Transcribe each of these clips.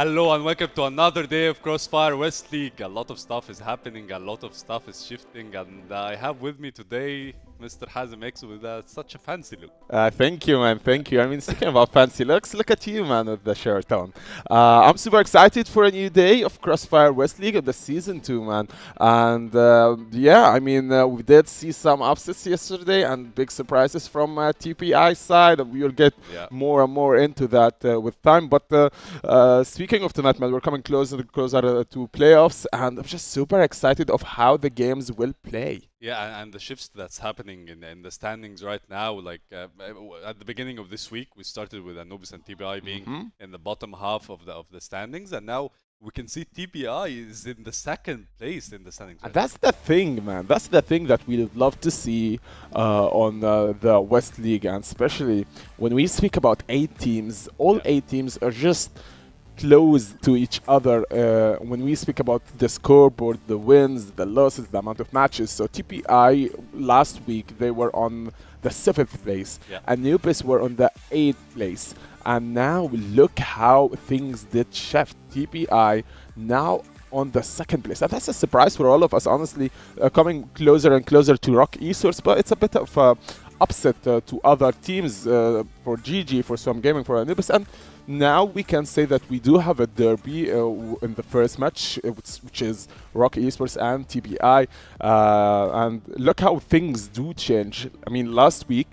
Hello and welcome to another day of CrossFire West League. A lot of stuff is happening, a lot of stuff is shifting, and I have with me today Mr. Hazem X with such a fancy look. Thank you, man. Thank you. I mean, speaking about fancy looks, look at you, man, with the shirt on. I'm super excited for a new day of CrossFire West League of the season 2, man. And yeah, I mean, we did see some upsets yesterday and big surprises from TPI side. And we will get more and more into that with time. But speaking of tonight, man, we're coming closer and closer to playoffs, and I'm just super excited of how the games will play. Yeah, and the shifts that's happening in the standings right now, like at the beginning of this week, we started with Anubis and TBI being in the bottom half of the standings, and now we can see TBI is in the second place in the standings. And that's the thing, man. That's the thing that we'd love to see on the West League, and especially when we speak about 8 teams, all 8 teams are just close to each other when we speak about the scoreboard, the wins, the losses, the amount of matches. So TPI last week, they were on the 7th place, and Anubis were on the 8th place. And now look how things did shift. TPI now on the 2nd place. And that's a surprise for all of us, honestly, coming closer and closer to ROC Esports, but it's a bit of a upset to other teams for GG, for Swam Gaming, for Anubis. And now we can say that we do have a derby in the first match, which is ROC Esports and TBI. And look how things do change. I mean, last week,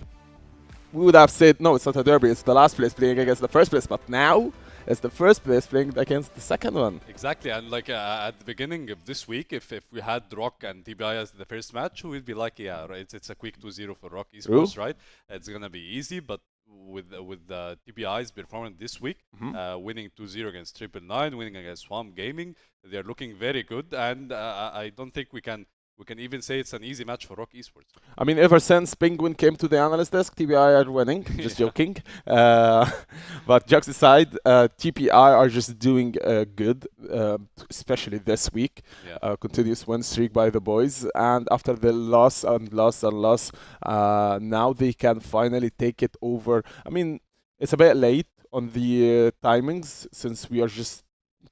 we would have said, no, it's not a derby, it's the last place playing against the first place. But now, it's the first place playing against the second one. Exactly, and like at the beginning of this week, if we had ROC and TBI as the first match, we'd be like, yeah, right, it's a quick 2-0 for ROC Esports, right? It's gonna be easy, but with the TBI's performance this week, winning 2-0 against 999, winning against Swam Gaming, they're looking very good, and I don't think we can even say it's an easy match for ROC Esports. I mean, ever since Penguin came to the analyst desk, TPI are winning. Just joking. But jokes aside, TPI are just doing good, especially this week. Continuous win streak by the boys. And after the loss, now they can finally take it over. I mean, it's a bit late on the timings since we are just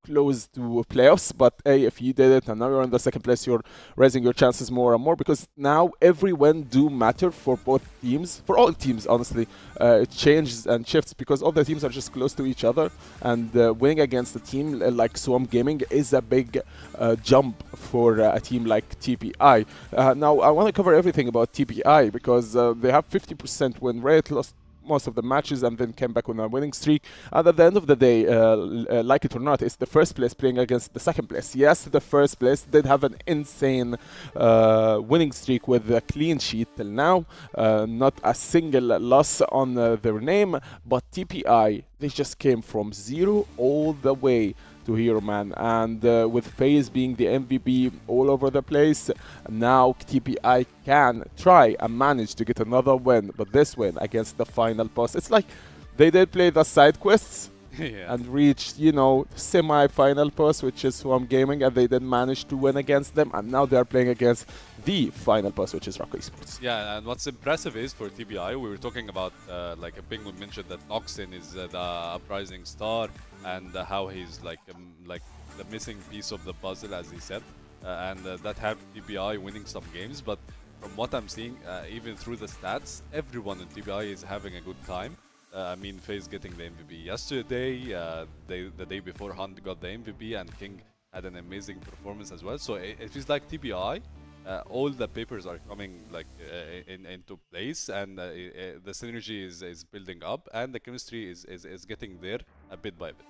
close to playoffs, but hey, if you did it and now you're in the 2nd place, you're raising your chances more and more, because now every win do matter for both teams, for all teams, honestly. It changes and shifts because all the teams are just close to each other, and winning against a team like Swam Gaming is a big jump for a team like TPI. Now I want to cover everything about TPI because they have 50% win rate, lost most of the matches and then came back on a winning streak. And at the end of the day, like it or not, it's the first place playing against the 2nd place. Yes, the first place did have an insane winning streak with a clean sheet till now. Not a single loss on their name, but TPI, they just came from 0 all the way to here, man. And with FaZe being the MVP all over the place, now TPI can try and manage to get another win, but this win against the final boss, it's like they did play the side quests and reached, you know, semi-final boss, which is Swam Gaming, and they did manage to win against them, and now they're playing against the final boss, which is ROC Esports. Yeah, and what's impressive is for TBI, we were talking about, like a Penguin mentioned that Noxin is the uprising star, and how he's like the missing piece of the puzzle, as he said, and that have TBI winning some games. But from what I'm seeing, even through the stats, everyone in TBI is having a good time. I mean, FaZe getting the MVP yesterday, the day before Hunt got the MVP, and King had an amazing performance as well. So it feels like TBI, all the papers are coming like into place, and the synergy is building up, and the chemistry is getting there a bit by bit.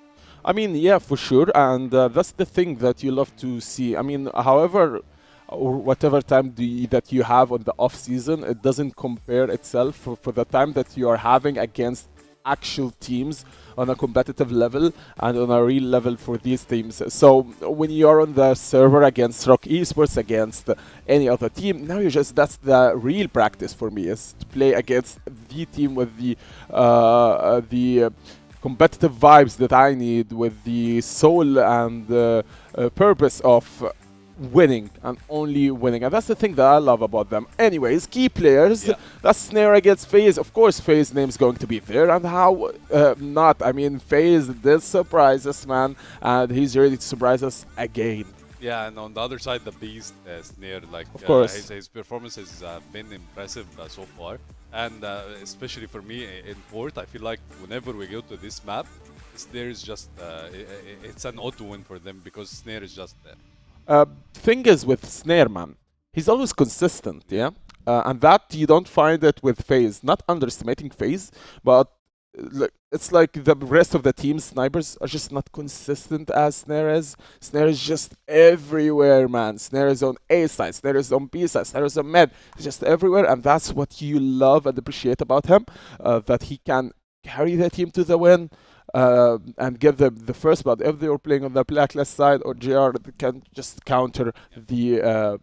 I mean, yeah, for sure, and that's the thing that you love to see. I mean, however, or whatever time that you have on the off season, it doesn't compare itself for the time that you are having against actual teams on a competitive level and on a real level for these teams. So when you're on the server against ROC Esports, against any other team, now that's the real practice for me, is to play against the team with the competitive vibes that I need, with the soul and purpose of winning and only winning, and that's the thing that I love about them. Anyways, key players. Yeah. That's Snare against FaZe. Of course, FaZe name's going to be there, and how not? I mean, FaZe did surprise us, man, and he's ready to surprise us again. Yeah, and on the other side, the beast Snare, like Of course. his performance has been impressive so far, and especially for me in port, I feel like whenever we go to this map, Snare is just it's an auto win for them because Snare is just there. Thing is with Snare, man, he's always consistent, yeah? And that you don't find it with FaZe. Not underestimating FaZe, but it's like the rest of the team snipers are just not consistent as Snare is. Snare is just everywhere, man. Snare is on A side, Snare is on B side, Snare is on mid. He's just everywhere, and that's what you love and appreciate about him, that he can carry the team to the win. And give them the first blood. If they were playing on the blacklist side or GR, they can just counter the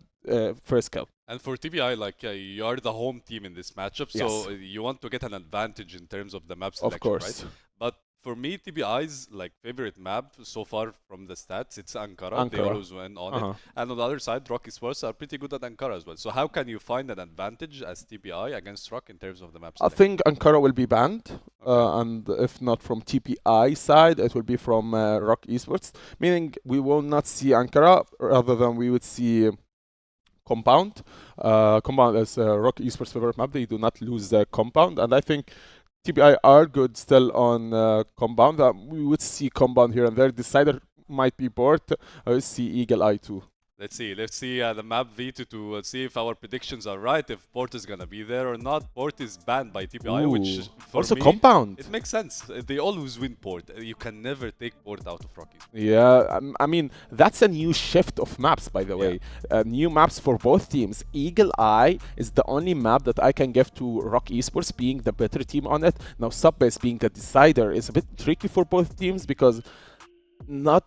first kill. And for TBI, like you are the home team in this matchup, so Yes. you want to get an advantage in terms of the map selection, Of course. right? But for me, TBI's like favorite map so far from the stats, it's Ankara. They Ankara. always win on it. And on the other side, ROC Esports are pretty good at Ankara as well. So how can you find an advantage as TBI against ROC in terms of the map I selection? think Ankara will be banned, and if not from TPI side, it will be from ROC Esports. Meaning we will not see Ankara, rather than we would see Compound. Compound is ROC Esports' favorite map. They do not lose the Compound, and I think TBI are good still on Compound. We would see Compound here and there. Decider might be bored. I would see Eagle Eye too. Let's see the map V2 to see if our predictions are right, if Port is gonna be there or not. Port is banned by TBI, which for also me, Compound. it makes sense. They always win Port. You can never take Port out of Rocky. Yeah, I mean, that's a new shift of maps, by the way. New maps for both teams. Eagle Eye is the only map that I can give to ROC Esports, being the better team on it. Now, Subbase being the decider is a bit tricky for both teams because not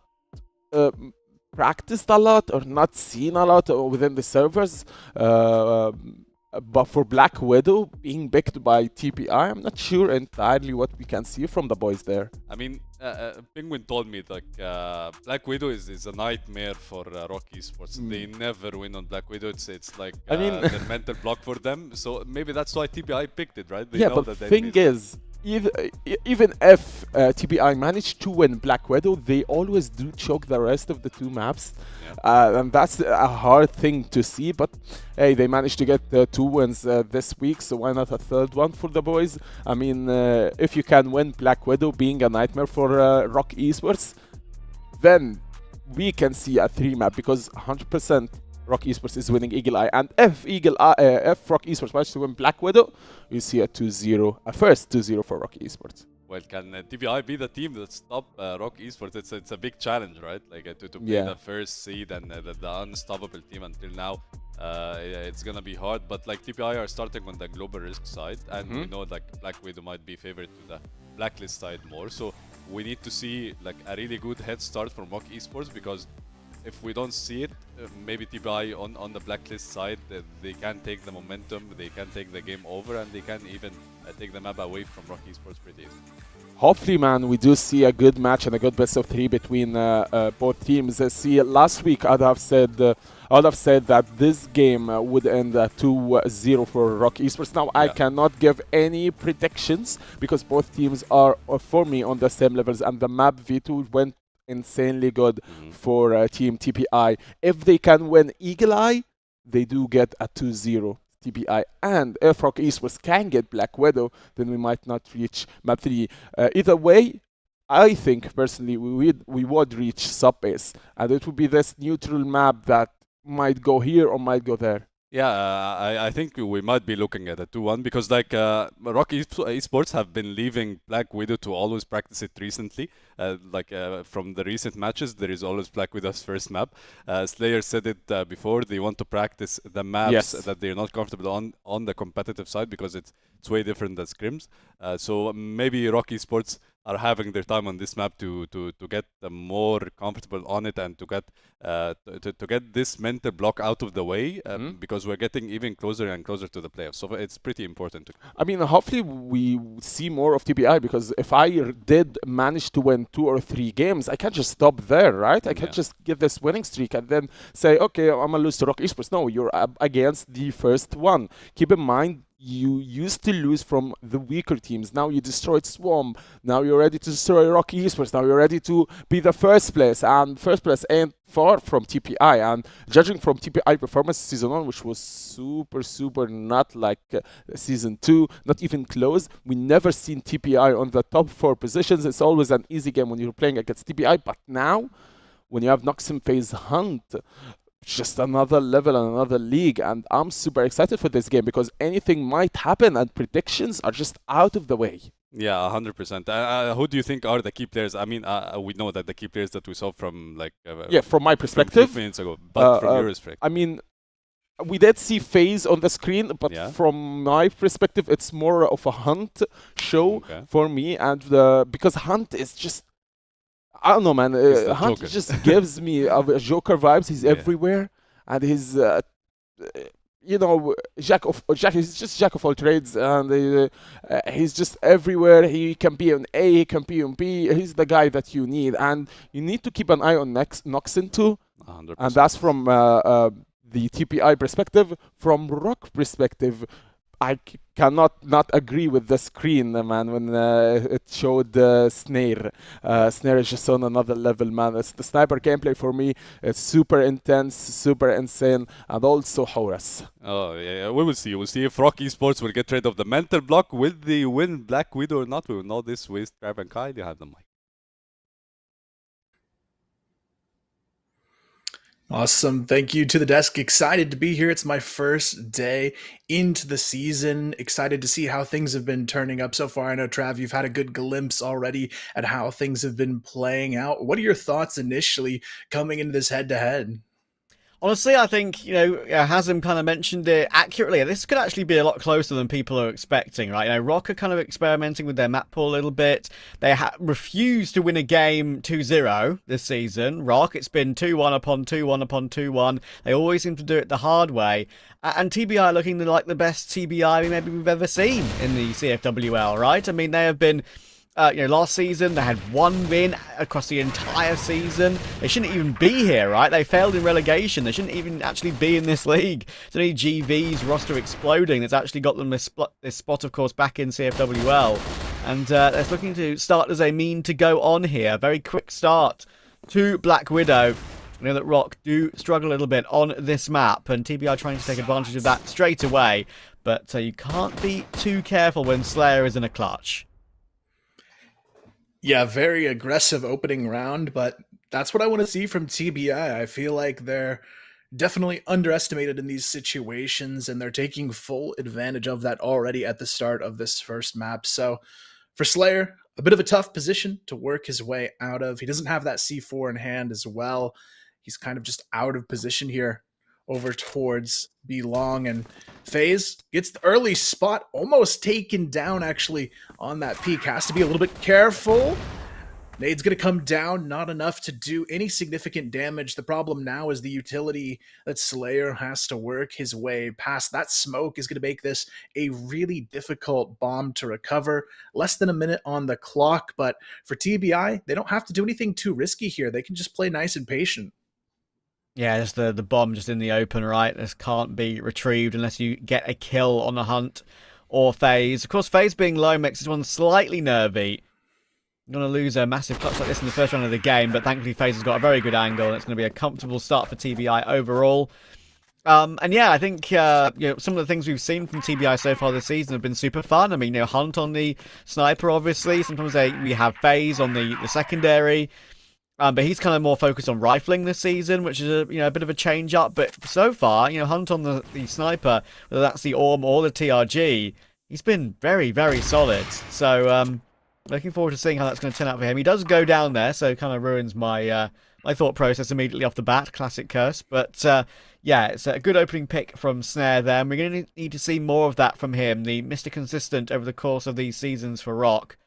practiced a lot or not seen a lot within the servers. But for Black Widow being picked by TPI, I'm not sure entirely what we can see from the boys there. I mean, Penguin told me like Black Widow is a nightmare for ROC Esports. They never win on Black Widow. It's like I mean, the mental block for them. So maybe that's why TPI picked it, right? They yeah, know but that the they thing is, even if TBI managed to win Black Widow, they always do choke the rest of the two maps. And that's a hard thing to see, but hey, they managed to get 2 wins this week, so why not a third one for the boys? I mean, if you can win Black Widow being a nightmare for ROC Esports, then we can see a 3 map, because 100% ROC Esports is winning Eagle Eye, and if ROC Esports managed to win Black Widow, you see a 2-0, a first 2-0 for ROC Esports. Well, can TBI be the team that stop ROC Esports? It's a big challenge, right? Like to play the first seed and the unstoppable team until now. It's gonna be hard, but like TPI are starting on the global risk side, and we know like Black Widow might be favored to the blacklist side more. So we need to see like a really good head start from ROC Esports, because if we don't see it, maybe TBI on the blacklist side, they can take the momentum, they can take the game over, and they can even take the map away from ROC Esports pretty easily. Hopefully, man, we do see a good match and a good best of 3 between both teams. See, last week I'd have said that this game would end 2-0 for ROC Esports. Now I cannot give any predictions because both teams are for me on the same levels, and the map V2 went insanely good for Team TPI. If they can win Eagle Eye, they do get a 2-0 TPI, and if ROC Esports can get Black Widow, then we might not reach map 3. Either way, I think personally we would reach Subbase, and it would be this neutral map that might go here or might go there. Yeah, I think we might be looking at a 2-1, because like ROC Esports have been leaving Black Widow to always practice it recently. From the recent matches, there is always Black Widow's first map. Slayer said it before, they want to practice the maps that they're not comfortable on the competitive side, because it's way different than scrims. So maybe ROC Esports are having their time on this map to get more comfortable on it and to get this mental block out of the way, because we're getting even closer and closer to the playoffs. So it's pretty important. I mean, hopefully we see more of TBI, because if I did manage to win 2 or 3 games, I can't just stop there, right? I can't just get this winning streak and then say, okay, I'm gonna lose to ROC Esports. No, you're up against the first one. Keep in mind, you used to lose from the weaker teams. Now you destroyed Swarm. Now you're ready to destroy ROC Esports. Now you're ready to be the first place. And first place ain't far from TPI. And judging from TPI performance season 1, which was super not like season 2, not even close. We never seen TPI on the top 4 positions. It's always an easy game when you're playing against TPI. But now, when you have Noxin FaZe Hunt, just another level and another league, and I'm super excited for this game because anything might happen and predictions are just out of the way. Yeah, 100%. Who do you think are the key players? I mean, we know that the key players that we saw from like from my perspective, from 2 minutes ago, but from your perspective, I mean, we did see FaZe on the screen, but from my perspective, it's more of a Hunt show for me, and because Hunt is just, I don't know, man. Hunt just gives me Joker vibes. He's everywhere, and he's, you know, he's just jack of all trades, and he's just everywhere. He can be on A, he can be on B. He's the guy that you need, and you need to keep an eye on Noxin too. 100%. And that's from the TPI perspective. From ROC perspective, I cannot not agree with the screen, man, when it showed Snare. Snare is just on another level, man. It's the sniper gameplay for me. It's super intense, super insane, and also Horus. Oh, yeah, we will see. We'll see if ROC Esports will get rid of the mental block. Will they win Black Widow or not? We will know this with Trav and Kyle. You have the mic. Awesome. Thank you to the desk. Excited to be here. It's my first day into the season. Excited to see how things have been turning up so far. I know, Trav, you've had a good glimpse already at how things have been playing out. What are your thoughts initially coming into this head-to-head? Honestly, I think, you know, Hazem kind of mentioned it accurately. This could actually be a lot closer than people are expecting, right? You know, ROC are kind of experimenting with their map pool a little bit. They refused to win a game 2-0 this season. ROC, it's been 2-1 upon 2-1 upon 2-1. They always seem to do it the hard way. And TBI looking like the best TBI maybe we've ever seen in the CFWL, right? I mean, they have been... last season they had 1 win across the entire season. They shouldn't even be here, right? They failed in relegation. They shouldn't even actually be in this league. It's only GV's roster exploding that's actually got them this spot, of course, back in CFWL. And they're looking to start as they mean to go on here. Very quick start to Black Widow. I know that ROC do struggle a little bit on this map, and TBI trying to take advantage of that straight away. But you can't be too careful when Slayer is in a clutch. Yeah, very aggressive opening round, but that's what I want to see from TBI. I feel like they're definitely underestimated in these situations, and they're taking full advantage of that already at the start of this first map. So for Slayer, a bit of a tough position to work his way out of. He doesn't have that C4 in hand as well. He's kind of just out of position here over towards Belong, and FaZe gets the early spot, almost taken down actually on that peak. Has to be a little bit careful. Nade's going to come down, not enough to do any significant damage. The problem now is the utility that Slayer has to work his way past. That smoke is going to make this a really difficult bomb to recover. Less than a minute on the clock, but for TBI, they don't have to do anything too risky here. They can just play nice and patient. Yeah, just the bomb just in the open, right? This can't be retrieved unless you get a kill on the Hunt or FaZe. Of course, FaZe being low makes this one slightly nervy. You're going to lose a massive clutch like this in the first round of the game, but thankfully FaZe has got a very good angle, and it's going to be a comfortable start for TBI overall. And yeah, I think some of the things we've seen from TBI so far this season have been super fun. I mean, Hunt on the sniper, obviously. Sometimes we have FaZe on the secondary. But he's kind of more focused on rifling this season, which is a bit of a change up. But so far, Hunt on the sniper, whether that's the Orm or the TRG, he's been very, very solid. So looking forward to seeing how that's going to turn out for him. He does go down there, so it kind of ruins my my thought process immediately off the bat. Classic curse. But yeah, it's a good opening pick from Snare there. And we're going to need to see more of that from him, the Mr. Consistent over the course of these seasons for ROC.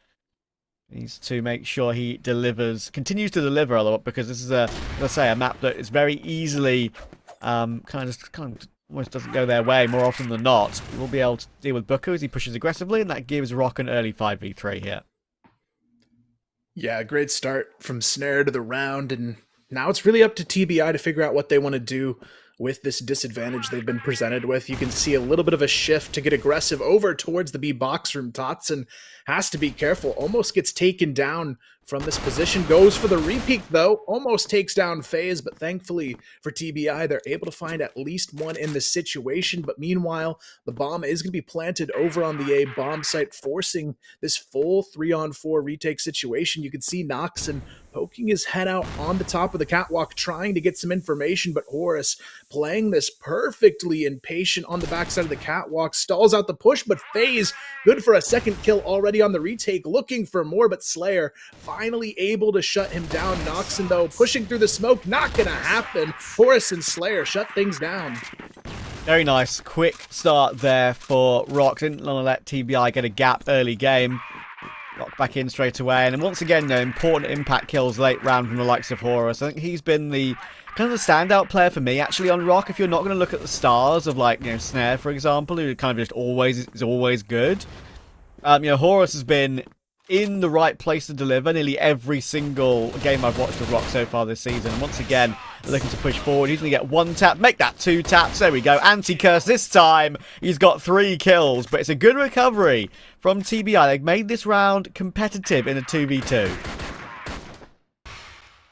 Needs to make sure he continues to deliver a lot, because this is let's say, a map that is very easily kind of almost doesn't go their way more often than not. We'll be able to deal with Booker as he pushes aggressively, and that gives ROC an early 5v3 here. Yeah, great start from Snare to the round, and now it's really up to TBI to figure out what they want to do with this disadvantage they've been presented with. You can see a little bit of a shift to get aggressive over towards the B box room. Totson has to be careful, almost gets taken down from this position, goes for the repeat though, almost takes down FaZe, but thankfully for TBI, they're able to find at least one in this situation. But meanwhile, the bomb is going to be planted over on the A bomb site, forcing this full 3-on-4 retake situation. You can see Noxon poking his head out on the top of the catwalk, trying to get some information, but Horus playing this perfectly impatient on the backside of the catwalk, stalls out the push, but FaZe, good for a second kill already on the retake, looking for more, but Slayer finally able to shut him down. Noxon, though, pushing through the smoke, not gonna happen. Horus and Slayer shut things down. Very nice, quick start there for ROC. Didn't want to let TBI get a gap early game. ROC back in straight away, and then once again, important impact kills late round from the likes of Horus. I think he's been the kind of the standout player for me actually on ROC. If you're not going to look at the stars of, like, Snare, for example, who kind of just is always good. Horus has been in the right place to deliver nearly every single game I've watched of ROC so far this season. And once again, looking to push forward. He's going to get 1 tap, make that 2 taps. There we go. Anti-curse this time. He's got 3 kills, but it's a good recovery from TBI. They've made this round competitive in a 2v2.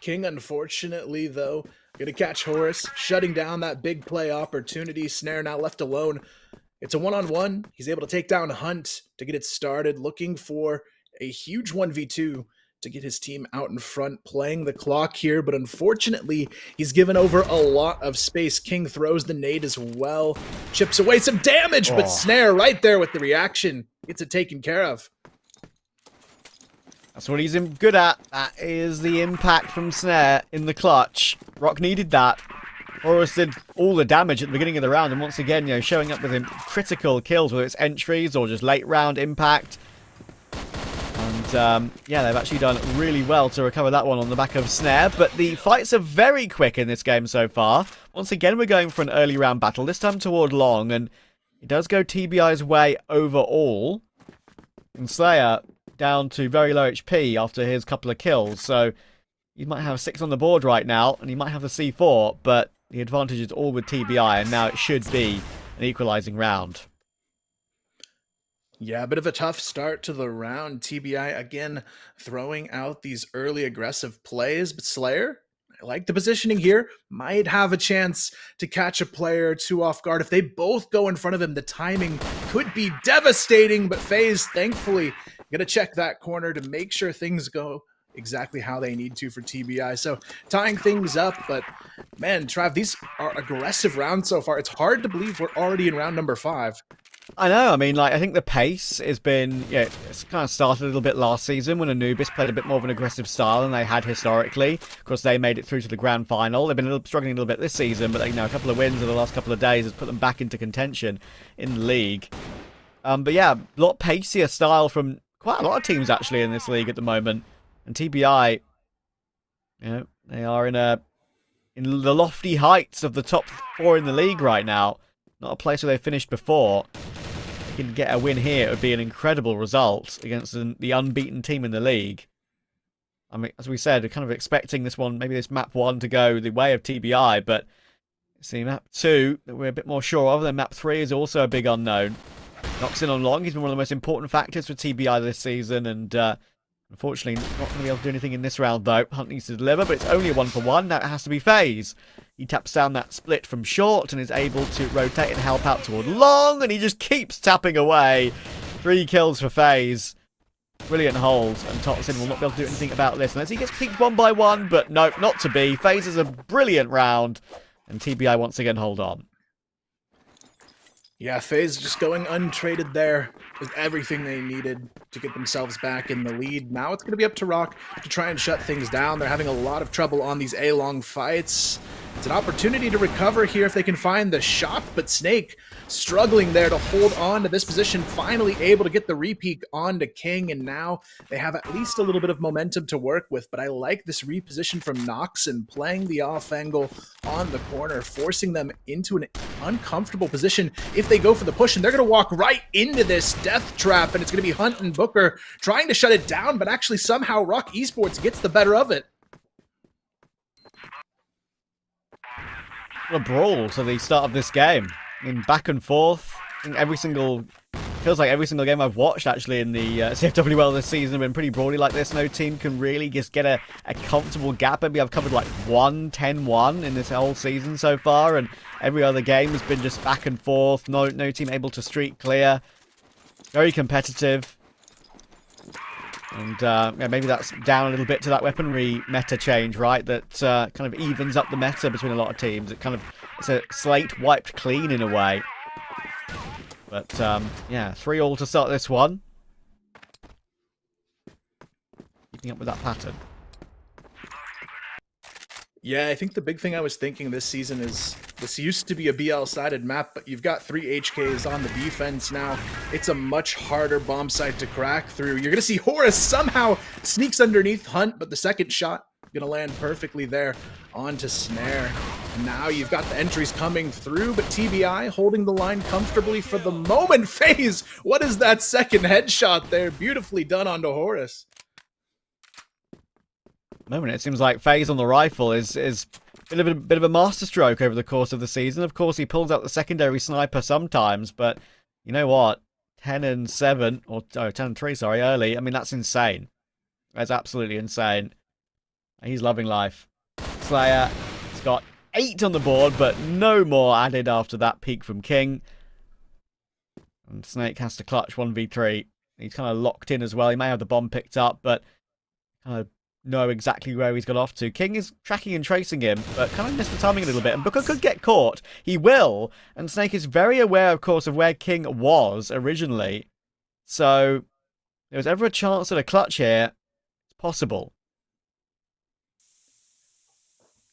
King, unfortunately, though, going to catch Horus, shutting down that big play opportunity. Snare now left alone. It's a 1-on-1. He's able to take down Hunt to get it started, looking for a huge 1v2 to get his team out in front, playing the clock here, but unfortunately, he's given over a lot of space. King throws the nade as well, chips away some damage, but Snare right there with the reaction gets it taken care of. That's what he's good at. That is the impact from Snare in the clutch. ROC needed that. Horus did all the damage at the beginning of the round, and once again, showing up with him critical kills, whether it's entries or just late round impact. And yeah, they've actually done really well to recover that one on the back of Snare, but the fights are very quick in this game so far. Once again, we're going for an early round battle, this time toward long, and it does go TBI's way overall. And Slayer down to very low HP after his couple of kills, so he might have 6 on the board right now, and he might have the C4, but the advantage is all with TBI, and now it should be an equalizing round. Yeah, a bit of a tough start to the round. TBI, again, throwing out these early aggressive plays, but Slayer, I like the positioning here, might have a chance to catch a player or 2 off guard. If they both go in front of him, the timing could be devastating, but FaZe, thankfully, gonna check that corner to make sure things go exactly how they need to for TBI. So tying things up, but man, Trav, these are aggressive rounds so far. It's hard to believe we're already in round number 5. I know, I mean, I think the pace has been, it's kind of started a little bit last season when Anubis played a bit more of an aggressive style than they had historically. Of course, they made it through to the grand final. They've been struggling a little bit this season, but a couple of wins in the last couple of days has put them back into contention in the league. But yeah, a lot pacier style from quite a lot of teams actually in this league at the moment. And TBI, they are in the lofty heights of the top 4 in the league right now. Not a place where they finished before. If they can get a win here, it would be an incredible result against the unbeaten team in the league. I mean, as we said, we're kind of expecting this one, maybe this map 1 to go the way of TBI, but see, map 2 that we're a bit more sure of, then map 3 is also a big unknown. Noxon on long, he's been one of the most important factors for TBI this season, and unfortunately not going to be able to do anything in this round though. Hunt needs to deliver, but it's only a 1-for-1. Now it has to be FaZe. He taps down that split from short and is able to rotate and help out toward long, and he just keeps tapping away. 3 kills for FaZe. Brilliant hold, and Totson will not be able to do anything about this unless he gets peeked 1 by 1, but no, not to be. FaZe is a brilliant round, and TBI once again hold on. Yeah, FaZe just going untraded there with everything they needed to get themselves back in the lead. Now it's going to be up to ROC to try and shut things down. They're having a lot of trouble on these A-long fights. It's an opportunity to recover here if they can find the shot, but Snake struggling there to hold on to this position, finally able to get the repeat onto King, and now they have at least a little bit of momentum to work with. But I like this reposition from Noxon, playing the off angle on the corner, forcing them into an uncomfortable position if they go for the push, and they're going to walk right into this death trap, and it's going to be Hunt and Booker trying to shut it down, but actually somehow ROC Esports gets the better of it. A brawl to the start of this game. I mean, back and forth. I think feels like every single game I've watched actually in the CFWL this season have been pretty brawly like this. No team can really just get a comfortable gap. Maybe I've covered like 10-1 in this whole season so far, and every other game has been just back and forth. No team able to streak clear. Very competitive. And yeah, maybe that's down a little bit to that weaponry meta change, right? That kind of evens up the meta between a lot of teams. It's a slate wiped clean in a way. But yeah, 3-all to start this one. Keeping up with that pattern. Yeah, I think the big thing I was thinking this season is this used to be a BL-sided map, but you've got 3 HKs on the defense now. It's a much harder bomb site to crack through. You're going to see Horus somehow sneaks underneath Hunt, but the second shot going to land perfectly there onto Snare. And now you've got the entries coming through, but TBI holding the line comfortably for the moment. FaZe, what is that second headshot there? Beautifully done onto Horus. Moment, it seems like FaZe on the rifle is a bit of a masterstroke over the course of the season. Of course, he pulls out the secondary sniper sometimes, but you know what? 10-7, or 10-3, sorry, early. I mean, that's insane. That's absolutely insane. He's loving life. Slayer has got 8 on the board, but no more added after that peak from King. And Snake has to clutch 1v3. He's kind of locked in as well. He may have the bomb picked up, but kind of know exactly where he's got off to. King is tracking and tracing him, but kind of missed the timing a little bit. And Booker could get caught. He will. And Snake is very aware, of course, of where King was originally. So, if there was ever a chance at a clutch here, it's possible.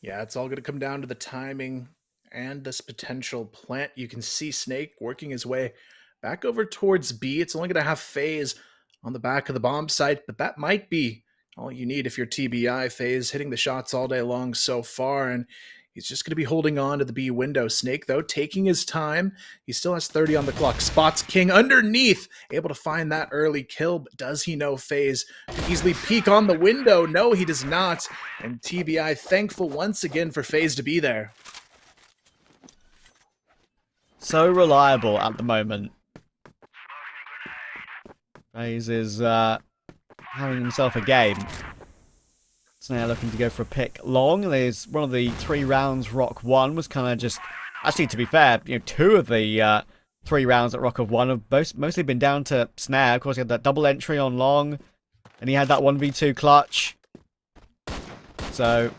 Yeah, it's all going to come down to the timing and this potential plant. You can see Snake working his way back over towards B. It's only going to have FaZe on the back of the bomb site, but that might be all you need if you're TBI. FaZe hitting the shots all day long so far, and he's just going to be holding on to the B window. Snake, though, taking his time. He still has 30 on the clock. Spots King underneath, able to find that early kill, but does he know FaZe can easily peek on the window? No, he does not. And TBI thankful once again for FaZe to be there. So reliable at the moment. FaZe is having himself a game. Snare looking to go for a pick long. There's one of the 3 rounds ROC won was kind of just... Actually, to be fair, 2 of the 3 rounds that ROC have won have mostly been down to Snare. Of course, he had that double entry on long, and he had that 1v2 clutch. So,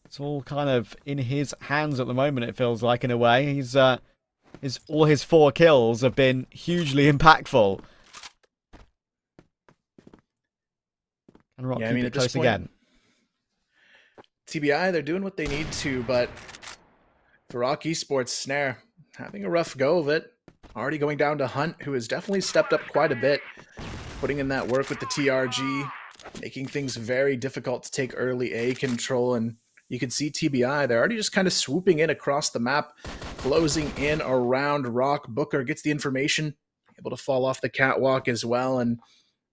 it's all kind of in his hands at the moment, it feels like, in a way. He's all his 4 kills have been hugely impactful. And ROC keep it close again. TBI, they're doing what they need to, but for ROC Esports, Snare having a rough go of it. Already going down to Hunt, who has definitely stepped up quite a bit, putting in that work with the TRG, making things very difficult to take early A control. And you can see TBI, they're already just kind of swooping in across the map, closing in around ROC. Booker gets the information, able to fall off the catwalk as well, and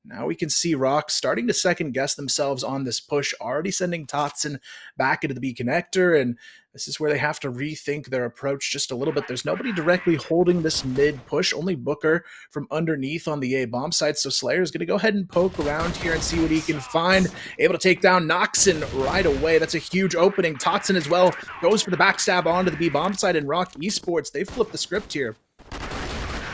now we can see ROC starting to second-guess themselves on this push, already sending Totson back into the B connector, and this is where they have to rethink their approach just a little bit. There's nobody directly holding this mid-push, only Booker from underneath on the A bomb site, so Slayer's going to go ahead and poke around here and see what he can find. Able to take down Noxon right away. That's a huge opening. Totson as well goes for the backstab onto the B bomb site, and ROC Esports, they've flipped the script here.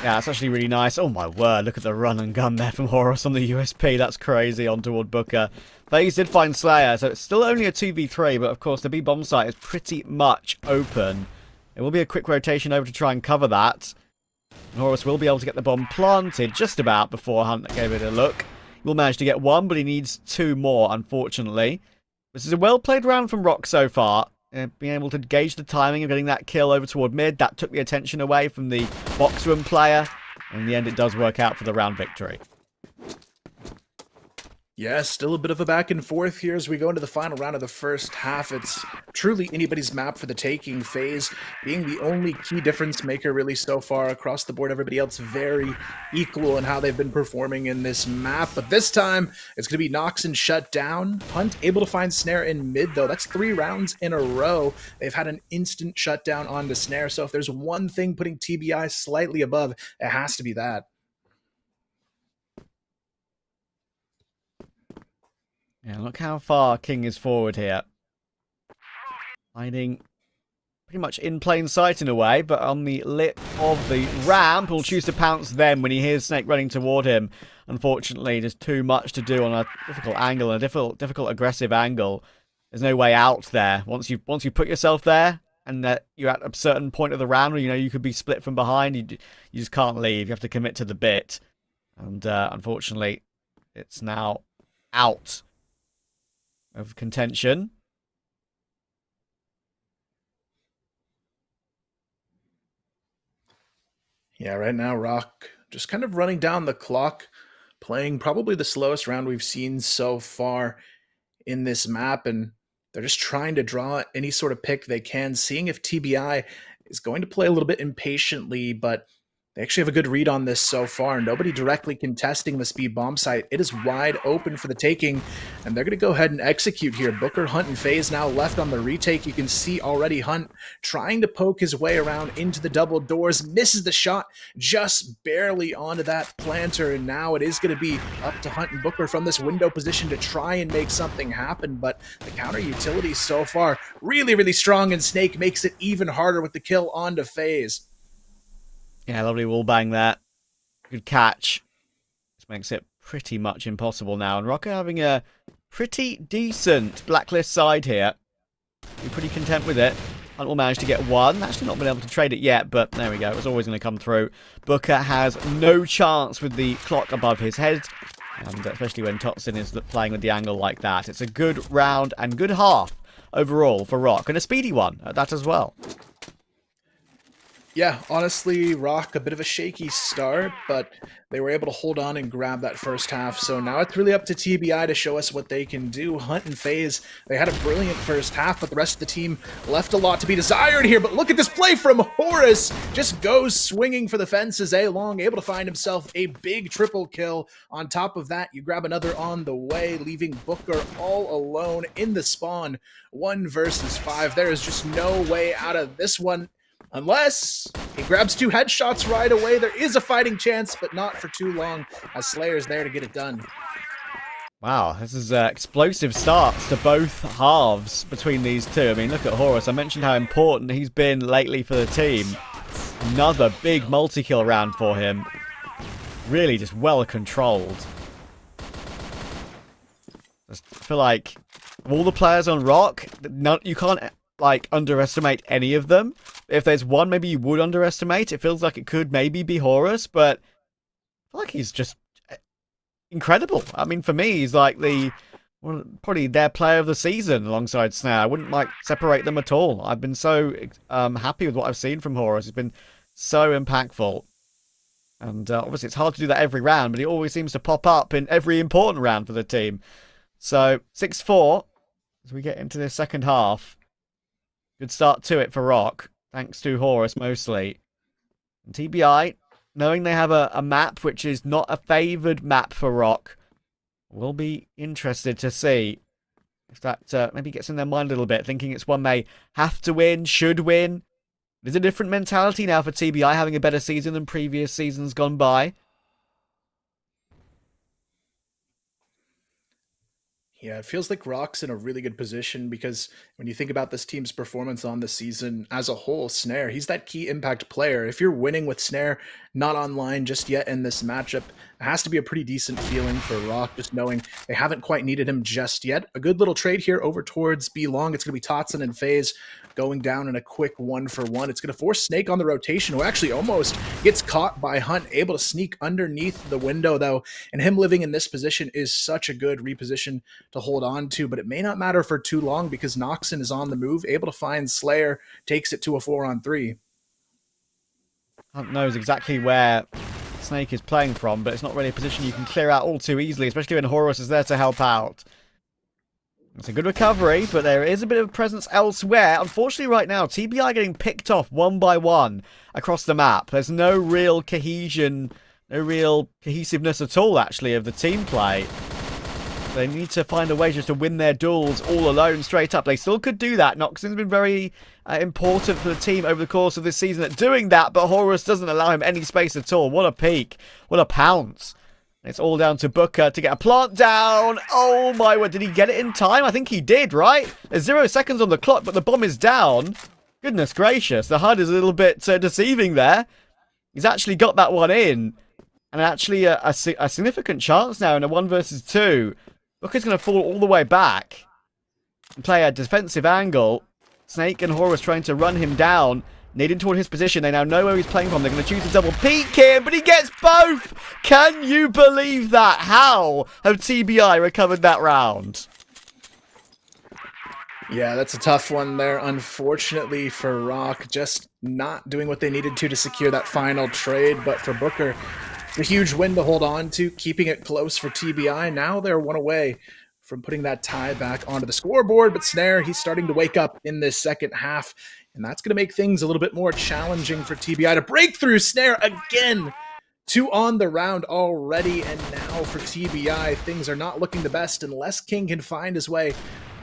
Yeah, that's actually really nice. Oh my word, look at the run and gun there from Horus on the USP. That's crazy on toward Booker. FaZe did find Slayer, so it's still only a 2v3, but of course the B bomb site is pretty much open. It will be a quick rotation over to try and cover that. And Horus will be able to get the bomb planted just about before Hunt gave it a look. He will manage to get 1, but he needs 2 more, unfortunately. This is a well-played round from ROC so far. being able to gauge the timing of getting that kill over toward mid. That took the attention away from the box room player. In the end, it does work out for the round victory. Yeah, still a bit of a back and forth here as we go into the final round of the first half. It's truly anybody's map for the taking. FaZe being the only key difference maker really so far across the board. Everybody else very equal in how they've been performing in this map. But this time, it's going to be Noxon shut down. Hunt able to find Snare in mid, though. That's 3 rounds in a row. They've had an instant shutdown onto Snare. So if there's one thing putting TBI slightly above, it has to be that. Yeah, look how far King is forward here. Hiding pretty much in plain sight in a way, but on the lip of the ramp, he'll choose to pounce then when he hears Snake running toward him. Unfortunately, there's too much to do on a difficult angle, a difficult aggressive angle. There's no way out there. Once you put yourself there, and that you're at a certain point of the round where you know you could be split from behind, you just can't leave. You have to commit to the bit. And unfortunately, it's now out of contention. Yeah, right now ROC just kind of running down the clock, playing probably the slowest round we've seen so far in this map, and they're just trying to draw any sort of pick they can, seeing if TBI is going to play a little bit impatiently, but they actually have a good read on this so far. Nobody directly contesting the speed bomb site. It is wide open for the taking, and they're going to go ahead and execute here. Booker, Hunt, and FaZe now left on the retake. You can see already Hunt trying to poke his way around into the double doors. Misses the shot just barely onto that planter, and now it is going to be up to Hunt and Booker from this window position to try and make something happen, but the counter utility so far really, really strong, and Snake makes it even harder with the kill onto FaZe. Yeah, lovely wall bang there. Good catch. This makes it pretty much impossible now. And ROC having a pretty decent blacklist side here. Be pretty content with it. Hunt will manage to get one. Actually not been able to trade it yet, but there we go. It was always going to come through. Booker has no chance with the clock above his head. And especially when Totson is playing with the angle like that. It's a good round and good half overall for ROC. And a speedy one at that as well. Yeah, honestly, ROC, a bit of a shaky start, but they were able to hold on and grab that first half. So now it's really up to TBI to show us what they can do. Hunt and FaZe, they had a brilliant first half, but the rest of the team left a lot to be desired here. But look at this play from Horus. Just goes swinging for the fences. A-Long able to find himself a big triple kill. On top of that, you grab another on the way, leaving Booker all alone in the spawn. 1 versus 5. There is just no way out of this one. Unless he grabs 2 headshots right away. There is a fighting chance, but not for too long, as Slayer's there to get it done. Wow, this is explosive starts to both halves between these two. I mean, look at Horus. I mentioned how important he's been lately for the team. Another big multi-kill round for him. Really just well controlled. I feel like of all the players on ROC, you can't like underestimate any of them. If there's one maybe you would underestimate, it feels like it could maybe be Horus, but I feel like he's just incredible. I mean, for me, he's like probably their player of the season alongside Snare. I wouldn't like separate them at all. I've been so happy with what I've seen from Horus. It's been so impactful. And obviously it's hard to do that every round, but he always seems to pop up in every important round for the team. So 6-4 as we get into the second half. Good start to it for ROC, thanks to Horus mostly. And TBI, knowing they have a map which is not a favoured map for ROC, will be interested to see if that maybe gets in their mind a little bit, thinking it's one they have to win, should win. There's a different mentality now for TBI, having a better season than previous seasons gone by. Yeah, it feels like ROC's in a really good position because when you think about this team's performance on the season as a whole, Snare, he's that key impact player. If you're winning with Snare not online just yet in this matchup, it has to be a pretty decent feeling for ROC, just knowing they haven't quite needed him just yet. A good little trade here over towards B Long. It's going to be Totson and FaZe going down in a quick 1-for-1. It's going to force Snake on the rotation, who actually almost gets caught by Hunt, able to sneak underneath the window, though. And him living in this position is such a good reposition to hold on to, but it may not matter for too long because Noxon is on the move, able to find Slayer, takes it to a 4-on-3. Hunt knows exactly where Snake is playing from, but it's not really a position you can clear out all too easily, especially when Horus is there to help out. It's a good recovery, but there is a bit of presence elsewhere. Unfortunately, right now, TBI getting picked off one by one across the map. There's no real cohesion, no real cohesiveness at all, actually, of the team play. They need to find a way just to win their duels all alone, straight up. They still could do that. Noxon's been very important for the team over the course of this season at doing that, but Horus doesn't allow him any space at all. What a peek. What a pounce. It's all down to Booker to get a plant down. Oh my word, did he get it in time? I think he did, right? There's 0 seconds on the clock, but the bomb is down. Goodness gracious, the HUD is a little bit deceiving there. He's actually got that one in. And actually a significant chance now in a 1 versus 2. Booker's going to fall all the way back and play a defensive angle. Snake and Horus trying to run him down. Needing toward his position. They now know where he's playing from. They're going to choose to double peek him, but he gets both! Can you believe that? How have TBI recovered that round? Yeah, that's a tough one there, unfortunately, for ROC. Just not doing what they needed to secure that final trade, but for Booker, it's a huge win to hold on to, keeping it close for TBI. Now they're one away from putting that tie back onto the scoreboard, but Snare, he's starting to wake up in this second half, and that's going to make things a little bit more challenging for TBI to break through. Snare again, 2 on the round already, and now for TBI, things are not looking the best unless King can find his way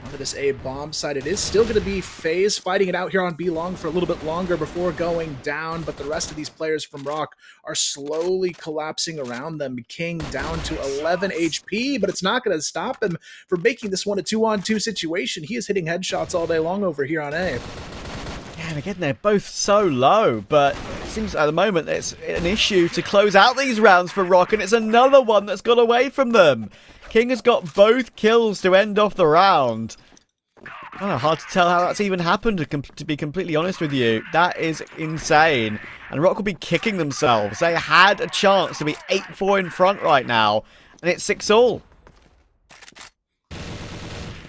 onto this A bomb side. It is still going to be FaZe fighting it out here on B Long for a little bit longer before going down, but the rest of these players from ROC are slowly collapsing around them. King down to 11 HP, but it's not going to stop him from making this one a 2-on-2 situation. He is hitting headshots all day long over here on A. Yeah, and again, they're both so low, but it seems at the moment it's an issue to close out these rounds for ROC, and it's another one that's got away from them. King has got both kills to end off the round. I don't know, hard to tell how that's even happened, to be completely honest with you. That is insane. And ROC will be kicking themselves. They had a chance to be 8-4 in front right now, and it's 6-all.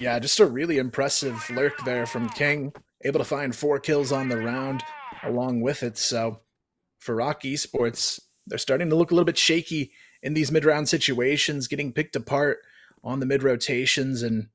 Yeah, just a really impressive lurk there from King. Able to find 4 kills on the round along with it. So for ROC Esports, they're starting to look a little bit shaky in these mid-round situations, getting picked apart on the mid-rotations, and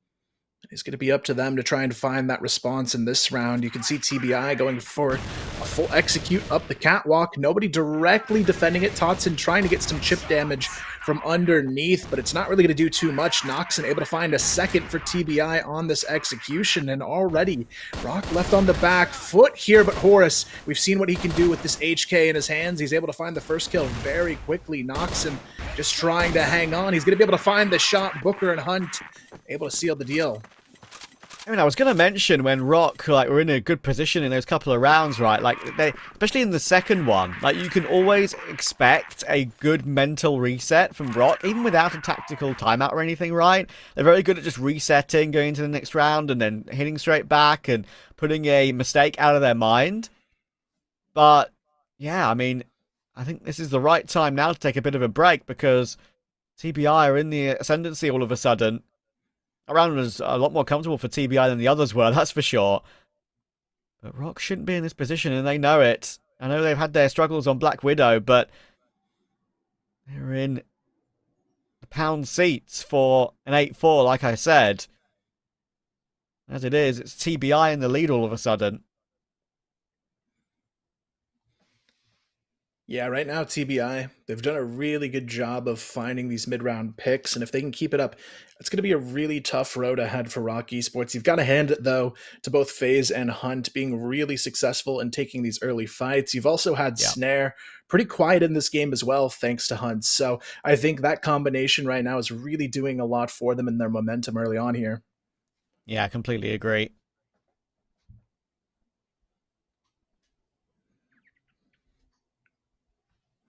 it's going to be up to them to try and find that response in this round. You can see TBI going for a full execute up the catwalk. Nobody directly defending it. Totson trying to get some chip damage from underneath, but it's not really going to do too much. Noxon able to find a second for TBI on this execution, and already ROC left on the back foot here, but Horus, we've seen what he can do with this HK in his hands. He's able to find the first kill very quickly. Noxon just trying to hang on. He's going to be able to find the shot. Booker and Hunt able to seal the deal. I mean, I was going to mention when ROC, were in a good position in those couple of rounds, right? Especially in the second one, you can always expect a good mental reset from ROC, even without a tactical timeout or anything, right? They're very good at just resetting, going into the next round, and then hitting straight back and putting a mistake out of their mind. But, yeah, I mean, I think this is the right time now to take a bit of a break, because TBI are in the ascendancy all of a sudden. That round was a lot more comfortable for TBI than the others were, that's for sure. But ROC shouldn't be in this position, and they know it. I know they've had their struggles on Black Widow, but they're in the pound seats for an 8-4, like I said. As it is, it's TBI in the lead all of a sudden. Yeah, right now, TBI, they've done a really good job of finding these mid-round picks, and if they can keep it up, it's going to be a really tough road ahead for ROC Esports. You've got to hand it, though, to both FaZe and Hunt being really successful in taking these early fights. You've also had Snare pretty quiet in this game as well, thanks to Hunt. So I think that combination right now is really doing a lot for them in their momentum early on here. Yeah, I completely agree.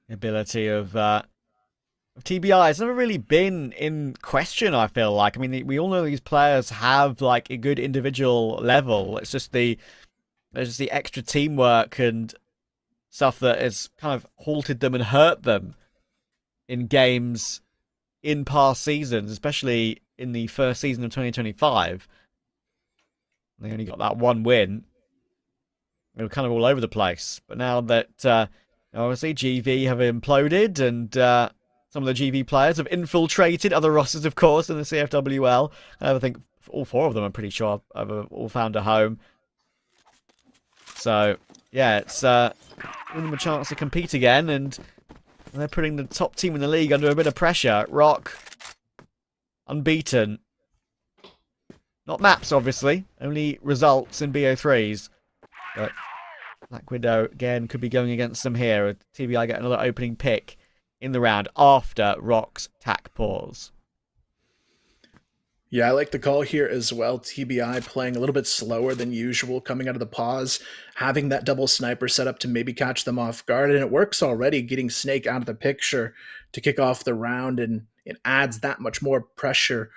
Ability of TBI, it's never really been in question, I feel like. I mean, we all know these players have like a good individual level. It's just there's just the extra teamwork and stuff that has kind of halted them and hurt them in games in past seasons, especially in the first season of 2025. They only got that one win. They were kind of all over the place. But now that obviously GV have imploded and some of the GV players have infiltrated other rosters, of course, in the CFWL. I think all 4 of them, I'm pretty sure, have all found a home. So, yeah, it's giving them a chance to compete again, and they're putting the top team in the league under a bit of pressure. ROC, unbeaten. Not maps, obviously, only results in BO3s. But Black Widow, again, could be going against them here. TBI get another opening pick in the round after ROC's tack pause. Yeah, I like the call here as well. TBI playing a little bit slower than usual, coming out of the pause, having that double sniper set up to maybe catch them off guard, and it works already, getting Snake out of the picture to kick off the round, and it adds that much more pressure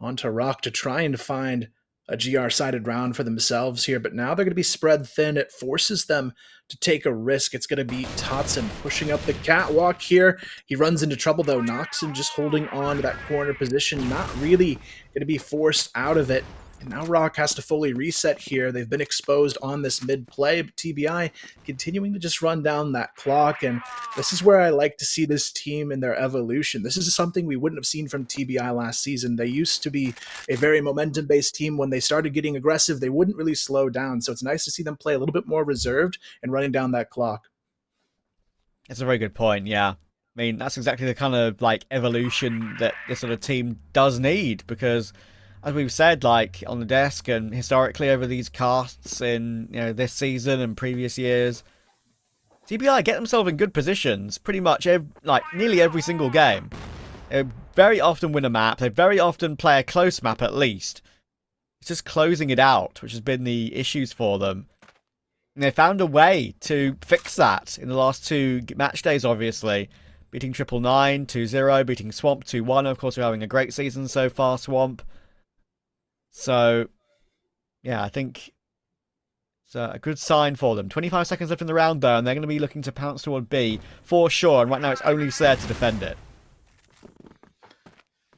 onto ROC to try and find a GR-sided round for themselves here, but now they're going to be spread thin. It forces them to take a risk. It's going to be Totson pushing up the catwalk here. He runs into trouble, though. Noxon just holding on to that corner position, not really going to be forced out of it. And now ROC has to fully reset here. They've been exposed on this mid-play, but TBI continuing to just run down that clock, and this is where I like to see this team in their evolution. This is something we wouldn't have seen from TBI last season. They used to be a very momentum-based team. When they started getting aggressive, they wouldn't really slow down, so it's nice to see them play a little bit more reserved and running down that clock. That's a very good point, yeah. I mean, that's exactly the kind of like evolution that this sort of team does need, because as we've said, like on the desk and historically over these casts in this season and previous years, TBI get themselves in good positions pretty much nearly every single game. They very often win a map. They very often play a close map at least. It's just closing it out, which has been the issues for them. And they found a way to fix that in the last 2 match days, obviously. Beating 999 2-0, beating Swamp 2-1. Of course, we're having a great season so far, Swamp. So, yeah, I think it's a good sign for them. 25 seconds left in the round, though, and they're going to be looking to pounce toward B for sure. And right now, it's only Slayer to defend it.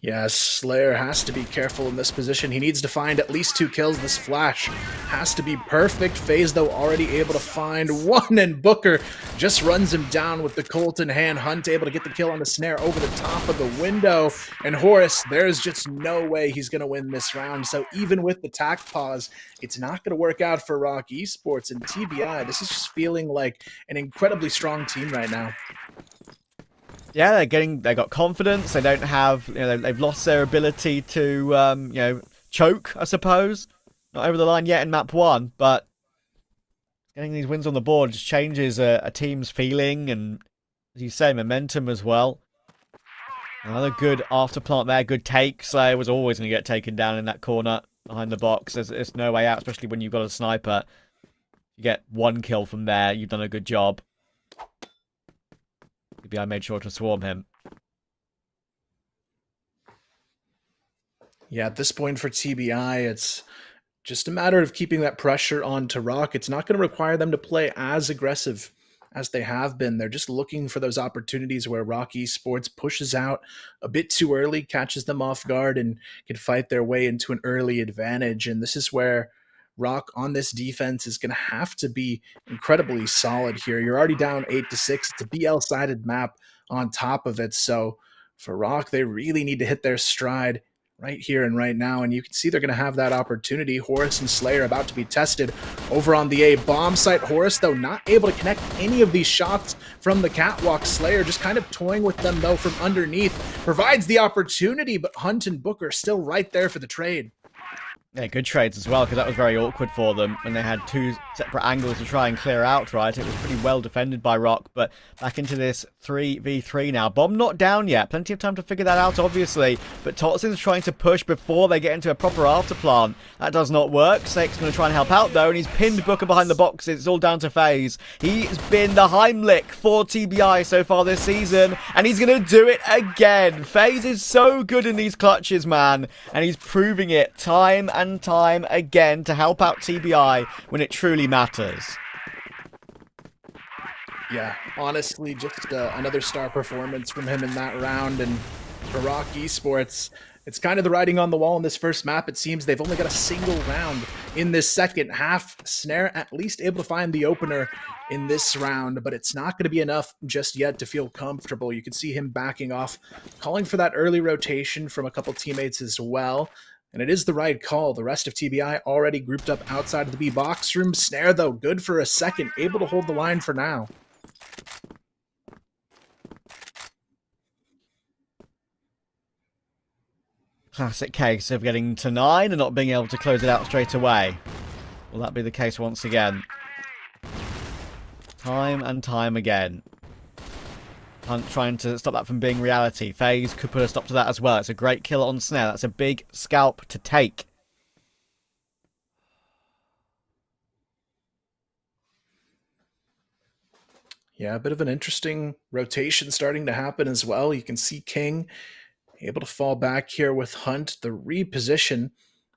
Yeah, Slayer has to be careful in this position. He needs to find at least 2 kills. This flash has to be perfect. FaZe, though, already able to find 1, and Booker just runs him down with the Colt in hand. Hunt able to get the kill on the snare over the top of the window. And Horus, there's just no way he's going to win this round. So even with the tack pause, it's not going to work out for ROC Esports and TBI. This is just feeling like an incredibly strong team right now. Yeah, they got confidence. They don't have, they've lost their ability to, choke, I suppose. Not over the line yet in map 1, but getting these wins on the board just changes a team's feeling and, as you say, momentum as well. Another good after plant there, good take. Slayer was always going to get taken down in that corner behind the box. There's no way out, especially when you've got a sniper. You get 1 kill from there, you've done a good job. TBI made sure to swarm him. Yeah, at this point for TBI, it's just a matter of keeping that pressure on to ROC. It's not going to require them to play as aggressive as they have been. They're just looking for those opportunities where ROC Esports pushes out a bit too early, catches them off guard, and can fight their way into an early advantage. And this is where ROC on this defense is going to have to be incredibly solid here. You're already down 8-6. It's a BL-sided map on top of it. So for ROC, they really need to hit their stride right here and right now. And you can see they're going to have that opportunity. Horus and Slayer about to be tested over on the A bomb site. Horus, though, not able to connect any of these shots from the catwalk. Slayer just kind of toying with them, though, from underneath. Provides the opportunity, but Hunt and Booker still right there for the trade. Yeah, good trades as well, because that was very awkward for them when they had two separate angles to try and clear out, right? It was pretty well defended by ROC, but back into this 3v3 now. Bomb not down yet. Plenty of time to figure that out, obviously, but Totsin's trying to push before they get into a proper afterplant. That does not work. Snake's going to try and help out, though, and he's pinned Booker behind the boxes. It's all down to FaZe. He's been the Heimlich for TBI so far this season, and he's going to do it again. FaZe is so good in these clutches, man, and he's proving it time and time again to help out TBI when it truly matters. Yeah, honestly, just another star performance from him in that round. And for ROC Esports, it's kind of the writing on the wall in this first map. It seems they've only got a single round in this second half. Snare at least able to find the opener in this round, but it's not going to be enough just yet to feel comfortable. You can see him backing off, calling for that early rotation from a couple teammates as well. And it is the right call. The rest of TBI already grouped up outside of the B box room. Snare, though, good for a second, able to hold the line for now. Classic case of getting to 9 and not being able to close it out straight away. Will that be the case once again? Time and time again. Hunt trying to stop that from being reality. FaZe could put a stop to that as well. It's a great kill on Snare. That's a big scalp to take. Yeah, a bit of an interesting rotation starting to happen as well. You can see King able to fall back here with Hunt. The reposition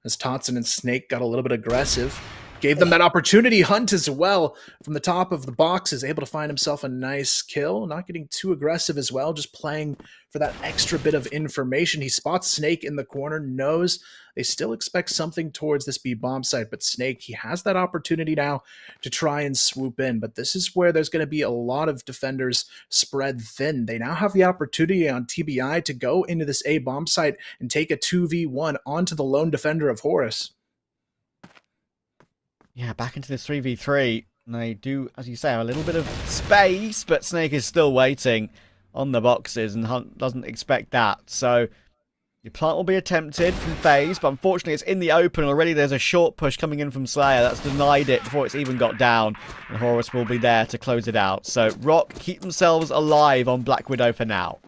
as Totson and Snake got a little bit aggressive. Gave them that opportunity. Hunt as well from the top of the box is able to find himself a nice kill. Not getting too aggressive as well, just playing for that extra bit of information. He spots Snake in the corner, knows they still expect something towards this B bomb site, but Snake, he has that opportunity now to try and swoop in. But this is where there's going to be a lot of defenders spread thin. They now have the opportunity on TBI to go into this A bomb site and take a 2v1 onto the lone defender of Horus. Yeah, back into this 3v3. And they do, as you say, have a little bit of space, but Snake is still waiting on the boxes, and Hunt doesn't expect that. So the plant will be attempted from FaZe, but unfortunately it's in the open. Already there's a short push coming in from Slayer that's denied it before it's even got down, and Horus will be there to close it out. So ROC keep themselves alive on Black Widow for now.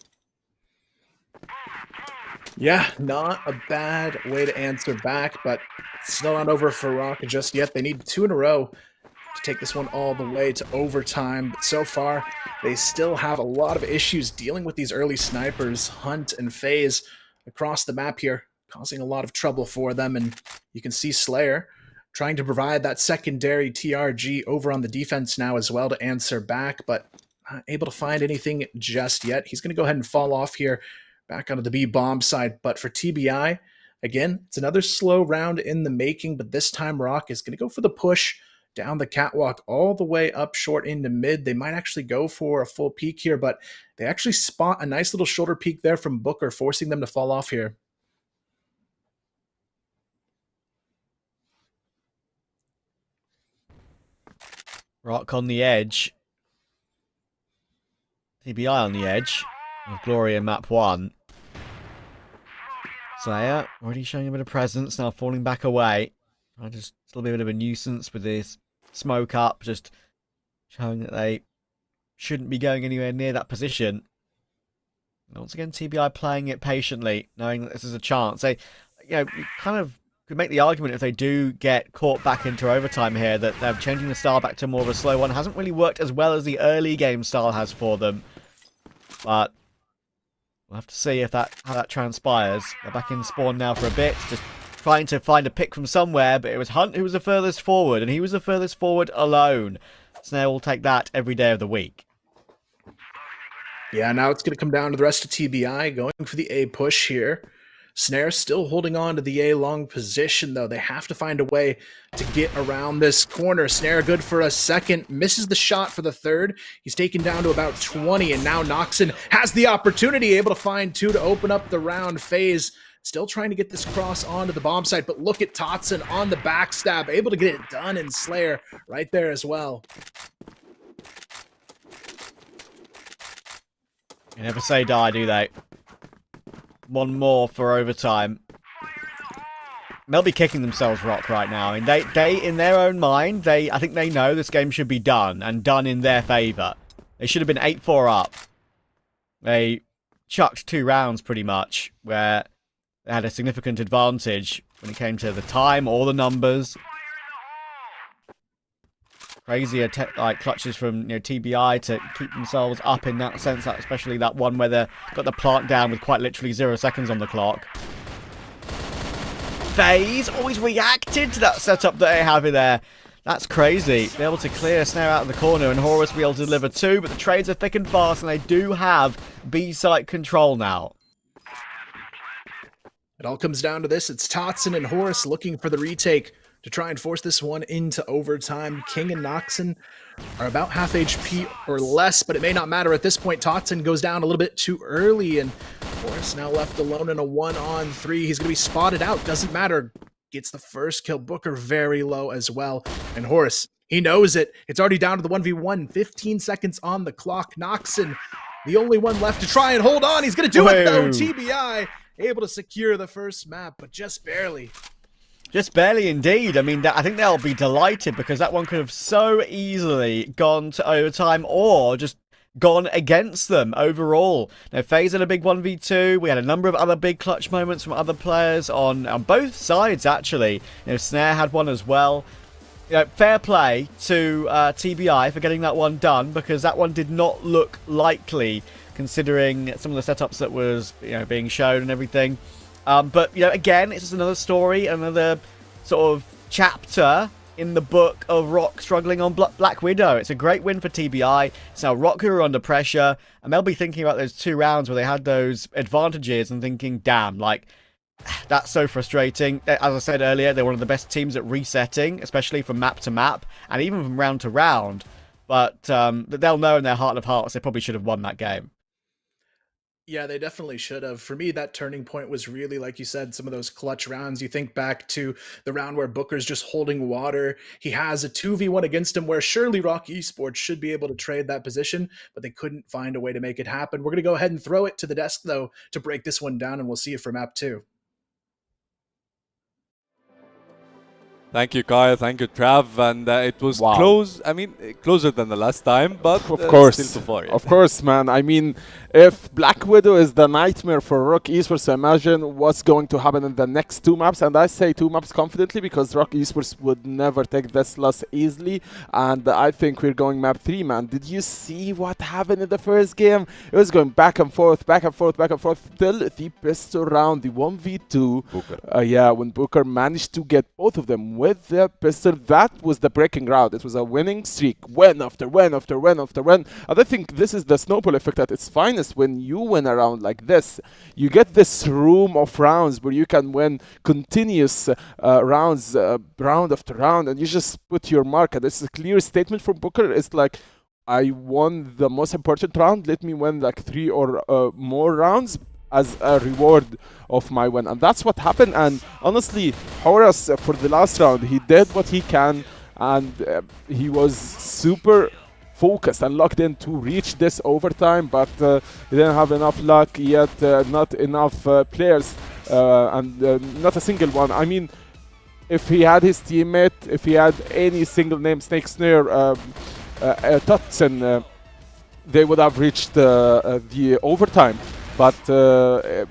Yeah, not a bad way to answer back, but still not over for ROC just yet. They need 2 in a row to take this one all the way to overtime. But so far, they still have a lot of issues dealing with these early snipers, Hunt and FaZe, across the map here, causing a lot of trouble for them. And you can see Slayer trying to provide that secondary TRG over on the defense now as well to answer back, but not able to find anything just yet. He's going to go ahead and fall off here back onto the B bomb side. But for TBI, again, it's another slow round in the making, but this time ROC is going to go for the push down the catwalk all the way up short into mid. They might actually go for a full peek here, but they actually spot a nice little shoulder peek there from Booker, forcing them to fall off here. ROC on the edge. TBI on the edge of Glory in map 1. Slayer already showing a bit of presence, now falling back away. I just still be a bit of a nuisance with this smoke up, just showing that they shouldn't be going anywhere near that position. And once again, TBI playing it patiently, knowing that this is a chance. They, you kind of could make the argument if they do get caught back into overtime here that they're changing the style back to more of a slow one. It hasn't really worked as well as the early game style has for them, but we'll have to see if how that transpires. They're back in spawn now for a bit, just trying to find a pick from somewhere, but it was Hunt who was the furthest forward, and he was the furthest forward alone. Snare will take that every day of the week. Yeah, now it's going to come down to the rest of TBI going for the A push here. Snare still holding on to the A long position, though. They have to find a way to get around this corner. Snare good for a second, misses the shot for the third. He's taken down to about 20, and now Noxon has the opportunity, able to find 2 to open up the round. FaZe still trying to get this cross onto the bomb site, but look at Totson on the backstab, able to get it done, and Slayer right there as well. You never say die, do they? One more for overtime. They'll be kicking themselves, ROC, right now. I mean, they in their own mind, I think they know this game should be done, and done in their favour. They should have been 8-4 up. They chucked 2 rounds, pretty much, where they had a significant advantage when it came to the time or the numbers. Crazy like clutches from TBI to keep themselves up in that sense, especially that one where they got the plant down with quite literally 0 seconds on the clock. FaZe always reacted to that setup that they have in there. That's crazy. Be able to clear Snare out of the corner and Horus be able to deliver 2, but the trades are thick and fast and they do have B-site control now. It all comes down to this. It's Totson and Horus looking for the retake to try and force this one into overtime. King and Noxon are about half HP or less, but it may not matter at this point. Totson goes down a little bit too early, and Horus now left alone in a 1-on-3. He's going to be spotted out. Doesn't matter. Gets the first kill. Booker very low as well. And Horus, he knows it. It's already down to the 1v1. 15 seconds on the clock. Noxon, the only one left to try and hold on. He's going to do it, though. TBI able to secure the first map, but just barely. Just barely indeed. I mean, I think they'll be delighted because that one could have so easily gone to overtime or just gone against them overall. Now, FaZe had a big 1v2. We had a number of other big clutch moments from other players on both sides, actually. Snare had one as well. Fair play to TBI for getting that one done because that one did not look likely considering some of the setups that was being shown and everything. But, again, it's just another story, another sort of chapter in the book of ROC struggling on Black Widow. It's a great win for TBI. It's now ROC who are under pressure, and they'll be thinking about those 2 rounds where they had those advantages and thinking, damn, like, that's so frustrating. As I said earlier, they're one of the best teams at resetting, especially from map to map, and even from round to round. But they'll know in their heart of hearts they probably should have won that game. Yeah, they definitely should have. For me, that turning point was really, like you said, some of those clutch rounds. You think back to the round where Booker's just holding water. He has a 2v1 against him where surely ROC Esports should be able to trade that position, but they couldn't find a way to make it happen. We're going to go ahead and throw it to the desk, though, to break this one down, and we'll see you for map 2. Thank you, Kyle. Thank you, Trav. And it was close. I mean, closer than the last time, but of course, still too far. Yeah. Of course, man. I mean, if Black Widow is the nightmare for ROC Esports, imagine what's going to happen in the next 2 maps. And I say 2 maps confidently because ROC Esports would never take this loss easily. And I think we're going map 3, man. Did you see what happened in the first game? It was going back and forth, back and forth, back and forth, till the pistol round, the 1v2. Booker. Yeah, when Booker managed to get both of them with the pistol, that was the breaking round. It was a winning streak, win after win after win after win. And I think this is the snowball effect at its finest. When you win a round like this, you get this room of rounds where you can win continuous rounds, round after round, and you just put your mark. And this is a clear statement from Booker. It's like, I won the most important round, let me win like 3 or more rounds as a reward of my win. And that's what happened. And honestly, Horus, for the last round, he did what he can, and he was super focused and locked in to reach this overtime, but he didn't have enough luck yet, not enough players, and not a single one. I mean, if he had his teammate, if he had any single name, Snake Snare, Totson, they would have reached the overtime. But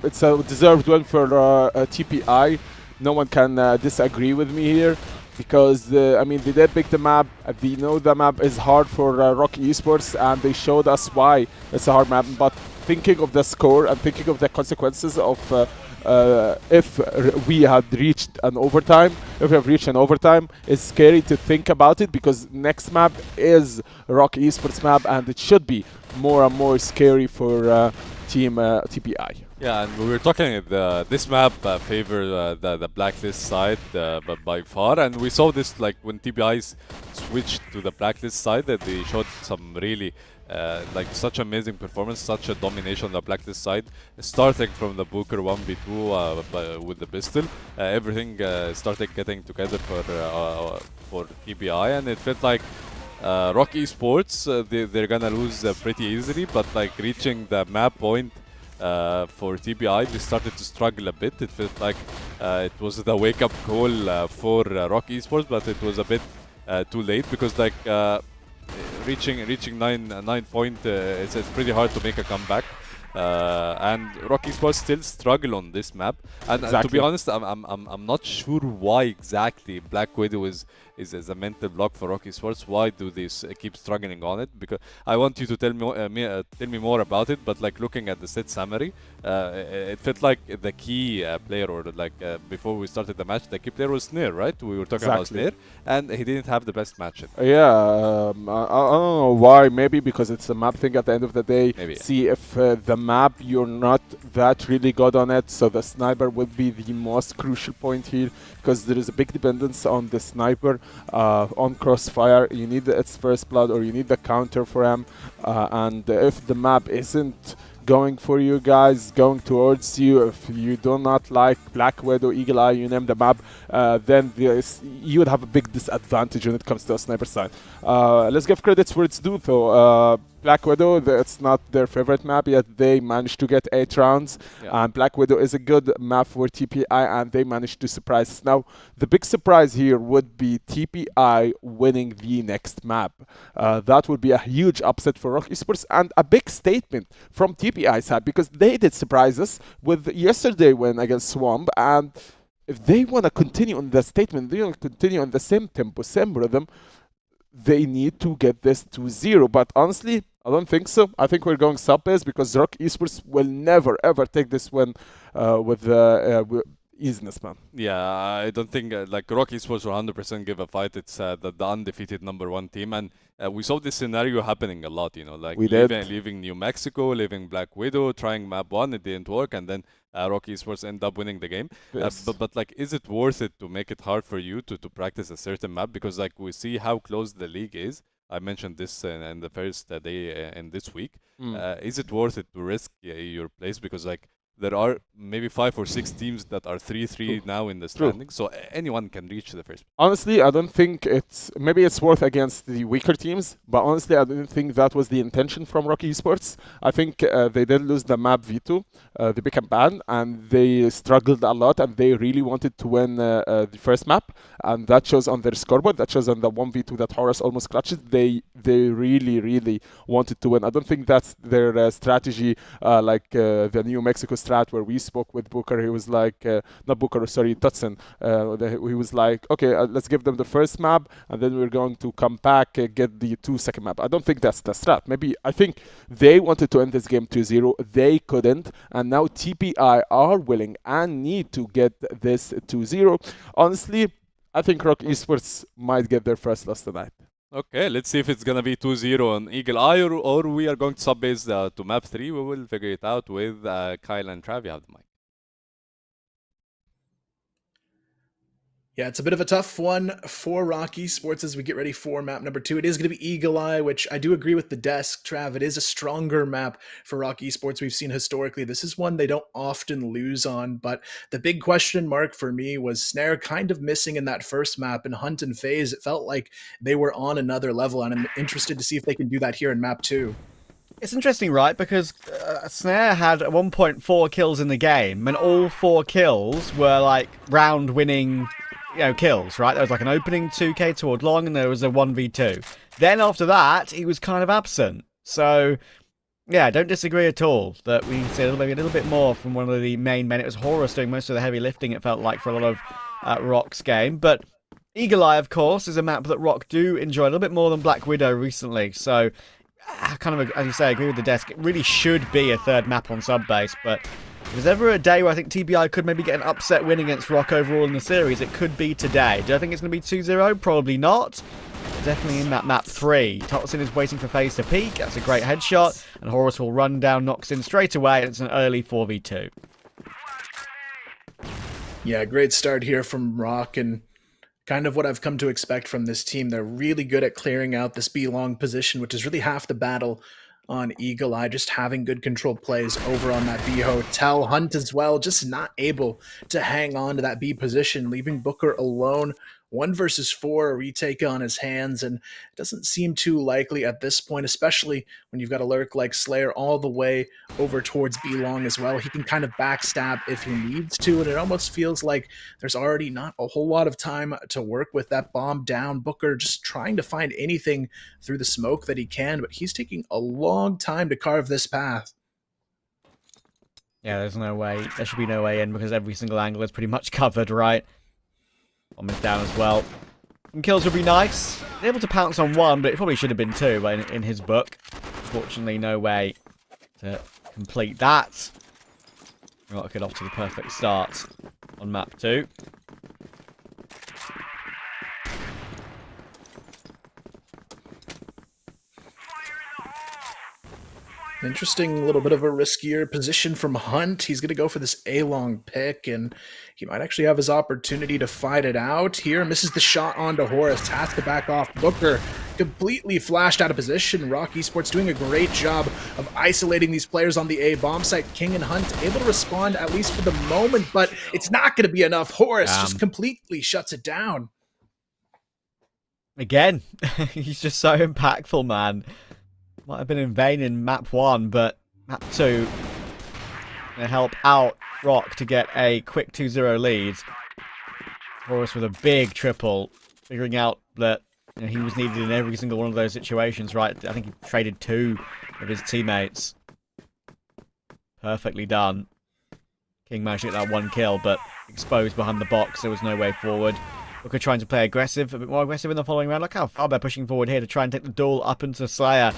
it's a deserved win for TPI. No one can disagree with me here because, I mean, they did pick the map. They know the map is hard for ROC Esports, and they showed us why it's a hard map. But thinking of the score and thinking of the consequences of if we had reached an overtime, it's scary to think about it because next map is ROC Esports map, and it should be more and more scary for Team TPI. Yeah, and we were talking this map favor the blacklist side by far, and we saw this like when TBI switched to the blacklist side, that they showed some really like such amazing performance, such a domination on the blacklist side, starting from the Booker 1v2 with the pistol. Everything started getting together for TBI, and it felt like ROC Esports, they're gonna lose pretty easily, but like reaching the map point for TBI. They started to struggle a bit. It felt like it was the wake-up call for ROC Esports, but it was a bit too late because like reaching 9 point, it's pretty hard to make a comeback. And ROC Esports still struggle on this map, and to be honest, I'm not sure why exactly Black Widow is a mental block for ROC Esports. Why do they keep struggling on it? Because I want you to tell me more about it. But like looking at the set summary, it felt like the key player, or like before we started the match, the key player was Snare, right? We were talking about Snare, and he didn't have the best match. Yeah, I don't know why. Maybe because it's a map thing at the end of the day. Maybe, yeah. See if the map you're not that really good on it, so the sniper would be the most crucial point here, because there is a big dependence on the sniper on Crossfire. You need its first blood, or you need the counter for him, and if the map isn't going for you guys, going towards you, if you do not like Black Widow, Eagle Eye, you name the map, then you would have a big disadvantage when it comes to a sniper side. Let's give credits where it's due though. Black Widow, it's not their favorite map, yet they managed to get 8 rounds. Yeah. And Black Widow is a good map for TPI, and they managed to surprise us. Now, the big surprise here would be TPI winning the next map. That would be a huge upset for ROC Esports, and a big statement from TPI side, because they did surprise us with yesterday win against Swamp, and if they want to continue on the statement, they want to continue on the same tempo, same rhythm, they need to get this 2-0. But honestly, I don't think so. I think we're going sub-base, because ROC Esports will never ever take this win with easiness, man. Yeah, I don't think like ROC Esports will 100% give a fight. It's the undefeated #1 team, and we saw this scenario happening a lot. You know, like leaving New Mexico, leaving Black Widow, trying map 1, it didn't work, and then ROC Esports end up winning the game. Yes. But like, is it worth it to make it hard for you to practice a certain map? Because like we see how close the league is. I mentioned this in the first day in this week. Is it worth it to risk your place? Because like there are maybe 5 or 6 teams that are 3-3 now in the standings, so anyone can reach the first. Honestly, I don't think maybe it's worth against the weaker teams, but honestly, I don't think that was the intention from ROC Esports. I think they did lose the map V2, they became banned, and they struggled a lot, and they really wanted to win the first map, and that shows on their scoreboard, that shows on the 1v2 that Horus almost clutched. They really wanted to win. I don't think that's their strategy, like the New Mexico strat, where we spoke with Booker. He was like, not Booker, sorry, Tutson. He was like, okay, let's give them the first map, and then we're going to come back, get the second map. I don't think that's the strat. Maybe, I think they wanted to end this game 2-0. They couldn't, and now TPI are willing and need to get this 2-0. Honestly, I think ROC Esports might get their first loss tonight. Okay, let's see if it's gonna be 2-0 on Eagle Eye, or we are going to sub-base to map 3. We will figure it out with Kyle and Trav. You have the mic. Yeah, it's a bit of a tough one for ROC Esports as we get ready for map number 2. It is going to be Eagle Eye, which I do agree with the desk, Trav. It is a stronger map for ROC Esports. We've seen historically this is one they don't often lose on, but the big question mark for me was Snare kind of missing in that first map, and Hunt and FaZe, it felt like they were on another level, and I'm interested to see if they can do that here in map 2. It's interesting, right? Because Snare had 1.4 kills in the game, and all 4 kills were like round-winning kills, right? There was like an opening 2k toward long, and there was a 1v2. Then after that, he was kind of absent. So, yeah, I don't disagree at all that we see maybe a little bit more from one of the main men. It was Horus doing most of the heavy lifting, it felt like, for a lot of ROC's game. But Eagle Eye, of course, is a map that ROC do enjoy a little bit more than Black Widow recently. So, I kind of, as you say, I agree with the desk. It really should be a third map on sub-base, but if there's ever a day where I think TBI could maybe get an upset win against ROC overall in the series, it could be today. Do I think it's going to be 2-0? Probably not. Definitely in that map 3. Totson is waiting for FaZe to peek. That's a great headshot. And Horus will run down Noxin straight away, and it's an early 4v2. Yeah, great start here from ROC, and kind of what I've come to expect from this team. They're really good at clearing out this B-long position, which is really half the battle on Eagle Eye, just having good controlled plays over on that B hotel. Hunt as well, just not able to hang on to that B position, leaving Booker alone 1 versus 4, a retake on his hands, and it doesn't seem too likely at this point, especially when you've got a lurk like Slayer all the way over towards B-Long as well. He can kind of backstab if he needs to, and it almost feels like there's already not a whole lot of time to work with. That bomb down, Booker just trying to find anything through the smoke that he can, but he's taking a long time to carve this path. Yeah, there's no way. There should be no way in because every single angle is pretty much covered, right? Bomb is down as well. Some kills would be nice. Able to pounce on 1, but it probably should have been 2 in his book. Unfortunately, no way to complete that. Right, get off to the perfect start on map 2. Interesting little bit of a riskier position from Hunt. He's going to go for this A-long pick, and he might actually have his opportunity to fight it out here. Misses the shot onto Horus. Has to back off. Booker completely flashed out of position. ROC Esports doing a great job of isolating these players on the A bomb site. King and Hunt able to respond, at least for the moment, but it's not going to be enough. Horus just completely shuts it down. Again, he's just so impactful, man. Might have been in vain in map 1, but map 2 gonna help out ROC to get a quick 2-0 lead. Horus with a big triple, figuring out that he was needed in every single one of those situations, right? I think he traded 2 of his teammates. Perfectly done. King managed to get that 1 kill, but exposed behind the box, there was no way forward. Booker trying to play aggressive, a bit more aggressive in the following round. Look how far they're pushing forward here to try and take the duel up into Slayer.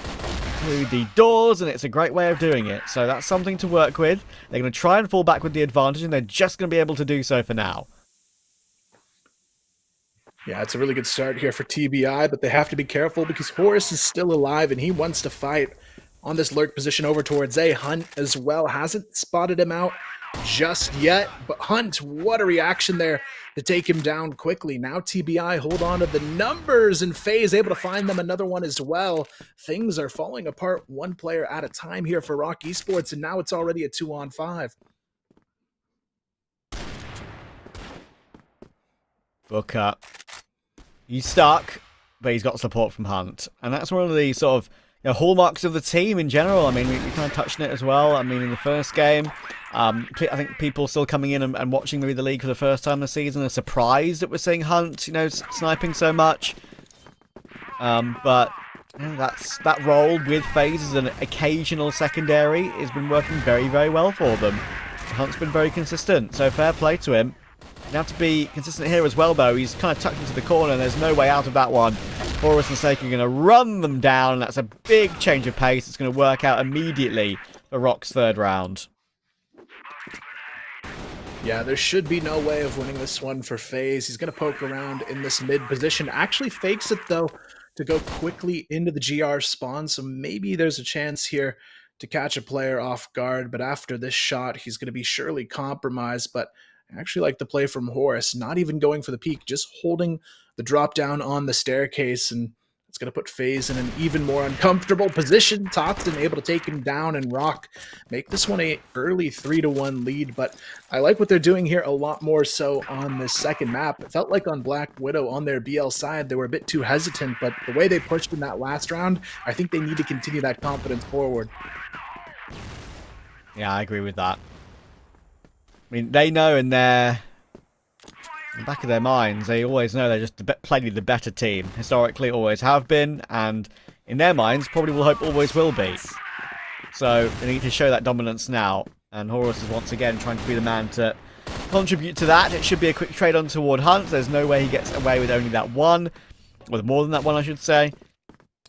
Through the doors, and it's a great way of doing it. So that's something to work with. They're going to try and fall back with the advantage, and they're just going to be able to do so for now. Yeah, it's a really good start here for TBI, but they have to be careful because Horus is still alive, and he wants to fight on this lurk position over towards A. Hunt as well. Hasn't spotted him out just yet, but Hunt, what a reaction there to take him down quickly. Now TBI hold on to the numbers, and FaZe able to find them another one as well. Things are falling apart 1 player at a time here for ROC Esports, and now it's already a 2-on-5. Booker, he's stuck, but he's got support from Hunt, and that's one of the sort of hallmarks of the team in general. I mean, we kind of touched on it as well. I mean, in the first game, I think people still coming in and watching the league for the first time this season are surprised that we're seeing Hunt, sniping so much. But that role with FaZe as an occasional secondary has been working very, very well for them. Hunt's been very consistent, so fair play to him. You have to be consistent here as well, though. He's kind of tucked into the corner, and there's no way out of that one. Horus and Snake are going to run them down, and that's a big change of pace. It's going to work out immediately for ROC's 3rd round. Yeah, there should be no way of winning this one for FaZe. He's going to poke around in this mid position. Actually fakes it, though, to go quickly into the GR spawn, so maybe there's a chance here to catch a player off guard, but after this shot, he's going to be surely compromised. But I actually like the play from Horus, not even going for the peak, just holding the drop down on the staircase, and it's going to put FaZe in an even more uncomfortable position. Toxton able to take him down, and ROC make this one a early 3-1 lead. But I like what they're doing here a lot more so on this second map. It felt like on Black Widow on their BL side, they were a bit too hesitant, but the way they pushed in that last round, I think they need to continue that confidence forward. Yeah, I agree with that. I mean, they know in the back of their minds, they always know they're just plainly the better team. Historically, always have been, and in their minds, probably will hope always will be. So they need to show that dominance now, and Horus is once again trying to be the man to contribute to that. It should be a quick trade on toward Hunt. There's no way he gets away with only that 1, or more than that 1, I should say.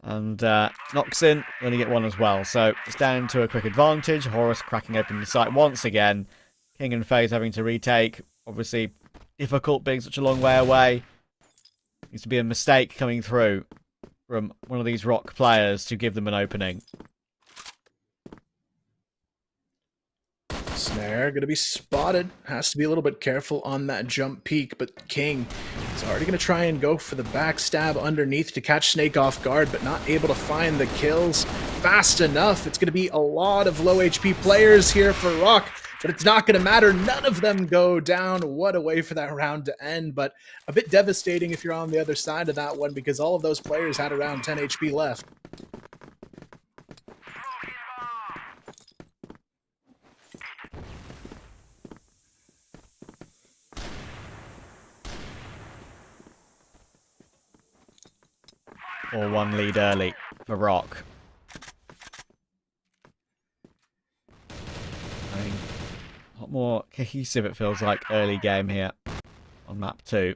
And Noxin only get 1 as well, so it's down to a quick advantage. Horus cracking open the site once again. King and FaZe having to retake. Obviously, difficult being such a long way away. Needs to be a mistake coming through from one of these ROC players to give them an opening. Snare going to be spotted. Has to be a little bit careful on that jump peak, but King is already going to try and go for the backstab underneath to catch Snake off guard, but not able to find the kills fast enough. It's going to be a lot of low HP players here for ROC but it's not going to matter. None of them go down. What a way for that round to end, but a bit devastating if you're on the other side of that one, because all of those players had around 10 HP left. Or 1 lead early for ROC. A lot more cohesive, it feels like, early game here on map 2.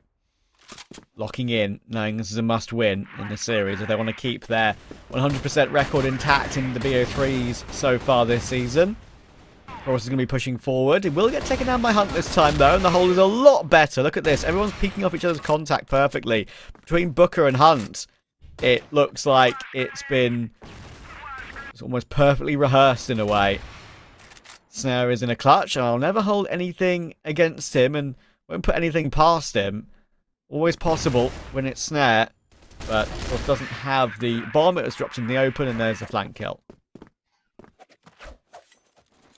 Locking in, knowing this is a must-win in the series if they want to keep their 100% record intact in the BO3s so far this season. Horus is going to be pushing forward. He will get taken down by Hunt this time, though, and the hold is a lot better. Look at this. Everyone's peeking off each other's contact perfectly. Between Booker and Hunt, it looks like it's almost perfectly rehearsed in a way. Snare is in a clutch. I'll never hold anything against him and won't put anything past him. Always possible when it's Snare, but of course doesn't have the bomb. It was dropped in the open, and there's a flank kill.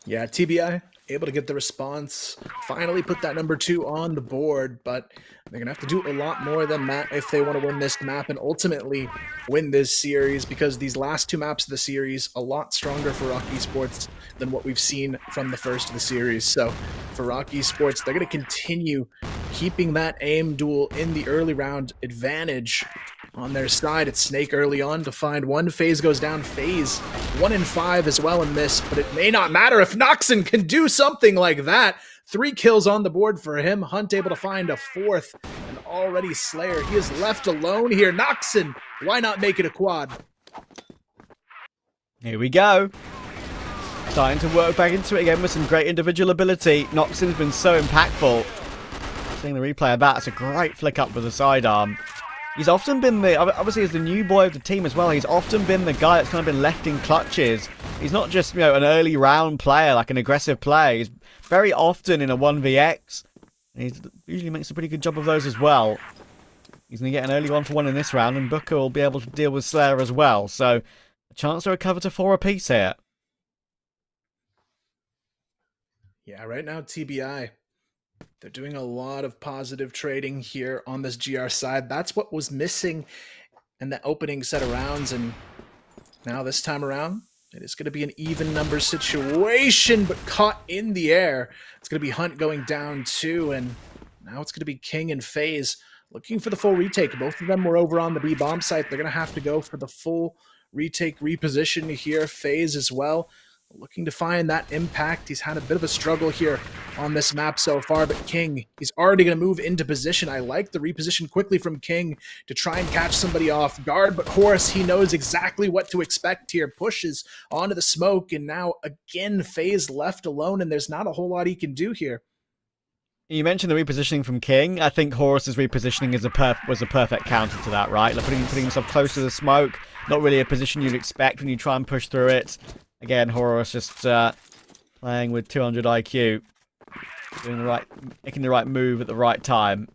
Yeah, TBI able to get the response, finally put that number 2 on the board, but they're gonna have to do a lot more than that if they want to win this map and ultimately win this series, because these last 2 maps of the series a lot stronger for ROC Esports than what we've seen from the first of the series. So for ROC Esports, they're going to continue keeping that aim duel in the early round advantage on their side. It's Snake early on to find one. FaZe goes down. FaZe 1 in 5 as well in this, but it may not matter if Noxon can do something like that. 3 kills on the board for him. Hunt able to find a 4th, and already Slayer. He is left alone here. Noxon, why not make it a quad? Here we go. Starting to work back into it again with some great individual ability. Noxon's been so impactful. Seeing the replay of that, it's a great flick up with the sidearm. He's often been the, obviously as the new boy of the team as well, he's often been the guy that's kind of been left in clutches. He's not just, you know, an early round player, like an aggressive player. He's very often in a 1vx. He usually makes a pretty good job of those as well. He's going to get an early 1-for-1 in this round, and Booker will be able to deal with Slayer as well. So, a chance to recover to 4 apiece here. Yeah, right now, TBI, they're doing a lot of positive trading here on this GR side. That's what was missing in the opening set of rounds, and now this time around, it is going to be an even number situation, but caught in the air. It's going to be Hunt going down too, and now it's going to be King and FaZe looking for the full retake. Both of them were over on the B bomb site. They're going to have to go for the full retake reposition here. FaZe as well, looking to find that impact. He's had a bit of a struggle here on this map so far, but King, he's already going to move into position. I like the reposition quickly from King to try and catch somebody off guard, but Horus, he knows exactly what to expect here. Pushes onto the smoke, and now again FaZe left alone, and there's not a whole lot he can do here. You mentioned the repositioning from King. I think Horus's repositioning is was a perfect counter to that, right? Like putting himself close to the smoke, not really a position you'd expect when you try and push through it. Again, Horus just playing with 200 IQ, making the right move at the right time.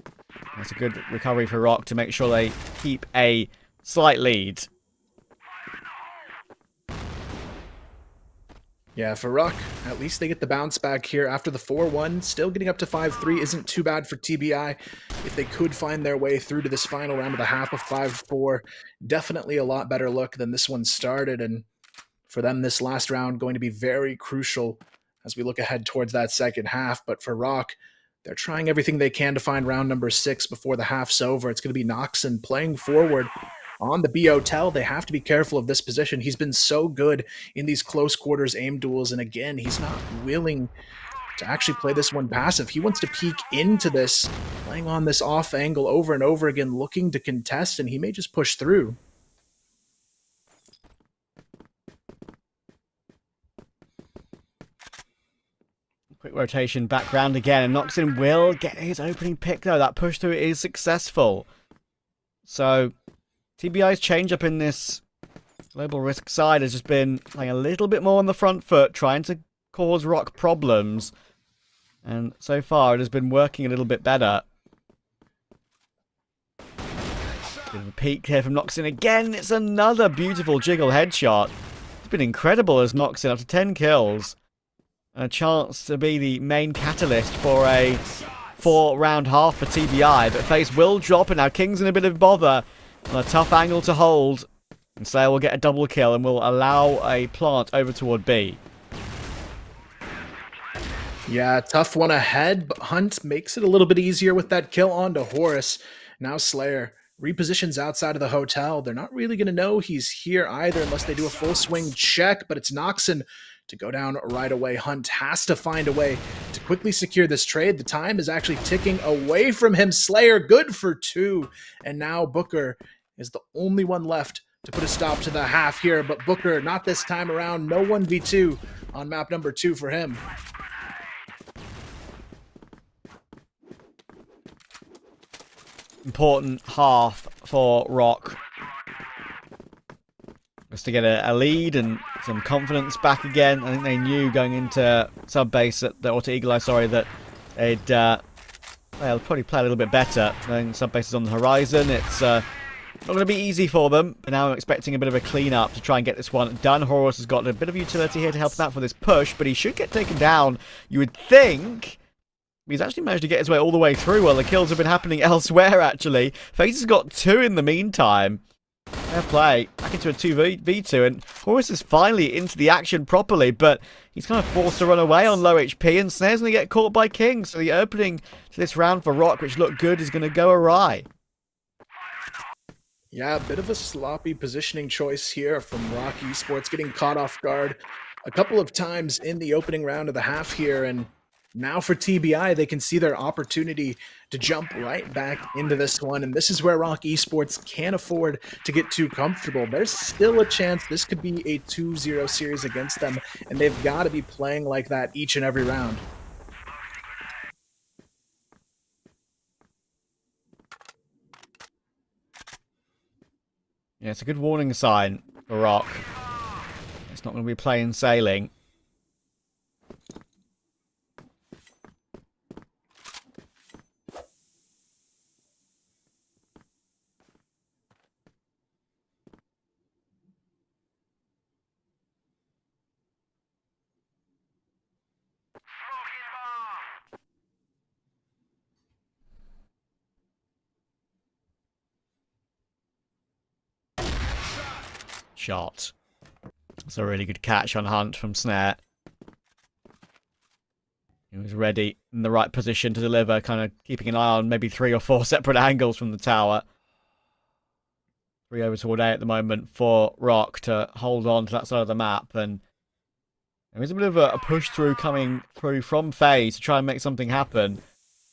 That's a good recovery for ROC to make sure they keep a slight lead. Yeah, for ROC, at least they get the bounce back here after the 4-1. Still getting up to 5-3 isn't too bad for TBI. If they could find their way through to this final round of the half of 5-4, definitely a lot better look than this one started. And for them, this last round going to be very crucial as we look ahead towards that second half. But for ROC, they're trying everything they can to find round number 6 before the half's over. It's going to be Noxon playing forward on the B hotel. They have to be careful of this position. He's been so good in these close quarters aim duels, and again, he's not willing to actually play this one passive. He wants to peek into this, playing on this off angle over and over again, looking to contest, and he may just push through. Quick rotation back round again, and Noxon will get his opening pick though. That push through is successful. So TBI's change up in this global risk side has just been playing a little bit more on the front foot, trying to cause ROC problems. And so far it has been working a little bit better. Bit of a peek here from Noxon again. It's another beautiful jiggle headshot. It's been incredible as Noxon after 10 kills a chance to be the main catalyst for a 4-round half for TBI, but FaZe will drop, and now King's in a bit of bother on a tough angle to hold, and Slayer will get a double kill and will allow a plant over toward B. Yeah, tough one ahead, but Hunt makes it a little bit easier with that kill onto Horus. Now Slayer repositions outside of the hotel. They're not really going to know he's here either unless they do a full swing check, but it's Noxon to go down right away. Hunt has to find a way to quickly secure this trade. The time is actually ticking away from him. Slayer good for 2, and now Booker is the only one left to put a stop to the half here, but Booker not this time around. No 1v2 on map number 2 for him. Important half for ROC. Just to get a lead and some confidence back again. I think they knew going into sub base or to Eagle Eye, sorry, that they'd they'll probably play a little bit better. Knowing sub base is on the horizon, it's not going to be easy for them. But now I'm expecting a bit of a clean-up to try and get this one done. Horus has got a bit of utility here to help him out for this push, but he should get taken down, you would think. He's actually managed to get his way all the way through while the kills have been happening elsewhere, actually. FaZe has got 2 in the meantime. Fair play. Back into a 2v2, and Horus is finally into the action properly, but he's kind of forced to run away on low HP, and Snare's going to get caught by King. So the opening to this round for ROC, which looked good, is going to go awry. Yeah, a bit of a sloppy positioning choice here from ROC Esports, getting caught off guard a couple of times in the opening round of the half here, and now for TBI, they can see their opportunity to jump right back into this one, and this is where ROC Esports can't afford to get too comfortable. There's still a chance this could be a 2-0 series against them, and they've got to be playing like that each and every round. Yeah, it's a good warning sign for ROC. It's not going to be plain sailing. Shot. That's a really good catch on Hunt from Snare. He was ready in the right position to deliver, kind of keeping an eye on maybe 3 or 4 separate angles from the tower. 3 over toward A at the moment for ROC to hold on to that side of the map, and there is a bit of a push through coming through from FaZe to try and make something happen,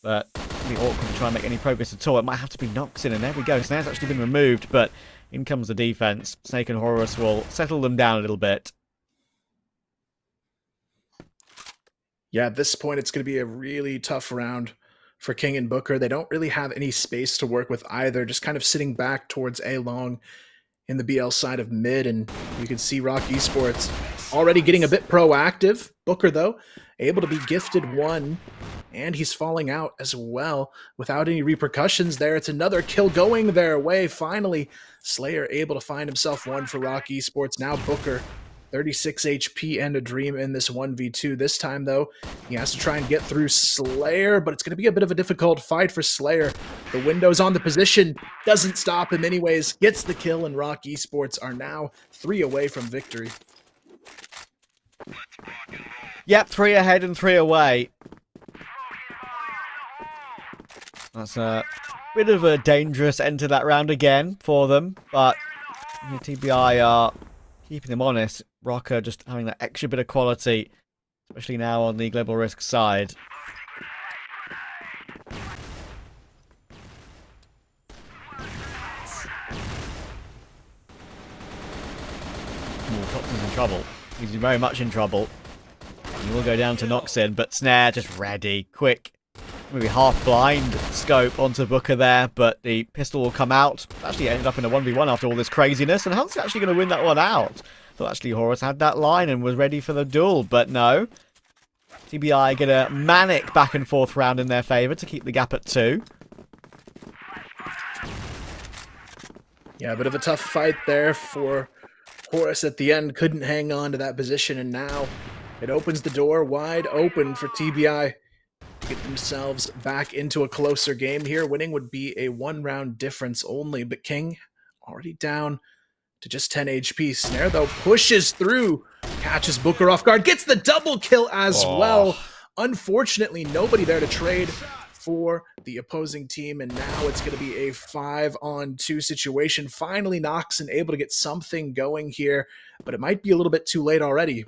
but it's really awkward to try and make any progress at all. It might have to be Noxon, and there we go. Snare's actually been removed, but in comes the defense. Snake and Horus will settle them down a little bit. Yeah, at this point, it's going to be a really tough round for King and Booker. They don't really have any space to work with either, just kind of sitting back towards A long in the BL side of mid, and you can see ROC Esports already getting a bit proactive. Booker, though, able to be gifted 1, and he's falling out as well without any repercussions there. It's another kill going their way. Finally, Slayer able to find himself 1 for ROC Esports. Now Booker, 36 HP and a dream in this 1v2. This time, though, he has to try and get through Slayer, but it's going to be a bit of a difficult fight for Slayer. The window's on the position, doesn't stop him anyways, gets the kill, and ROC Esports are now 3 away from victory. Yep, 3 ahead and 3 away. That's a bit of a dangerous end to that round again for them, but TBI are keeping them honest. ROC are just having that extra bit of quality, especially now on the global risk side. Toxin's in trouble. He's very much in trouble. He will go down to Noxon, but Snare just ready. Quick, maybe half blind scope onto Booker there, but the pistol will come out. Actually ended up in a 1v1 after all this craziness, and Hunt's actually going to win that one out. Thought actually Horus had that line and was ready for the duel, but no. TBI get a manic back and forth round in their favour to keep the gap at 2. Yeah, a bit of a tough fight there for Horus at the end. Couldn't hang on to that position, and now It opens the door wide open for TBI to get themselves back into a closer game here. Winning would be a 1-round difference only, but King already down to just 10 HP. Snare, though, pushes through, catches Booker off guard, gets the double kill as well. Unfortunately, nobody there to trade for the opposing team, and now it's going to be a 5-on-2 situation. Finally, Noxon able to get something going here, but it might be a little bit too late already.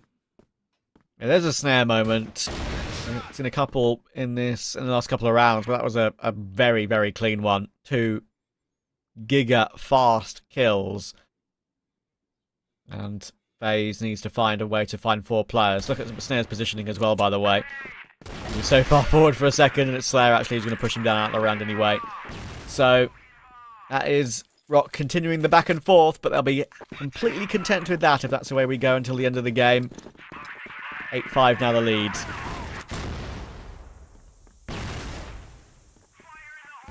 Yeah, there's a Snare moment. It's in a couple in the last couple of rounds, but that was a very, very clean one. 2 giga fast kills. And FaZe needs to find a way to find 4 players. Look at Snare's positioning as well, by the way. He's so far forward for a second, and it's Slayer actually who's going to push him down out of the round anyway. So that is ROC continuing the back and forth, but they'll be completely content with that if that's the way we go until the end of the game. 8-5 now the lead.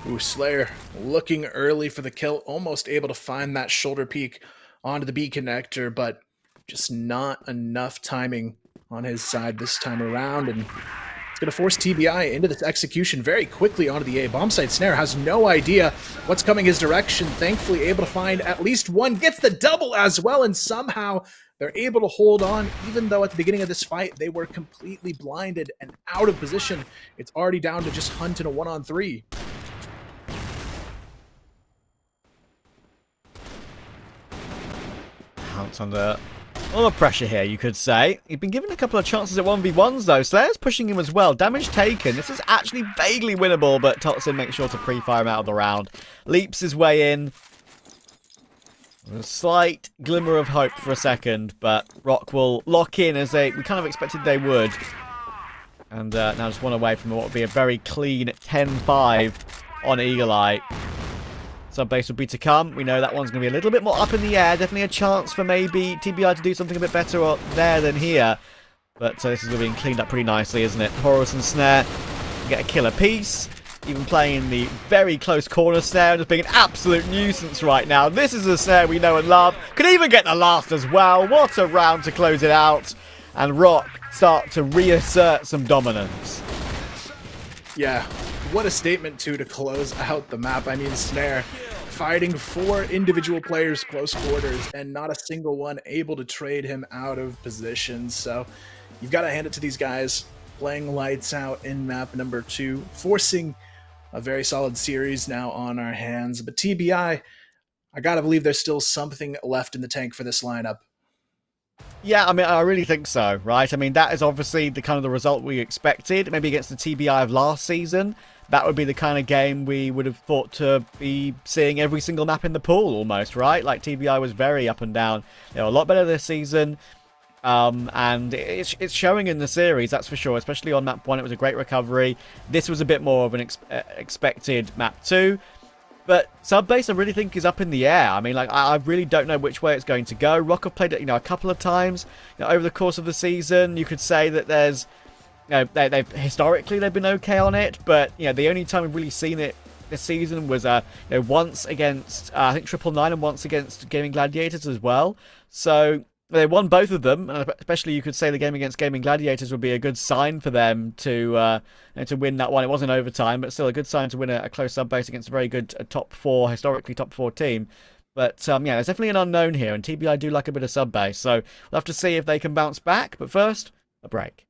Ooh, Slayer looking early for the kill, almost able to find that shoulder peek onto the B connector, but just not enough timing on his side this time around, and it's going to force TBI into this execution very quickly onto the A. Bombsite Snare has no idea what's coming his direction, thankfully able to find at least one, gets the double as well, and somehow they're able to hold on, even though at the beginning of this fight they were completely blinded and out of position. It's already down to just Hunt in a 1-on-3. Hunt's under a lot of pressure here, you could say. He'd been given a couple of chances at 1v1s, though. Slayer's pushing him as well. Damage taken. This is actually vaguely winnable, but Totson makes sure to pre-fire him out of the round. Leaps his way in. A slight glimmer of hope for a second, but ROC will lock in as we kind of expected they would. And now just one away from what would be a very clean 10-5 on Eagle Eye. Subbase will be to come. We know that one's going to be a little bit more up in the air. Definitely a chance for maybe TBI to do something a bit better there than here. But this is being cleaned up pretty nicely, isn't it? Horus and Snare get a killer piece. Even playing in the very close corner Snare, just being an absolute nuisance right now. This is a Snare we know and love. Could even get the last as well. What a round to close it out. And ROC start to reassert some dominance. Yeah, what a statement, too, to close out the map. I mean, Snare fighting 4 individual players close quarters and not a single one able to trade him out of position. So you've got to hand it to these guys playing lights out in map number 2, forcing a very solid series now on our hands. But TBI, I got to believe there's still something left in the tank for this lineup. Yeah, I mean, I really think so, right? I mean, that is obviously the kind of the result we expected. Maybe against the TBI of last season, that would be the kind of game we would have thought to be seeing every single map in the pool almost, right? Like, TBI was very up and down. They were a lot better this season. And it's showing in the series, that's for sure. Especially on map 1, it was a great recovery. This was a bit more of an expected map 2. But Subbase, I really think, is up in the air. I mean, like, I really don't know which way it's going to go. ROC have played it, a couple of times over the course of the season. You could say that there's, they've historically they've been okay on it, but the only time we've really seen it this season was once against I think 999 and once against Gaimin Gladiators as well. So they won both of them, and especially you could say the game against Gaimin Gladiators would be a good sign for them to win that one. It wasn't overtime, but still a good sign to win a close Subbase against a very good historically top 4 team. But there's definitely an unknown here, and TBI do like a bit of Subbase, so we'll have to see if they can bounce back. But first, a break.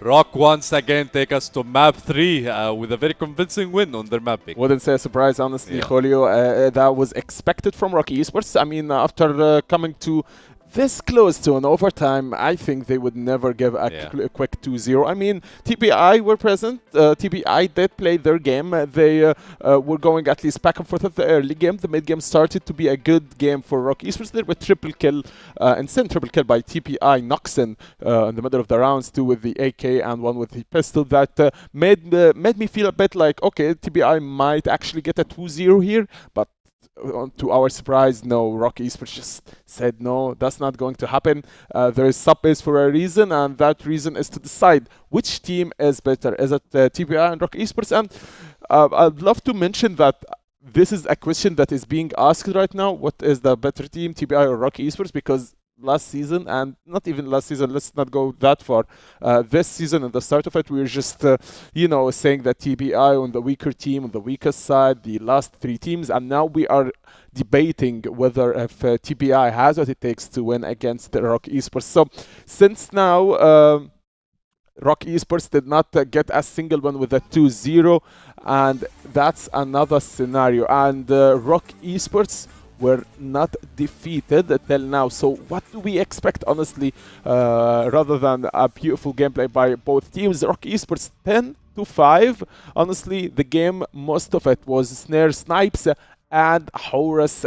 ROC once again take us to map 3 with a very convincing win on their mapping. Wouldn't say a surprise, honestly, Julio. That was expected from ROC Esports. I mean, after coming to this close to an overtime, I think they would never give a quick 2-0. I mean, TBI were present. TBI did play their game. They were going at least back and forth at the early game. The mid game started to be a good game for ROC Esports. There were triple kill, insane triple kill by TBI Noxen in the middle of the rounds, 2 with the AK and 1 with the pistol. That made me feel a bit like, okay, TBI might actually get a 2-0 here, but to our surprise, no, ROC Esports just said no, that's not going to happen. There is sub-base for a reason, and that reason is to decide which team is better. Is it TBI and ROC Esports? And I'd love to mention that this is a question that is being asked right now. What is the better team, TBI or ROC Esports? Because last season, and not even last season, let's not go that far. This season, at the start of it, we were just, saying that TBI on the weaker team, on the weakest side, the last 3 teams, and now we are debating whether if TBI has what it takes to win against the ROC Esports. So, since now, ROC Esports did not get a single one with a 2-0, and that's another scenario. And ROC Esports were not defeated till now. So what do we expect, honestly, rather than a beautiful gameplay by both teams? ROC Esports 10-5. Honestly, the game, most of it was snare snipes and Horus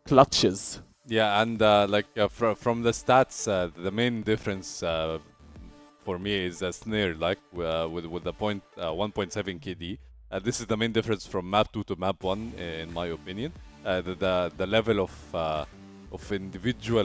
clutches. Yeah, and from the stats, the main difference for me is a snare, with the 1.7 KD. This is the main difference from map 2 to map 1, in my opinion. The level of individual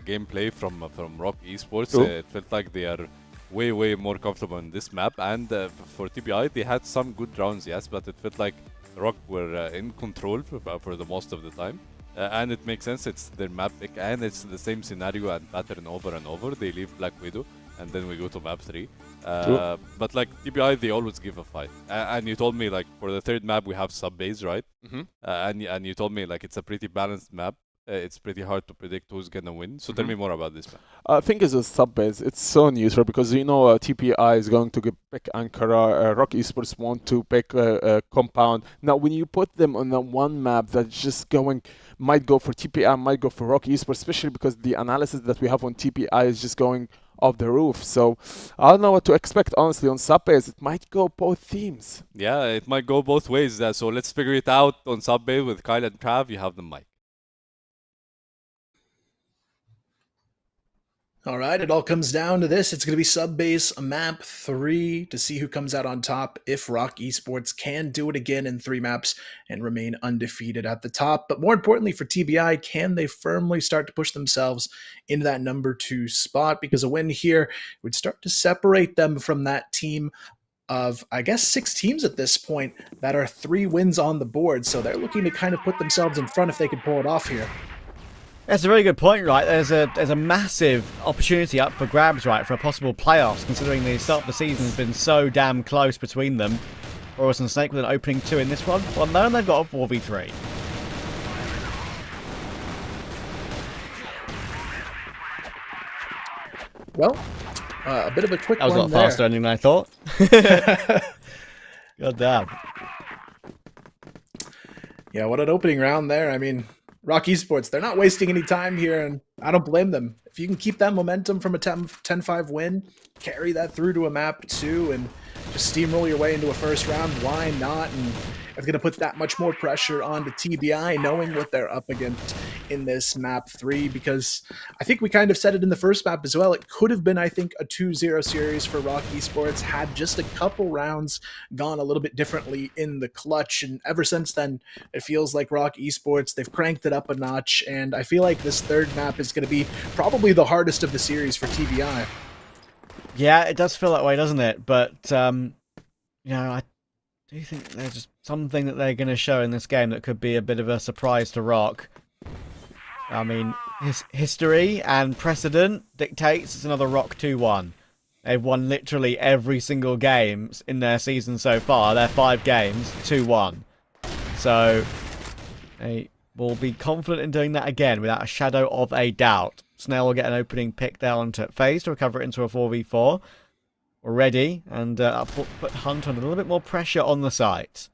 gameplay from ROC Esports, it felt like they are way more comfortable in this map. And for TBI, they had some good rounds, yes, but it felt like ROC were in control for the most of the time. And it makes sense, it's their map pick, and it's the same scenario and pattern over and over. They leave Black Widow, and then we go to map 3. But like TBI, they always give a fight. And you told me, like, for the 3rd map we have sub-base, right? And you told me, like, it's a pretty balanced map. It's pretty hard to predict who's gonna win. So tell me more about this map. I think it's a sub-base. It's so neutral because TPI is going to pick Ankara. ROC Esports want to pick Compound. Now, when you put them on the one map that's just might go for TPI, might go for ROC Esports, especially because the analysis that we have on TPI is just going off the roof. So I don't know what to expect, honestly, on sub-base. It might go both teams. Yeah, it might go both ways. So let's figure it out on sub-base with Kyle and Trav. You have the mic. All right, it all comes down to this. It's going to be sub-base map 3 to see who comes out on top if ROC Esports can do it again in 3 maps and remain undefeated at the top. But more importantly for TBI, can they firmly start to push themselves into that number 2 spot? Because a win here would start to separate them from that team of, I guess, 6 teams at this point that are 3 wins on the board. So they're looking to kind of put themselves in front if they can pull it off here. That's a very good point, right? There's a massive opportunity up for grabs, right, for a possible playoffs, considering the start of the season has been so damn close between them. Horus and Snake with an opening 2 in this one. Well, now they've got a 4v3. Well, a bit of a quick one. That was a lot faster ending than I thought. God damn. Yeah, what an opening round there. I mean, ROC Esports, they're not wasting any time here, and I don't blame them. If you can keep that momentum from a 10-5 win, carry that through to a map 2, and just steamroll your way into a first round, why not? And it's going to put that much more pressure onto TBI, knowing what they're up against in this map 3, because I think we kind of said it in the first map as well. It could have been, I think, a 2-0 series for ROC Esports had just a couple rounds gone a little bit differently in the clutch. And ever since then, it feels like ROC Esports, they've cranked it up a notch. And I feel like this 3rd map is going to be probably the hardest of the series for TBI. Yeah, it does feel that way, doesn't it? But, I do think there's just something that they're going to show in this game that could be a bit of a surprise to ROC. I mean, history and precedent dictates it's another ROC 2-1. They've won literally every single game in their season so far. Their 5 games, 2-1. So, they will be confident in doing that again without a shadow of a doubt. Snail will get an opening pick there onto FaZe to recover it into a 4v4. already, and I'll put Hunt under a little bit more pressure on the site.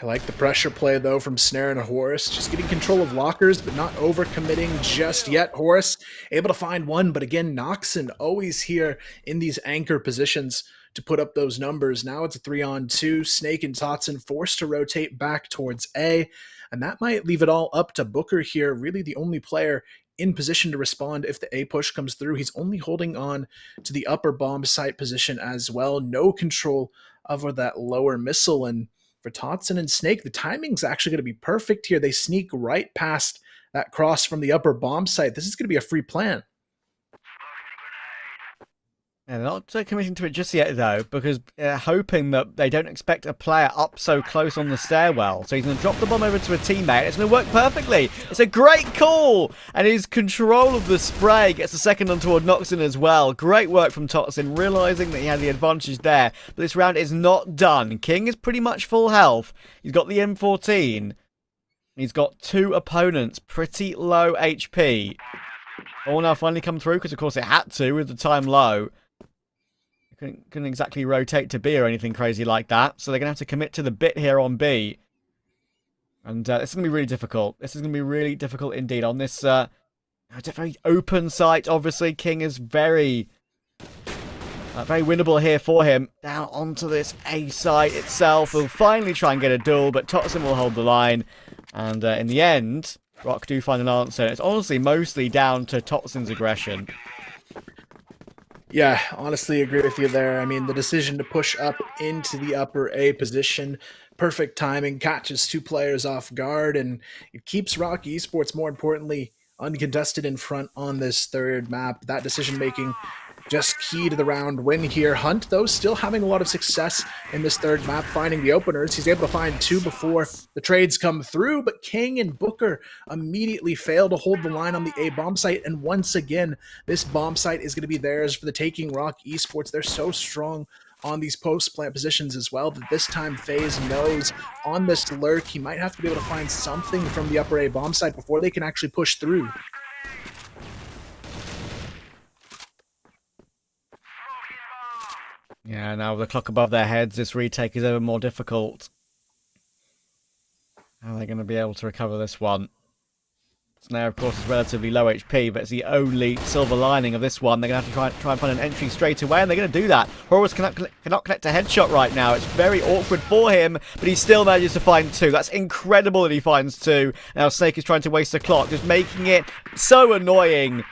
I like the pressure play, though, from Snare and Horus. Just getting control of lockers, but not overcommitting just yet. Horus able to find one, but again, Noxon always here in these anchor positions to put up those numbers. Now it's a 3-on-2. Snake and Totson forced to rotate back towards A, and that might leave it all up to Booker here, really the only player in position to respond if the A push comes through. He's only holding on to the upper bomb site position as well. No control over that lower missile, and for Totson and Snake, the timing's actually going to be perfect here. They sneak right past that cross from the upper bomb site. This is going to be a free plan. And they're not committing to it just yet, though, because they're hoping that they don't expect a player up so close on the stairwell. So he's going to drop the bomb over to a teammate. It's going to work perfectly. It's a great call. And his control of the spray gets a second on toward Noxon as well. Great work from Totson, realizing that he had the advantage there. But this round is not done. King is pretty much full health. He's got the M14. He's got 2 opponents, pretty low HP. All now finally come through, because of course it had to with the time low. Couldn't exactly rotate to B or anything crazy like that. So they're going to have to commit to the bit here on B. And this is going to be really difficult. This is going to be really difficult indeed. On this very open site, obviously, King is very winnable here for him. Down onto this A site itself. We'll finally try and get a duel, but Totson will hold the line. And in the end, ROC do find an answer. It's honestly mostly down to Totson's aggression. Yeah, honestly agree with you there. I mean, the decision to push up into the upper A position, perfect timing, catches 2 players off guard, and it keeps ROC Esports, more importantly, uncontested in front on this third map. That decision-making just key to the round win here. Hunt, though, still having a lot of success in this third map, finding the openers. He's able to find 2 before the trades come through, but King and Booker immediately fail to hold the line on the A bomb site, and once again, this bomb site is going to be theirs for the taking. ROC Esports, they're so strong on these post-plant positions as well that this time FaZe knows on this lurk he might have to be able to find something from the upper A bomb site before they can actually push through. Yeah, now with the clock above their heads, this retake is ever more difficult. How are they going to be able to recover this one? Snare, of course, is relatively low HP, but it's the only silver lining of this one. They're going to have to try and find an entry straight away, and they're going to do that. Horus cannot connect a headshot right now. It's very awkward for him, but he still manages to find 2. That's incredible that he finds 2. Now Snake is trying to waste the clock, just making it so annoying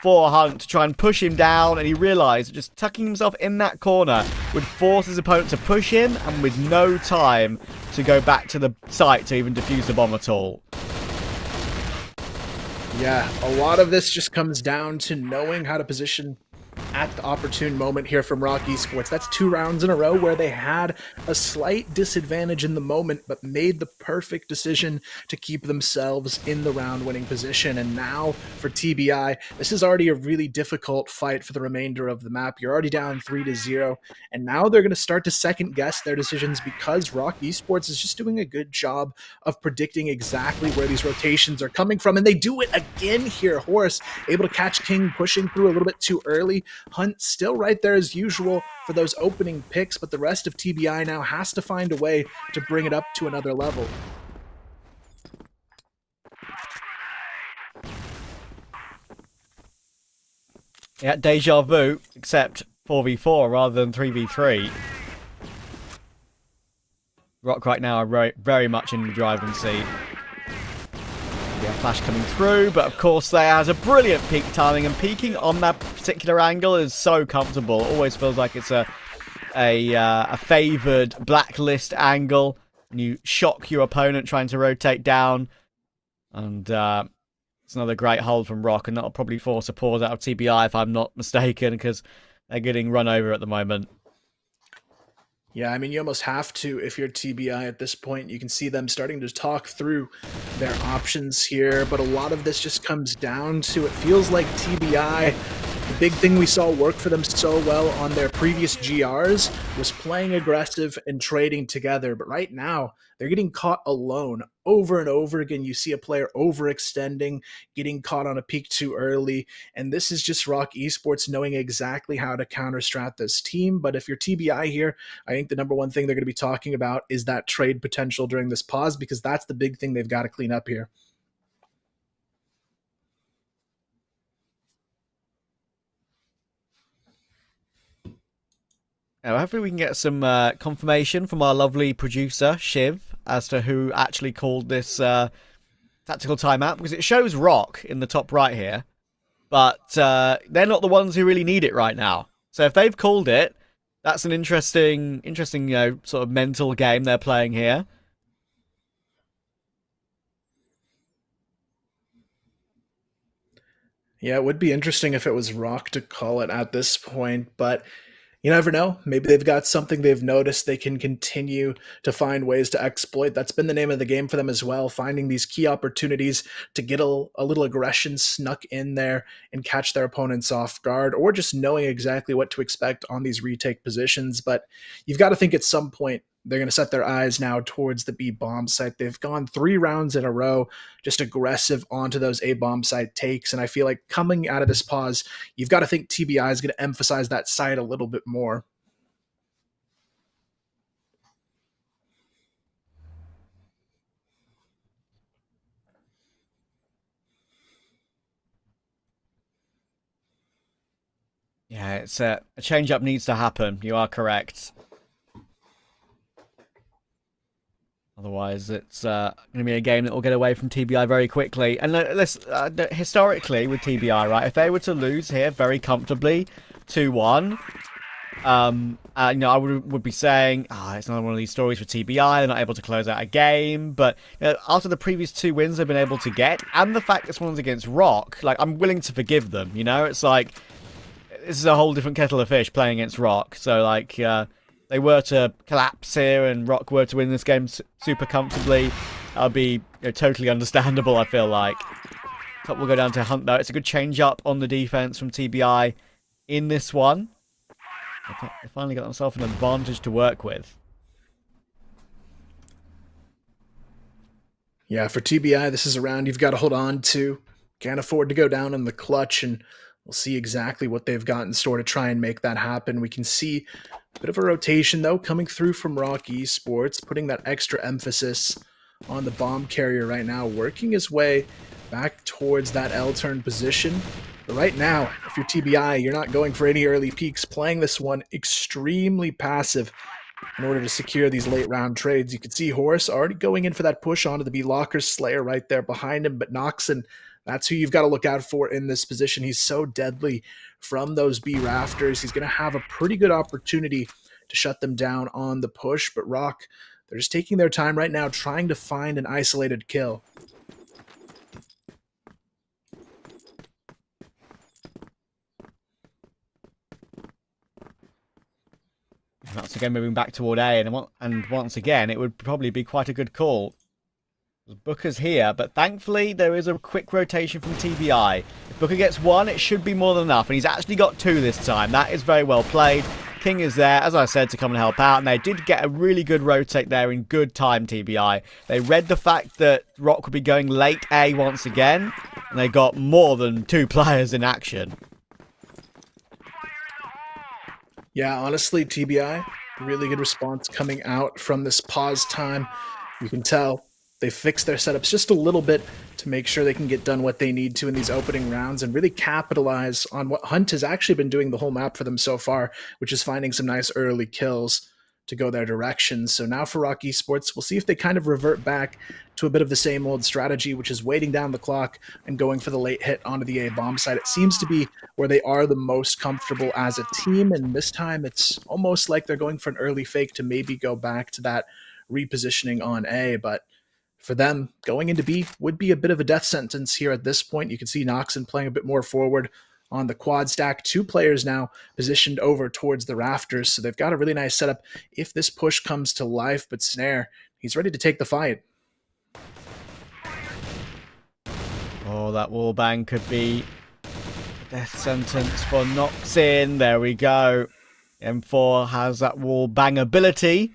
for Hunt to try and push him down, and he realised that just tucking himself in that corner would force his opponent to push him, and with no time to go back to the site to even defuse the bomb at all. Yeah, a lot of this just comes down to knowing how to position at the opportune moment here from ROC Esports. That's 2 rounds in a row where they had a slight disadvantage in the moment, but made the perfect decision to keep themselves in the round-winning position. And now for TBI, this is already a really difficult fight for the remainder of the map. You're already down 3-0, and now they're going to start to second-guess their decisions because ROC Esports is just doing a good job of predicting exactly where these rotations are coming from, and they do it again here. Horus able to catch King pushing through a little bit too early. Hunt still right there as usual for those opening picks, but the rest of TBI now has to find a way to bring it up to another level. Yeah, deja vu, except 4v4 rather than 3v3. ROC right now are very much in the driving seat. Yeah, flash coming through, but of course there has a brilliant peak timing, and peeking on that particular angle is so comfortable. Always feels like it's a favoured blacklist angle, and you shock your opponent trying to rotate down. And it's another great hold from ROC, and that'll probably force a pause out of TBI if I'm not mistaken, because they're getting run over at the moment. Yeah, I mean, you almost have to if you're TBI at this point. You can see them starting to talk through their options here, but a lot of this just comes down to it feels like TBI The big thing we saw work for them so well on their previous GRs was playing aggressive and trading together. But right now, they're getting caught alone over and over again. You see a player overextending, getting caught on a peak too early. And this is just ROC Esports knowing exactly how to counter-strat this team. But if you're TBI here, I think the number one thing they're going to be talking about is that trade potential during this pause, because that's the big thing they've got to clean up here. Now, hopefully we can get some confirmation from our lovely producer, Shiv, as to who actually called this tactical timeout, because it shows ROC in the top right here, but they're not the ones who really need it right now. So if they've called it, that's an interesting, sort of mental game they're playing here. Yeah, it would be interesting if it was ROC to call it at this point, but you never know. Maybe they've got something they've noticed they can continue to find ways to exploit. That's been the name of the game for them as well, finding these key opportunities to get a little aggression snuck in there and catch their opponents off guard, or just knowing exactly what to expect on these retake positions. But you've got to think at some point they're going to set their eyes now towards the B bomb site. They've gone 3 rounds in a row, just aggressive onto those A bomb site takes. And I feel like coming out of this pause, you've got to think TBI is going to emphasize that site a little bit more. Yeah, it's a change-up needs to happen. You are correct. Otherwise, it's going to be a game that will get away from TBI very quickly. And historically, with TBI, right, if they were to lose here very comfortably, 2-1, I would be saying, it's another one of these stories for TBI. They're not able to close out a game. But after the previous 2 wins they've been able to get, and the fact this one's against ROC, like, I'm willing to forgive them. It's like, this is a whole different kettle of fish playing against ROC. So, like, they were to collapse here and ROC were to win this game super comfortably, that would be totally understandable, I feel like. Top will go down to Hunt, though. It's a good change-up on the defense from TBI in this one. They finally got themselves an advantage to work with. Yeah, for TBI, this is a round you've got to hold on to. Can't afford to go down in the clutch, and we'll see exactly what they've got in store to try and make that happen. We can see a bit of a rotation, though, coming through from ROC Esports, putting that extra emphasis on the bomb carrier right now, working his way back towards that L-turn position. But right now, if you're TBI, you're not going for any early peaks, playing this one extremely passive in order to secure these late round trades. You can see Horse already going in for that push onto the B Locker Slayer right there behind him, but Noxon, that's who you've got to look out for in this position. He's so deadly from those B rafters. He's going to have a pretty good opportunity to shut them down on the push, but ROC, they're just taking their time right now trying to find an isolated kill. Once again, moving back toward A, and once again, it would probably be quite a good call. Booker's here, but thankfully there is a quick rotation from TBI. If Booker gets 1, it should be more than enough, and he's actually got 2 this time. That is very well played. King is there, as I said, to come and help out, and they did get a really good rotate there in good time, TBI. They read the fact that ROC would be going late A once again, and they got more than 2 players in action. Yeah, honestly, TBI, really good response coming out from this pause time. You can tell they fixed their setups just a little bit to make sure they can get done what they need to in these opening rounds and really capitalize on what Hunt has actually been doing the whole map for them so far, which is finding some nice early kills to go their direction. So now for ROC Esports, we'll see if they kind of revert back to a bit of the same old strategy, which is waiting down the clock and going for the late hit onto the A bomb site. It seems to be where they are the most comfortable as a team, and this time it's almost like they're going for an early fake to maybe go back to that repositioning on A, but for them, going into B would be a bit of a death sentence here at this point. You can see Noxon playing a bit more forward on the quad stack. 2 players now positioned over towards the rafters, so they've got a really nice setup if this push comes to life, but Snare, he's ready to take the fight. Oh, that wallbang could be Death sentence for Noxin. There we go. M4 has that wall bang ability.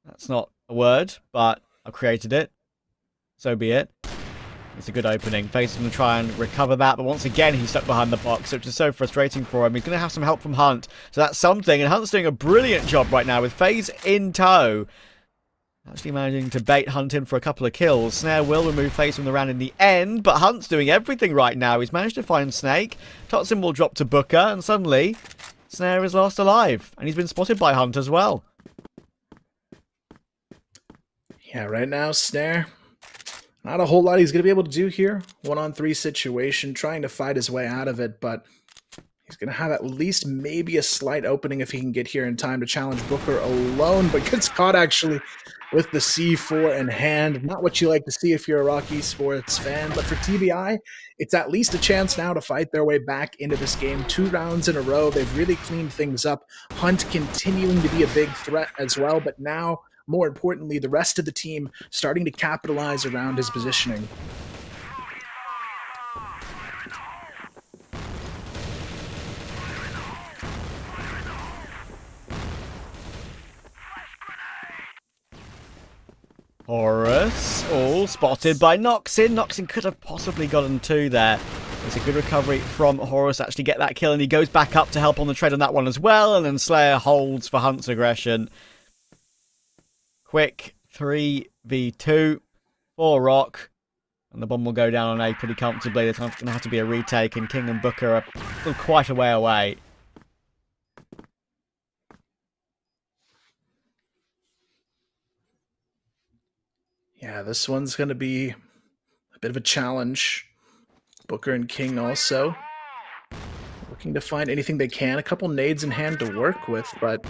That's not a word, but I've created it. So be it. It's a good opening. FaZe is going to try and recover that, but once again, he's stuck behind the box, which is so frustrating for him. He's going to have some help from Hunt, so that's something, and Hunt's doing a brilliant job right now with FaZe in tow. Actually managing to bait Hunt in for a couple of kills. Snare will remove FaZe from the round in the end, but Hunt's doing everything right now. He's managed to find Snake. Totsin will drop to Booker, and suddenly, Snare is last alive, and he's been spotted by Hunt as well. Yeah, right now, Snare, not a whole lot he's going to be able to do here. 1-on-3 situation, trying to fight his way out of it, but he's going to have at least maybe a slight opening if he can get here in time to challenge Booker alone, but gets caught actually with the C4 in hand. Not what you like to see if you're a ROC Esports fan, but for TBI, it's at least a chance now to fight their way back into this game. 2 rounds in a row, they've really cleaned things up. Hunt continuing to be a big threat as well, but now, more importantly, the rest of the team starting to capitalize around his positioning. Horus, all spotted by Noxin. Noxin could have possibly gotten 2 there. It's a good recovery from Horus to actually get that kill, and he goes back up to help on the trade on that one as well, and then Slayer holds for Hunt's aggression. Quick 3v2 for ROC, and the bomb will go down on A pretty comfortably. There's going to have to be a retake, and King and Booker are still quite a way away. Yeah, this one's going to be a bit of a challenge. Booker and King also looking to find anything they can. A couple nades in hand to work with, but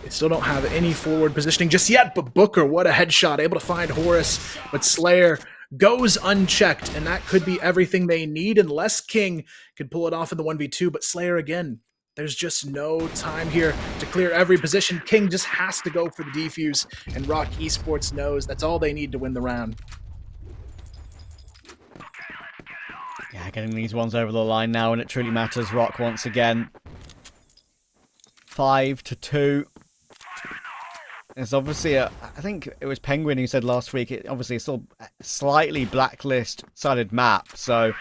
they still don't have any forward positioning just yet. But Booker, what a headshot, able to find Horus, but Slayer goes unchecked, and that could be everything they need unless King could pull it off in the 1v2. But Slayer again, there's just no time here to clear every position. King just has to go for the defuse, and ROC Esports knows that's all they need to win the round. Yeah, getting these ones over the line now, and it truly matters. ROC once again. 5-2. It's obviously I think it was Penguin who said last week, it obviously is still a slightly blacklist-sided map, so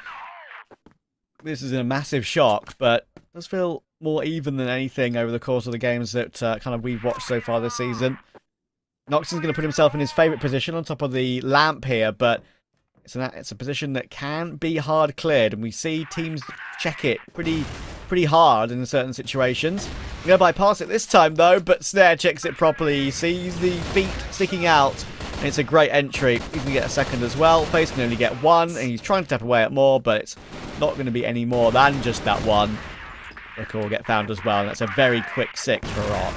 this is a massive shock, but it does feel more even than anything over the course of the games that kind of we've watched so far this season. Noxon's going to put himself in his favourite position on top of the lamp here, but it's a position that can be hard cleared, and we see teams check it pretty hard in certain situations. I'm going to bypass it this time though, but Snare checks it properly. He sees the feet sticking out, and it's a great entry. He can get a second as well. FaZe can only get 1, and he's trying to tap away at more, but it's not going to be any more than just that 1. Booker will get found as well, and that's a very quick 6 for ROC.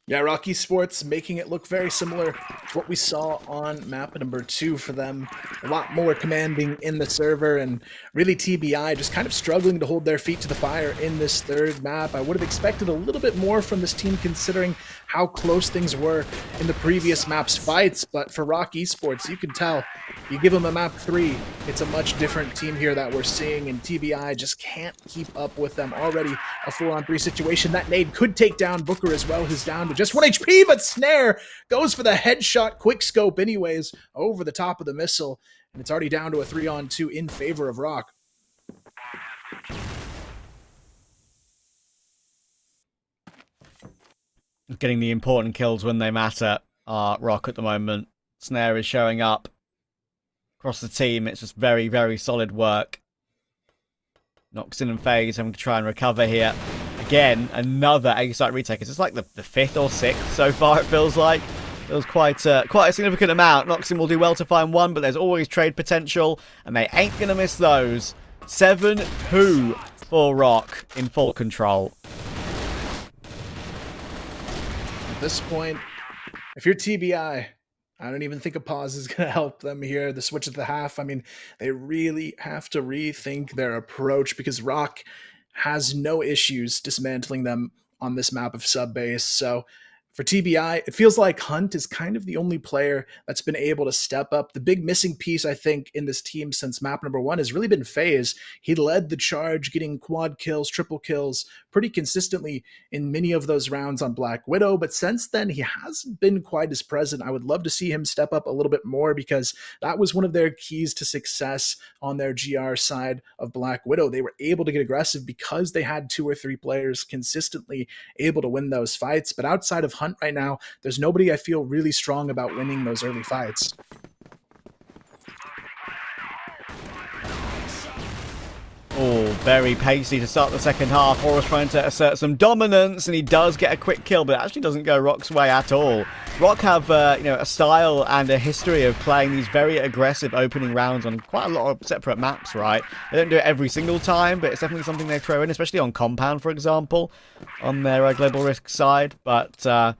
Yeah, ROC Esports making it look very similar to what we saw on map number 2 for them. A lot more commanding in the server, and really TBI just kind of struggling to hold their feet to the fire in this 3rd map. I would have expected a little bit more from this team considering how close things were in the previous map's fights, but for ROC Esports, you can tell, you give them a map 3, it's a much different team here that we're seeing, and TBI just can't keep up with them. Already a 4-on-3 situation. That nade could take down Booker as well, who's down to just 1 HP, but Snare goes for the headshot quick scope anyways over the top of the missile, and it's already down to a 3-on-2 in favor of ROC. Getting the important kills when they matter are ROC at the moment. Snare is showing up across the team. It's just very, very solid work. Noxin and FaZe having to try and recover here. Again, another A-site retake. It's just like the 5th or 6th so far, it feels like. It was quite a significant amount. Noxin will do well to find 1, but there's always trade potential, and they ain't going to miss those. 7-2 for ROC in full control. At this point, if you're TBI, I don't even think a pause is going to help them here. The switch at the half, I mean, they really have to rethink their approach because ROC has no issues dismantling them on this map of sub base. So For TBI, it feels like Hunt is kind of the only player that's been able to step up. The big missing piece, I think, in this team since map number 1 has really been FaZe. He led the charge, getting quad kills, triple kills pretty consistently in many of those rounds on Black Widow, but since then, he hasn't been quite as present. I would love to see him step up a little bit more because that was one of their keys to success on their GR side of Black Widow. They were able to get aggressive because they had 2 or 3 players consistently able to win those fights, but outside of Hunt right now, there's nobody I feel really strong about winning those early fights. Oh, very pacey to start the second half. Horus trying to assert some dominance, and he does get a quick kill, but it actually doesn't go ROC's way at all. ROC have a style and a history of playing these very aggressive opening rounds on quite a lot of separate maps, right? They don't do it every single time, but it's definitely something they throw in, especially on Compound, for example, on their Global Risk side. But yeah,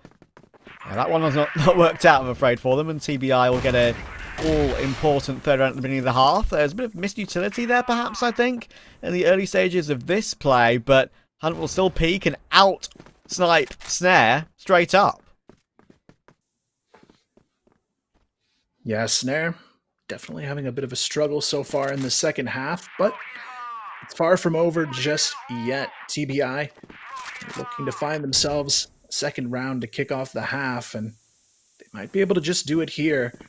that one has not worked out, I'm afraid, for them, and TBI will get a all-important third round at the beginning of the half. There's a bit of missed utility there, perhaps, I think, in the early stages of this play, but Hunt will still peek and out-snipe Snare straight up. Yeah, Snare definitely having a bit of a struggle so far in the second half, but it's far from over just yet. TBI looking to find themselves a second round to kick off the half, and they might be able to just do it here.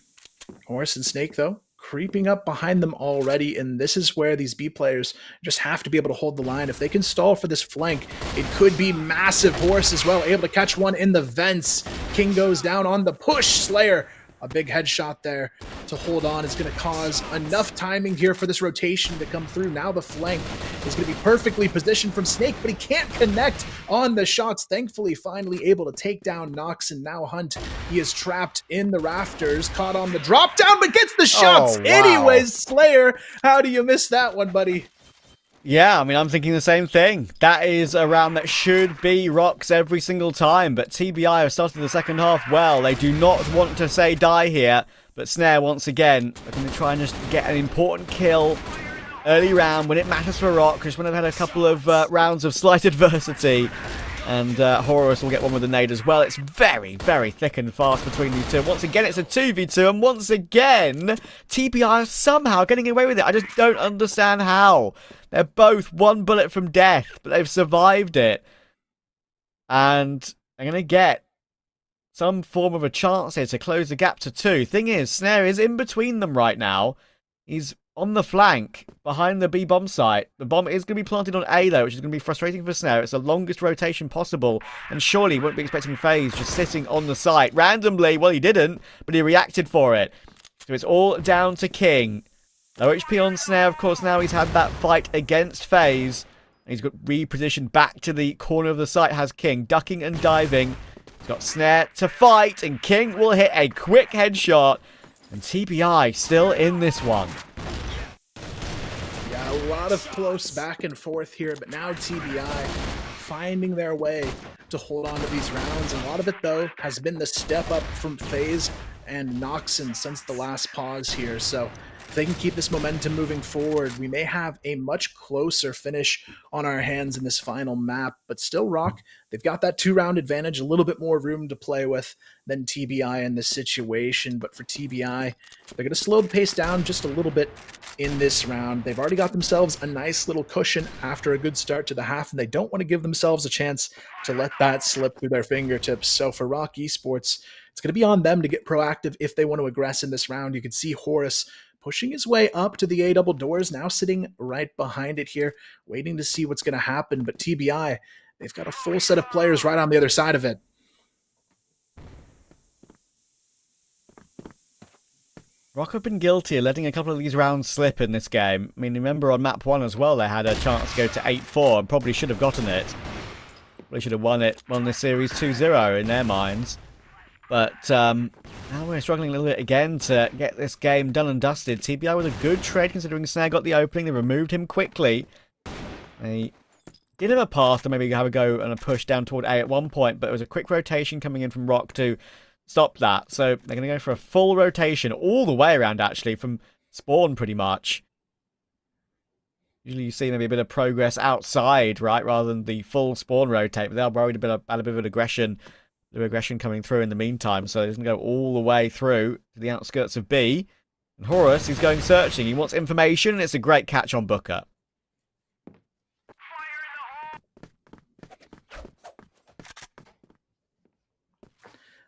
Horus and Snake, though, creeping up behind them already, and this is where these B players just have to be able to hold the line. If they can stall for this flank, it could be massive. Horus as well, able to catch one in the vents. King goes down on the push. Slayer, a big headshot there to hold on is going to cause enough timing here for this rotation to come through. Now the flank is going to be perfectly positioned from Snake, but he can't connect on the shots. Thankfully, finally able to take down Nox, and now Hunt, he is trapped in the rafters, caught on the drop down, but gets the shots. Oh, wow. Anyways, Slayer, how do you miss that one, buddy? Yeah, I mean, I'm thinking the same thing. That is a round that should be ROC's every single time, but TBI have started the second half well. They do not want to say die here, but Snare, once again, are going to try and just get an important kill early round when it matters for ROC, just when they've had a couple of rounds of slight adversity. And Horus will get one with the nade as well. It's very, very thick and fast between these two. Once again, it's a 2v2, and once again, TBI are somehow getting away with it. I just don't understand how. They're both one bullet from death, but they've survived it. And they're going to get some form of a chance here to close the gap to 2. Thing is, Snare is in between them right now. He's on the flank behind the B bomb site. The bomb is going to be planted on A though, which is going to be frustrating for Snare. It's the longest rotation possible, and surely he won't be expecting FaZe just sitting on the site randomly. Well, he didn't, but he reacted for it. So it's all down to King. Low HP on Snare, of course. Now he's had that fight against FaZe. He's got repositioned back to the corner of the site, has King ducking and diving. He's got Snare to fight, and King will hit a quick headshot. And TBI still in this one. Yeah, a lot of close back and forth here, but now TBI finding their way to hold on to these rounds. And a lot of it, though, has been the step up from FaZe and Noxon since the last pause here. So if they can keep this momentum moving forward, we may have a much closer finish on our hands in this final map. But still, ROC, they've got that 2-round advantage, a little bit more room to play with than TBI in this situation. But for TBI, they're going to slow the pace down just a little bit in this round. They've already got themselves a nice little cushion after a good start to the half, and they don't want to give themselves a chance to let that slip through their fingertips. So for ROC Esports, it's going to be on them to get proactive if they want to aggress in this round. You can see Horus pushing his way up to the A double doors, now sitting right behind it here, waiting to see what's going to happen. But TBI, they've got a full set of players right on the other side of it. ROC have been guilty of letting a couple of these rounds slip in this game. I mean, remember on map 1 as well, they had a chance to go to 8-4 and probably should have gotten it. Probably should have won this series 2-0 in their minds. But now we're struggling a little bit again to get this game done and dusted. TBI with a good trade considering Snare got the opening. They removed him quickly. They did have a path to maybe have a go and a push down toward A at one point, but it was a quick rotation coming in from ROC to stop that. So they're going to go for a full rotation all the way around, actually, from spawn pretty much. Usually you see maybe a bit of progress outside, right, rather than the full spawn rotate, but they're worried about a bit of aggression the aggression coming through in the meantime, so he doesn't go all the way through to the outskirts of B. And Horus is going searching. He wants information, and it's a great catch on Booker.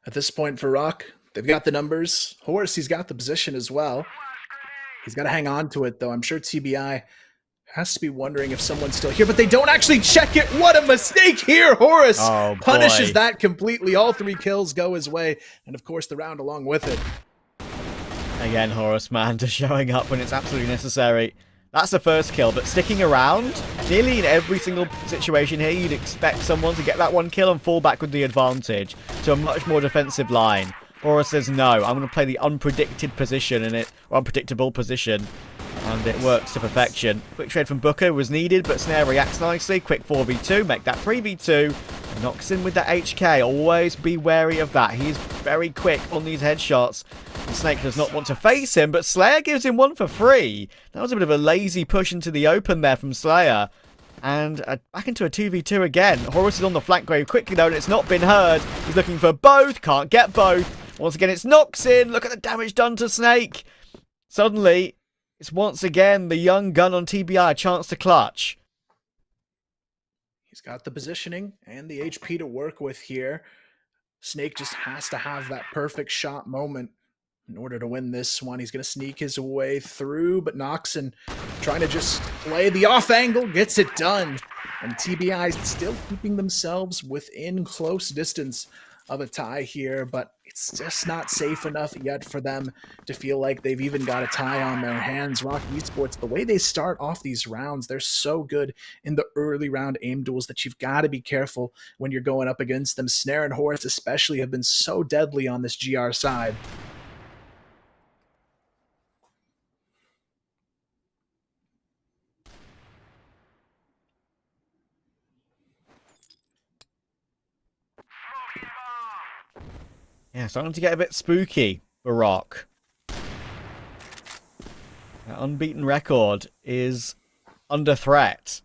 At this point for ROC, they've got the numbers. Horus, he's got the position as well. He's got to hang on to it, though. I'm sure TBI has to be wondering if someone's still here, but they don't actually check it. What a mistake here. Horus punishes that completely. All 3 kills go his way, and of course the round along with it. Again, Horus, man, just showing up when it's absolutely necessary. That's the first kill, but sticking around, nearly in every single situation here, you'd expect someone to get that 1 kill and fall back with the advantage to a much more defensive line. Horus says, no, I'm going to play the unpredicted position in it, or unpredictable position, and it works to perfection. Quick trade from Booker was needed, but Snare reacts nicely. Quick 4v2, make that 3v2, and knocks in with that HK. Always be wary of that. He's very quick on these headshots. And Snake does not want to face him, but Slayer gives him 1 for free. That was a bit of a lazy push into the open there from Slayer. And back into a 2v2 again. Horus is on the flank very quickly though, and it's not been heard. He's looking for both, can't get both. Once again, it's knocks in. Look at the damage done to Snake. Suddenly, it's once again the young gun on TBI, a chance to clutch. He's got the positioning and the HP to work with here. Snake just has to have that perfect shot moment in order to win this one. He's going to sneak his way through, but Noxon trying to just play the off angle, gets it done. And TBI still keeping themselves within close distance of a tie here, but it's just not safe enough yet for them to feel like they've even got a tie on their hands. ROC Esports, the way they start off these rounds, they're so good in the early round aim duels that you've got to be careful when you're going up against them. Snare and Horus especially have been so deadly on this GR side. Yeah, starting to get a bit spooky for ROC. That unbeaten record is under threat.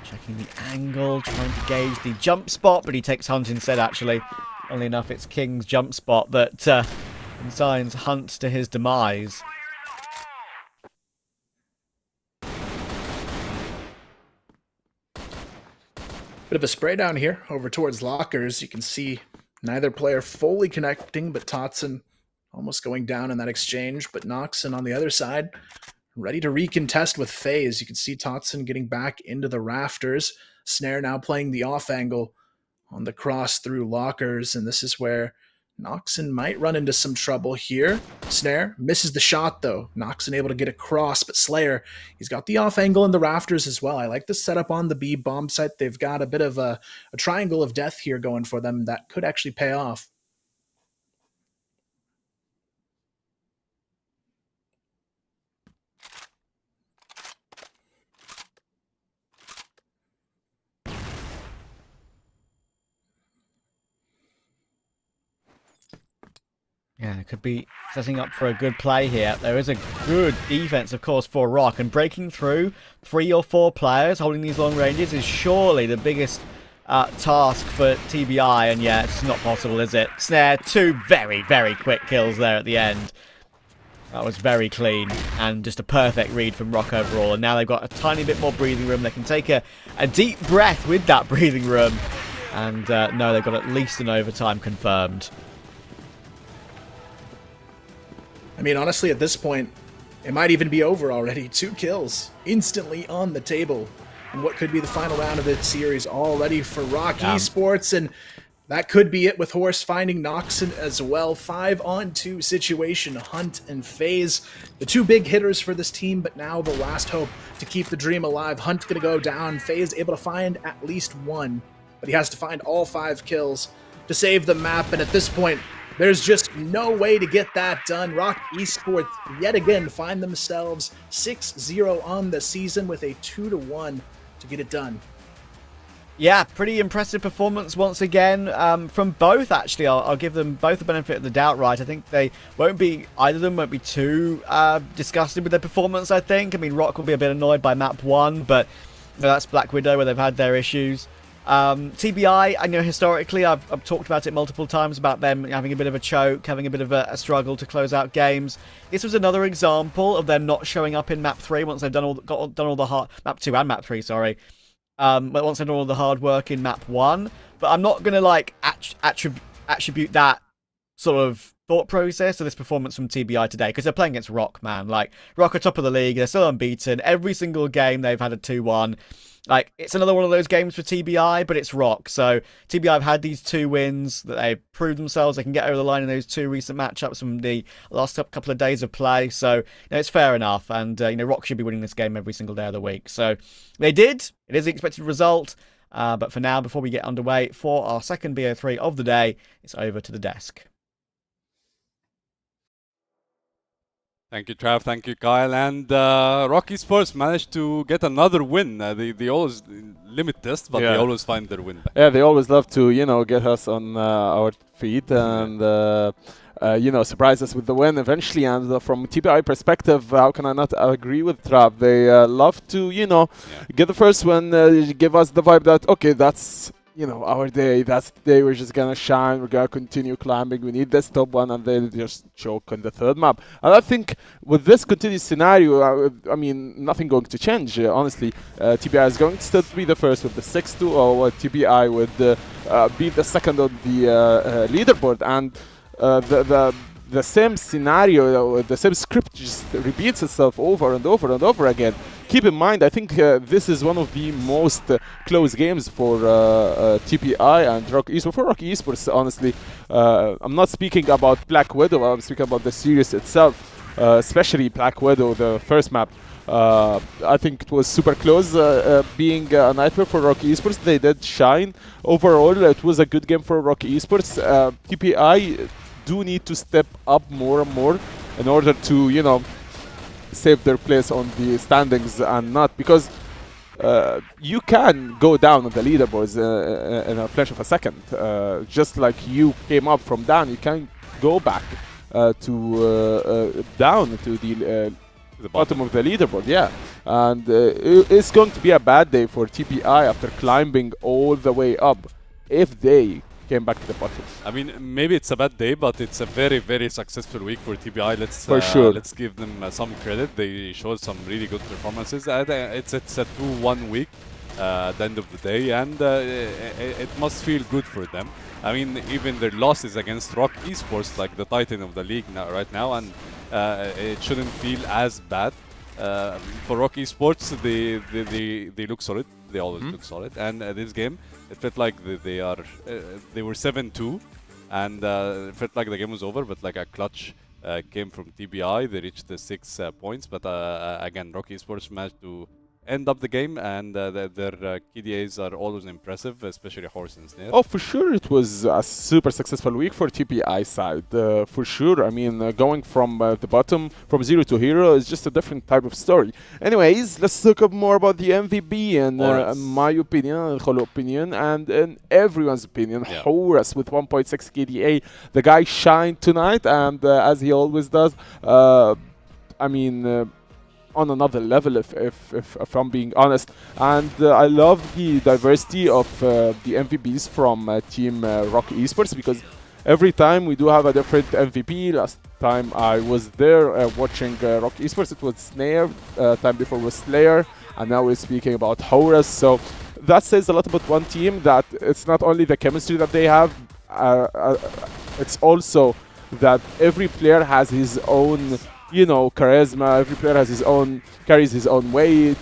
Checking the angle, trying to gauge the jump spot, but he takes Hunt instead, actually. Funnily enough, it's King's jump spot that consigns Hunt to his demise. Bit of a spray down here over towards lockers. You can see neither player fully connecting, but Totson almost going down in that exchange. But Noxon on the other side, ready to recontest with FaZe. You can see Totson getting back into the rafters. Snare now playing the off angle on the cross through lockers, and this is where Noxon might run into some trouble here. Snare misses the shot though. Noxon able to get across, but Slayer, he's got the off angle in the rafters as well. I like the setup on the B bomb site. They've got a bit of a triangle of death here going for them that could actually pay off. Yeah, it could be setting up for a good play here. There is a good defense, of course, for ROC, and breaking through 3 or 4 players holding these long ranges is surely the biggest task for TBI, and yeah, it's not possible, is it? Snare, 2 very, very quick kills there at the end. That was very clean, and just a perfect read from ROC overall, and now they've got a tiny bit more breathing room. They can take a deep breath with that breathing room, and no, they've got at least an overtime confirmed. I mean, honestly, at this point, it might even be over already. 2 kills instantly on the table. And what could be the final round of this series already for ROC Esports. And that could be it with Horus finding Noxon as well. 5-on-2 situation, Hunt and FaZe. The 2 big hitters for this team, but now the last hope to keep the dream alive. Hunt's going to go down. FaZe able to find at least 1. But he has to find all 5 kills to save the map. And at this point, there's just no way to get that done. ROC Esports yet again find themselves 6-0 on the season with a 2-1 to get it done. Yeah, pretty impressive performance once again from both, actually. I'll give them both the benefit of the doubt, right? I think they won't be, either of them won't be too disgusted with their performance, I think. I mean, ROC will be a bit annoyed by map 1, but That's Black Widow, where they've had their issues. TBI, I know historically, I've talked about it multiple times about them having a bit of a choke, having a bit of a struggle to close out games. This was another example of them not showing up in Map 3 once they've done all the hard... Map 2 and Map 3, sorry. But once they've done all the hard work in Map 1. But I'm not going to, like, attribute that sort of thought process to this performance from TBI today, because they're playing against ROC, man. Like, ROC are top of the league, they're still unbeaten. Every single game they've had a 2-1. Like, it's another one of those games for TBI, but it's ROC. So TBI have had these 2 wins that they've proved themselves. They can get over the line in those 2 recent matchups from the last couple of days of play. So, you know, it's fair enough. And, you know, ROC should be winning this game every single day of the week. So they did. It is the expected result. But for now, before we get underway for our second BO3 of the day, it's over to the desk. Thank you, Trav. Thank you, Kyle. And ROC Esports managed to get another win. They always limit test, but they always find their win back. Yeah, they always love to, you know, get us on our feet and, you know, surprise us with the win eventually. And from TBI perspective, how can I not agree with Trav? They love to, you know, get the first win, give us the vibe that, okay, that's, you know, our day. That's the day we're just gonna shine. We're gonna continue climbing. We need this top one, and they'll just choke on the third map. And I think with this continued scenario, I mean, nothing going to change. Honestly, TBI is going to still be the first with the 6-2, or TBI would be the second on the leaderboard, and the same scenario, the same script just repeats itself over and over and over again. Keep in mind, I think this is one of the most close games for TBI and ROC Esports. For ROC Esports, honestly, I'm not speaking about Black Widow, I'm speaking about the series itself, especially Black Widow, the first map. I think it was super close, being a nightmare for ROC Esports. They did shine. Overall, it was a good game for ROC Esports. TBI do need to step up more and more in order to, you know, save their place on the standings, and not because you can go down on the leaderboards in a flash of a second. Just like you came up from down, you can go back to down to the bottom of the leaderboard. Yeah, and it's going to be a bad day for TBI after climbing all the way up if they came back to the bottom. I mean, maybe it's a bad day, but it's a very, very successful week for TBI. Let's give them some credit. They showed some really good performances. It's a 2-1 week at the end of the day, and it must feel good for them. I mean, even their losses against ROC Esports, like the titan of the league right now, and it shouldn't feel as bad. For ROC Esports, they look solid. They always look solid, and this game, it felt like they were 7-2, and it felt like the game was over. But like a clutch came from TBI, they reached the 6 points. But again, ROC Esports managed to end up the game, and their KDAs are always impressive, especially Horse and Snare. Oh, for sure, it was a super successful week for TBI side. For sure, I mean, going from the bottom, from 0 to hero, is just a different type of story. Anyways, let's talk more about the MVP, and my opinion, Kholo opinion, and in everyone's opinion, Horus with 1.6 KDA. The guy shined tonight, and as he always does, I mean, on another level, if I'm being honest. And I love the diversity of the MVPs from Team ROC Esports, because every time we do have a different MVP. Last time I was there watching ROC Esports, it was Snare, time before was Slayer, and now we're speaking about Horus. So that says a lot about one team, that it's not only the chemistry that they have, it's also that every player has his own, you know, charisma. Every player has his own, carries his own weight.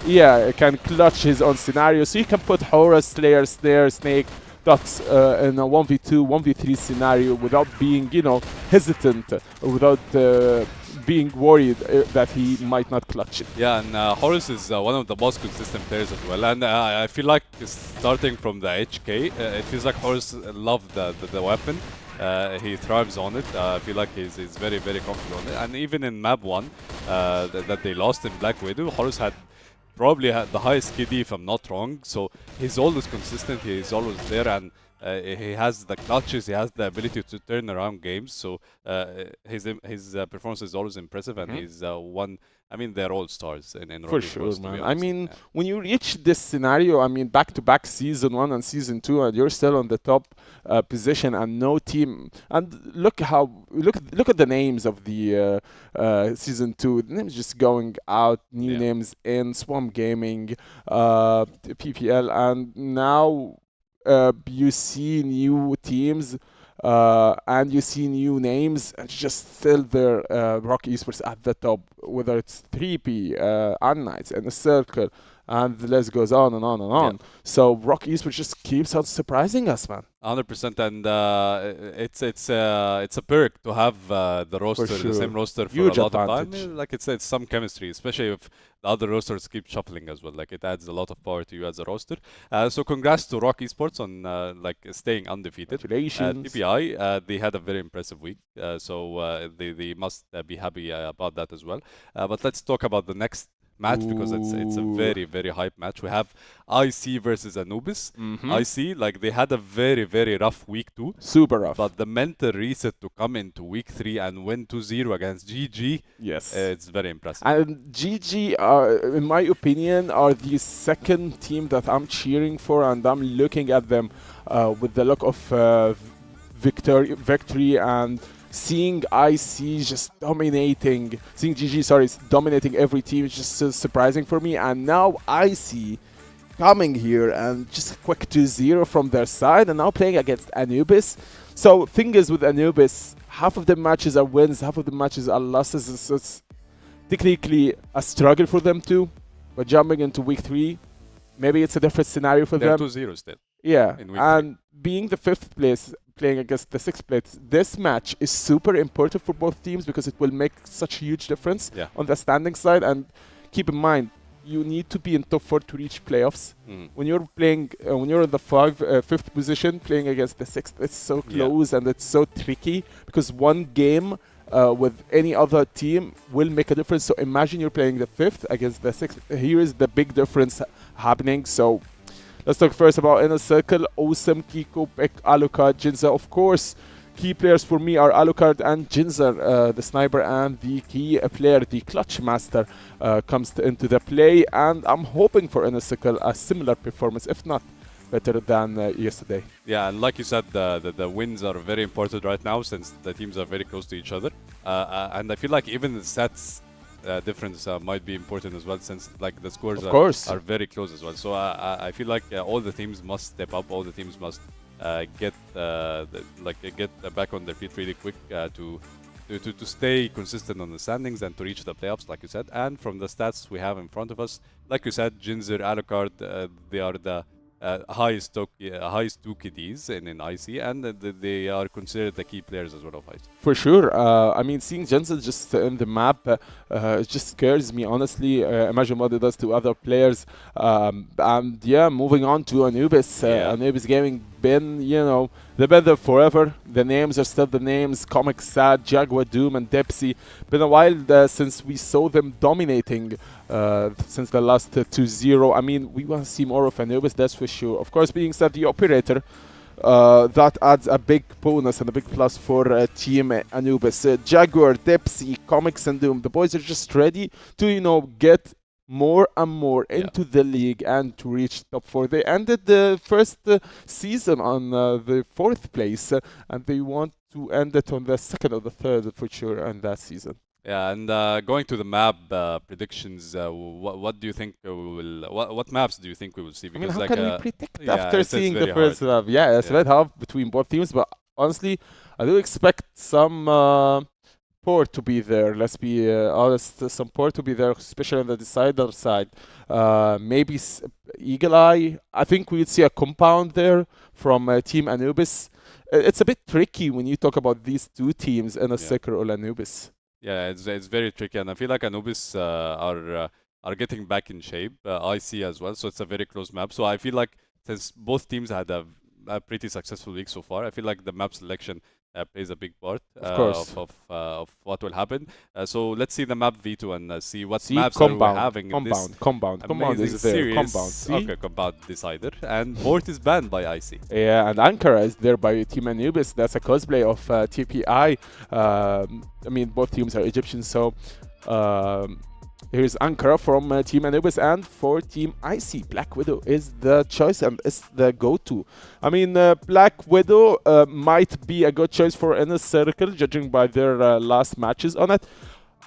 Yeah, can clutch his own scenario. So you can put Horus, Slayer, Snare, Snake, Dux in a 1v2, 1v3 scenario without being, you know, hesitant, or without being worried that he might not clutch it. Yeah, and Horus is one of the most consistent players as well. And I feel like starting from the HK, it feels like Horus loved the weapon. He thrives on it. I feel like he's very, very comfortable on it. And even in map 1 that they lost in Black Widow, Horus had probably the highest KD, if I'm not wrong. So he's always consistent. He's always there, and he has the clutches. He has the ability to turn around games. So his performance is always impressive, and he's one I mean, they're all stars in For ROC sure, Esports, to be man. I honest. mean, Yeah. when you reach this scenario, I mean, back-to-back season 1 and season 2, and you're still on the top position, and no team. And look at the names of the season 2. The names just going out, new Yeah. names in Swamp Gaming, PPL, and now you see new teams. And you see new names, and just still there, ROC Esports at the top, whether it's 3P, Knights, InnerCircle, and the list goes on and on and on. So ROC Esports just keeps on surprising us, man. 100%, and it's a perk to have the roster, For the same sure. roster for Huge a lot of time. advantage. Like it's some chemistry, especially if the other rosters keep shuffling as well. Like it adds a lot of power to you as a roster. So congrats to ROC Esports on like staying undefeated. Congratulations. TBI, they had a very impressive week, so they must be happy about that as well. But let's talk about the next match, because it's a Ooh. very, very hype match. We have IC versus Anubis. IC, like they had a very, very rough week too. Super rough. But the mental reset to come into week 3 and win 2-0 against GG, yes. it's very impressive. And GG, in my opinion, are the second team that I'm cheering for, and I'm looking at them with the look of victory, and seeing IC just dominating, seeing GG, sorry, dominating every team is just so surprising for me. And now IC coming here and just a quick 2-0 from their side, and now playing against Anubis. So thing is with Anubis, half of the matches are wins, half of the matches are losses. So it's technically a struggle for them too. But jumping into week 3, maybe it's a different scenario for They're them. 2-0 still. Yeah, in week and being the 5th place, playing against the 6th place, this match is super important for both teams because it will make such a huge difference on the standing side. And keep in mind, you need to be in top 4 to reach playoffs. When you're playing, when you're in the 5th position, playing against the 6th, it's so close and it's so tricky because one game with any other team will make a difference. So imagine you're playing the 5th against the 6th. Here is the big difference happening. So let's talk first about InnerCircle. Awesome, Kiko, Beck, Alucard, Jinza. Of course, key players for me are Alucard and Jinza, the sniper, and the key player, the clutch master, comes into the play. And I'm hoping for InnerCircle a similar performance, if not better than yesterday. Yeah, and like you said, the wins are very important right now since the teams are very close to each other. And I feel like even the stats difference might be important as well, since like the scores are very close as well. So I feel like all the teams must step up. All the teams must get back on their feet really quick to stay consistent on the standings and to reach the playoffs, like you said. And from the stats we have in front of us, like you said, Jinzer, Alucard, they are the highest 2 KDs in IC, and they are considered the key players as well of IC. For sure. I mean, seeing Jensen just in the map, it just scares me, honestly. Imagine what it does to other players. And yeah, moving on to Anubis. Anubis Gaming been, you know, they've been there forever. The names are still the names. Comic Sad, Jaguar, Doom, and Depsy. Been a while since we saw them dominating since the last 2-0. I mean, we want to see more of Anubis, that's for sure. Of course, being said, the operator, that adds a big bonus and a big plus for Team Anubis. Jaguar, Depsy, Comics, and Doom. The boys are just ready to, you know, get more and more into the league and to reach top 4. They ended the first season on the 4th place, and they want to end it on the 2nd or the 3rd for sure in that season. Yeah, and going to the map predictions, what do you think we will? What maps do you think we will see? Because I mean, how can we predict after seeing the first map? Yeah, it's a bit hard between both teams, but honestly, I do expect some port to be there. Let's be honest, some port to be there, especially on the decider side. Maybe Eagle Eye. I think we'd see a compound there from Team Anubis. It's a bit tricky when you talk about these two teams, InnerCircle or Anubis. Yeah, it's very tricky, and I feel like Anubis are getting back in shape. IC as well, so it's a very close map. So I feel like since both teams had a pretty successful week so far, I feel like the map selection plays a big part of what will happen. So let's see the map V2 and see what maps are we having in this Compound is there. Series. Compound. See? Okay, Compound decider. And Port is banned by IC. Yeah, and Ankara is there by Team Anubis. That's a cosplay of TPI. I mean, both teams are Egyptian, so Here's Ankara from Team Anubis, and for Team IC, Black Widow is the choice and is the go-to. I mean, Black Widow might be a good choice for InnerCircle, judging by their last matches on it.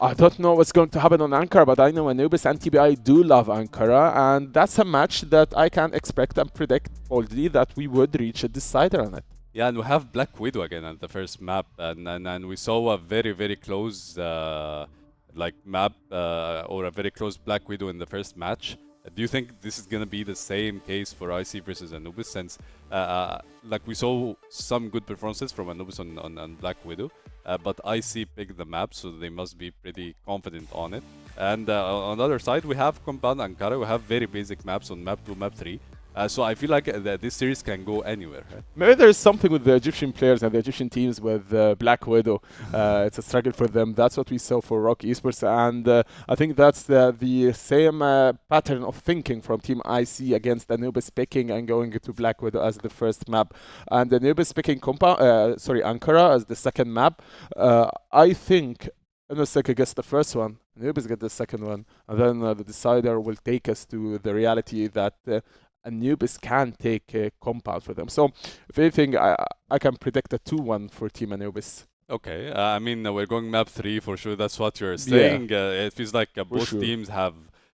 I don't know what's going to happen on Ankara, but I know Anubis and TBI do love Ankara, and that's a match that I can expect and predict boldly that we would reach a decider on it. Yeah, and we have Black Widow again at the first map, and we saw a very close like map or a very close Black Widow in the first match. Do you think this is gonna be the same case for IC versus Anubis, since like we saw some good performances from Anubis on Black Widow, but IC picked the map, so they must be pretty confident on it. And on the other side, we have Compound Ankara. We have very basic maps on map 2, map 3. So I feel like this series can go anywhere. Right? Maybe there's something with the Egyptian players and the Egyptian teams with Black Widow. It's a struggle for them. That's what we saw for ROC Esports, and I think that's the same pattern of thinking from Team IC against Anubis picking and going to Black Widow as the first map, and Anubis picking Ankara as the second map. I think InnerCircle gets the first one, Anubis gets the second one, and then the decider will take us to the reality that Anubis can take compound for them. So, if anything, I can predict a 2-1 for Team Anubis. Okay, I mean, we're going map 3 for sure. That's what you're saying. It feels like both teams have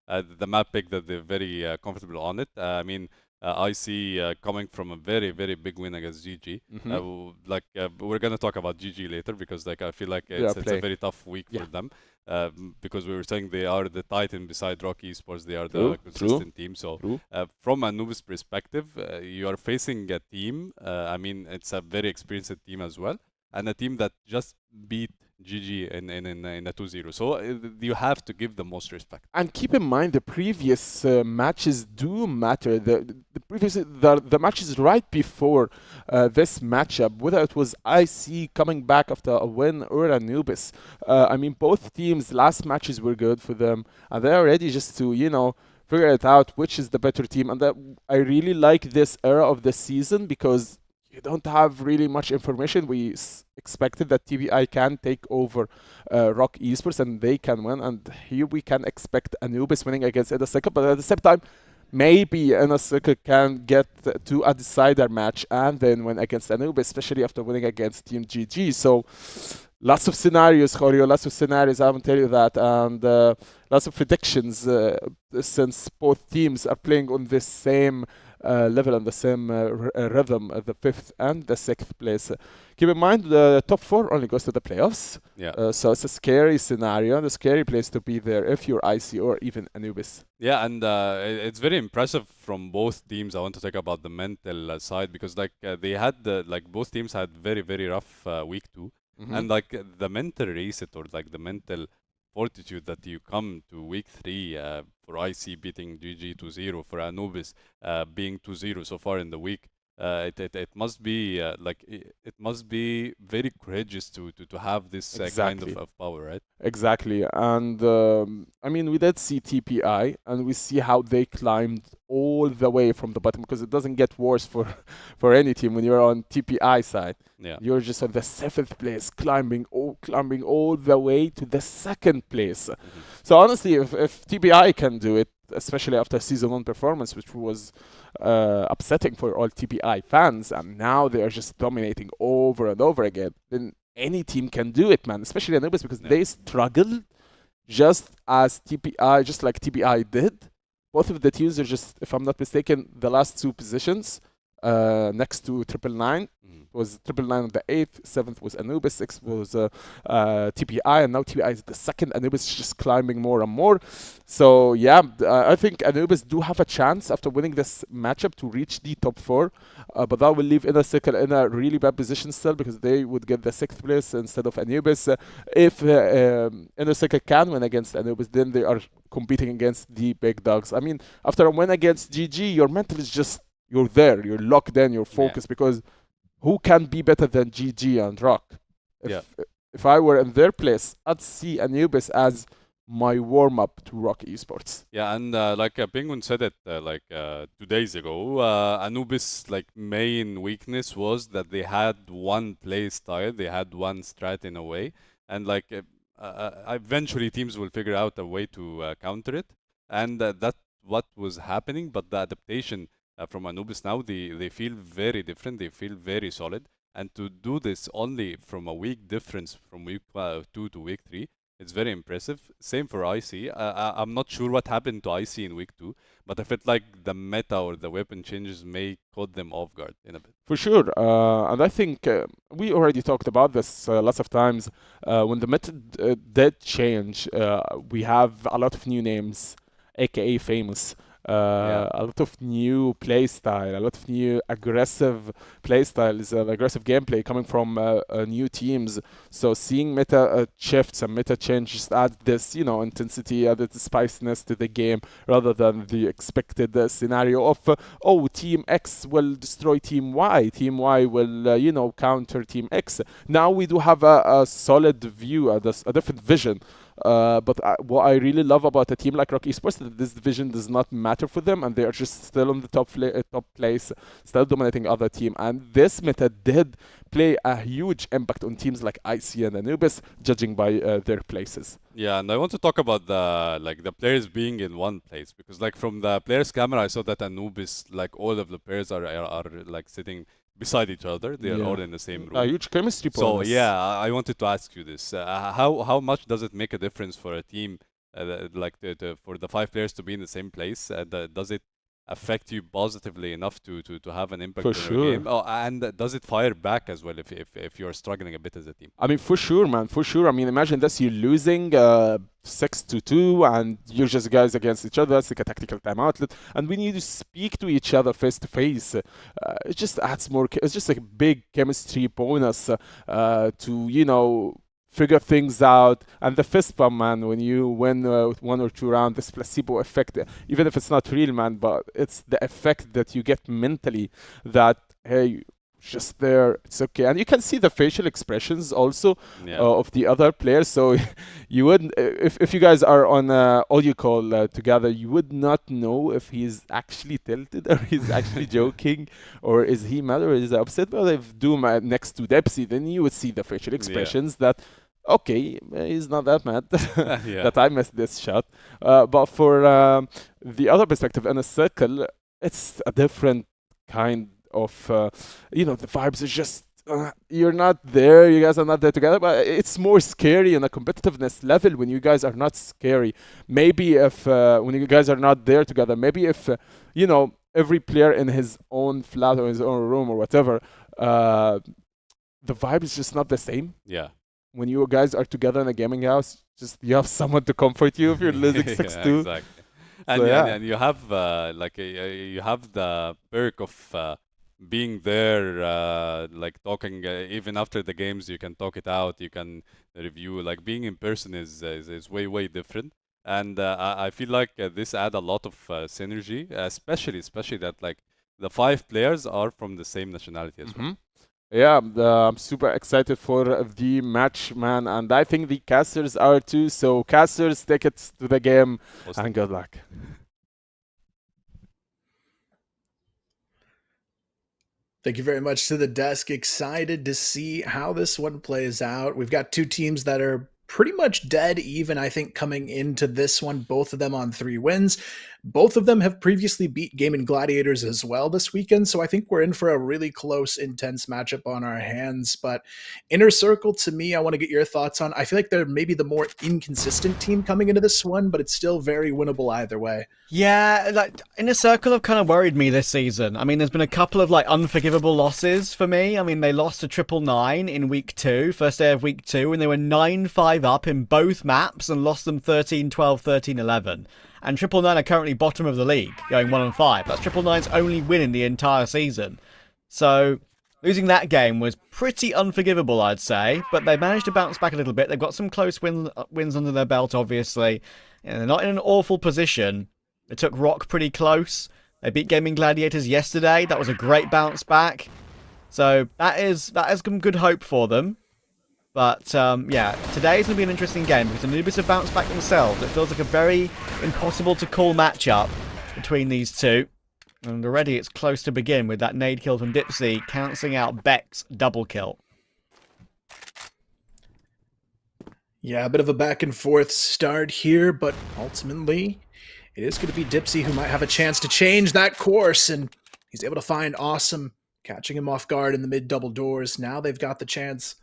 the map pick that they're very comfortable on it. I mean, I see coming from a very big win against GG. We're gonna talk about GG later, because like I feel like it's a very tough week for them. Because we were saying they are the titan beside ROC Esports. They are the consistent team. So from Anubis perspective, you are facing a team. I mean, it's a very experienced team as well, and a team that just beat GG in a 2-0. So you have to give the most respect. And keep in mind, the previous matches do matter. The matches right before this matchup, whether it was IC coming back after a win or Anubis, I mean, both teams' last matches were good for them, and they're ready just to, you know, figure it out which is the better team. And I really like this era of the season, because you don't have really much information. We expected that TBI can take over ROC Esports and they can win, and here we can expect Anubis winning against InnerCircle, but at the same time, maybe InnerCircle can get to a decider match and then win against Anubis, especially after winning against Team GG. So lots of scenarios, Choreo, lots of scenarios, I will tell you that, and lots of predictions since both teams are playing on the same level and the same rhythm at the 5th and the 6th place. Keep in mind, the top 4 only goes to the playoffs. Yeah. So it's a scary scenario and a scary place to be there if you're IC or even Anubis. Yeah, and it's very impressive from both teams. I want to talk about the mental side, because like they had both teams had very rough week 2, and like the mental reset, or like the mental fortitude that you come to week 3 for IC beating GG 2-0, for Anubis being 2-0 so far in the week. It must be it must be very courageous to have this kind of power, right? Exactly, and I mean, we did see TPI, and we see how they climbed all the way from the bottom, because it doesn't get worse for any team when you're on TPI side. Yeah, you're just on the 7th place, climbing all the way to the 2nd place. So honestly, if TPI can do it, especially after season 1 performance, which was upsetting for all TPI fans, and now they are just dominating over and over again, then any team can do it, man, especially Anubis, because they struggled just as TPI, just like TPI did. Both of the teams are just, if I'm not mistaken, the last 2 positions next to 999. Was 999 on the 8th, 7th was Anubis, 6th was TPI, and now TPI is the 2nd. Anubis is just climbing more and more. So yeah, I think Anubis do have a chance after winning this matchup to reach the top 4, but that will leave InnerCircle in a really bad position still, because they would get the 6th place instead of Anubis. If InnerCircle can win against Anubis, then they are competing against the big dogs. I mean, after a win against GG, your mental is just, you're there, you're locked in, you're focused, because who can be better than GG and ROC? If I were in their place, I'd see Anubis as my warm-up to ROC Esports. Yeah, and like Penguin said it 2 days ago, Anubis' main weakness was that they had one play style, they had one strat in a way, and eventually teams will figure out a way to counter it, and that's what was happening. But the adaptation from Anubis now, they feel very different. They feel very solid, and to do this only from a week difference from week 2 to week 3, it's very impressive. Same for IC. I'm not sure what happened to IC in week 2, but I felt like the meta or the weapon changes may caught them off guard in a bit. For sure, and I think we already talked about this lots of times. When the meta did change, we have a lot of new names, aka famous. A lot of new play style, a lot of new aggressive play styles, aggressive gameplay coming from new teams. So seeing meta shifts and meta change just add this, intensity, added spiciness to the game rather than the expected scenario of, Team X will destroy Team Y, Team Y will, counter Team X. Now we do have a solid view, a different vision. But what I really love about a team like ROC Esports is that this division does not matter for them, and they are just still on the top place, still dominating other team. And this meta did play a huge impact on teams like IC and Anubis, judging by their places. Yeah, and I want to talk about the players being in one place, because from the players' camera, I saw that Anubis, all of the players are sitting beside each other. They are all in the same room. A huge chemistry So bonus. yeah, I wanted to ask you this: how much does it make a difference for a team, for the 5 players to be in the same place? Does it affect you positively enough to have an impact For on your sure. game? Oh, and does it fire back as well if you're struggling a bit as a team? I mean, for sure, man, for sure. I mean, imagine this: you're losing 6-2, and you're just guys against each other. It's like a tactical timeout, and we need to speak to each other face to face. It just adds more. It's just like a big chemistry bonus to figure things out. And the fist bump, man, when you win with 1 or 2 rounds, this placebo effect, even if it's not real, man, but it's the effect that you get mentally that, hey, just there, it's okay. And you can see the facial expressions also of the other players. So you wouldn't, if you guys are on audio call together, you would not know if he's actually tilted or he's actually joking, or is he mad or is he upset. But if Doom next to Depsy, then you would see the facial expressions that, okay, he's not that mad that I missed this shot. But for the other perspective, InnerCircle, it's a different kind of, the vibes are just, you're not there, you guys are not there together, but it's more scary on a competitiveness level when you guys are not scary. Maybe if, when you guys are not there together, maybe if, every player in his own flat or his own room or whatever, the vibe is just not the same. Yeah. When you guys are together in a gaming house, just you have someone to comfort you if you're losing 6-2. Exactly. And, So, and you have you have the perk of being there, talking even after the games. You can talk it out. You can review. Being in person is way different. And I feel like this add a lot of synergy, especially that the 5 players are from the same nationality as well. Yeah, I'm super excited for the match, man, and I think the casters are too. So casters, tickets to the game, and good luck. Thank you very much to the desk. Excited to see how this one plays out. We've got 2 teams that are pretty much dead even, I think, coming into this one, both of them on 3 wins. Both of them have previously beat Gaimin Gladiators as well this weekend, so I think we're in for a really close, intense matchup on our hands. But InnerCircle, to me, I want to get your thoughts on. I feel like they're maybe the more inconsistent team coming into this one, but it's still very winnable either way. Yeah, InnerCircle have kind of worried me this season. I mean, there's been a couple of unforgivable losses for me. I mean, they lost to 999 in week 2, first day of week 2, and they were 9-5 up in both maps and lost them 13-12, 13-11. And 999 are currently bottom of the league, going 1-5. That's 999's only win in the entire season. So losing that game was pretty unforgivable, I'd say. But they managed to bounce back a little bit. They've got some close wins under their belt, obviously. And they're not in an awful position. They took ROC pretty close. They beat Gaimin Gladiators yesterday. That was a great bounce back. So that is some good hope for them. But, yeah, today is going to be an interesting game because Anubis have bounced back themselves. It feels like a very impossible-to-call matchup between these two. And already it's close to begin with that nade kill from Dipsy cancelling out Beck's double kill. Yeah, a bit of a back and forth start here, but ultimately it is going to be Dipsy who might have a chance to change that course, and he's able to find Awesome, catching him off guard in the mid double doors. Now they've got the chance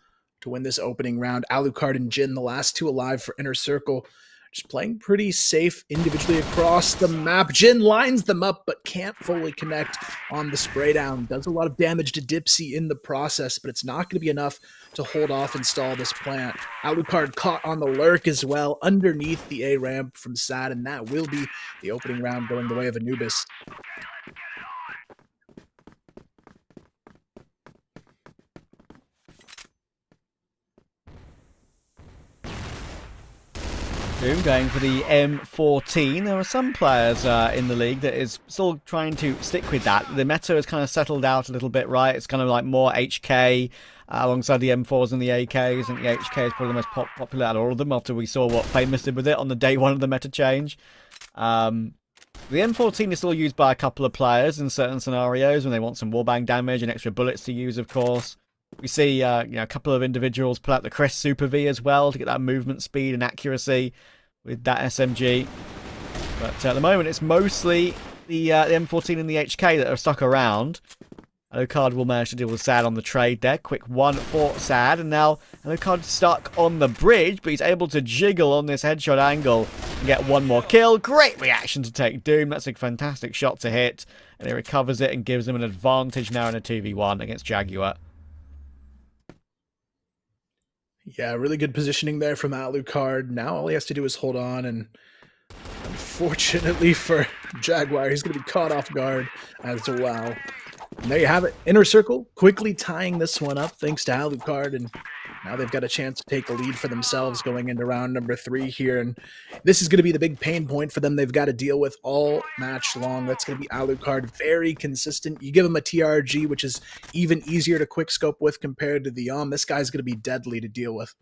to win this opening round. Alucard and Jin, the last two alive for InnerCircle, just playing pretty safe individually across the map. Jin lines them up, but can't fully connect on the spray down. Does a lot of damage to Dipsy in the process, but it's not going to be enough to hold off and stall this plant. Alucard caught on the lurk as well, underneath the A ramp from Sad, and that will be the opening round going the way of Anubis. Doom going for the M14. There are some players in the league that is still trying to stick with that. The meta has kind of settled out a little bit, right? It's kind of like more HK alongside the M4s and the AKs. And the HK is probably the most popular out of all of them after we saw what Famous did with it on the day one of the meta change. The M14 is still used by a couple of players in certain scenarios when they want some wallbang damage and extra bullets to use, of course. We see a couple of individuals pull out the Chris Super V as well to get that movement speed and accuracy with that SMG. But at the moment, it's mostly the M14 and the HK that are stuck around. Alucard will manage to deal with Sad on the trade there. Quick one for Sad. And now Alucard's stuck on the bridge, but he's able to jiggle on this headshot angle and get one more kill. Great reaction to take Doom. That's a fantastic shot to hit. And he recovers it and gives him an advantage now in a 2v1 against Jaguar. Yeah, really good positioning there from Alucard. Now all he has to do is hold on, and unfortunately for Jaguar, he's going to be caught off guard as well. And there you have it. InnerCircle quickly tying this one up thanks to Alucard, and now they've got a chance to take a lead for themselves going into round number 3 here. And this is going to be the big pain point for them they've got to deal with all match long. That's going to be Alucard. Very consistent. You give him a TRG, which is even easier to quickscope with compared to the this guy's going to be deadly to deal with.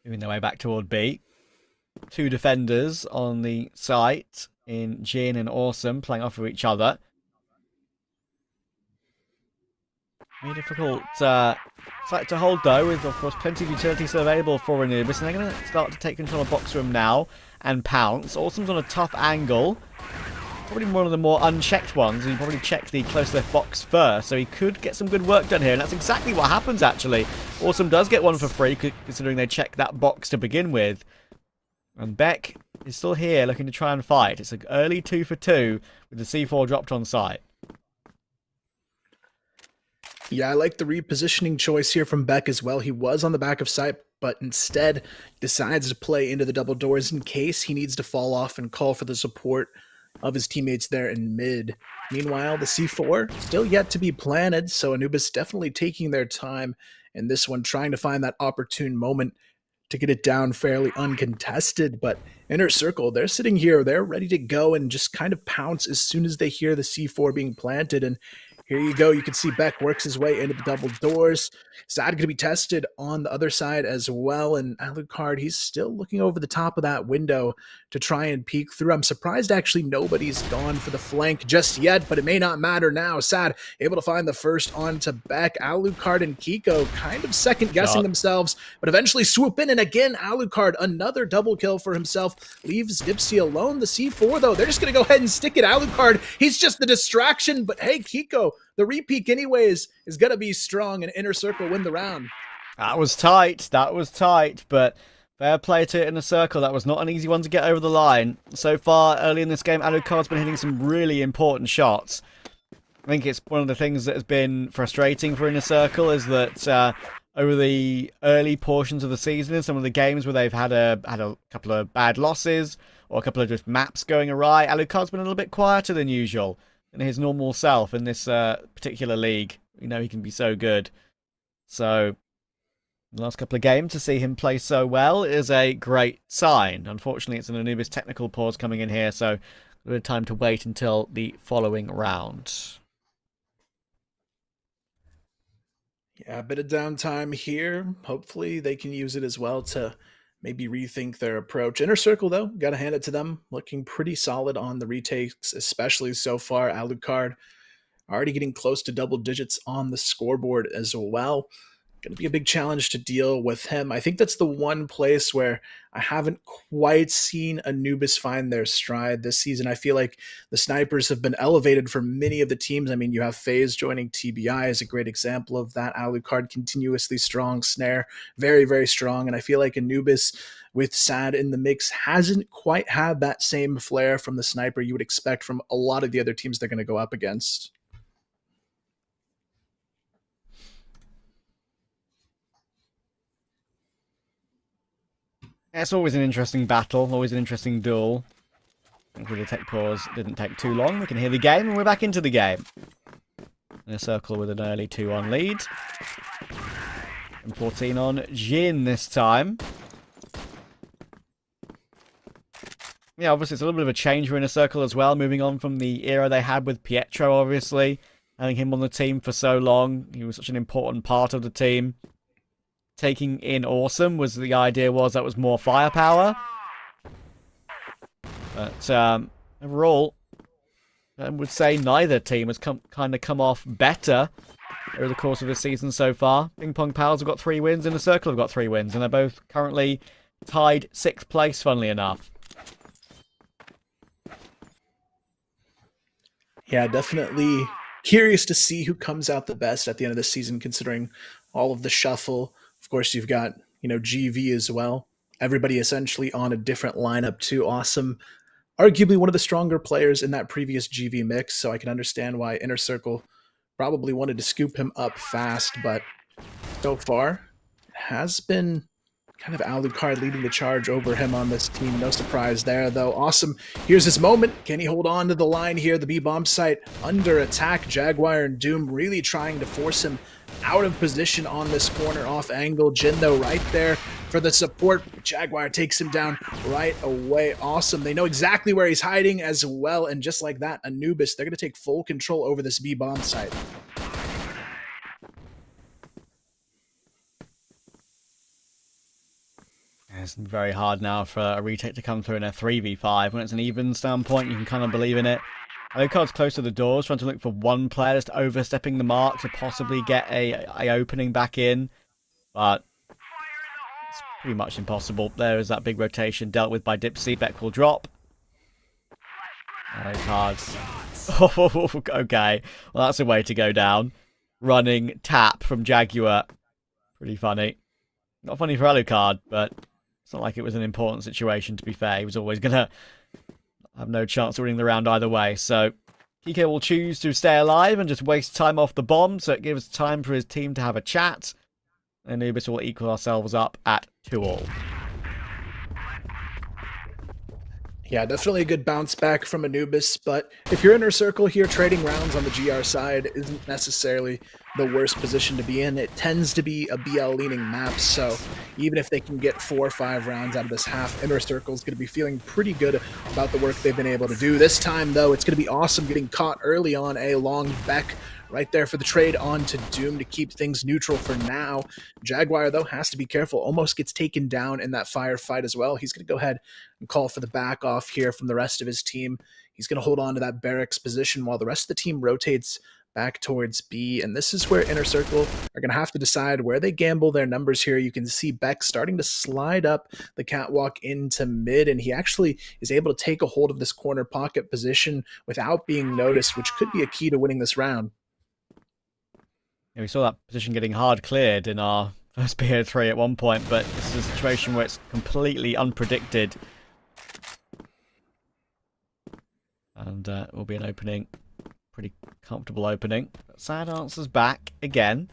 Moving their way back toward B. Two defenders on the site in Jin and Awesome playing off of each other. Very difficult site to hold though, with of course plenty of utilities available for Anubis, and they're going to start to take control of box room now and pounce. Awesome's on a tough angle. Probably one of the more unchecked ones. He probably checked the close left box first, so he could get some good work done here, and that's exactly what happens actually. Awesome does get one for free, considering they check that box to begin with. And Beck is still here looking to try and fight. It's an early 2 for 2 with the C4 dropped on site. Yeah, I like the repositioning choice here from Beck as well. He was on the back of site, but instead decides to play into the double doors in case he needs to fall off and call for the support of his teammates there in mid. Meanwhile, the C4 still yet to be planted, so Anubis definitely taking their time in this one, trying to find that opportune moment to get it down fairly uncontested. But InnerCircle, they're sitting here, they're ready to go and just kind of pounce as soon as they hear the C4 being planted. And here you go. You can see Beck works his way into the double doors. Sad going to be tested on the other side as well. And Alucard, he's still looking over the top of that window to try and peek through. I'm surprised actually nobody's gone for the flank just yet, but it may not matter now. Sad able to find the first onto Beck. Alucard and Kiko kind of second guessing themselves, but eventually swoop in. And again, Alucard, another double kill for himself, leaves Dipsy alone. The C4 though, they're just going to go ahead and stick it. Alucard, he's just the distraction, but hey, Kiko, the repeak anyways is going to be strong, and InnerCircle win the round. That was tight. That was tight, but fair play to InnerCircle. That was not an easy one to get over the line. So far, early in this game, Alucard's been hitting some really important shots. I think it's one of the things that has been frustrating for InnerCircle is that over the early portions of the season, in some of the games where they've had a couple of bad losses or a couple of just maps going awry, Alucard's been a little bit quieter than usual in his normal self in this particular league. We know he can be so good. So the last couple of games, to see him play so well is a great sign. Unfortunately, it's an Anubis technical pause coming in here, so bit of time to wait until the following round. Yeah, a bit of downtime here. Hopefully they can use it as well to maybe rethink their approach. InnerCircle, though, got to hand it to them. Looking pretty solid on the retakes, especially so far. Alucard already getting close to double digits on the scoreboard as well. Going to be a big challenge to deal with him. I think that's the one place where I haven't quite seen Anubis find their stride this season. I feel like the snipers have been elevated for many of the teams. I mean, you have FaZe joining TBI is a great example of that. Alucard continuously strong, Snare very, very strong. And I feel like Anubis with Sad in the mix hasn't quite had that same flair from the sniper you would expect from a lot of the other teams they're going to go up against. It's always an interesting battle, always an interesting duel. Thankfully the tech pause didn't take too long. We can hear the game, and we're back into the game. InnerCircle with an early 2-1 lead. And 14 on Jin this time. Yeah, obviously it's a little bit of a change for InnerCircle as well, moving on from the era they had with Pietro, obviously. Having him on the team for so long. He was such an important part of the team. Taking in Awesome was the idea, was that was more firepower. But overall, I would say neither team has kind of come off better over the course of the season so far. PingPongPals have got 3 wins, and InnerCircle have got 3 wins, and they're both currently tied 6th place, funnily enough. Yeah, definitely curious to see who comes out the best at the end of the season, considering all of the shuffle. Of course, you've got, GV as well. Everybody essentially on a different lineup too. Awesome. Arguably one of the stronger players in that previous GV mix, so I can understand why InnerCircle probably wanted to scoop him up fast, but so far it has been kind of Alucard leading the charge over him on this team. No surprise there, though. Awesome. Here's his moment. Can he hold on to the line here? The B-bomb site under attack. Jaguar and Doom really trying to force him out of position on this corner off angle. Jin, though, right there for the support. Jaguar takes him down right away. Awesome. They know exactly where he's hiding as well. And just like that, Anubis, they're going to take full control over this B-bomb site. It's very hard now for a retake to come through in a 3v5. When it's an even standpoint, you can kind of believe in it. Alucard's close to the doors, trying to look for one player just overstepping the mark to possibly get a opening back in. But it's pretty much impossible. There is that big rotation dealt with by Dipsy. Beck will drop. Alucard. Oh, okay. Well, that's a way to go down. Running tap from Jaguar. Pretty funny. Not funny for Alucard, but it's not like it was an important situation, to be fair. He was always going to have no chance of winning the round either way. So Kike will choose to stay alive and just waste time off the bomb, so it gives time for his team to have a chat. And Anubis will equal ourselves up at 2-all. Yeah, definitely a good bounce back from Anubis, but if you're InnerCircle here, trading rounds on the GR side isn't necessarily the worst position to be in. It tends to be a BL-leaning map, so even if they can get 4 or 5 rounds out of this half, InnerCircle is going to be feeling pretty good about the work they've been able to do. This time, though, it's going to be awesome getting caught early on a long Beck right there for the trade on to Doom to keep things neutral for now. Jaguar, though, has to be careful. Almost gets taken down in that firefight as well. He's going to go ahead and call for the back off here from the rest of his team. He's going to hold on to that barracks position while the rest of the team rotates back towards B. And this is where InnerCircle are going to have to decide where they gamble their numbers here. You can see Beck starting to slide up the catwalk into mid, and he actually is able to take a hold of this corner pocket position without being noticed, which could be a key to winning this round. Yeah, we saw that position getting hard cleared in our first BO3 at one point, but this is a situation where it's completely unpredicted. And it will be an opening. Pretty comfortable opening. But Sad answers back again.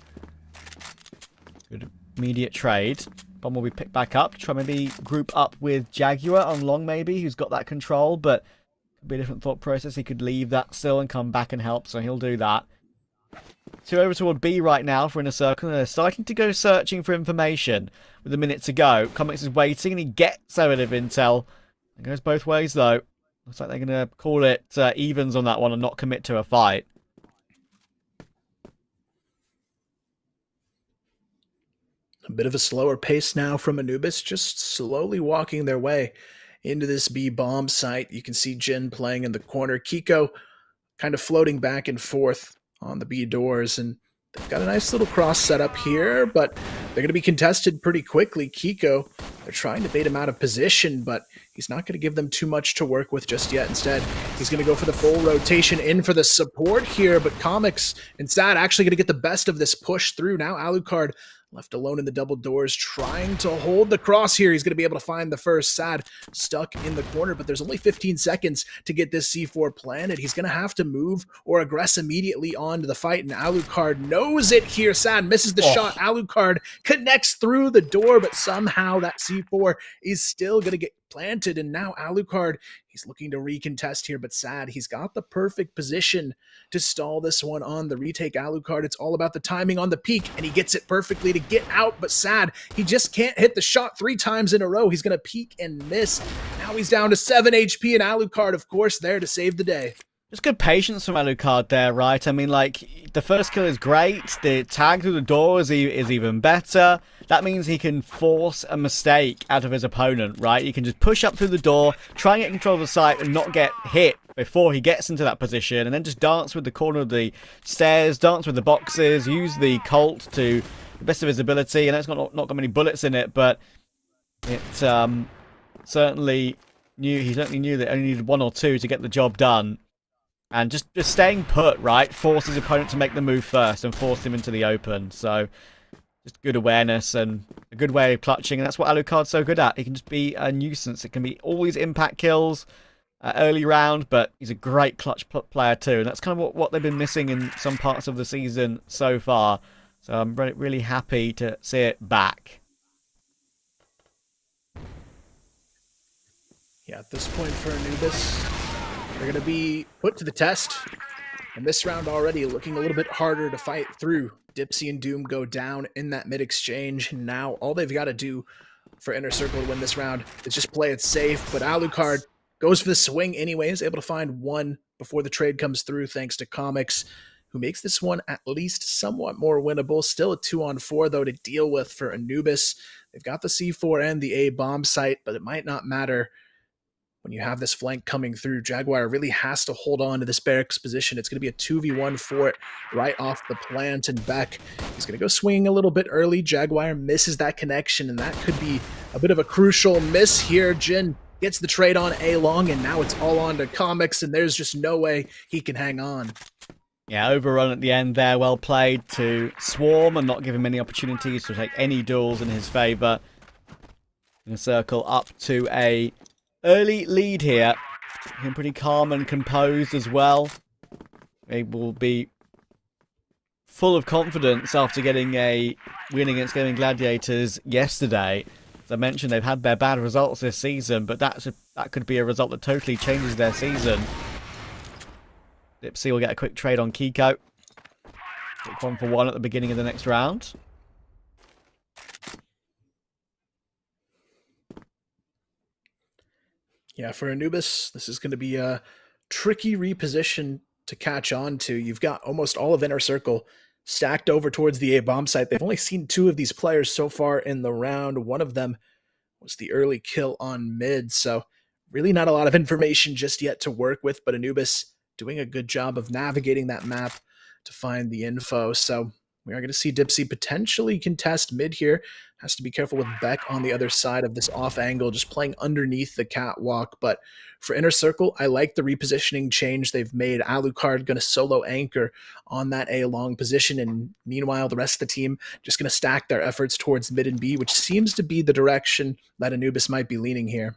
Good immediate trade. Bomb will be picked back up. Try maybe group up with Jaguar on long maybe, who's got that control, but could be a different thought process. He could leave that still and come back and help, so he'll do that. 2 over toward B right now for InnerCircle. They're starting to go searching for information with a minute to go. Comics is waiting and he gets a bit of intel. It goes both ways though. Looks like they're going to call it evens on that one and not commit to a fight. A bit of a slower pace now from Anubis, just slowly walking their way into this B bomb site. You can see Jin playing in the corner. Kiko kind of floating back and forth on the B doors, and they've got a nice little cross set up here, but they're going to be contested pretty quickly. Kiko, they're trying to bait him out of position, but he's not going to give them too much to work with just yet. Instead, he's going to go for the full rotation in for the support here, but Comics instead actually going to get the best of this push through. Now Alucard left alone in the double doors, trying to hold the cross here. He's going to be able to find the first. Sad stuck in the corner, but there's only 15 seconds to get this C4 planted. He's going to have to move or aggress immediately onto the fight, and Alucard knows it here. Sad misses the shot. Alucard connects through the door, but somehow that C4 is still going to get planted, and now Alucard, he's looking to recontest here, but Sad, he's got the perfect position to stall this one on the retake. Alucard, it's all about the timing on the peak, and he gets it perfectly to get out, but Sad, he just can't hit the shot 3 times in a row. He's going to peek and miss. Now he's down to 7 HP, and Alucard, of course, there to save the day. Just good patience from Alucard there, right? I mean, like, the first kill is great. The tag through the door is even better. That means he can force a mistake out of his opponent, right? He can just push up through the door, try and get control of the site and not get hit before he gets into that position, and then just dance with the corner of the stairs, dance with the boxes, use the Colt to the best of his ability. And it's not got many bullets in it, but it certainly knew that only needed 1 or 2 to get the job done. And just staying put, right, force his opponent to make the move first and force him into the open. So just good awareness and a good way of clutching. And that's what Alucard's so good at. He can just be a nuisance. It can be all these impact kills early round, but he's a great clutch player too. And that's kind of what they've been missing in some parts of the season so far. So I'm really happy to see it back. Yeah, at this point for Anubis, they're going to be put to the test. And this round already looking a little bit harder to fight through. Dipsy and Doom go down in that mid-exchange. And now all they've got to do for InnerCircle to win this round is just play it safe. But Alucard goes for the swing anyways, able to find 1 before the trade comes through thanks to Comics, who makes this one at least somewhat more winnable. Still a 2-on-4, though, to deal with for Anubis. They've got the C4 and the A bomb site, but it might not matter when you have this flank coming through. Jaguar really has to hold on to this barracks position. It's going to be a 2v1 for it right off the plant, and Beck, he's going to go swinging a little bit early. Jaguar misses that connection, and that could be a bit of a crucial miss here. Jin gets the trade on A long, and now it's all on to Comics, and there's just no way he can hang on. Yeah, overrun at the end there. Well played to Swarm and not give him any opportunities to take any duels in his favour. InnerCircle up to a early lead here. Looking pretty calm and composed as well. They will be full of confidence after getting a win against Gaimin Gladiators yesterday. As I mentioned, they've had their bad results this season, but that could be a result that totally changes their season. Dipsy will get a quick trade on Kiko. Quick 1-for-1 at the beginning of the next round. Yeah, for Anubis, this is going to be a tricky reposition to catch on to. You've got almost all of InnerCircle stacked over towards the A bomb site. They've only seen 2 of these players so far in the round. One of them was the early kill on mid, so really not a lot of information just yet to work with, but Anubis doing a good job of navigating that map to find the info. So we are going to see Dipsy potentially contest mid here. Has to be careful with Beck on the other side of this off angle, just playing underneath the catwalk. But for InnerCircle, I like the repositioning change they've made. Alucard going to solo anchor on that A long position, and meanwhile the rest of the team just going to stack their efforts towards mid and B, which seems to be the direction that Anubis might be leaning here.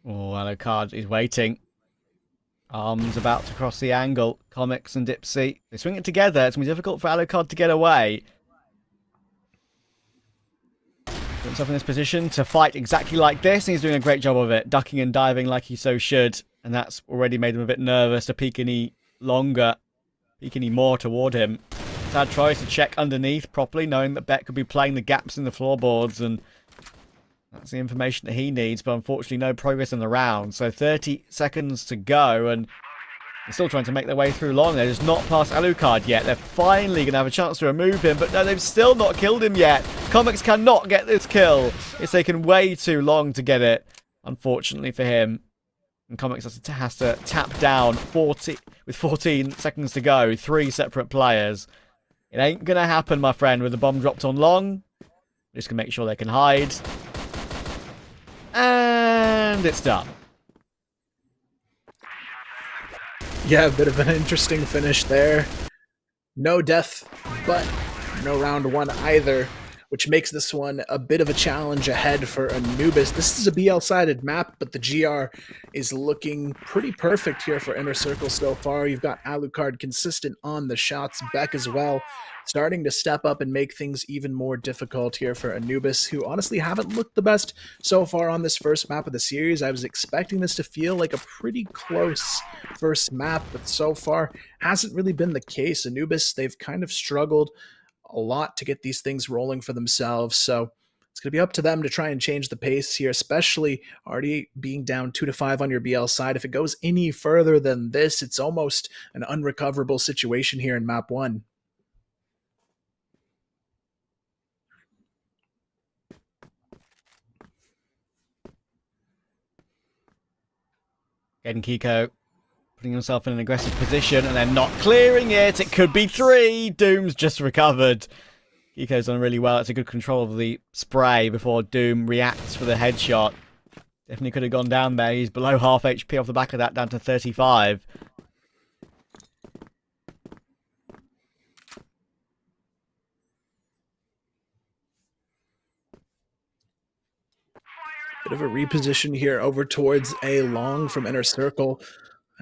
Oh, Alucard is waiting. Arms about to cross the angle. Comics and Dipsy. They swing it together. It's going to be difficult for Alucard to get away. Put himself in this position to fight exactly like this, and he's doing a great job of it. Ducking and diving like he so should. And that's already made him a bit nervous to peek any longer. peek any more toward him. Sad tries to check underneath properly, knowing that Bet could be playing the gaps in the floorboards, and that's the information that he needs, but unfortunately no progress in the round. So 30 seconds to go, and they're still trying to make their way through long. They're just not past Alucard yet. They're finally going to have a chance to remove him, but no, they've still not killed him yet. Comics cannot get this kill. It's taken way too long to get it, unfortunately for him. And Comics has to tap down 40 with 14 seconds to go. 3 separate players. It ain't going to happen, my friend, with the bomb dropped on long. Just going to make sure they can hide. And it's done. Yeah, a bit of an interesting finish there. No death, but no round one either, which makes this one a bit of a challenge ahead for Anubis. This is a BL-sided map, but the GR is looking pretty perfect here for InnerCircle so far. You've got Alucard consistent on the shots, Beck as well, starting to step up and make things even more difficult here for Anubis, who honestly haven't looked the best so far on this first map of the series. I was expecting this to feel like a pretty close first map, but so far hasn't really been the case. Anubis, they've kind of struggled a lot to get these things rolling for themselves, so it's going to be up to them to try and change the pace here, especially already being down 2-5 on your BL side. If it goes any further than this, it's almost an unrecoverable situation here in map 1. Again, Kiko putting himself in an aggressive position and then not clearing it. It could be 3. Doom's just recovered. Kiko's done really well. It's a good control of the spray before Doom reacts for the headshot. Definitely could have gone down there. He's below half HP off the back of that, down to 35. Bit of a reposition here over towards A long from InnerCircle.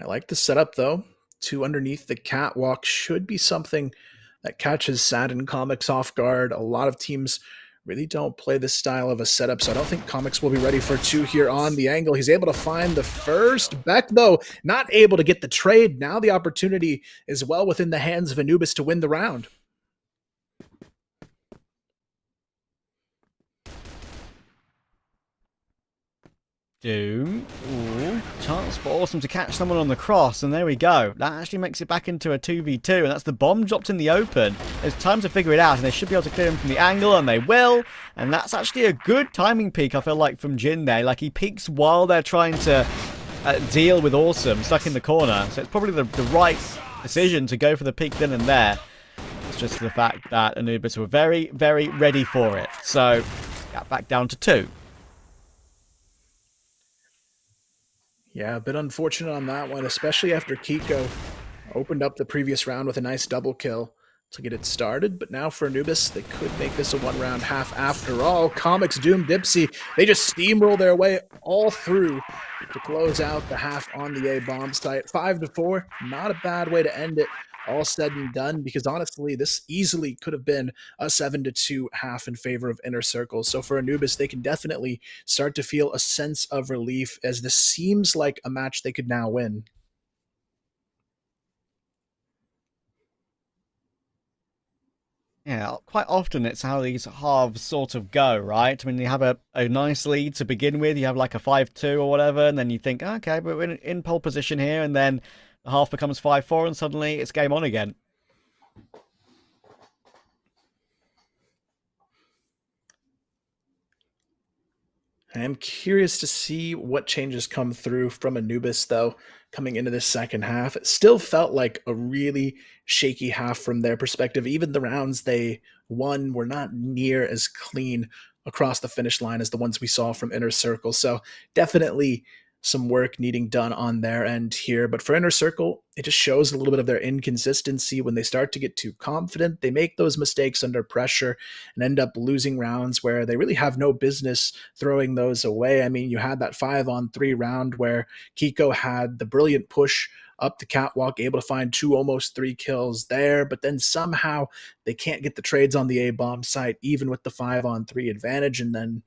I like the setup though. 2 underneath the catwalk should be something that catches Satin Comics off guard. A lot of teams really don't play this style of a setup, so I don't think Comics will be ready for 2 here on the angle. He's able to find the first. Beck, though, not able to get the trade. Now the opportunity is well within the hands of Anubis to win the round. Doom. Ooh, chance for Awesome to catch someone on the cross, and there we go. That actually makes it back into a 2v2, and that's the bomb dropped in the open. There's time to figure it out, and they should be able to clear him from the angle, and they will. And that's actually a good timing peek, I feel like, from Jin there. Like, he peeks while they're trying to deal with Awesome, stuck in the corner. So it's probably the right decision to go for the peek then and there. It's just the fact that Anubis were very, very ready for it. So, got back down to 2. Yeah, a bit unfortunate on that one, especially after Kiko opened up the previous round with a nice double kill to get it started. But now for Anubis, they could make this a 1-round half after all. Comics, Doom, Dipsy, they just steamroll their way all through to close out the half on the A-bomb site. 5-4, not a bad way to end it. All said and done, because honestly, this easily could have been a 7-2 half in favor of InnerCircle. So for Anubis, they can definitely start to feel a sense of relief, as this seems like a match they could now win. Yeah, quite often it's how these halves sort of go, right? I mean, you have a nice lead to begin with, you have like a 5-2 or whatever, and then you think, okay, but we're in pole position here, and then the half becomes 5-4, and suddenly it's game on again. I am curious to see what changes come through from Anubis, though, coming into this second half. It still felt like a really shaky half from their perspective. Even the rounds they won were not near as clean across the finish line as the ones we saw from InnerCircle. So definitely some work needing done on their end here. But for InnerCircle, it just shows a little bit of their inconsistency. When they start to get too confident, they make those mistakes under pressure and end up losing rounds where they really have no business throwing those away. I mean, you had that 5-on-3 round where Kiko had the brilliant push up the catwalk, able to find 2, almost 3 kills there, but then somehow they can't get the trades on the A-bomb site, even with the 5-on-3 advantage, and then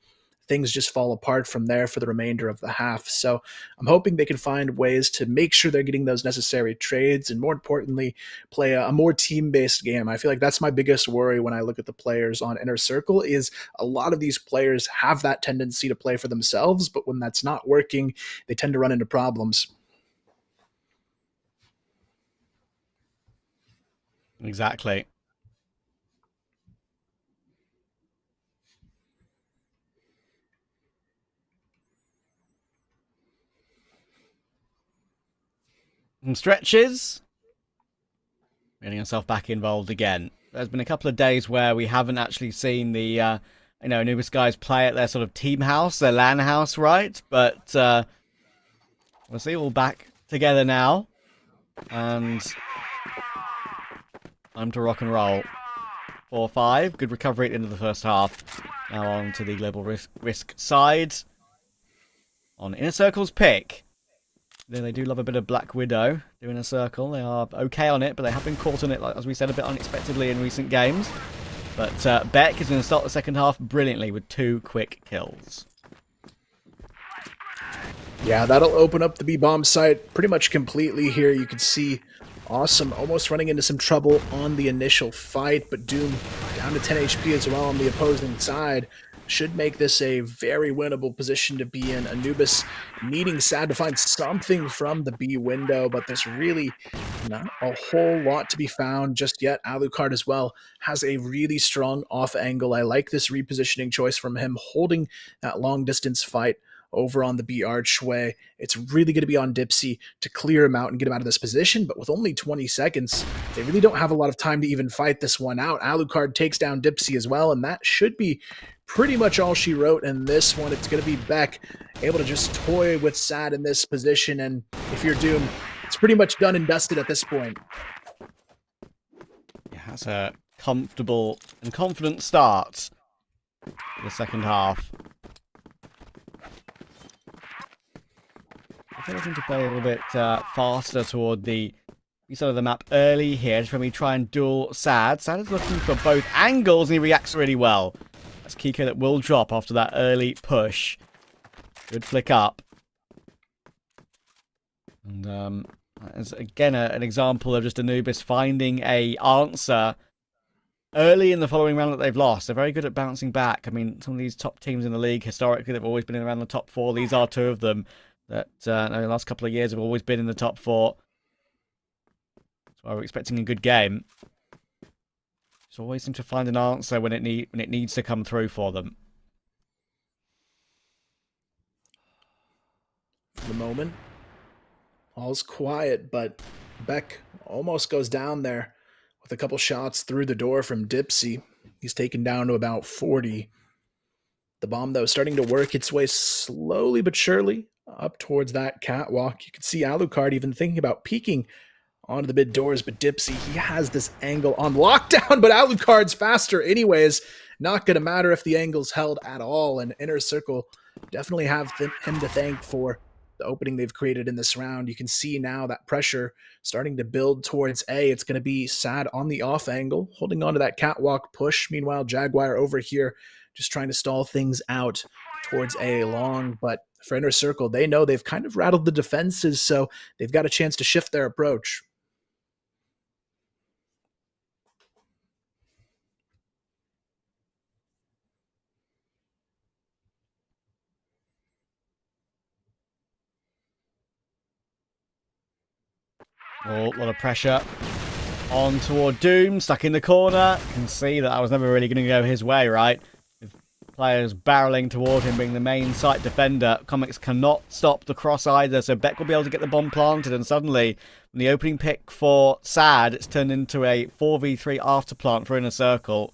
things just fall apart from there for the remainder of the half. So I'm hoping they can find ways to make sure they're getting those necessary trades, and more importantly, play a more team-based game. I feel like that's my biggest worry when I look at the players on InnerCircle, is a lot of these players have that tendency to play for themselves, but when that's not working, they tend to run into problems. Exactly. Some stretches. Getting yourself back involved again. There's been a couple of days where we haven't actually seen the Anubis guys play at their sort of team house, their LAN house, right? But we'll see, all back together now. And time to rock and roll. 4-5. Good recovery at the end of the first half. Now on to the global risk side. On InnerCircle's pick. They do love a bit of Black Widow doing a circle. They are okay on it, but they have been caught on it, like, as we said, a bit unexpectedly in recent games. But Beck is going to start the second half brilliantly with 2 quick kills. Yeah, that'll open up the B-bomb site pretty much completely here. You can see Awesome almost running into some trouble on the initial fight, but Doom down to 10 HP as well on the opposing side. Should make this a very winnable position to be in. Anubis needing Sad to find something from the B window, but there's really not a whole lot to be found just yet. Alucard as well has a really strong off angle. I like this repositioning choice from him, holding that long distance fight over on the B archway. It's really going to be on Dipsy to clear him out and get him out of this position, but with only 20 seconds, they really don't have a lot of time to even fight this one out. Alucard takes down Dipsy as well, and that should be pretty much all she wrote in this one. It's going to be Beck able to just toy with Sad in this position, and if you're Doom, it's pretty much done and dusted at this point. Yeah, that's a comfortable and confident start to the second half. I think I need to play a little bit faster toward the side of the map early here, just when we try and duel Sad. Sad is looking for both angles, and he reacts really well. That's Kiko that will drop after that early push. Good flick up. And as again an example of just Anubis finding a answer early in the following round that they've lost. They're very good at bouncing back. I mean, some of these top teams in the league, historically, they've always been around the top 4. These are 2 of them that in the last couple of years have always been in the top 4. That's why we're expecting a good game. Just always seem to find an answer when it needs to come through for them. For the moment, all's quiet, but Beck almost goes down there with a couple shots through the door from Dipsy. He's taken down to about 40. The bomb, though, starting to work its way slowly but surely up towards that catwalk. You can see Alucard even thinking about peeking onto the mid doors, but Dipsy, he has this angle on lockdown, but Alucard's faster anyways. Not going to matter if the angle's held at all, and InnerCircle definitely have him to thank for the opening they've created in this round. You can see now that pressure starting to build towards A. It's going to be Sad on the off angle, holding on to that catwalk push. Meanwhile, Jaguar over here just trying to stall things out towards A long, but for InnerCircle, they know they've kind of rattled the defenses, so they've got a chance to shift their approach. Oh, a lot of pressure on toward Doom, stuck in the corner. You can see that I was never really going to go his way, right? With players barreling toward him, being the main site defender. Comics cannot stop the cross either, so Beck will be able to get the bomb planted, and suddenly, in the opening pick for Sad, it's turned into a 4v3 afterplant for InnerCircle.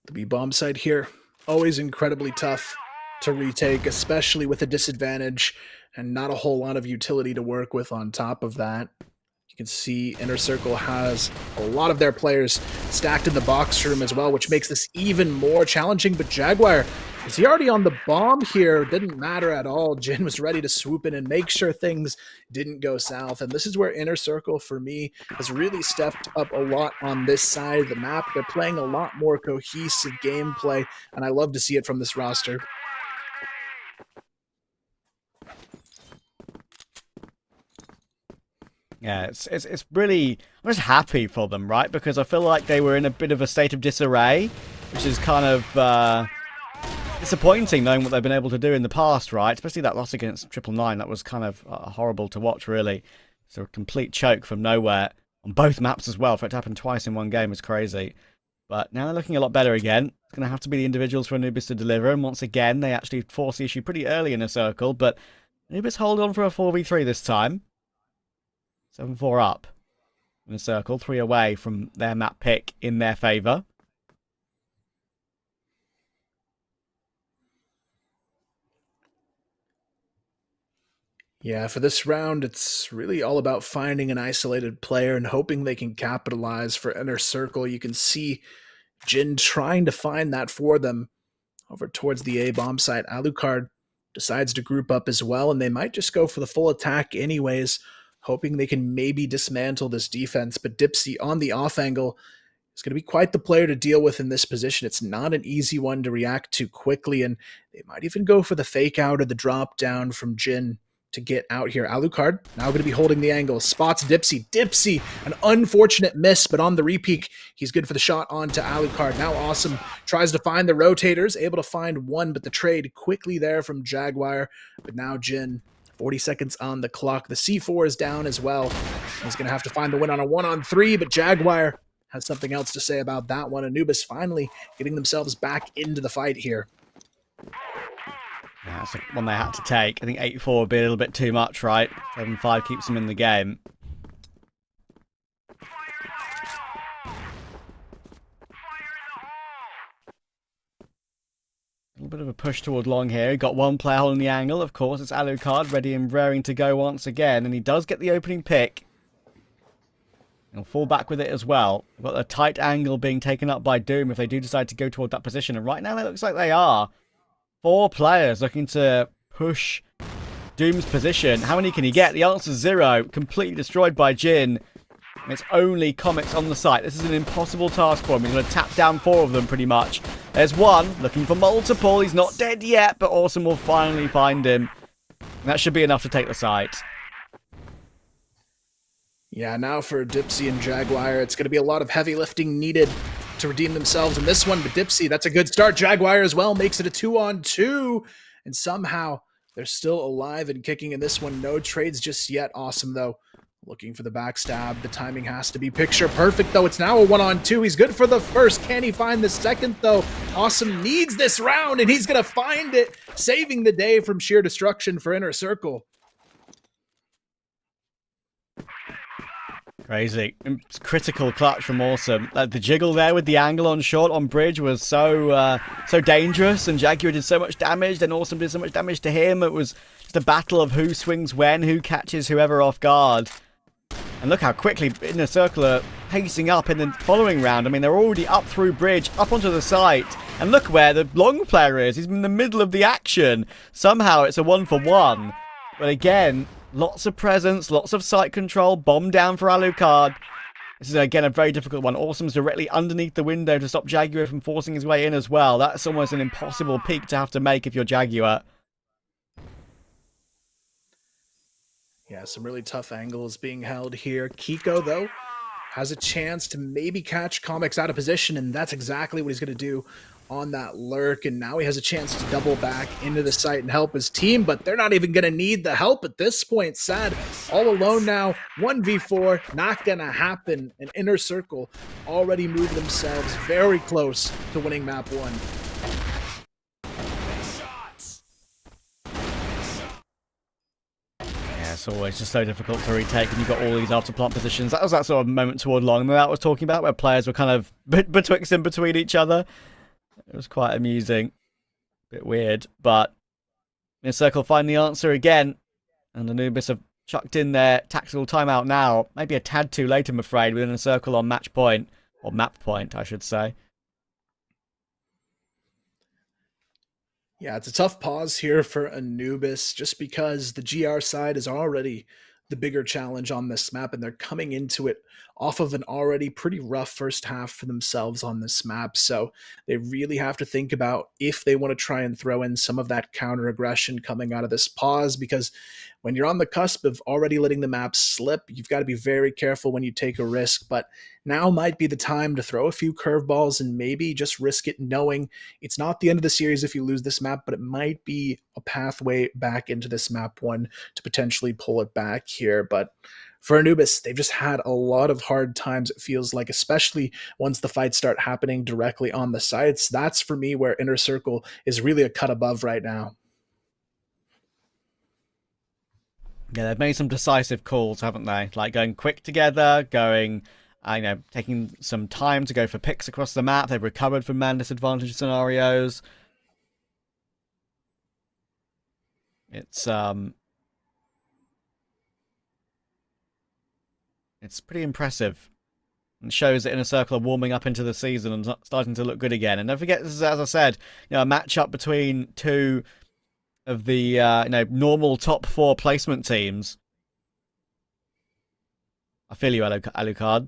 The B-bomb side here, always incredibly tough to retake, especially with a disadvantage and not a whole lot of utility to work with on top of that. You can see InnerCircle has a lot of their players stacked in the box room as well, which makes this even more challenging, but Jaguar Is he already on the bomb here? Didn't matter at all. Jin was ready to swoop in and make sure things didn't go south. And this is where InnerCircle, for me, has really stepped up a lot on this side of the map. They're playing a lot more cohesive gameplay, and I love to see it from this roster. Yeah, it's really, I'm just happy for them, right? Because I feel like they were in a bit of a state of disarray, which is kind of disappointing knowing what they've been able to do in the past, right? Especially that loss against 999, that was kind of horrible to watch, really. So a complete choke from nowhere on both maps as well. For it to happen twice in one game is crazy. But now they're looking a lot better again. It's going to have to be the individuals for Anubis to deliver, and once again, they actually force the issue pretty early in a circle, but Anubis hold on for a 4v3 this time. 7-4 up in a circle, 3 away from their map pick in their favour. Yeah, for this round, it's really all about finding an isolated player and hoping they can capitalize. For InnerCircle, you can see Jin trying to find that for them over towards the A-bomb site. Alucard decides to group up as well, and they might just go for the full attack anyways, hoping they can maybe dismantle this defense. But Dipsy on the off angle is going to be quite the player to deal with in this position. It's not an easy one to react to quickly, and they might even go for the fake out or the drop down from Jin to get out here. Alucard now going to be holding the angle. Spots Dipsy. Dipsy, an unfortunate miss, but on the repeat, he's good for the shot onto Alucard. Now Awesome tries to find the rotators, able to find one, but the trade quickly there from Jaguar. But now Jin, 40 seconds on the clock. The C4 is down as well. He's going to have to find the win on a 1-on-3, but Jaguar has something else to say about that one. Anubis finally getting themselves back into the fight here. Yeah, that's the one they had to take. I think 8-4 would be a little bit too much, right? 7-5 keeps them in the game. A little bit of a push toward long here. Got one player holding the angle, of course. It's Alucard, ready and raring to go once again. And he does get the opening pick. He'll fall back with it as well. We've got a tight angle being taken up by Doom if they do decide to go toward that position. And right now it looks like they are. 4 players looking to push Doom's position. How many can he get? The answer is 0. Completely destroyed by Jin. And it's only Comics on the site. This is an impossible task for him. He's going to tap down 4 of them pretty much. There's one looking for multiple. He's not dead yet, but Awesome will finally find him. And that should be enough to take the site. Yeah, now for Dipsy and Jaguar, it's going to be a lot of heavy lifting needed to redeem themselves in this one. But Dipsy, that's a good start. Jaguar as well makes it a 2-on-2. And somehow they're still alive and kicking in this one. No trades just yet. Awesome, though. Looking for the backstab. The timing has to be picture perfect, though. It's now a 1-on-2. He's good for the first. Can he find the second, though? Awesome needs this round, and he's going to find it, saving the day from sheer destruction for InnerCircle. Crazy. It's critical clutch from Awesome. The jiggle there with the angle on short on bridge was so dangerous, and Jaguar did so much damage, then Awesome did so much damage to him. It was just a battle of who swings when, who catches whoever off guard. And look how quickly InnerCircle are pacing up in the following round. I mean, they're already up through bridge, up onto the site. And look where the long player is. He's in the middle of the action. Somehow it's a 1-for-1. But again, lots of presence, lots of site control. Bomb down for Alucard. This is, again, a very difficult one. Awesome's directly underneath the window to stop Jaguar from forcing his way in as well. That's almost an impossible peak to have to make if you're Jaguar. Yeah, some really tough angles being held here. Kiko, though, has a chance to maybe catch Comics out of position, and that's exactly what he's going to do on that lurk. And now he has a chance to double back into the site and help his team, but they're not even going to need the help at this point. Sad, all alone now, 1v4, not going to happen. And InnerCircle already moved themselves very close to winning map 1. It's always just so difficult to retake, and you've got all these after plant positions. That was that sort of moment toward long that I was talking about, where players were kind of betwixt and between each other. It was quite amusing. Bit weird, but InnerCircle find the answer again, and Anubis have chucked in their tactical timeout now. Maybe a tad too late, I'm afraid, with InnerCircle on match point, or map point, I should say. Yeah, it's a tough pause here for Anubis just because the GR side is already the bigger challenge on this map, and they're coming into it off of an already pretty rough first half for themselves on this map. So they really have to think about if they want to try and throw in some of that counter aggression coming out of this pause, because when you're on the cusp of already letting the map slip, you've got to be very careful when you take a risk. But now might be the time to throw a few curveballs and maybe just risk it, knowing it's not the end of the series if you lose this map, but it might be a pathway back into this map one to potentially pull it back here. But for Anubis, they've just had a lot of hard times, it feels like, especially once the fights start happening directly on the sites. That's for me where InnerCircle is really a cut above right now. Yeah, they've made some decisive calls, haven't they? Like going quick together, going, taking some time to go for picks across the map. They've recovered from man disadvantage scenarios. It's pretty impressive. It shows that InnerCircle are warming up into the season and starting to look good again. And don't forget, this is, as I said, a matchup between two of the normal top 4 placement teams. I feel you, Alucard.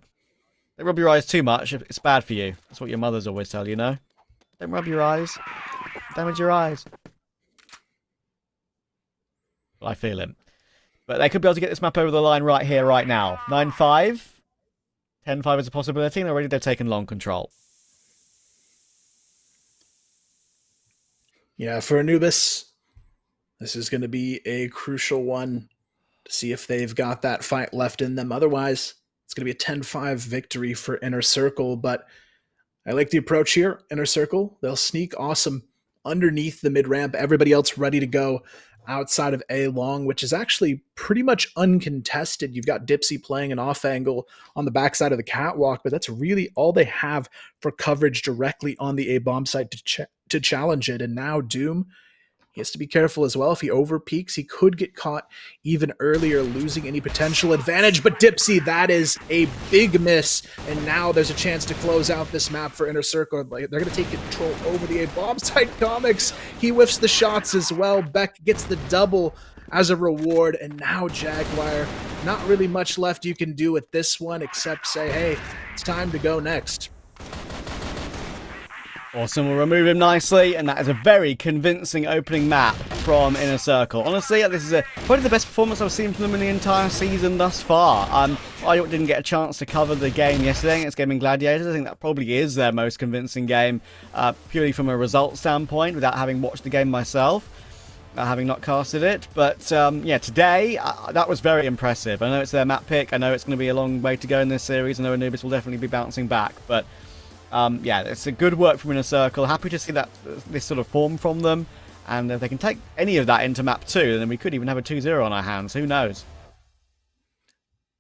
Don't rub your eyes too much. It's bad for you. That's what your mothers always tell you, no? Don't rub your eyes. Damage your eyes. Well, I feel him. But they could be able to get this map over the line right here, right now. 9-5. 10-5 is a possibility, and already they've taken long control. Yeah, for Anubis, this is going to be a crucial one to see if they've got that fight left in them. Otherwise, it's going to be a 10-5 victory for InnerCircle, but I like the approach here. InnerCircle, they'll sneak awesome underneath the mid-ramp. Everybody else ready to go outside of A long, which is actually pretty much uncontested. You've got Dipsy playing an off angle on the backside of the catwalk, but that's really all they have for coverage directly on the A bomb site to challenge it. And now Doom, he has to be careful as well. If he over peaks, he could get caught even earlier, losing any potential advantage. But Dipsy, that is a big miss. And now there's a chance to close out this map for InnerCircle. They're going to take control over the A-Bomb site comics. He whiffs the shots as well. Beck gets the double as a reward. And now Jaguar, not really much left you can do with this one except say, hey, it's time to go next. Awesome, we'll remove him nicely, and that is a very convincing opening map from InnerCircle. Honestly, this is probably the best performance I've seen from them in the entire season thus far. I didn't get a chance to cover the game yesterday against Gaimin Gladiators. I think that probably is their most convincing game, purely from a result standpoint, without having watched the game myself, having not casted it. But yeah, today, that was very impressive. I know it's their map pick. I know it's going to be a long way to go in this series. I know Anubis will definitely be bouncing back, but yeah, it's a good work from InnerCircle. Happy to see that this sort of form from them, and if they can take any of that into map 2, then we could even have a 2-0 on our hands. Who knows?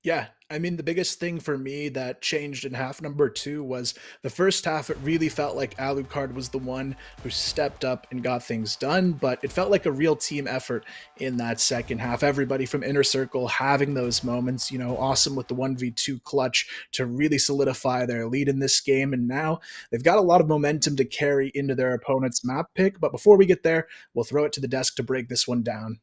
Yeah, I mean, the biggest thing for me that changed in half number 2 was the first half. It really felt like Alucard was the one who stepped up and got things done, but it felt like a real team effort in that second half. Everybody from InnerCircle having those moments, awesome with the 1v2 clutch to really solidify their lead in this game. And now they've got a lot of momentum to carry into their opponent's map pick. But before we get there, we'll throw it to the desk to break this one down.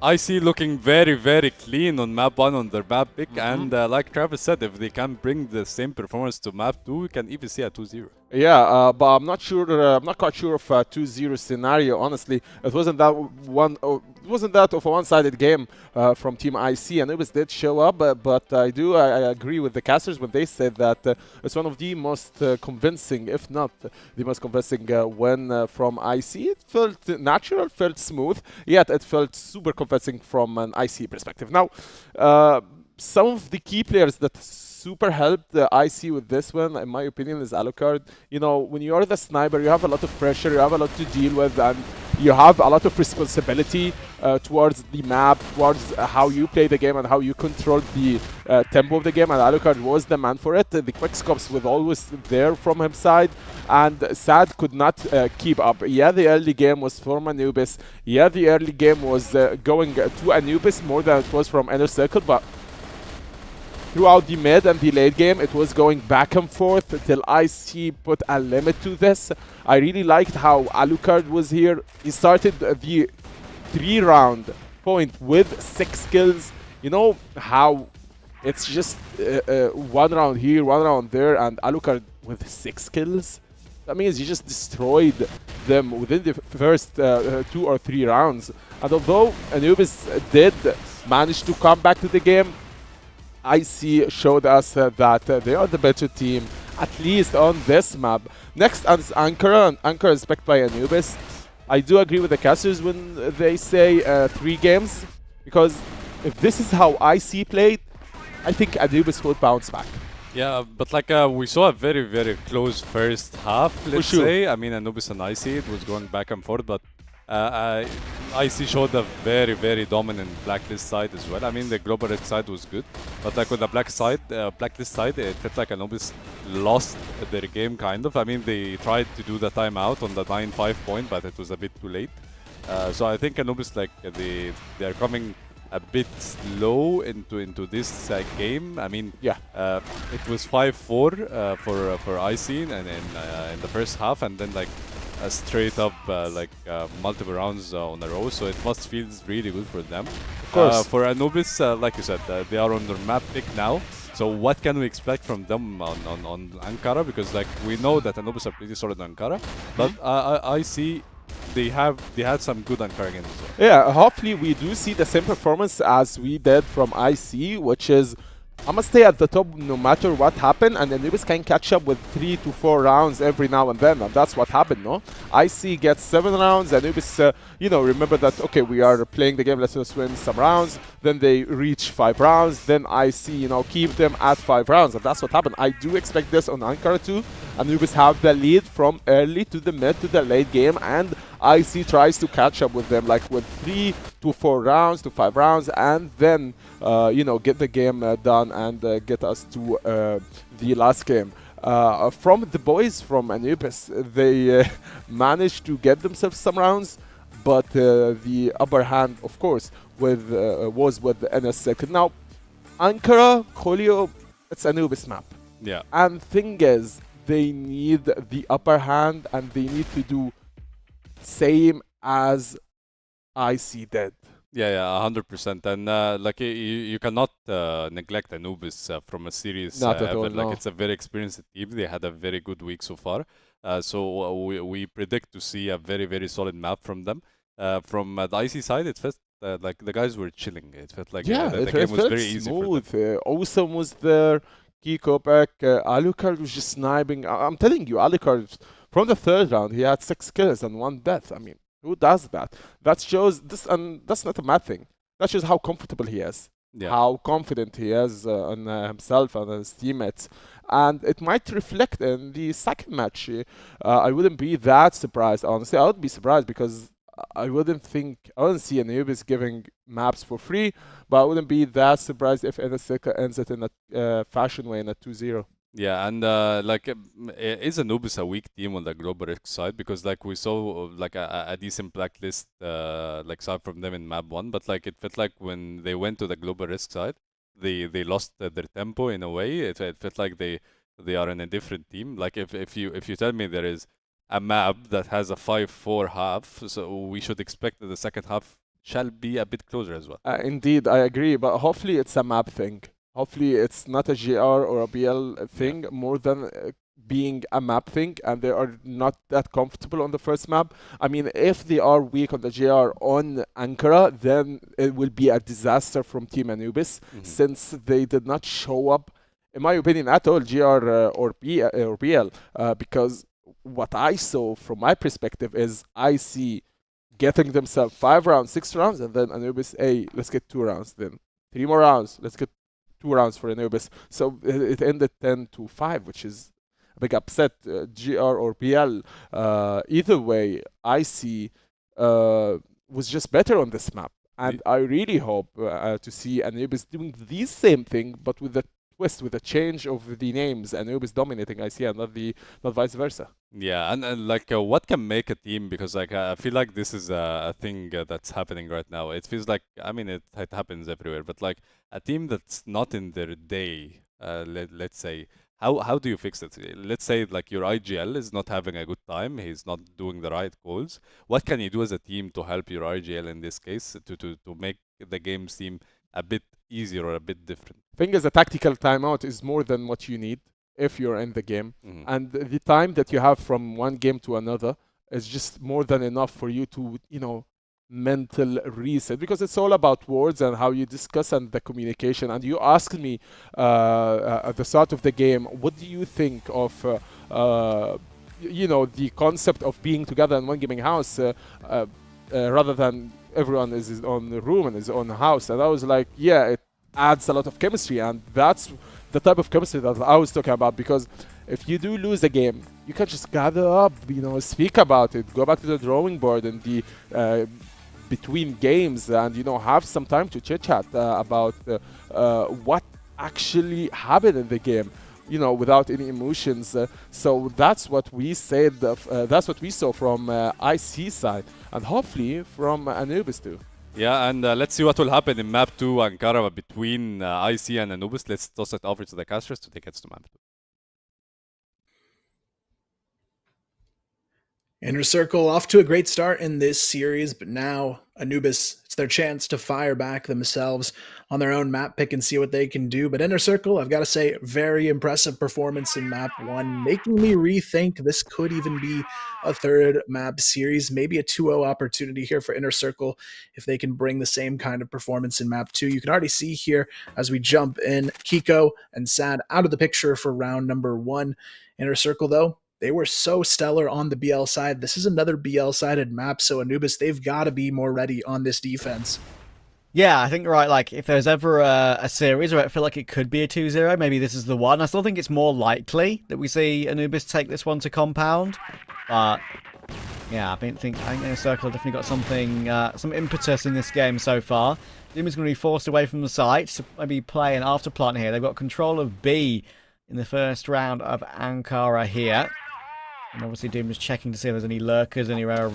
I see looking very, very clean on map 1 on their map pick, and like Travis said, if they can bring the same performance to map 2, we can even see a 2-0. Yeah, but I'm not sure. I'm not quite sure of a 2-0 scenario. Honestly, it wasn't that one. It wasn't that of a one-sided game from Team IC. Anubis did show up, but I agree with the casters when they said that it's one of the most convincing, if not the most convincing win from IC. It felt natural, felt smooth, yet it felt super convincing from an IC perspective. Now, some of the key players that super helped the IC with this one, in my opinion, is Alucard. When you are the sniper, you have a lot of pressure, you have a lot to deal with, and you have a lot of responsibility towards the map, towards how you play the game and how you control the tempo of the game, and Alucard was the man for it. The quick scopes were always there from his side, and Sad could not keep up. Yeah, the early game was from Anubis. Yeah, the early game was going to Anubis more than it was from InnerCircle, but throughout the mid and the late game, it was going back and forth till IC put a limit to this. I really liked how Alucard was here. He started the 3-round point with 6 kills. You know how it's just 1 round here, 1 round there, and Alucard with 6 kills? That means you just destroyed them within the first 2 or 3 rounds. And although Anubis did manage to come back to the game, IC showed us that they are the better team, at least on this map. Next is Ankara, and Ankara is backed by Anubis. I do agree with the casters when they say 3 games, because if this is how IC played, I think Anubis would bounce back. Yeah, but like we saw a very, very close first half, let's say. I mean, Anubis and IC, it was going back and forth, but IC showed a very, very dominant Blacklist side as well. I mean, the Global Red side was good, but like with the Blacklist side, it felt like Anubis lost their game, kind of. I mean, they tried to do the timeout on the 9-5 point, but it was a bit too late. So I think Anubis, like, they're coming a bit slow into this game. I mean, yeah, it was 5-4 for IC in the first half, and then like straight up multiple rounds on a row. So it must feel really good for them. Of course. For Anubis, like you said, they are on their map pick now. So what can we expect from them on Ankara? Because like we know that Anubis are pretty solid on Ankara, but I see they had some good Ankara games as well. Yeah, hopefully we do see the same performance as we did from IC, which is I'm gonna stay at the top no matter what happened, and Anubis can catch up with 3 to 4 rounds every now and then, and that's what happened, no? IC gets 7 rounds, Anubis, you know, remember that, okay, we are playing the game, let's just win some rounds, then they reach 5 rounds, then IC, you know, keep them at 5 rounds, and that's what happened. I do expect this on Ankara too. Anubis have the lead from early to the mid to the late game, and IC tries to catch up with them, like with 3 to 4 rounds to 5 rounds, and then you know, get the game done and get us to the last game. From the boys from Anubis, they managed to get themselves some rounds, but the upper hand, of course, was with the InnerCircle. Now, Ankara, Kolio, it's Anubis map. Yeah. And thing is, they need the upper hand, and they need to do same as IC did. Yeah, 100%. And like you cannot neglect Anubis from a series. Not at all, like no. it's a very experienced team. They had a very good week so far. So we predict to see a very, very solid map from them. From the IC side, it felt like the guys were chilling. It felt like the game was very easy for them. Awesome was there. Kiko back. Alucard was just sniping. I'm telling you, Alucard, from the 3rd round, he had 6 kills and 1 death. I mean, who does that? That shows this, and that's not a bad thing. That shows how comfortable he is, how confident he is on himself and his teammates, and it might reflect in the second match. I wouldn't be that surprised, honestly. I would be surprised because I wouldn't see Anubis giving maps for free, but I wouldn't be that surprised if InnerCircle ends it in a fashion way in a 2-0. Yeah, and like is Anubis a weak team on the Global Risk side? Because like we saw like a decent Blacklist like side from them in map 1, but like it felt like when they went to the Global Risk side, they lost their tempo in a way. It felt like they are in a different team. Like if you tell me there is a map that has a 5-4 half, so we should expect that the second half shall be a bit closer as well. Indeed, I agree, but hopefully it's a map thing. Hopefully it's not a GR or a BL thing, more than being a map thing, and they are not that comfortable on the first map. I mean, if they are weak on the GR on Ankara, then it will be a disaster from Team Anubis, since they did not show up, in my opinion, at all, GR or BL, because what I saw from my perspective is IC getting themselves 5 rounds, 6 rounds, and then Anubis, hey, let's get 2 rounds, then 3 more rounds, let's get 2 rounds for Anubis. So it ended 10-5, which is a big upset. GR or BL, either way, IC was just better on this map. And I really hope to see Anubis doing the same thing, but with the twist, with a change of the names. Anubis dominating IC and not vice versa. Yeah, and like what can make a team? Because like I feel like this is a thing that's happening right now. It feels like, I mean, it happens everywhere, but like a team that's not in their day, let's say, how do you fix it? Let's say like your IGL is not having a good time, he's not doing the right calls. What can you do as a team to help your IGL in this case to make the game seem a bit easier or a bit different? Thing is, a tactical timeout is more than what you need if you're in the game. And the time that you have from one game to another is just more than enough for you to, mental reset, because it's all about words and how you discuss and the communication. And you asked me at the start of the game, what do you think of the concept of being together in one gaming house rather than everyone is on the room and his own house? And I was like, yeah, it adds a lot of chemistry, and that's the type of chemistry that I was talking about. Because if you do lose a game, you can just gather up, speak about it, go back to the drawing board and the between games, and have some time to chit chat about what actually happened in the game, without any emotions. So that's what we said. That's what we saw from IC side, and hopefully from Anubis too. Yeah, and let's see what will happen in map 2 Ankara between IC and Anubis. Let's toss it over to the casters to take us to map 2. InnerCircle off to a great start in this series, but now Anubis, it's their chance to fire back themselves on their own map pick and see what they can do. But InnerCircle, I've got to say, very impressive performance in map 1, making me rethink this could even be a third map series, maybe a 2-0 opportunity here for InnerCircle if they can bring the same kind of performance in map 2. You can already see here as we jump in, Kiko and Sad out of the picture for round number 1. InnerCircle, though, they were so stellar on the BL side. This is another BL-sided map, so Anubis, they've got to be more ready on this defense. Yeah, I think, right, like, if there's ever a series where I feel like it could be a 2-0, maybe this is the one. I still think it's more likely that we see Anubis take this one to compound. But, yeah, I think InnerCircle have definitely got something, some impetus in this game so far. Doom is going to be forced away from the site to maybe play an afterplant here. They've got control of B in the first round of Ankara here. And obviously Doom is checking to see if there's any lurkers anywhere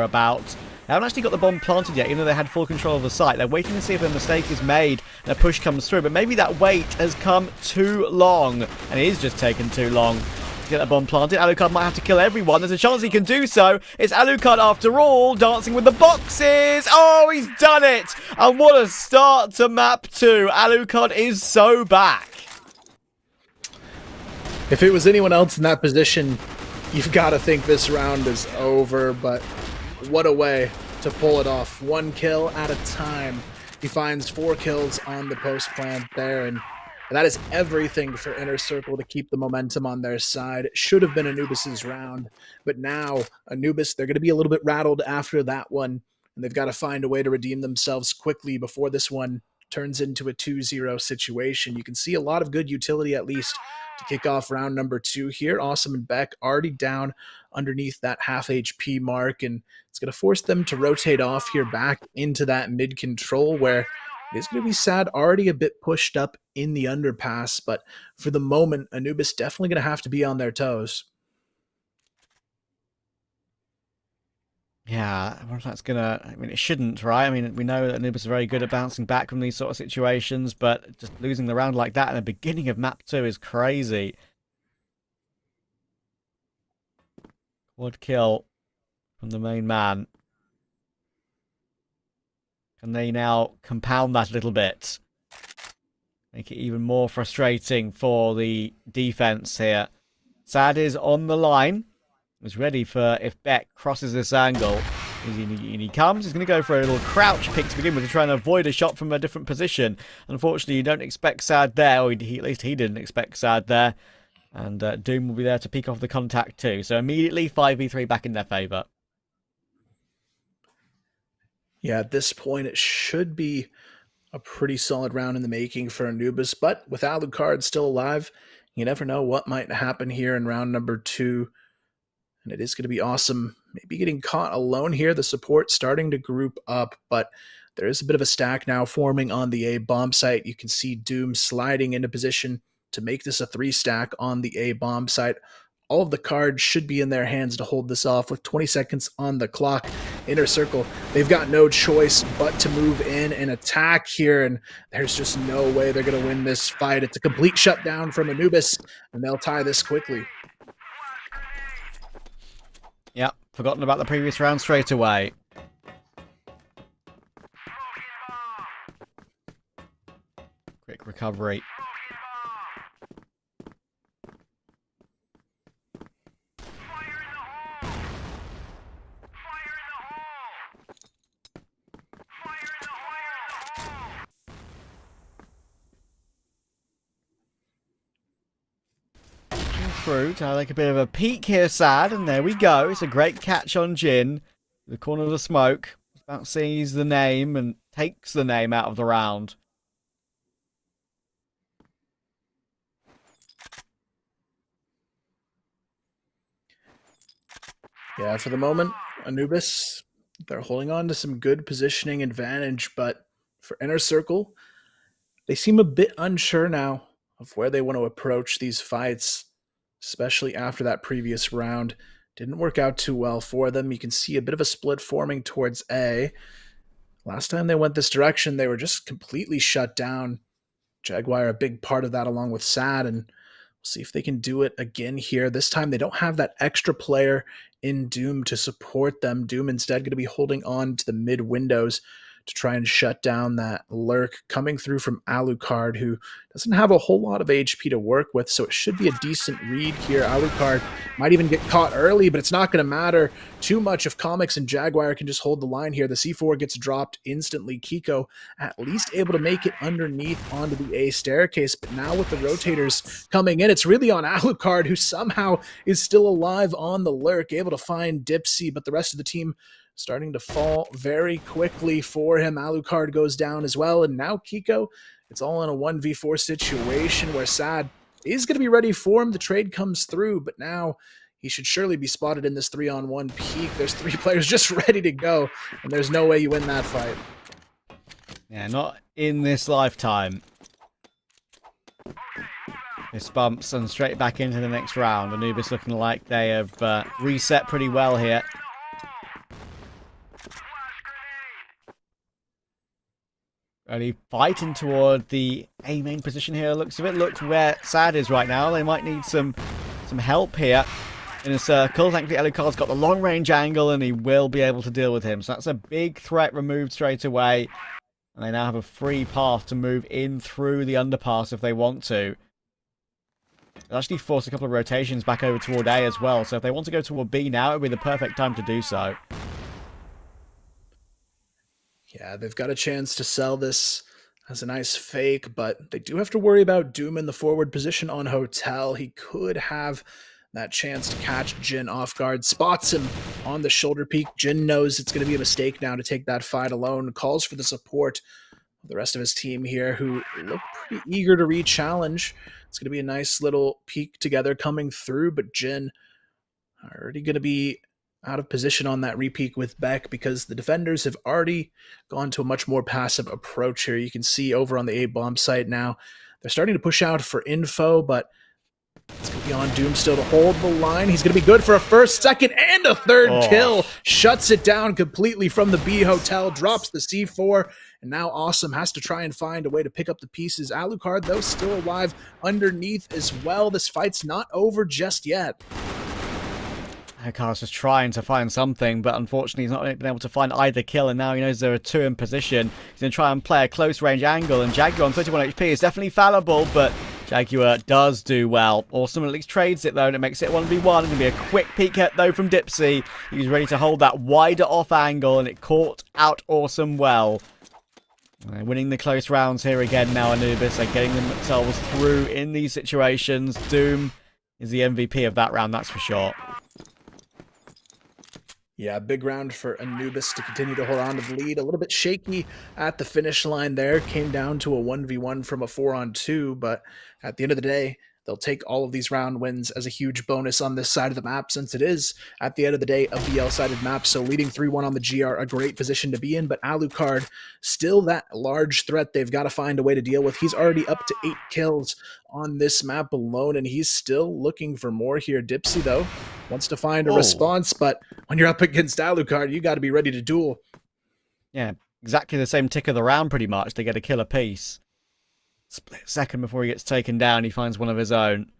about. They haven't actually got the bomb planted yet, even though they had full control of the site. They're waiting to see if a mistake is made and a push comes through. But maybe that wait has come too long. And it is just taken too long to get that bomb planted. Alucard might have to kill everyone. There's a chance he can do so. It's Alucard after all, dancing with the boxes. Oh, he's done it. And what a start to map 2. Alucard is so back. If it was anyone else in that position, you've got to think this round is over, but what a way to pull it off. 1 kill at a time. He finds 4 kills on the post plant there, and that is everything for InnerCircle to keep the momentum on their side. It should have been Anubis's round, but now Anubis, they're going to be a little bit rattled after that one, and they've got to find a way to redeem themselves quickly before this one turns into a 2-0 situation. You can see a lot of good utility, at least, to kick off round number 2 here. Awesome and Beck already down underneath that half HP mark, and it's going to force them to rotate off here back into that mid control, where it is going to be Sad already a bit pushed up in the underpass, but for the moment, Anubis definitely going to have to be on their toes. Yeah, I wonder if that's gonna. I mean, it shouldn't, right? I mean, we know that Anubis is very good at bouncing back from these sort of situations, but just losing the round like that in the beginning of map 2 is crazy. Quad kill from the main man. Can they now compound that a little bit? Make it even more frustrating for the defense here. Sad is on the line. Was ready for if Beck crosses this angle. And he comes. He's going to go for a little crouch pick to begin with to try and avoid a shot from a different position. Unfortunately, you don't expect Sad there, or at least he didn't expect Sad there. And Doom will be there to peek off the contact too. So immediately 5v3 back in their favour. Yeah, at this point, it should be a pretty solid round in the making for Anubis, but with Alucard still alive, you never know what might happen here in round number 2. And it is going to be awesome. Maybe getting caught alone here. The support starting to group up, but There is a bit of a stack now forming on the A bomb site. You can see Doom sliding into position to make this a 3-stack on the A bomb site. All of the cards should be in their hands to hold this off with 20 seconds on the clock. InnerCircle, they've got no choice but to move in and attack here, and there's just no way they're going to win this fight. It's a complete shutdown from Anubis, and they'll tie this quickly. Yep, forgotten about the previous round straight away. Quick recovery. Through to like a bit of a peek here, Sad, and there we go. It's a great catch on Jin. The corner of the smoke. About sees the name and takes the name out of the round. Yeah, for the moment, Anubis, they're holding on to some good positioning advantage, but for InnerCircle, they seem a bit unsure now of where they want to approach these fights, especially after that previous round. Didn't work out too well for them. You can see a bit of a split forming towards A. Last time they went this direction, they were just completely shut down. Jaguar a big part of that along with Sad, and we'll see if they can do it again here. This time they don't have that extra player in Doom to support them. Doom instead going to be holding on to the mid windows to try and shut down that lurk coming through from Alucard, who doesn't have a whole lot of HP to work with, so it should be a decent read here. Alucard might even get caught early, but it's not going to matter too much if Comics and Jaguar can just hold the line here. The C4 gets dropped instantly. Kiko at least able to make it underneath onto the A staircase, but now with the rotators coming in, it's really on Alucard, who somehow is still alive on the lurk, able to find Dipsy, but the rest of the team starting to fall very quickly for him. Alucard goes down as well, and now Kiko, it's all in a 1v4 situation where Sad is going to be ready for him. The trade comes through, but now he should surely be spotted in this 3-on-1 peak. There's 3 players just ready to go, and there's no way you win that fight. Yeah, not in this lifetime. Fist bumps and straight back into the next round. Anubis looking like they have reset pretty well here. Only fighting toward the A main position here, looks of it. Look where Sad is right now. They might need some help here. InnerCircle, thankfully Alucard's got the long range angle and he will be able to deal with him. So that's a big threat removed straight away. And they now have a free path to move in through the underpass if they want to. They'll actually force a couple of rotations back over toward A as well. So if they want to go toward B now, it would be the perfect time to do so. Yeah, they've got a chance to sell this as a nice fake, but they do have to worry about Doom in the forward position on Hotel. He could have that chance to catch Jin off guard, spots him on the shoulder peak. Jin knows it's going to be a mistake now to take that fight alone, calls for the support of the rest of his team here, who look pretty eager to re-challenge. It's going to be a nice little peek together coming through, but Jin already going to be out of position on that repeat with Beck because the defenders have already gone to a much more passive approach here. You can see over on the A-bomb site now, they're starting to push out for info, but it's going to be on Doom still to hold the line. He's going to be good for a first, second, and a third kill. Shuts it down completely from the B Hotel, drops the C4, and now Awesome has to try and find a way to pick up the pieces. Alucard, though, still alive underneath as well. This fight's not over just yet. Alucard's just trying to find something, but unfortunately he's not been able to find either kill, and now he knows there are 2 in position. He's going to try and play a close range angle, and Jaguar on 31 HP is definitely fallible, but Jaguar does do well. Awesome at least trades it though, and it makes it 1v1. It's going to be a quick peek hit though from Dipsy. He's ready to hold that wider off angle, and it caught out Awesome well. They're winning the close rounds here again now, Anubis. They're getting themselves through in these situations. Doom is the MVP of that round, that's for sure. Yeah, big round for Anubis to continue to hold on to the lead. A little bit shaky at the finish line there. Came down to a 1v1 from a 4-on-2, but at the end of the day, they'll take all of these round wins as a huge bonus on this side of the map, since it is, at the end of the day, a BL-sided map. So leading 3-1 on the GR, a great position to be in, but Alucard, still that large threat they've got to find a way to deal with. He's already up to 8 kills on this map alone, and he's still looking for more here. Dipsy, though, wants to find a response, but when you're up against Alucard, you got to be ready to duel. Yeah, exactly the same tick of the round, pretty much. They get a kill apiece. Split second before he gets taken down, he finds one of his own.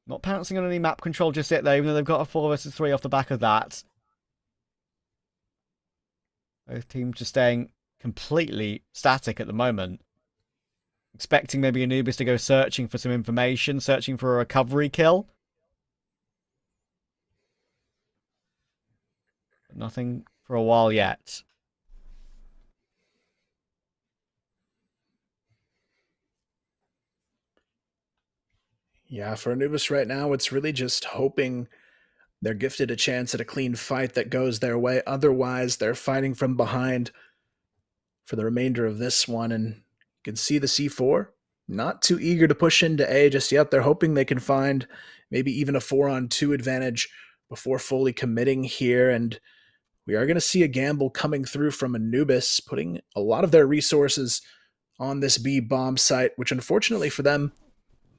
Not pouncing on any map control just yet, though, even though they've got a 4 versus 3 off the back of that. Both teams just staying completely static at the moment. Expecting maybe Anubis to go searching for some information, searching for a recovery kill. But nothing for a while yet. Yeah, for Anubis right now, it's really just hoping they're gifted a chance at a clean fight that goes their way. Otherwise, they're fighting from behind for the remainder of this one. And you can see the C4 not too eager to push into A just yet. They're hoping they can find maybe even a 4-on-2 advantage before fully committing here. And we are going to see a gamble coming through from Anubis, putting a lot of their resources on this B bomb site, which unfortunately for them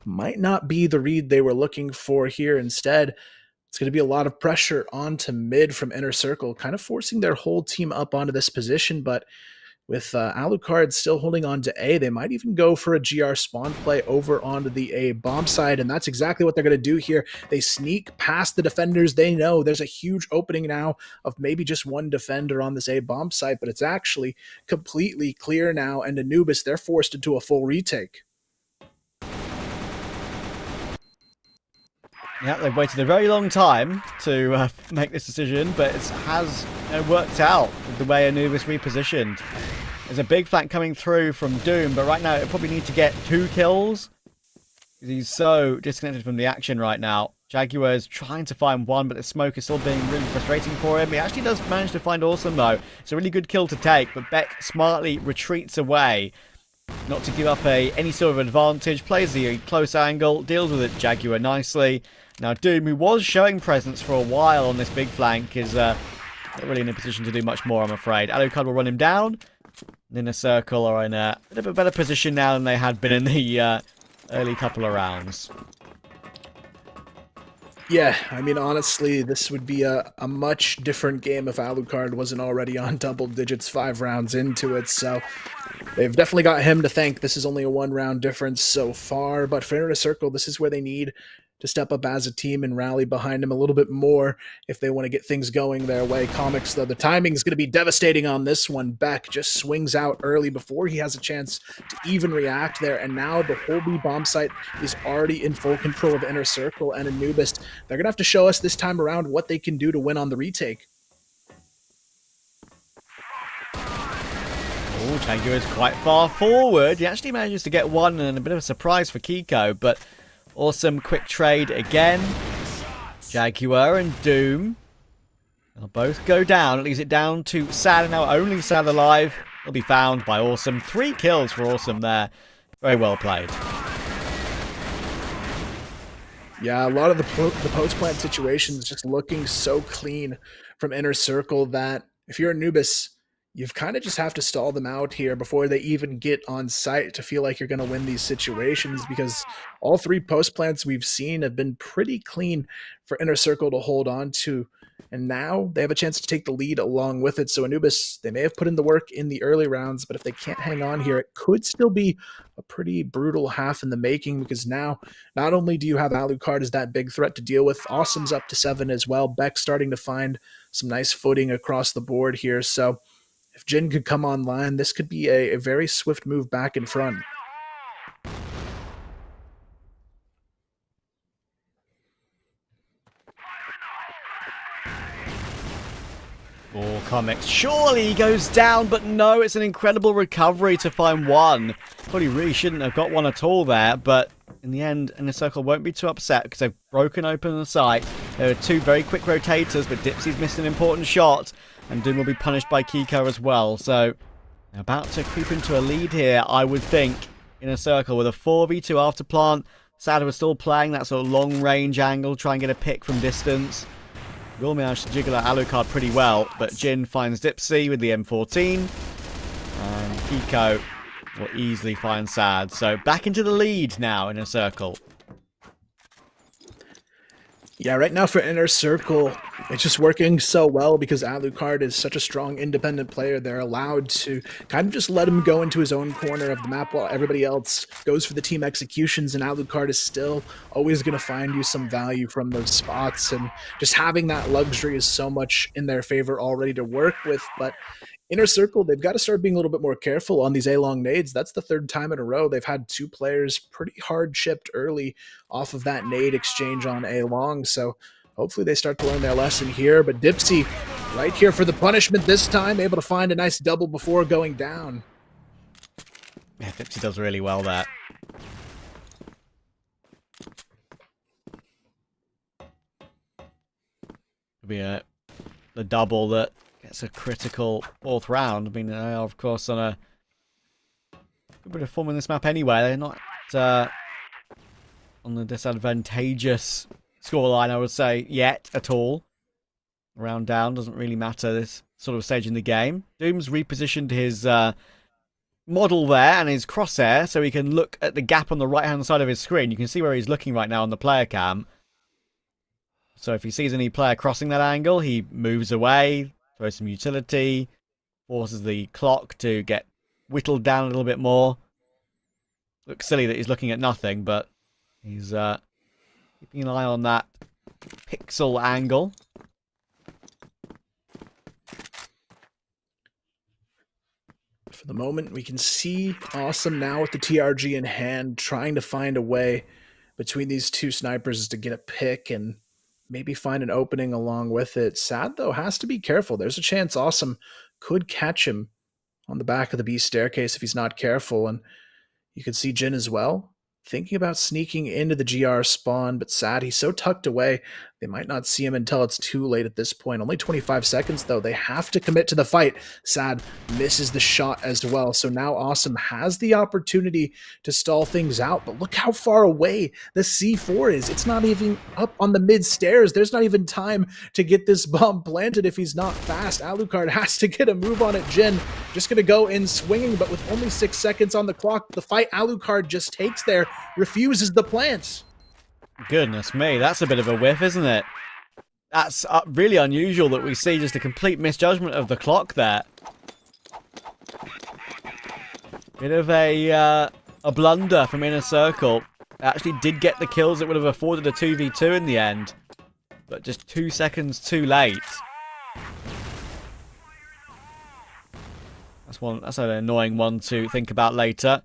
might not be the read they were looking for here. Instead, it's going to be a lot of pressure onto mid from InnerCircle, kind of forcing their whole team up onto this position. But with Alucard still holding on to A, they might even go for a GR spawn play over onto the A bomb side, and that's exactly what they're going to do here. They sneak past the defenders. They know there's a huge opening now of maybe just one defender on this A bomb site, but it's actually completely clear now, and Anubis, they're forced into a full retake. Yeah, they've waited a very long time to make this decision, but it has worked out with the way Anubis repositioned. There's a big flank coming through from Doom, but right now it probably need to get 2 kills. He's so disconnected from the action right now. Jaguar is trying to find one, but the smoke is still being really frustrating for him. He actually does manage to find Awesome, though. It's a really good kill to take, but Beck smartly retreats away. Not to give up any sort of advantage, plays the close angle, deals with it Jaguar nicely. Now Doom, who was showing presence for a while on this big flank, is not really in a position to do much more, I'm afraid. Alucard will run him down. InnerCircle are in a bit of a better position now than they had been in the early couple of rounds. Yeah, I mean, honestly, this would be a much different game if Alucard wasn't already on double digits 5 rounds into it, so they've definitely got him to thank. This is only a 1-round difference so far, but for InnerCircle, this is where they need to step up as a team and rally behind him a little bit more if they want to get things going their way. Comics, though, the timing is going to be devastating on this one. Beck just swings out early before he has a chance to even react there, and now the whole B bomb site is already in full control of InnerCircle and Anubis. They're going to have to show us this time around what they can do to win on the retake. Oh, Jaguar is quite far forward. He actually manages to get one, and a bit of a surprise for Kiko, but Awesome quick trade again. Jaguar and Doom, they'll both go down. It leaves it down to Sad, and now only Sad alive. He'll be found by Awesome. 3 kills for Awesome there. Very well played. Yeah, a lot of the post-plant situations just looking so clean from InnerCircle that if you're Anubis, you've kind of just have to stall them out here before they even get on site to feel like you're going to win these situations, because all 3 post plants we've seen have been pretty clean for InnerCircle to hold on to. And now they have a chance to take the lead along with it. So Anubis, they may have put in the work in the early rounds, but if they can't hang on here, it could still be a pretty brutal half in the making, because now not only do you have Alucard as that big threat to deal with, Awesome's up to 7 as well. Beck's starting to find some nice footing across the board here. So if Jin could come online, this could be a very swift move back in front. Oh, Comics. Surely he goes down, but no, it's an incredible recovery to find one. Probably really shouldn't have got one at all there, but in the end, InnerCircle won't be too upset because they've broken open the site. There are 2 very quick rotators, but Dipsy's missed an important shot, and Doom will be punished by Kiko as well. So, they're about to creep into a lead here, I would think. InnerCircle with a 4v2 after plant. Sad was still playing that sort of long-range angle, try and get a pick from distance. Will manage to jiggle out Alucard pretty well, but Jin finds Dipsy with the M14. And Kiko will easily find Sad. So back into the lead now in InnerCircle. Yeah, right now for InnerCircle, it's just working so well because Alucard is such a strong independent player. They're allowed to kind of just let him go into his own corner of the map while everybody else goes for the team executions, and Alucard is still always going to find you some value from those spots, and just having that luxury is so much in their favor already to work with. But InnerCircle, they've got to start being a little bit more careful on these A-long nades. That's the third time in a row they've had 2 players pretty hard chipped early off of that nade exchange on A-long. So hopefully they start to learn their lesson here. But Dipsy right here for the punishment this time, able to find a nice double before going down. Yeah, Dipsy does really well there. Could be the double that gets a critical 4th round. I mean, they are, of course, on a good bit of form in this map anyway. They're not on the disadvantageous scoreline, I would say, yet at all. Round down doesn't really matter this sort of stage in the game. Doom's repositioned his model there and his crosshair so he can look at the gap on the right-hand side of his screen. You can see where he's looking right now on the player cam. So if he sees any player crossing that angle, he moves away, throws some utility, forces the clock to get whittled down a little bit more. Looks silly that he's looking at nothing, but he's keeping an eye on that pixel angle. For the moment, we can see Awesome now with the TRG in hand, trying to find a way between these 2 snipers to get a pick and maybe find an opening along with it. Sad, though, has to be careful. There's a chance Awesome could catch him on the back of the B staircase if he's not careful. And you can see Jin as well, thinking about sneaking into the GR spawn, but Sad, he's so tucked away, they might not see him until it's too late at this point. Only 25 seconds, though. They have to commit to the fight. Sad misses the shot as well. So now Awesome has the opportunity to stall things out, but look how far away the C4 is. It's not even up on the mid stairs. There's not even time to get this bomb planted if he's not fast. Alucard has to get a move on it. Jin just going to go in swinging, but with only 6 seconds on the clock, the fight Alucard just takes there, refuses the plants. Goodness me, that's a bit of a whiff, isn't it? That's really unusual that we see just a complete misjudgment of the clock there. Bit of a blunder from InnerCircle. Actually did get the kills that would have afforded a 2v2 in the end, but just 2 seconds too late. That's an annoying one to think about later.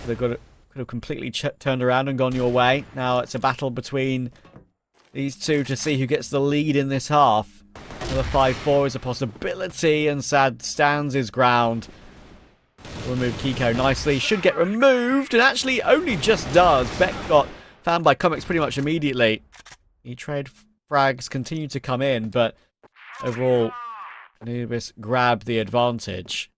They've got could have completely turned around and gone your way. Now it's a battle between these 2 to see who gets the lead in this half. Another 5-4 is a possibility, and Sad stands his ground. Remove Kiko nicely. Should get removed, and actually only just does. Beck got found by Comics pretty much immediately. E-trade frags continue to come in, but overall, Anubis grabbed the advantage.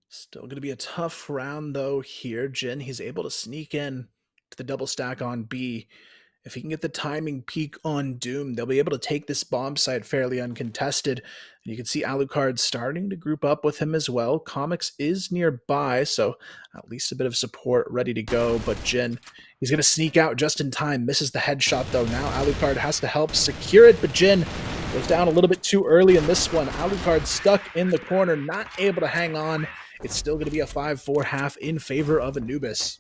Still going to be a tough round, though, here. Jin, he's able to sneak in to the double stack on B. If he can get the timing peak on Doom, they'll be able to take this bomb site fairly uncontested. And you can see Alucard starting to group up with him as well. Comics is nearby, so at least a bit of support ready to go. But Jin, he's going to sneak out just in time. Misses the headshot, though. Now Alucard has to help secure it, but Jin goes down a little bit too early in this one. Alucard stuck in the corner, not able to hang on. It's still going to be a 5-4 half in favor of Anubis.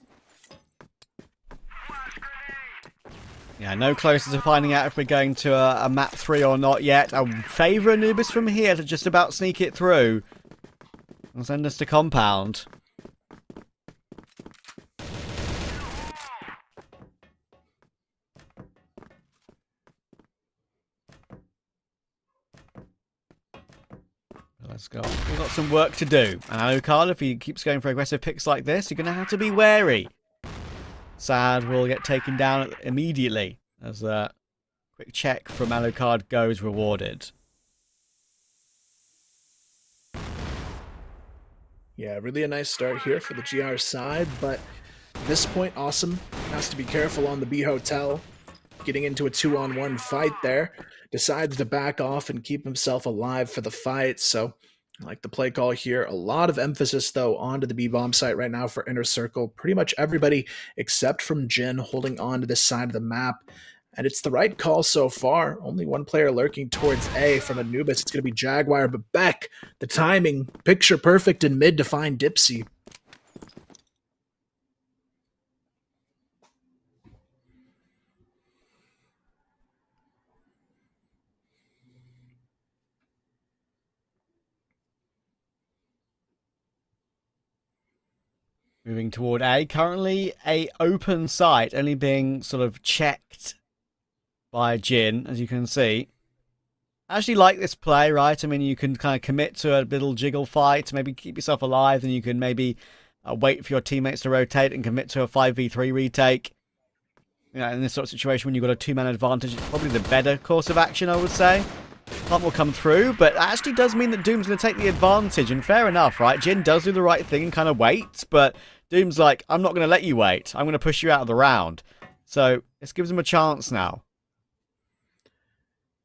Yeah, no closer to finding out if we're going to a map 3 or not yet. I would favour Anubis from here to just about sneak it through and send us to compound. Let's go. We've got some work to do. And Alucard, if he keeps going for aggressive picks like this, you're going to have to be wary. Sad will get taken down immediately as a quick check from Alucard goes rewarded. Yeah, really a nice start here for the GR side, but at this point, Awesome has to be careful on the B Hotel. Getting into a 2-on-1 fight there, decides to back off and keep himself alive for the fight. So I like the play call here. A lot of emphasis, though, onto the B-bomb site right now for InnerCircle. Pretty much everybody except from Jin holding on to this side of the map. And it's the right call so far. Only one player lurking towards A from Anubis. It's going to be Jaguar, but Beck, the timing, picture perfect in mid to find Dipsy. Moving toward A. Currently a open site, only being sort of checked by Jin, as you can see. I actually like this play, right? I mean, you can kind of commit to a little jiggle fight to maybe keep yourself alive, and you can maybe wait for your teammates to rotate and commit to a 5v3 retake. You know, in this sort of situation when you've got a two-man advantage, it's probably the better course of action, I would say. Pump will come through, but it actually does mean that Doom's going to take the advantage, and fair enough, right? Jin does do the right thing and kind of waits, but Doom's like, I'm not going to let you wait. I'm going to push you out of the round. So this gives him a chance now.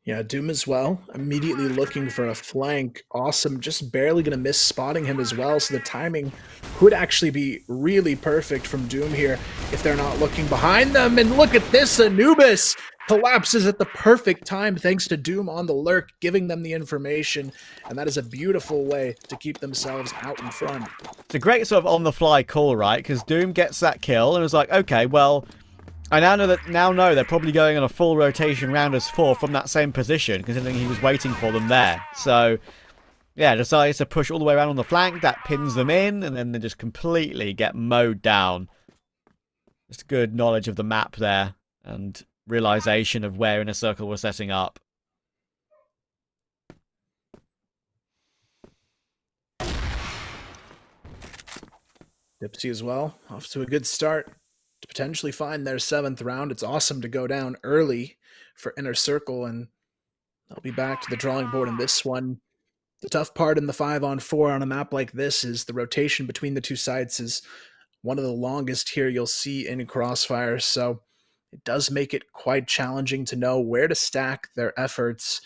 Yeah, Doom as well. Immediately looking for a flank. Awesome. Just barely going to miss spotting him as well. So the timing could actually be really perfect from Doom here if they're not looking behind them. And look at this. Anubis collapses at the perfect time thanks to Doom on the lurk, giving them the information. And that is a beautiful way to keep themselves out in front. It's a great sort of on-the-fly call, right? Because Doom gets that kill and was like, okay, well, I now know they're probably going on a full rotation round as 4 from that same position, considering he was waiting for them there. So, yeah, decides to push all the way around on the flank. That pins them in, and then they just completely get mowed down. Just good knowledge of the map there, and realization of where InnerCircle was setting up. Dipsy as well. Off to a good start to potentially find their 7th round. It's awesome to go down early for InnerCircle, and they'll be back to the drawing board in this one. The tough part in the 5-on-4 on a map like this is the rotation between the two sites is one of the longest here you'll see in CrossFire, so it does make it quite challenging to know where to stack their efforts.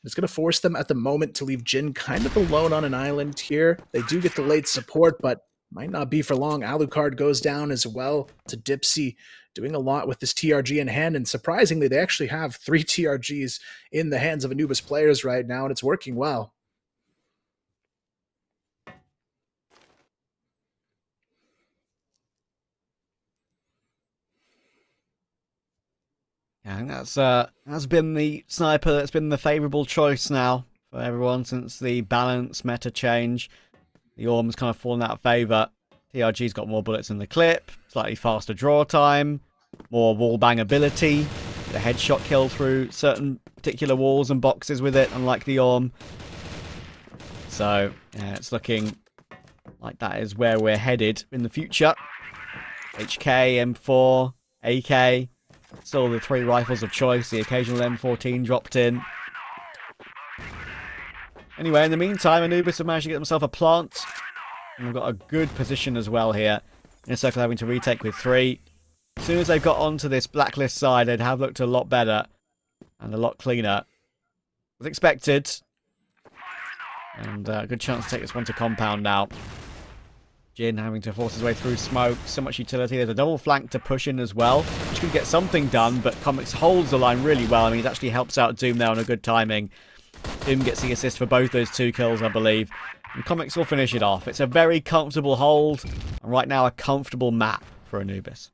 It's going to force them at the moment to leave Jin kind of alone on an island here. They do get the late support, but might not be for long. Alucard goes down as well to Dipsy, doing a lot with this TRG in hand, and surprisingly, they actually have 3 TRGs in the hands of Anubis players right now, and it's working well. Yeah, I think that's been the sniper that's been the favourable choice now for everyone since the balance meta change. The Orm's kind of fallen out of favour. TRG's got more bullets in the clip, slightly faster draw time, more wall bang ability, the headshot kill through certain particular walls and boxes with it, unlike the Orm. So, yeah, it's looking like that is where we're headed in the future. HK, M4, AK, still the 3 rifles of choice, the occasional M14 dropped in. Anyway, in the meantime, Anubis have managed to get themselves a plant. And we've got a good position as well here. InnerCircle having to retake with 3. As soon as they've got onto this blacklist side, they'd have looked a lot better and a lot cleaner. As expected. And a good chance to take this one to compound now. Jin having to force his way through smoke. So much utility. There's a double flank to push in as well, which could get something done, but Comics holds the line really well. I mean, it actually helps out Doom there on a good timing. Doom gets the assist for both those 2 kills, I believe. And Comics will finish it off. It's a very comfortable hold, and right now a comfortable map for Anubis.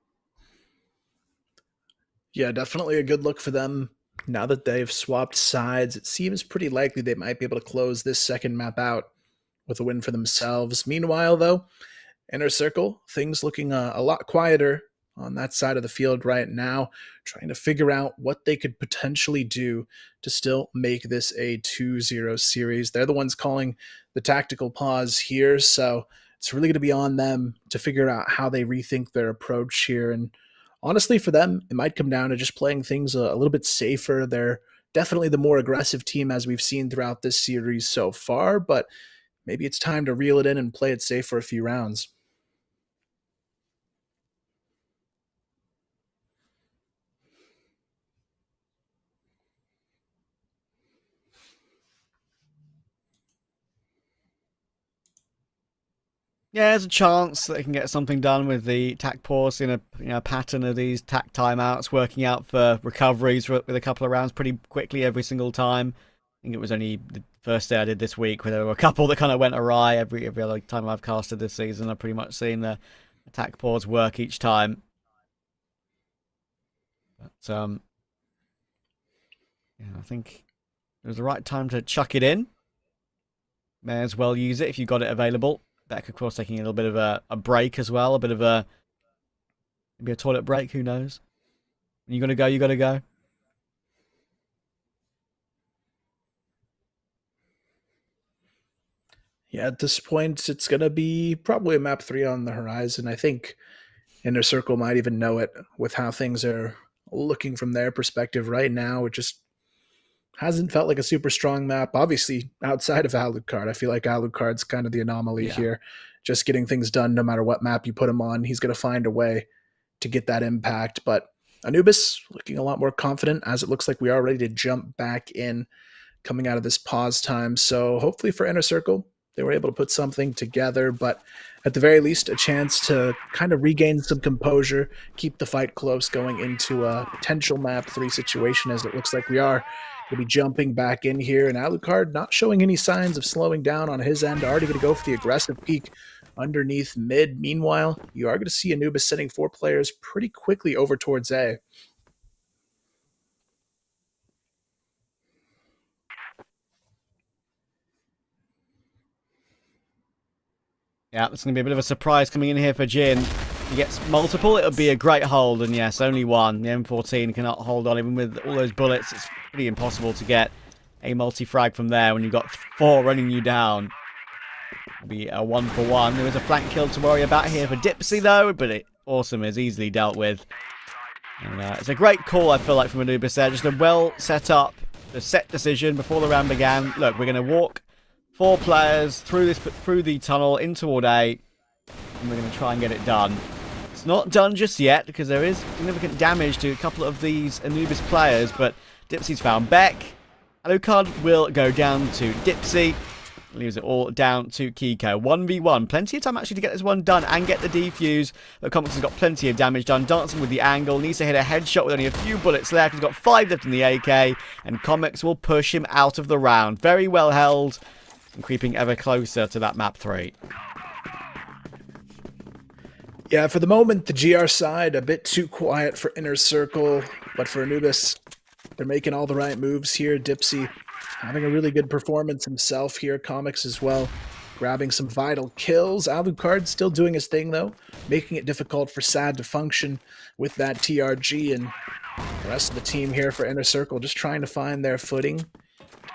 Yeah, definitely a good look for them. Now that they've swapped sides, it seems pretty likely they might be able to close this second map out with a win for themselves. Meanwhile, though, InnerCircle, things looking a lot quieter on that side of the field right now, trying to figure out what they could potentially do to still make this a 2-0 series. They're the ones calling the tactical pause here, so it's really going to be on them to figure out how they rethink their approach here. And honestly, for them, it might come down to just playing things a little bit safer. They're definitely the more aggressive team as we've seen throughout this series so far, but maybe it's time to reel it in and play it safe for a few rounds. Yeah, there's a chance that they can get something done with the tack pause in a pattern of these tack timeouts, working out for recoveries with a couple of rounds pretty quickly every single time. I think it was only the first day I did this week where there were a couple that kind of went awry. Every other time I've casted this season, I've pretty much seen the attack pause work each time. But yeah, I think it was the right time to chuck it in. May as well use it if you've got it available. Beck, of course, taking a little bit of a break as well. A bit of maybe a toilet break, who knows? When you got to go, you got to go. Yeah, at this point, it's going to be probably a map 3 on the horizon. I think InnerCircle might even know it with how things are looking from their perspective right now. It just hasn't felt like a super strong map. Obviously, outside of Alucard, I feel like Alucard's kind of the anomaly here. Just getting things done no matter what map you put him on. He's going to find a way to get that impact. But Anubis looking a lot more confident, as it looks like we are ready to jump back in coming out of this pause time. So hopefully for InnerCircle, they were able to put something together, but at the very least, a chance to kind of regain some composure, keep the fight close going into a potential map 3 situation, as it looks like we are going to be jumping back in here. And Alucard not showing any signs of slowing down on his end, already going to go for the aggressive peek underneath mid. Meanwhile, you are going to see Anubis sending 4 players pretty quickly over towards A. Yeah, it's going to be a bit of a surprise coming in here for Jin. He gets multiple, it'll be a great hold, and yes, only one. The M14 cannot hold on, even with all those bullets. It's pretty impossible to get a multi-frag from there when you've got 4 running you down. It'll be a 1-for-1. There is a flank kill to worry about here for Dipsy, though, but Awesome is easily dealt with. And it's a great call, I feel like, from Anubis there. Just a well set up, a set decision before the round began. Look, we're going to walk 4 players through the tunnel in toward A, and we're going to try and get it done. It's not done just yet because there is significant damage to a couple of these Anubis players, but Dipsy's found Beck. Alucard will go down to Dipsy. Leaves it all down to Kiko. 1v1. Plenty of time actually to get this one done and get the defuse. The Comics has got plenty of damage done. Dancing with the angle. Needs to hit a headshot with only a few bullets left. He's got 5 left in the AK. And Comics will push him out of the round. Very well held. And creeping ever closer to that map 3. Yeah, for the moment, the GR side, a bit too quiet for InnerCircle. But for Anubis, they're making all the right moves here. Dipsy having a really good performance himself here. Comics as well, grabbing some vital kills. Alucard still doing his thing, though, making it difficult for Sad to function with that TRG. And the rest of the team here for InnerCircle just trying to find their footing to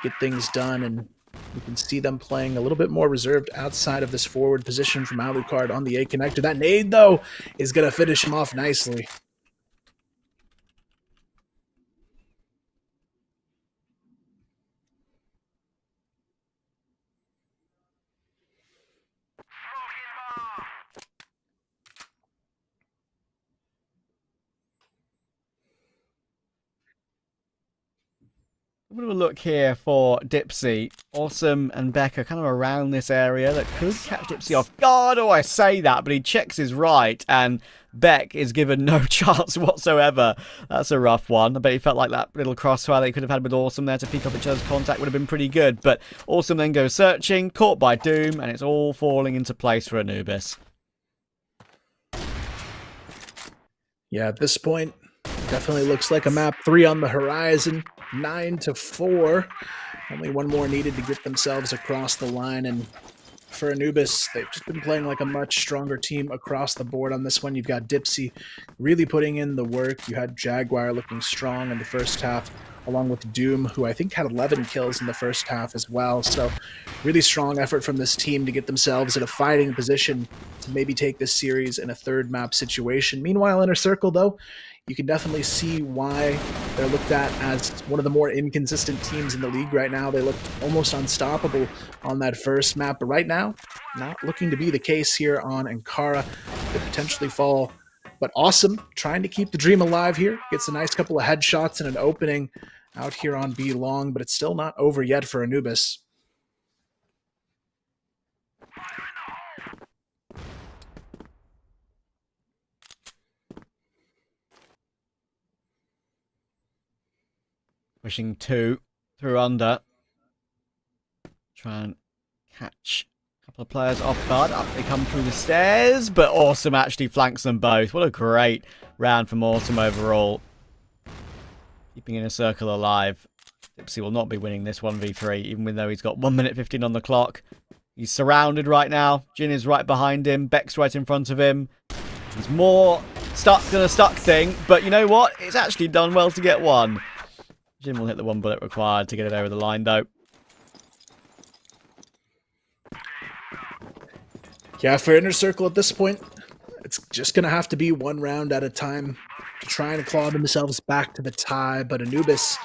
get things done. And you can see them playing a little bit more reserved outside of this forward position from Alucard on the A connector. That nade, though, is going to finish him off nicely. A bit of a look here for Dipsy. Awesome and Becca kind of around this area that could catch Dipsy off guard. Oh, I say that, but he checks his right, and Beck is given no chance whatsoever. That's a rough one. I bet he felt like that little crossfire they could have had with Awesome there to pick up each other's contact would have been pretty good. But Awesome then goes searching, caught by Doom, and it's all falling into place for Anubis. Yeah, at this point, definitely looks like a map 3 on the horizon. 9-4. Only one more needed to get themselves across the line. And for Anubis, they've just been playing like a much stronger team across the board on this one. You've got Dipsy really putting in the work. You had Jaguar looking strong in the first half along with Doom, who I think had 11 kills in the first half as well. So really strong effort from this team to get themselves in a fighting position to maybe take this series in a third map situation. Meanwhile, InnerCircle, though, you can definitely see why they're looked at as one of the more inconsistent teams in the league right now. They looked almost unstoppable on that first map, but right now, not looking to be the case here on Ankara. Could potentially fall, but awesome. Trying to keep the dream alive here. Gets a nice couple of headshots and an opening out here on B long, but it's still not over yet for Anubis. Pushing 2 through under. Try and catch a couple of players off guard. Up they come through the stairs, but Awesome actually flanks them both. What a great round from Awesome overall. Keeping InnerCircle alive. Dipsy will not be winning this 1v3, even though he's got 1 minute 15 on the clock. He's surrounded right now. Jin is right behind him. Beck's right in front of him. He's more stuck than a stuck thing, but you know what? It's actually done well to get one. Jin will hit the 1 bullet required to get it over the line, though. Yeah, for InnerCircle at this point, it's just going to have to be 1 round at a time to try and claw themselves back to the tie. But Anubis,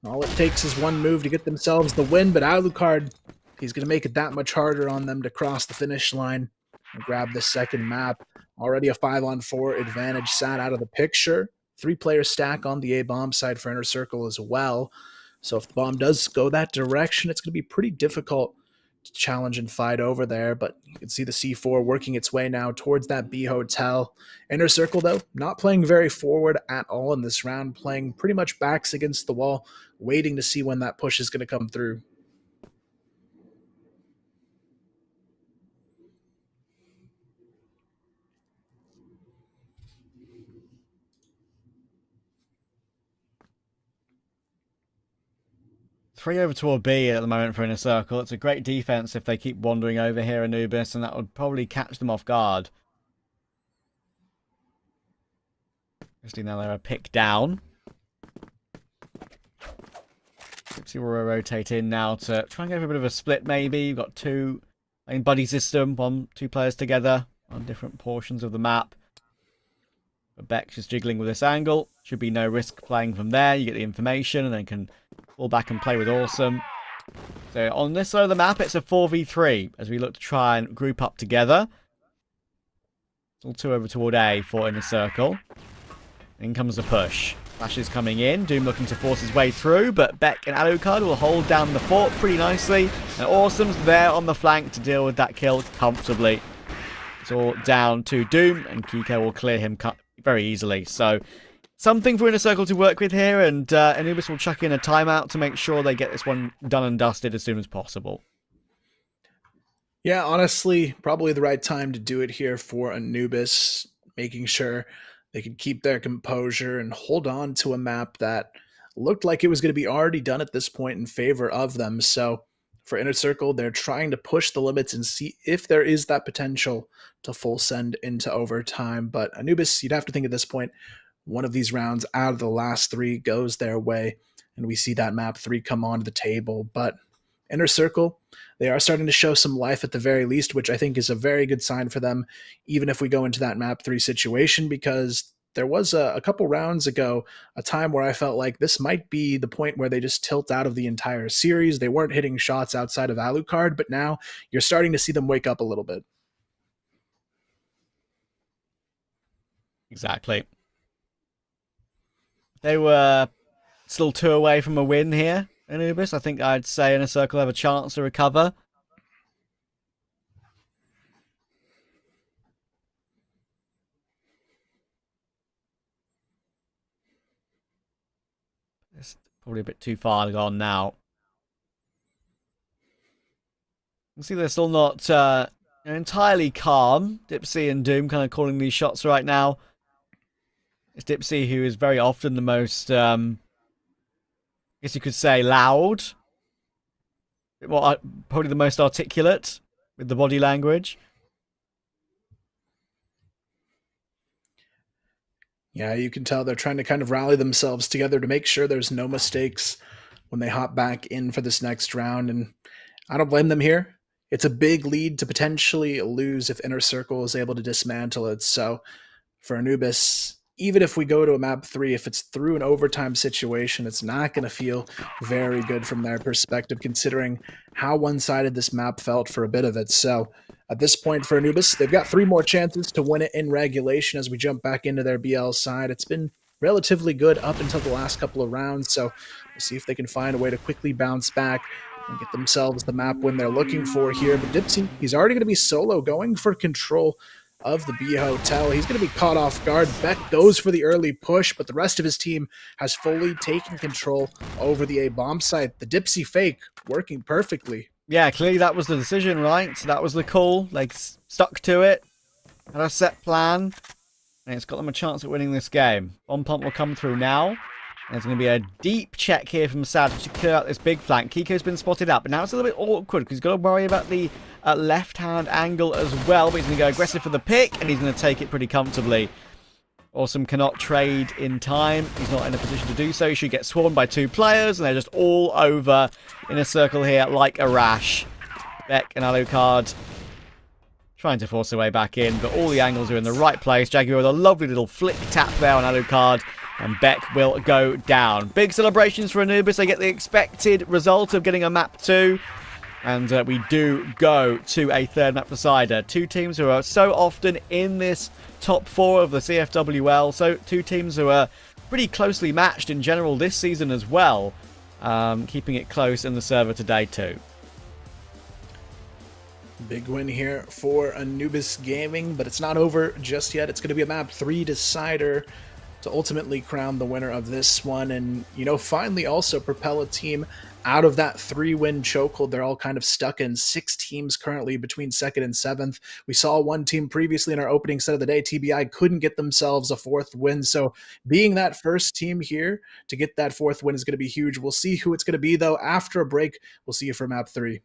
all it takes is 1 move to get themselves the win. But Alucard, he's going to make it that much harder on them to cross the finish line and grab this second map. Already a 5-on-4 advantage sat out of the picture. 3-player stack on the A bomb side for InnerCircle as well. So if the bomb does go that direction, it's going to be pretty difficult to challenge and fight over there. But you can see the C4 working its way now towards that B hotel. InnerCircle, though, not playing very forward at all in this round, playing pretty much backs against the wall, waiting to see when that push is going to come through. Three over toward B at the moment for InnerCircle. It's a great defense if they keep wandering over here, Anubis, and that would probably catch them off guard. Especially now they're a pick down. Dipsy will rotate in now to try and go for a bit of a split maybe. You've got 2 in buddy system, 2 players together on different portions of the map. But Beck's just jiggling with this angle. Should be no risk playing from there. You get the information and then can fall back and play with Awesome. So on this side of the map, it's a 4v3 as we look to try and group up together. It's all 2 over toward A for InnerCircle. In comes the push. Flash is coming in. Doom looking to force his way through, but Beck and Alucard will hold down the fort pretty nicely. And Awesome's there on the flank to deal with that kill comfortably. It's all down to Doom, and Kiko will clear him very easily. So something for InnerCircle to work with here, and Anubis will chuck in a timeout to make sure they get this one done and dusted as soon as possible. Yeah, honestly, probably the right time to do it here for Anubis, making sure they could keep their composure and hold on to a map that looked like it was going to be already done at this point in favor of them. So for InnerCircle, they're trying to push the limits and see if there is that potential to full send into overtime. But Anubis, you'd have to think at this point, one of these rounds out of the last 3 goes their way, and we see that map 3 come onto the table. But InnerCircle, they are starting to show some life at the very least, which I think is a very good sign for them, even if we go into that map 3 situation, because there was a couple rounds ago a time where I felt like this might be the point where they just tilt out of the entire series. They weren't hitting shots outside of Alucard, but now you're starting to see them wake up a little bit. Exactly. They were still 2 away from a win here, Anubis. I think I'd say InnerCircle have a chance to recover. It's probably a bit too far gone now. You can see they're still not entirely calm. Dipsy and Doom kind of calling these shots right now. It's Dipsy who is very often the most, I guess you could say, loud. Probably the most articulate with the body language. Yeah, you can tell they're trying to kind of rally themselves together to make sure there's no mistakes when they hop back in for this next round. And I don't blame them here. It's a big lead to potentially lose if InnerCircle is able to dismantle it. So for Anubis, even if we go to a map 3, if it's through an overtime situation, it's not going to feel very good from their perspective, considering how one-sided this map felt for a bit of it. So at this point for Anubis, they've got 3 more chances to win it in regulation as we jump back into their BL side. It's been relatively good up until the last couple of rounds, so we'll see if they can find a way to quickly bounce back and get themselves the map win they're looking for here. But Dipsy, he's already going to be solo, going for control of the B Hotel. He's going to be caught off guard. Beck goes for the early push, but the rest of his team has fully taken control over the A bomb site. The Dipsy fake working perfectly. Yeah, clearly that was the decision, right? That was the call. They stuck to it, had a set plan, and it's got them a chance at winning this game. Bomb pump will come through now. There's going to be a deep check here from Sad to clear out this big flank. Kiko's been spotted out, but now it's a little bit awkward because he's got to worry about the left-hand angle as well. But he's going to go aggressive for the pick, and he's going to take it pretty comfortably. Awesome cannot trade in time. He's not in a position to do so. He should get swarmed by 2 players, and they're just all over InnerCircle here like a rash. Beck and Alucard trying to force their way back in, but all the angles are in the right place. Jaguar with a lovely little flick tap there on Alucard. And Beck will go down. Big celebrations for Anubis. They get the expected result of getting a map 2. And we do go to a third map decider. 2 teams who are so often in this top 4 of the CFWL. So 2 teams who are pretty closely matched in general this season as well. Keeping it close in the server today too. Big win here for Anubis Gaming, but it's not over just yet. It's going to be a map 3 decider to ultimately crown the winner of this one and, you know, finally also propel a team out of that 3-win chokehold they're all kind of stuck in. 6 teams currently between 2nd and 7th. We saw 1 team previously in our opening set of the day. TBI couldn't get themselves a 4th win, so being that first team here to get that 4th win is going to be huge. We'll see who it's going to be, though. After a break, we'll see you for map 3.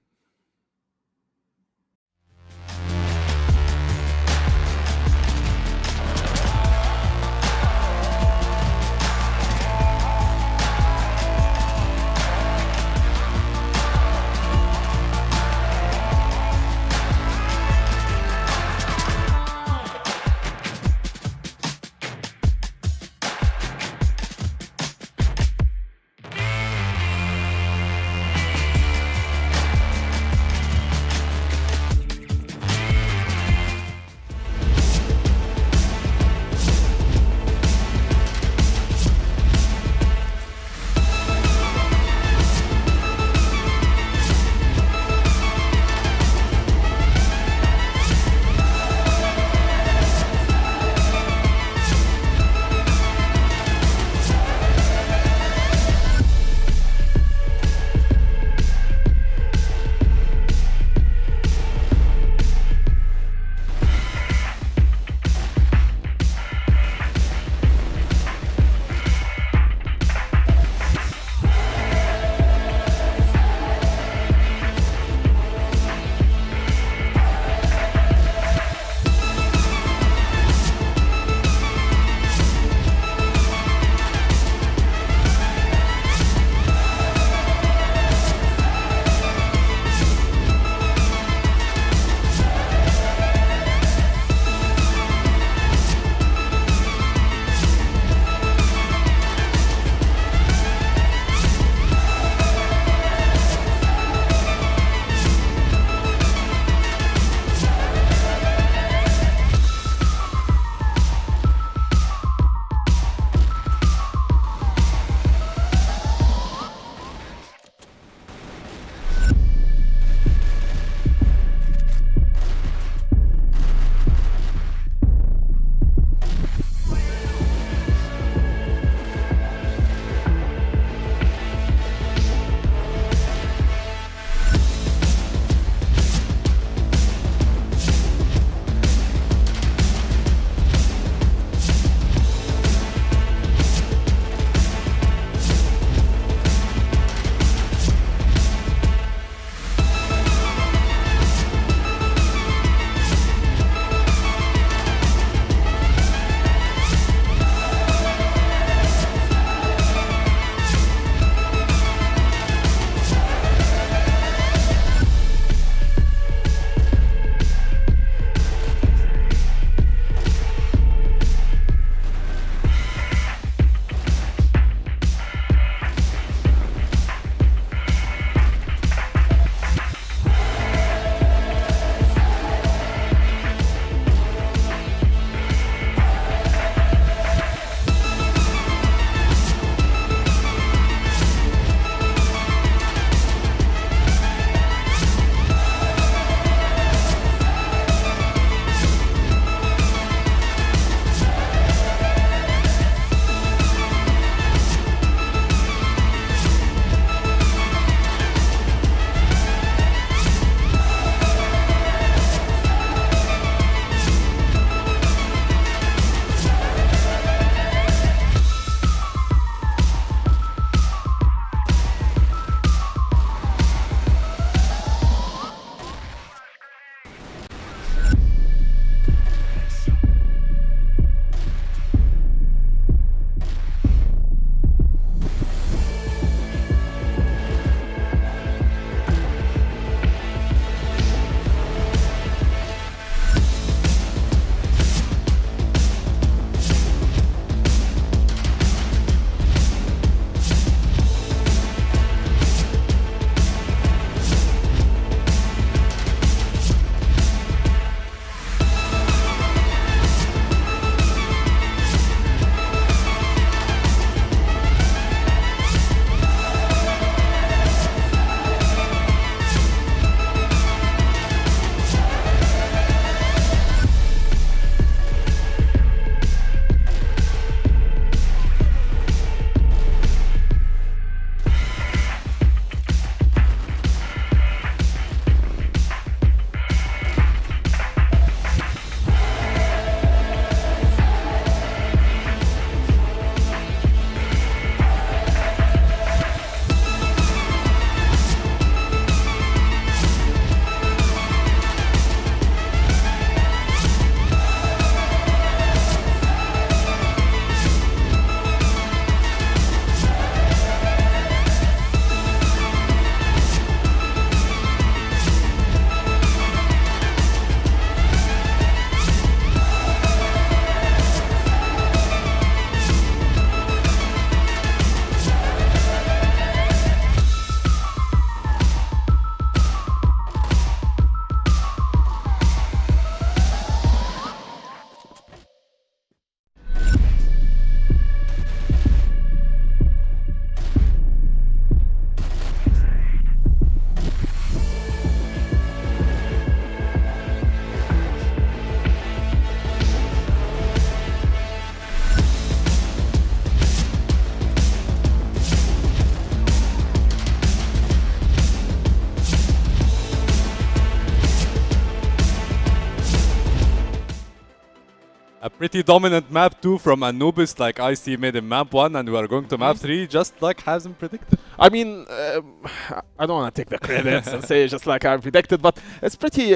pretty dominant map 2 from Anubis, like IC made in map 1 and we are going to map 3, just like hasn't predicted. I mean, I don't want to take the credits and say just like I predicted, but it's pretty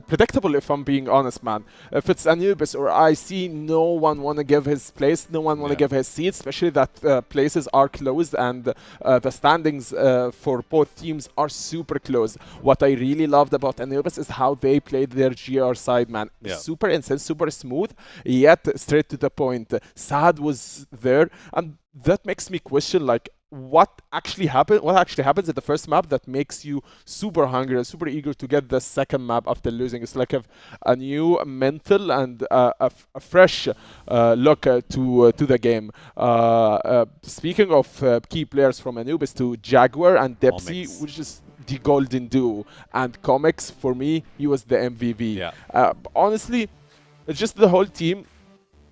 predictable if I'm being honest, man. If it's Anubis or IC, no one want to give his place, no one want to give his seat, especially that places are closed and the standings for both teams are super close. What I really loved about Anubis is how they played their GR side, man. Super intense, super smooth, yet straight to the point. Sad was there, and that makes me question, like, what actually happened? What actually happens at the first map that makes you super hungry and super eager to get the second map after losing? It's like a new mental and a fresh look to the game. Speaking of key players from Anubis, to Jaguar and Depsy, which is the golden duo, and Comics, for me, he was the MVP. Honestly, it's just the whole team.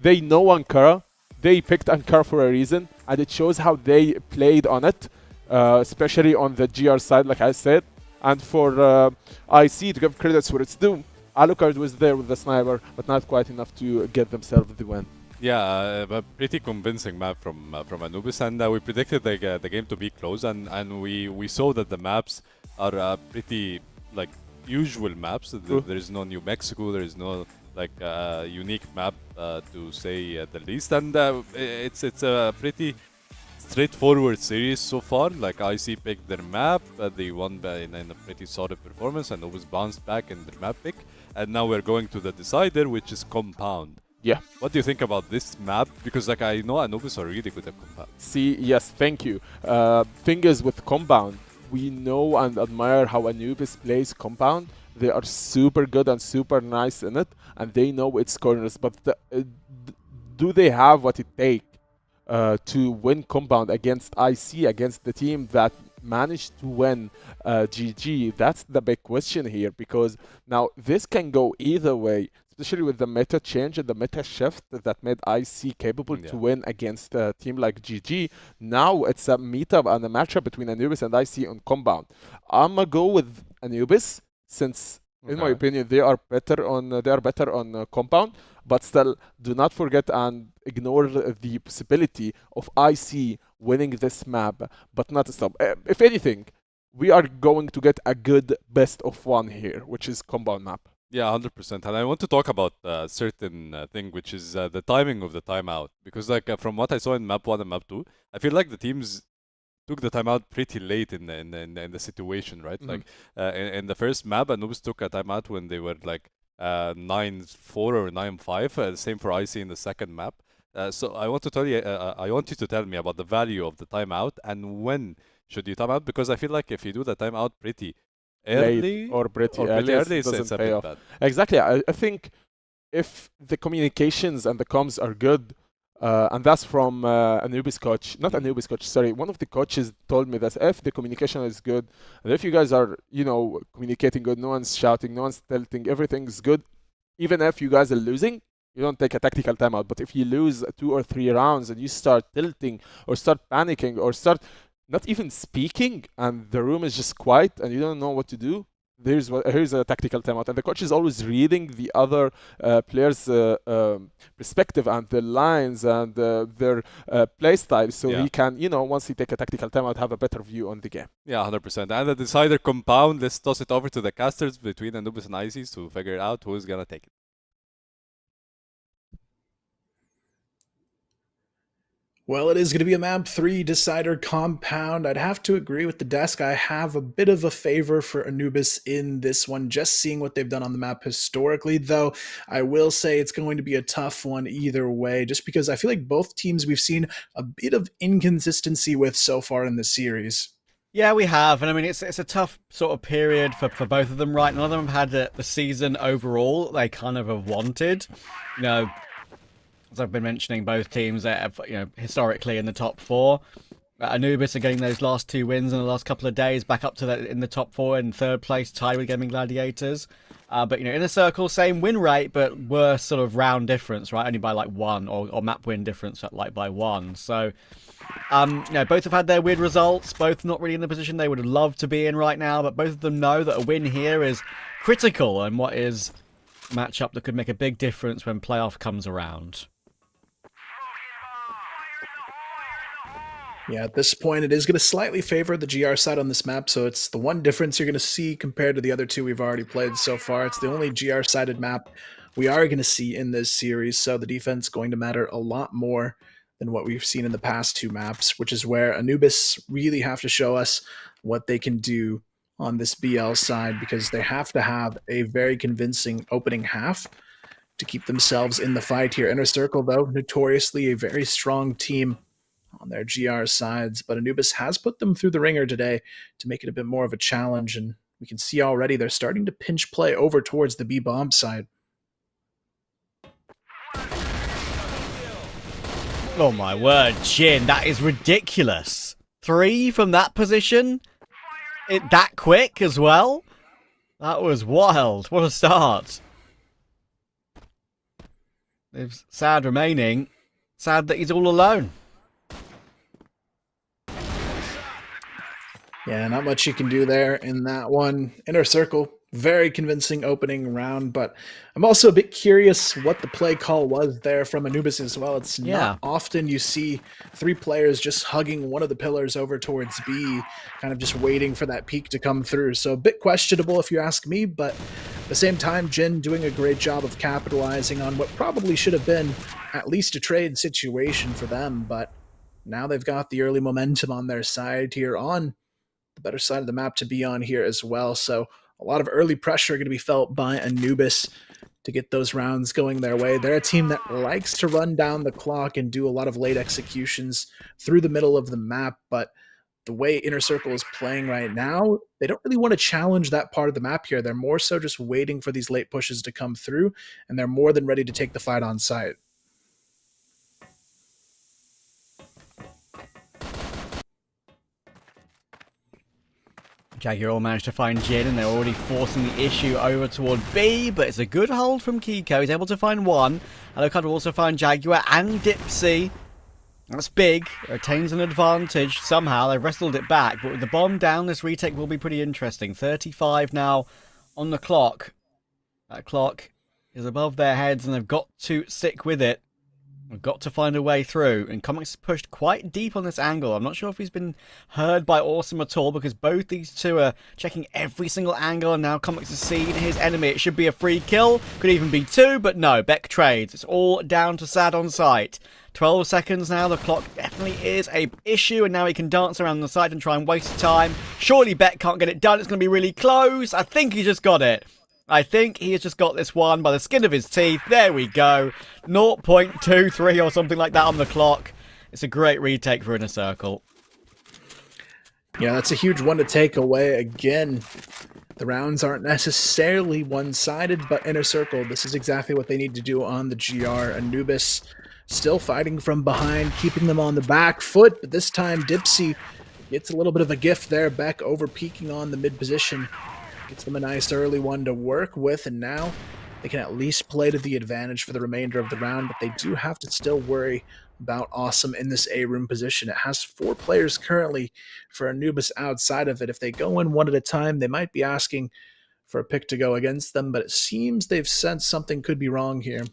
They know Ankara. They picked Ankara for a reason, and it shows how they played on it, especially on the GR side, like I said. And for IC, to give credits where it's due, Alucard was there with the sniper, but not quite enough to get themselves the win. Yeah, a pretty convincing map from Anubis, and we predicted the game to be close, and we saw that the maps are pretty like usual maps. There is no New Mexico, there is no like unique map to say the least, and it's a pretty straightforward series so far. Like IC picked their map, they won in a pretty solid performance, and always bounced back in their map pick, and now we're going to the decider, which is Compound. Yeah. What do you think about this map? Because like I know Anubis are really good at Compound. See, yes, thank you. Thing is with Compound, we know and admire how Anubis plays Compound. They are super good and super nice in it, and they know its corners. But do they have what it takes to win Compound against IC, against the team that managed to win GG? That's the big question here, because now this can go either way, especially with the meta change and the meta shift that made IC capable to win against a team like GG. Now it's a meetup and a matchup between Anubis and IC on Compound. I'm gonna go with Anubis, since in my opinion they are better on Compound, but still do not forget and ignore the possibility of IC winning this map, but not stop. If anything, we are going to get a good best of one here, which is Compound map. Yeah, 100%. And I want to talk about a certain thing, which is the timing of the timeout. Because like from what I saw in map 1 and map 2, I feel like the teams took the timeout pretty late in the situation, right? Like in the first map, Anubis took a timeout when they were like 9-4 or 9-5. Same for IC in the second map. So I want to tell you, I want you to tell me about the value of the timeout and when should you time out, because I feel like if you do the timeout pretty early or pretty early, it it's a pay bit off. bad. Exactly. I think if the communications and the comms are good, and that's from Anubis coach, not Anubis coach, sorry, one of the coaches told me that if the communication is good, and if you guys are, communicating good, no one's shouting, no one's tilting, everything's good, even if you guys are losing, you don't take a tactical timeout. But if you lose 2 or 3 rounds and you start tilting or start panicking or start not even speaking and the room is just quiet and you don't know what to do, here's a tactical timeout. And the coach is always reading the other players' perspective and their lines and their play style, so he can, once he take a tactical timeout, have a better view on the game. Yeah, 100%. And the decider Compound, let's toss it over to the casters between Anubis and ICs to figure out who's gonna take it. Well, it is going to be a map 3 decider Compound. I'd have to agree with the desk. I have a bit of a favor for Anubis in this one, just seeing what they've done on the map historically, though I will say it's going to be a tough one either way, just because I feel like both teams we've seen a bit of inconsistency with so far in the series. Yeah, we have, and I mean it's a tough sort of period for both of them, right? None of them have had the season overall they kind of have wanted, as I've been mentioning, both teams that have, historically in the top 4. Anubis are getting those last 2 wins in the last couple of days, back up to that in the top 4 in 3rd place, tied with Gaimin Gladiators. But InnerCircle, same win rate, but worse sort of round difference, right? Only by like 1, or map win difference like by 1. So, both have had their weird results. Both not really in the position they would love to be in right now, but both of them know that a win here is critical, and what is matchup that could make a big difference when playoff comes around. Yeah, at this point, it is going to slightly favor the GR side on this map, so it's the one difference you're going to see compared to the other two we've already played so far. It's the only GR-sided map we are going to see in this series, so the defense is going to matter a lot more than what we've seen in the past two maps, which is where Anubis really have to show us what they can do on this BL side, because they have to have a very convincing opening half to keep themselves in the fight here. InnerCircle, though, notoriously a very strong team on their GR sides, but Anubis has put them through the ringer today to make it a bit more of a challenge, and we can see already they're starting to pinch play over towards the B-bomb side. Oh my word, Jin, that is ridiculous. 3 from that position? It that quick as well? That was wild. What a start. It's sad remaining. Sad that he's all alone. Yeah, not much you can do there in that one. InnerCircle, very convincing opening round, but I'm also a bit curious what the play call was there from Anubis as well. It's not often you see 3 players just hugging one of the pillars over towards B, kind of just waiting for that peak to come through. So a bit questionable if you ask me, but at the same time, Jin doing a great job of capitalizing on what probably should have been at least a trade situation for them, but now they've got the early momentum on their side here, on the better side of the map to be on here as well. So a lot of early pressure going to be felt by Anubis to get those rounds going their way. They're a team that likes to run down the clock and do a lot of late executions through the middle of the map, but the way InnerCircle is playing right now, they don't really want to challenge that part of the map here. They're more so just waiting for these late pushes to come through, and they're more than ready to take the fight on site. Jaguar managed to find Jin, and they're already forcing the issue over toward B, but it's a good hold from Kiko. He's able to find one. Alucard will also find Jaguar and Dipsy. That's big. It retains an advantage somehow. They've wrestled it back, but with the bomb down, this retake will be pretty interesting. 35 now on the clock. That clock is above their heads, and they've got to stick with it. We've got to find a way through, and Comics pushed quite deep on this angle. I'm not sure if he's been heard by Awesome at all, because both these two are checking every single angle, and now Comics has seen his enemy. It should be a free kill, could even be 2, but no, Beck trades. It's all down to Sad on site. 12 seconds now, the clock definitely is a issue, and now he can dance around the site and try and waste time. Surely Beck can't get it done, it's going to be really close. I think he just got it. I think he has just got this one by the skin of his teeth. There we go. 0.23 or something like that on the clock. It's a great retake for InnerCircle. Yeah, that's a huge one to take away. Again, the rounds aren't necessarily one-sided, but InnerCircle, this is exactly what they need to do on the GR. Anubis still fighting from behind, keeping them on the back foot, but this time Dipsy gets a little bit of a gift there. Beck over-peaking on the mid position. Gets them a nice early one to work with, and now they can at least play to the advantage for the remainder of the round, but they do have to still worry about Awesome in this A-room position. It has 4 players currently for Anubis outside of it. If they go in one at a time, they might be asking for a pick to go against them, but it seems they've sensed something could be wrong here.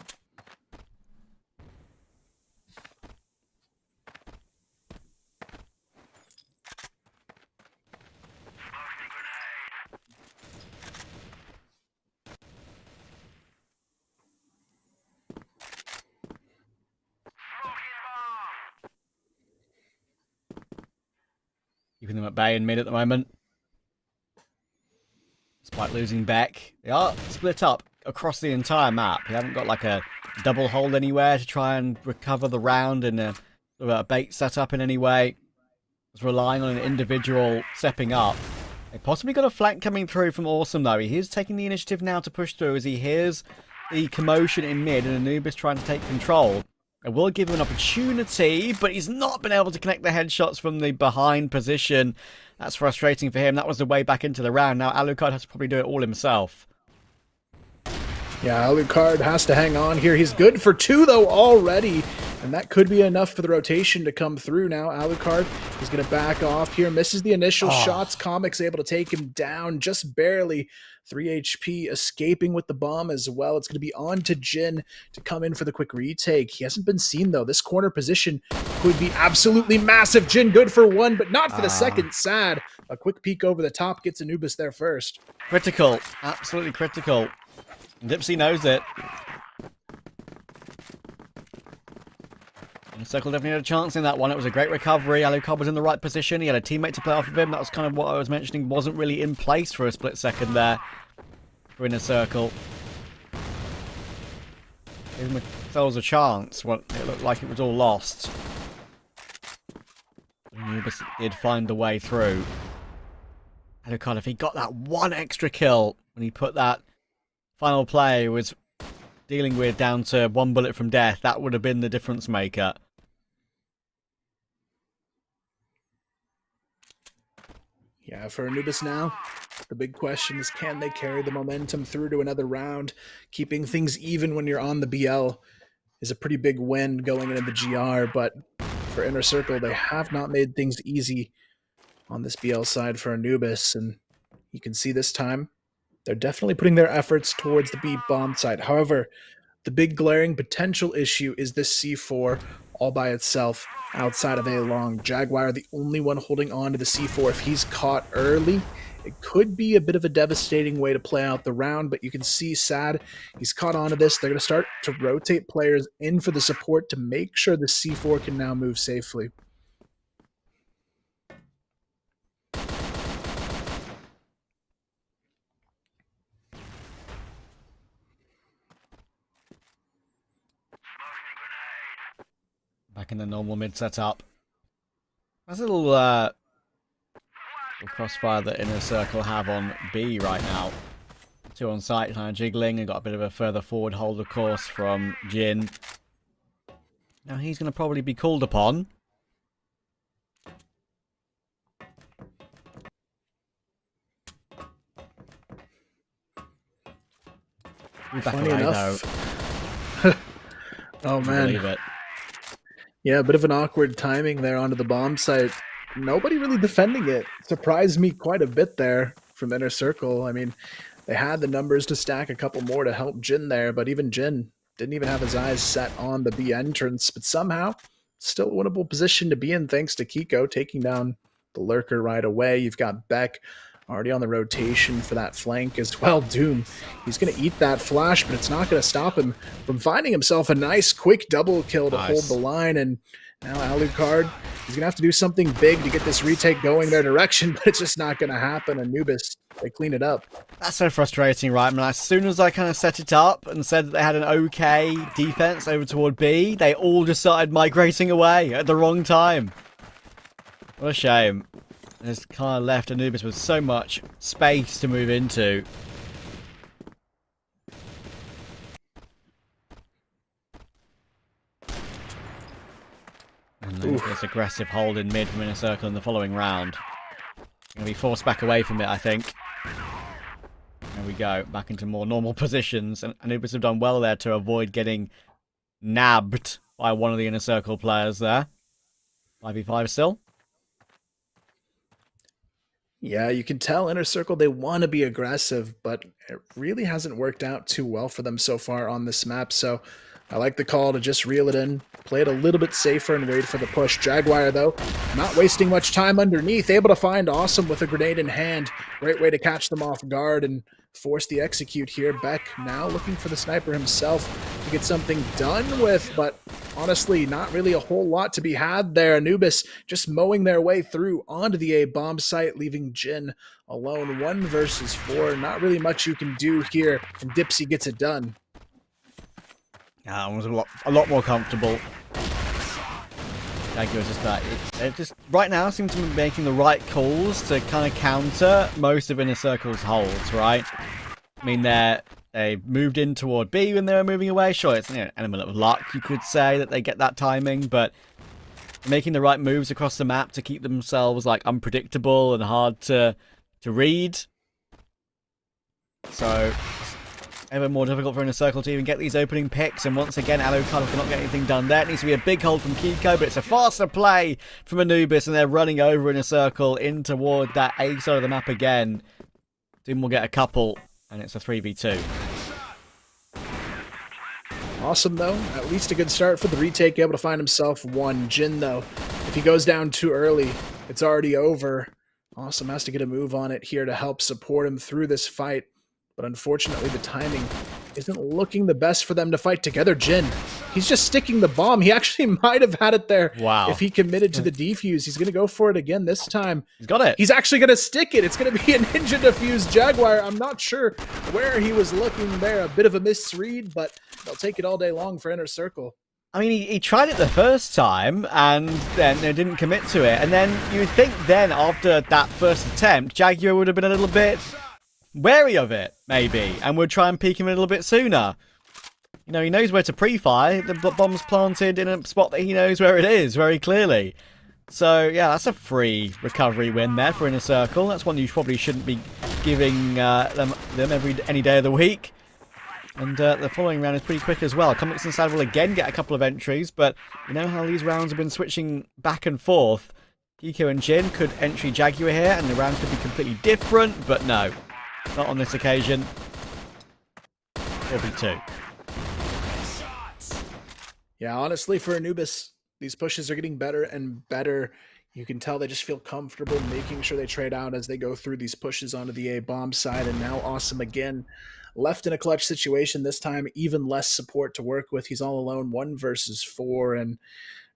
Keeping them at bay in mid at the moment. Despite losing Beck. They are split up across the entire map. They haven't got like a double hold anywhere to try and recover the round in a bait setup in any way. It's relying on an individual stepping up. They possibly got a flank coming through from Awesome though. He is taking the initiative now to push through as he hears the commotion in mid and Anubis trying to take control. It will give him an opportunity, but he's not been able to connect the headshots from the behind position. That's frustrating for him. That was the way back into the round. Now Alucard has to probably do it all himself. Yeah, Alucard has to hang on here. He's good for 2 though already. And that could be enough for the rotation to come through now. Alucard is going to back off here. Misses the initial shots. Comic's able to take him down just barely. 3 HP escaping with the bomb as well. It's going to be on to Jin to come in for the quick retake. He hasn't been seen, though. This corner position could be absolutely massive. Jin good for one, but not for the second. Sad. A quick peek over the top gets Anubis there first. Critical. Absolutely critical. Dipsy knows it. InnerCircle definitely had a chance in that one. It was a great recovery. Alucard was in the right position. He had a teammate to play off of him. That was kind of what I was mentioning. Wasn't really in place for a split second there for InnerCircle. Gave themselves a chance. Well, it looked like it was all lost. Anubis did find the way through. Alucard, if he got that one extra kill when he put that final play was dealing with down to 1 bullet from death, that would have been the difference maker. Yeah, for Anubis now, the big question is, can they carry the momentum through to another round? Keeping things even when you're on the BL is a pretty big win going into the GR, but for InnerCircle, they have not made things easy on this BL side for Anubis, and you can see this time, they're definitely putting their efforts towards the B bomb side. However, the big glaring potential issue is this C4 all by itself outside of A long. Jaguar, the only one holding on to the C4. If he's caught early, it could be a bit of a devastating way to play out the round, but you can see Sad, he's caught on to this. They're going to start to rotate players in for the support to make sure the C4 can now move safely. Back in the normal mid setup. That's a little crossfire that InnerCircle have on B right now. 2 on site, kind of jiggling, and got a bit of a further forward hold, of course, from Jin. Now he's going to probably be called upon. Funny enough. Oh man. Believe it. Yeah, a bit of an awkward timing there onto the bomb site. Nobody really defending it. Surprised me quite a bit there from InnerCircle. I mean, they had the numbers to stack a couple more to help Jin there, but even Jin didn't even have his eyes set on the B entrance. But somehow, still a winnable position to be in thanks to Kiko taking down the lurker right away. You've got Beck already on the rotation for that flank as well. Doom, he's going to eat that flash, but it's not going to stop him from finding himself a nice quick double kill to hold the line. And now Alucard, he's going to have to do something big to get this retake going their direction, but it's just not going to happen. Anubis, they clean it up. That's so frustrating, right? I mean, as soon as I kind of set it up and said that they had an okay defense over toward B, they all just started migrating away at the wrong time. What a shame. It's kind of left Anubis with so much space to move into. And this aggressive hold in mid from InnerCircle in the following round. Going to be forced back away from it, I think. There we go, back into more normal positions. And Anubis have done well there to avoid getting nabbed by one of the InnerCircle players there. 5v5 still. Yeah, you can tell InnerCircle, they want to be aggressive, but it really hasn't worked out too well for them so far on this map. So I like the call to just reel it in, play it a little bit safer and wait for the push. Jaguar, though, not wasting much time underneath, able to find Awesome with a grenade in hand. Great way to catch them off guard and force the execute here. Beck now looking for the sniper himself to get something done with, but honestly, not really a whole lot to be had there. Anubis just mowing their way through onto the A bomb site, leaving Jin alone. 1 versus 4. Not really much you can do here, and Dipsy gets it done. Yeah, it was a lot more comfortable. Jaguar is just that. It just right now seems to be making the right calls to kind of counter most of InnerCircle's holds, right? I mean, they moved in toward B when they were moving away. Sure, it's an element of luck, you could say, that they get that timing, but making the right moves across the map to keep themselves like unpredictable and hard to read. So ever more difficult for InnerCircle to even get these opening picks. And once again, Alucard cannot get anything done there. It needs to be a big hold from Kiko, but it's a faster play from Anubis, and they're running over InnerCircle in toward that A side of the map again. Doom will get a couple, and it's a 3v2. Awesome, though. At least a good start for the retake, able to find himself one. Jin, though, if he goes down too early, it's already over. Awesome has to get a move on it here to help support him through this fight. But unfortunately, the timing isn't looking the best for them to fight together. Jin, he's just sticking the bomb. He actually might have had it there. Wow. If he committed to the defuse. He's going to go for it again this time. He's got it. He's actually going to stick it. It's going to be a ninja defuse Jaguar. I'm not sure where he was looking there. A bit of a misread, but they'll take it all day long for InnerCircle. I mean, he tried it the first time and then they didn't commit to it. And then you would think then after that first attempt, Jaguar would have been a little bit wary of it, maybe, and would try and peek him a little bit sooner. You know, he knows where to pre-fire. The bomb's planted in a spot that he knows where it is very clearly. So, yeah, that's a free recovery win there for InnerCircle. That's one you probably shouldn't be giving them any day of the week. And the following round is pretty quick as well. Comics Inside will again get a couple of entries, but you know how these rounds have been switching back and forth. Kiko and Jin could entry Jaguar here, and the round could be completely different, but no. Not on this occasion. 4v2. Yeah, honestly, for Anubis, these pushes are getting better and better. You can tell they just feel comfortable making sure they trade out as they go through these pushes onto the A bomb side. And now Awesome again, left in a clutch situation, this time even less support to work with. He's all alone, 1 versus 4, and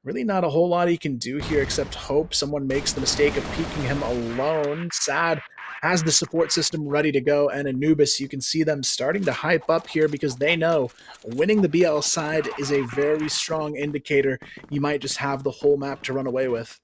really not a whole lot he can do here except hope someone makes the mistake of peeking him alone. Sad has the support system ready to go, and Anubis, you can see them starting to hype up here because they know winning the BL side is a very strong indicator you might just have the whole map to run away with.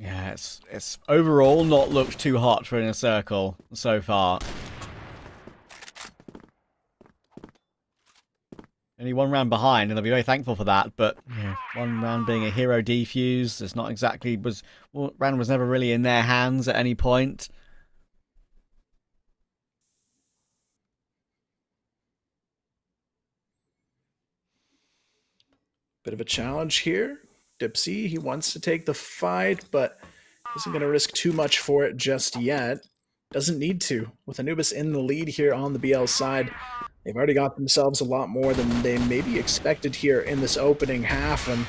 Yeah, it's overall not looked too hot for InnerCircle so far. Only 1 round behind, and they'll be very thankful for that. But yeah, 1 round being a hero defuse, it's not exactly round was never really in their hands at any point. Bit of a challenge here. Dipsy, he wants to take the fight, but isn't going to risk too much for it just yet. Doesn't need to. With Anubis in the lead here on the BL side, they've already got themselves a lot more than they maybe expected here in this opening half, and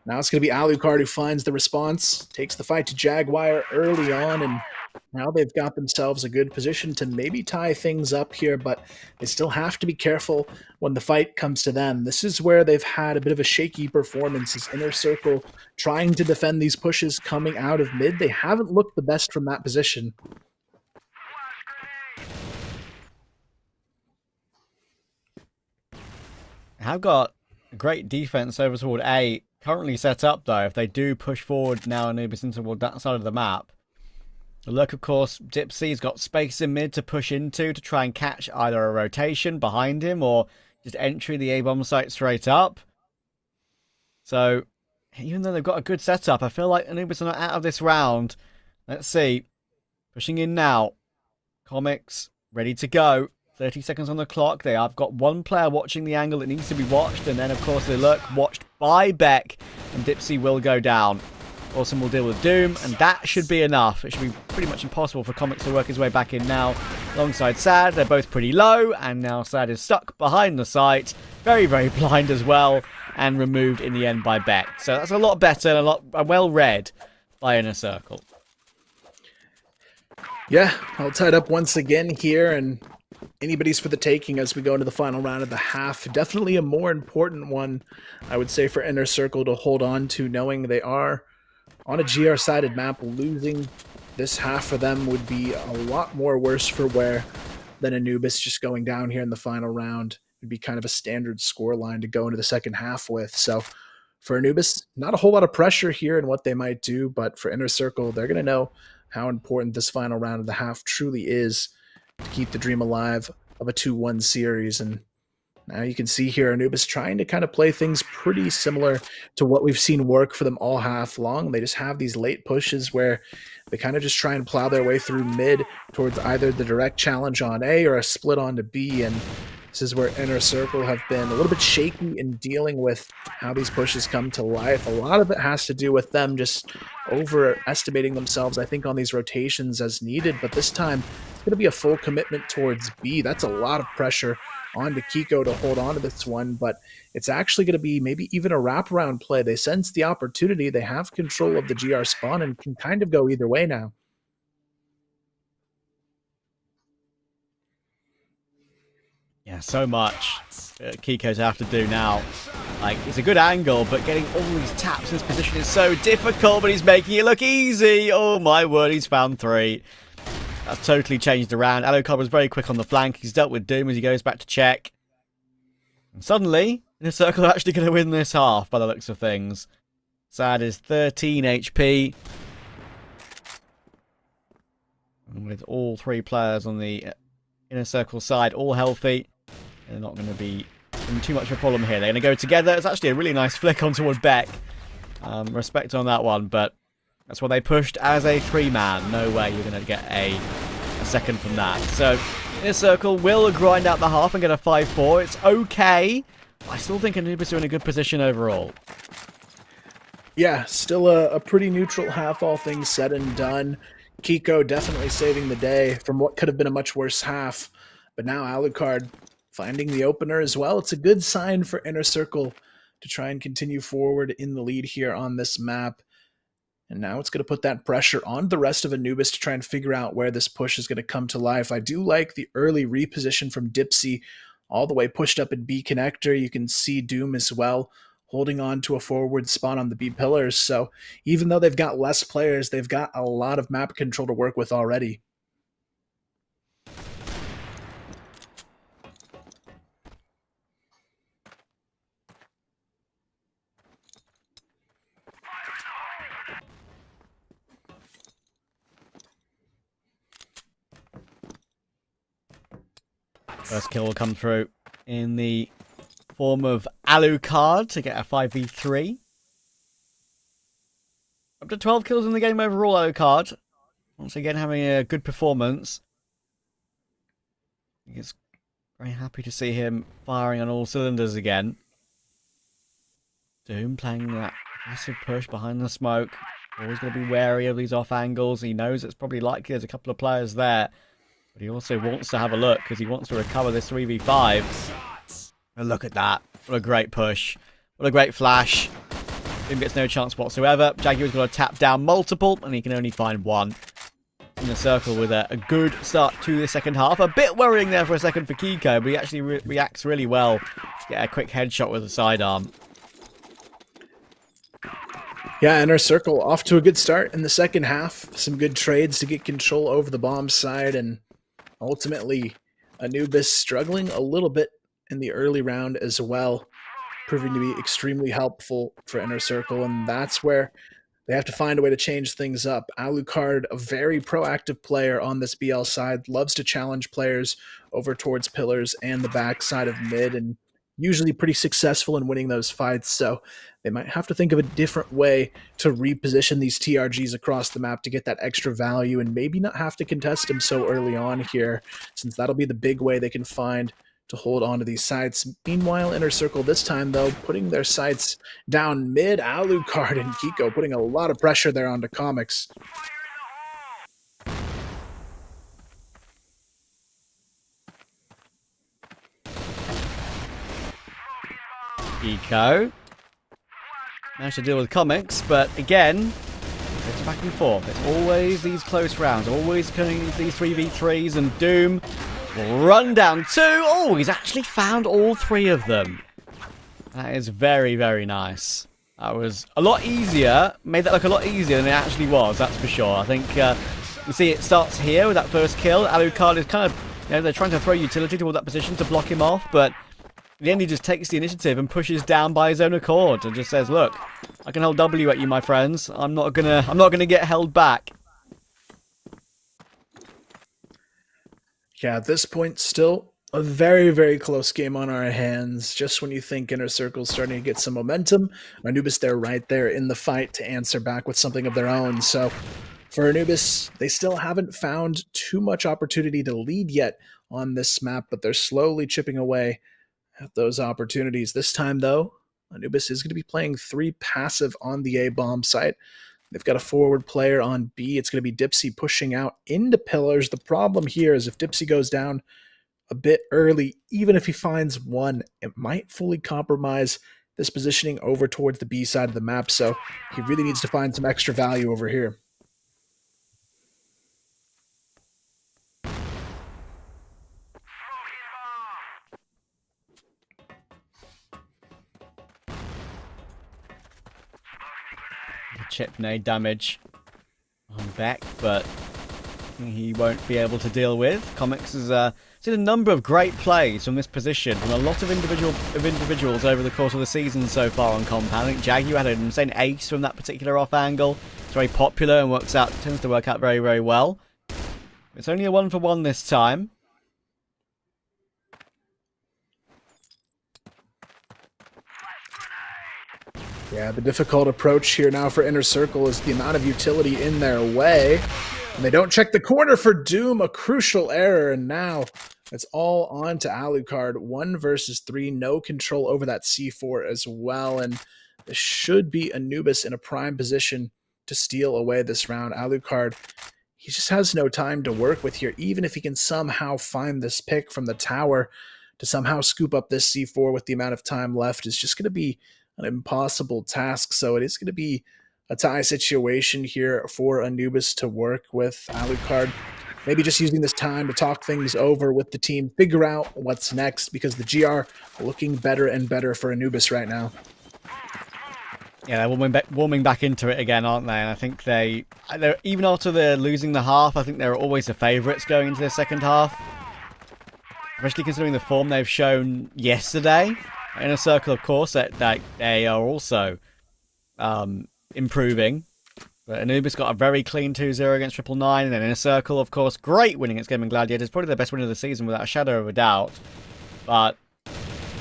now it's going to be Alucard who finds the response, takes the fight to Jaguar early on, and now they've got themselves a good position to maybe tie things up here, but they still have to be careful when the fight comes to them. This is where they've had a bit of a shaky performance, is InnerCircle trying to defend these pushes coming out of mid. They haven't looked the best from that position. Have got a great defense over toward A currently set up, though. If they do push forward now Anubis into toward that side of the map, look, of course, Dipsy's got space in mid to push into to try and catch either a rotation behind him or just entry the A-bomb site straight up. So, even though they've got a good setup, I feel like Anubis are not out of this round. Let's see. Pushing in now. Comics, ready to go. 30 seconds on the clock. They have got 1 player watching the angle that needs to be watched. And then, of course, they look watched by Beck. And Dipsy will go down. Awesome will deal with Doom, and that should be enough. It should be pretty much impossible for Comics to work his way back in now. Alongside Sad, they're both pretty low, and now Sad is stuck behind the site. Very, very blind as well, and removed in the end by Beck. So that's a lot better and a lot well read by InnerCircle. Yeah, all tied up once again here, and anybody's for the taking as we go into the final round of the half. Definitely a more important one, I would say, for InnerCircle to hold on to, knowing they are on a GR-sided map. Losing this half for them would be a lot more worse for wear than Anubis just going down here in the final round. It would be kind of a standard score line to go into the second half with. So for Anubis, not a whole lot of pressure here in what they might do, but for InnerCircle, they're going to know how important this final round of the half truly is to keep the dream alive of a 2-1 series. And now you can see here Anubis trying to kind of play things pretty similar to what we've seen work for them all half long. They just have these late pushes where they kind of just try and plow their way through mid towards either the direct challenge on A or a split onto B. And this is where InnerCircle have been a little bit shaky in dealing with how these pushes come to life. A lot of it has to do with them just overestimating themselves, I think, on these rotations as needed. But this time, it's going to be a full commitment towards B. That's a lot of pressure onto Kiko to hold on to this one, but it's actually going to be maybe even a wraparound play. They sense the opportunity. They have control of the GR spawn and can kind of go either way now. Yeah, so much Kiko's have to do now. Like, it's a good angle, but getting all these taps in this position is so difficult, but he's making it look easy. Oh my word, he's found 3. That's totally changed around. Alucard was very quick on the flank. He's dealt with Doom as he goes back to check. And suddenly, InnerCircle are actually going to win this half by the looks of things. Sad is 13 HP. And with all 3 players on the InnerCircle side, all healthy, they're not going to be in too much of a problem here. They're going to go together. It's actually a really nice flick on toward Beck. Respect on that one, but that's why they pushed as a 3-man. No way you're going to get a second from that. So InnerCircle will grind out the half and get a 5-4. It's okay. I still think Anubis are in a good position overall. Yeah, still a pretty neutral half, all things said and done. Kiko definitely saving the day from what could have been a much worse half. But now Alucard finding the opener as well. It's a good sign for InnerCircle to try and continue forward in the lead here on this map. And now it's going to put that pressure on the rest of Anubis to try and figure out where this push is going to come to life. I do like the early reposition from Dipsy all the way pushed up in B connector. You can see Doom as well holding on to a forward spot on the B pillars. So even though they've got less players, they've got a lot of map control to work with already. First kill will come through in the form of Alucard to get a 5v3. Up to 12 kills in the game overall, Alucard. Once again, having a good performance. I think it's very happy to see him firing on all cylinders again. Doom playing that massive push behind the smoke. Always going to be wary of these off angles. He knows it's probably likely there's a couple of players there. But he also wants to have a look because he wants to recover this 3v5. And look at that. What a great push. What a great flash. Doom gets no chance whatsoever. Jaguar's got to tap down multiple and he can only find 1. InnerCircle with a good start to the second half. A bit worrying there for a second for Kiko, but he actually reacts really well to get a quick headshot with a sidearm. Yeah, InnerCircle off to a good start in the second half. Some good trades to get control over the bomb side, and ultimately Anubis struggling a little bit in the early round as well, proving to be extremely helpful for InnerCircle, and that's where they have to find a way to change things up. Alucard, a very proactive player on this BL side, loves to challenge players over towards pillars and the back side of mid, and usually pretty successful in winning those fights, so they might have to think of a different way to reposition these TRGs across the map to get that extra value and maybe not have to contest them so early on here, since that'll be the big way they can find to hold on to these sites. Meanwhile, InnerCircle this time, though, putting their sights down mid. Alucard and Kiko putting a lot of pressure there onto Comics. Kiko managed to deal with Comics, but again, it's back and forth. It's always these close rounds, always coming into these 3v3s, and Doom will run down 2. Oh, he's actually found all 3 of them. That is very, very nice. That was a lot easier, made that look a lot easier than it actually was, that's for sure. I think you see it starts here with that first kill. Alucard is kind of, they're trying to throw utility toward that position to block him off, but in the end, he just takes the initiative and pushes down by his own accord and just says, "Look, I can hold W at you, my friends. I'm not gonna get held back." Yeah, at this point, still A very, very close game on our hands. Just when you think InnerCircle's starting to get some momentum, Anubis, they're right there in the fight to answer back with something of their own. So for Anubis, they still haven't found too much opportunity to lead yet on this map, but they're slowly chipping away at those opportunities. This time, though, Anubis is going to be playing 3 passive on the A bomb site. They've got a forward player on B. It's going to be Dipsy pushing out into pillars. The problem here is if Dipsy goes down a bit early, even if he finds one, it might fully compromise this positioning over towards the B side of the map. So he really needs to find some extra value over here. Chip nade damage on Beck, but he won't be able to deal with. Comics has seen a number of great plays from this position from a lot of individuals over the course of the season so far on Compound. I think Jagu had an insane ace from that particular off angle. It's very popular and tends to work out very, very well. It's only a 1-for-1 this time. Yeah, the difficult approach here now for InnerCircle is the amount of utility in their way. And they don't check the corner for Doom, a crucial error, and now it's all on to Alucard. 1 versus 3, no control over that C4 as well, and this should be Anubis in a prime position to steal away this round. Alucard, he just has no time to work with here, even if he can somehow find this pick from the tower to somehow scoop up this C4 with the amount of time left is just going to be an impossible task. So it is going to be a tie situation here for Anubis to work with. Alucard maybe just using this time to talk things over with the team, figure out what's next, because the GR are looking better and better for Anubis right now. Yeah, they're warming back into it again, aren't they? And I think they're even after they're losing the half, I think they're always the favourites going into the second half. Especially considering the form they've shown yesterday. InnerCircle, of course, that they are also improving. But Anubis got a very clean 2-0 against 999, and then InnerCircle, of course, great winning against Gaimin Gladiators. Probably their best win of the season without a shadow of a doubt. But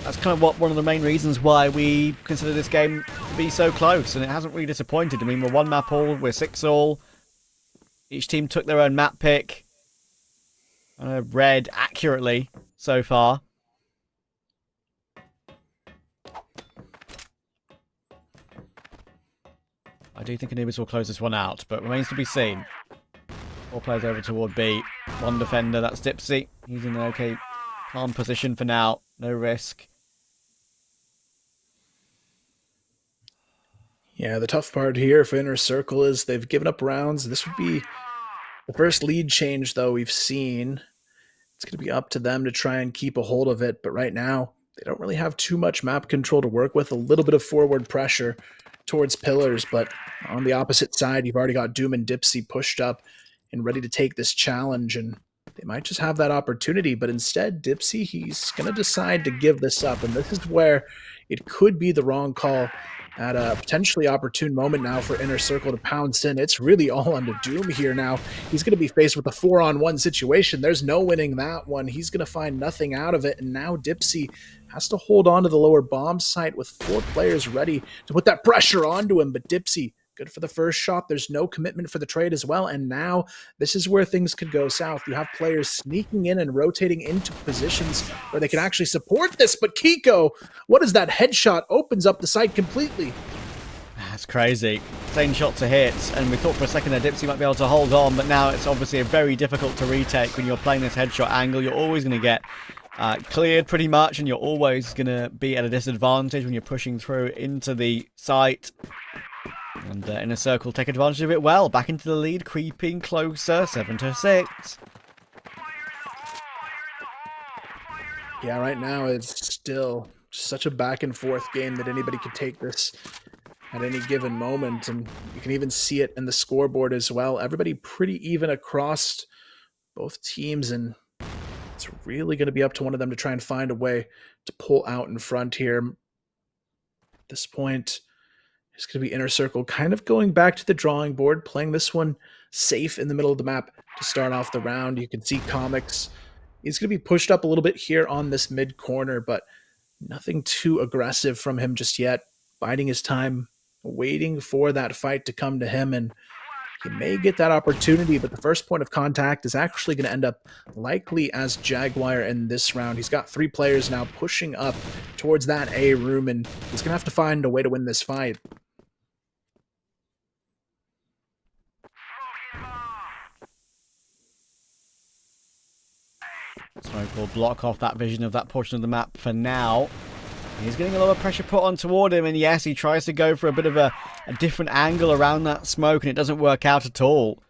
that's kind of one of the main reasons why we consider this game to be so close, and it hasn't really disappointed. I mean, we're 1 map all, we're 6 all. Each team took their own map pick. Read accurately so far. I do think Anubis will close this one out, but remains to be seen. 4 players over toward B. 1 defender, that's Dipsy. He's in an okay, calm position for now. No risk. Yeah, the tough part here for InnerCircle is they've given up rounds. This would be the first lead change, though, we've seen. It's going to be up to them to try and keep a hold of it, but right now, they don't really have too much map control to work with. A little bit of forward pressure towards pillars, but on the opposite side, you've already got Doom and Dipsy pushed up and ready to take this challenge, and they might just have that opportunity, but instead, Dipsy, he's going to decide to give this up, and this is where it could be the wrong call at a potentially opportune moment now for InnerCircle to pounce in. It's really all on to Doom here now. He's going to be faced with a 4-on-1 situation. There's no winning that one. He's going to find nothing out of it, and now Dipsy has to hold on to the lower bomb site with 4 players ready to put that pressure onto him, but Dipsy, good for the first shot. There's no commitment for the trade as well, and now this is where things could go south. You have players sneaking in and rotating into positions where they can actually support this, but Kiko, what is that headshot? Opens up the site completely. That's crazy. Insane shot to hit, and we thought for a second that Dipsy might be able to hold on, but now it's obviously very difficult to retake when you're playing this headshot angle. You're always going to get cleared pretty much, and you're always going to be at a disadvantage when you're pushing through into the site. And InnerCircle take advantage of it well. Back into the lead, creeping closer, 7-6. Yeah, right now it's still such a back and forth game that anybody could take this at any given moment, and you can even see it in the scoreboard as well. Everybody pretty even across both teams, and it's really going to be up to one of them to try and find a way to pull out in front here. At this point, it's going to be InnerCircle kind of going back to the drawing board, playing this one safe in the middle of the map to start off the round. You can see Comics He's going to be pushed up a little bit here on this mid corner, but nothing too aggressive from him just yet. Biding his time, waiting for that fight to come to him, and he may get that opportunity, but the first point of contact is actually going to end up likely as Jaguar in this round. He's got 3 players now pushing up towards that A room, and he's going to have to find a way to win this fight. Smoke will block off that vision of that portion of the map for now. He's getting a lot of pressure put on toward him, and yes, he tries to go for a bit of a different angle around that smoke, and it doesn't work out at all.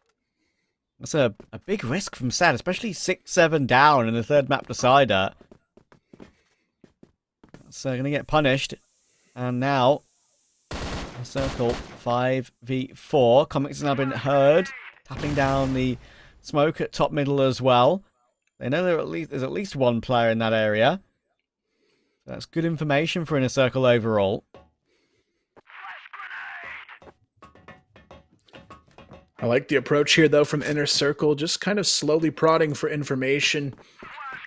That's a big risk from Sad, especially 6-7 down in the third map decider. That's going to get punished. And now, Circle 5v4. Comics has now been heard, tapping down the smoke at top middle as well. They know there's at least one player in that area. That's good information for InnerCircle overall. I like the approach here, though, from InnerCircle, just kind of slowly prodding for information.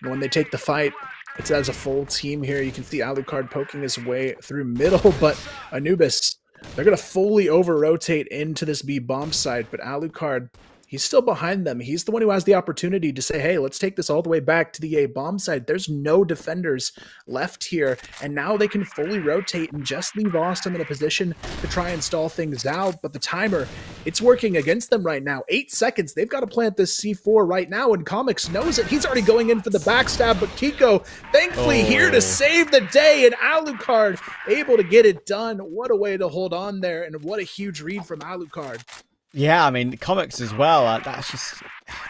When they take the fight, it's as a full team here. You can see Alucard poking his way through middle, but Anubis, they're going to fully over-rotate into this B bomb site, but Alucard, he's still behind them. He's the one who has the opportunity to say, hey, let's take this all the way back to the A bomb side. There's no defenders left here, and now they can fully rotate and just leave Austin in a position to try and stall things out. But the timer, it's working against them right now. 8 seconds. They've got to plant this C4 right now, and Comics knows it. He's already going in for the backstab, but Kiko, thankfully, here to save the day, and Alucard able to get it done. What a way to hold on there, and what a huge read from Alucard. Yeah, I mean, Comics as well. That's just...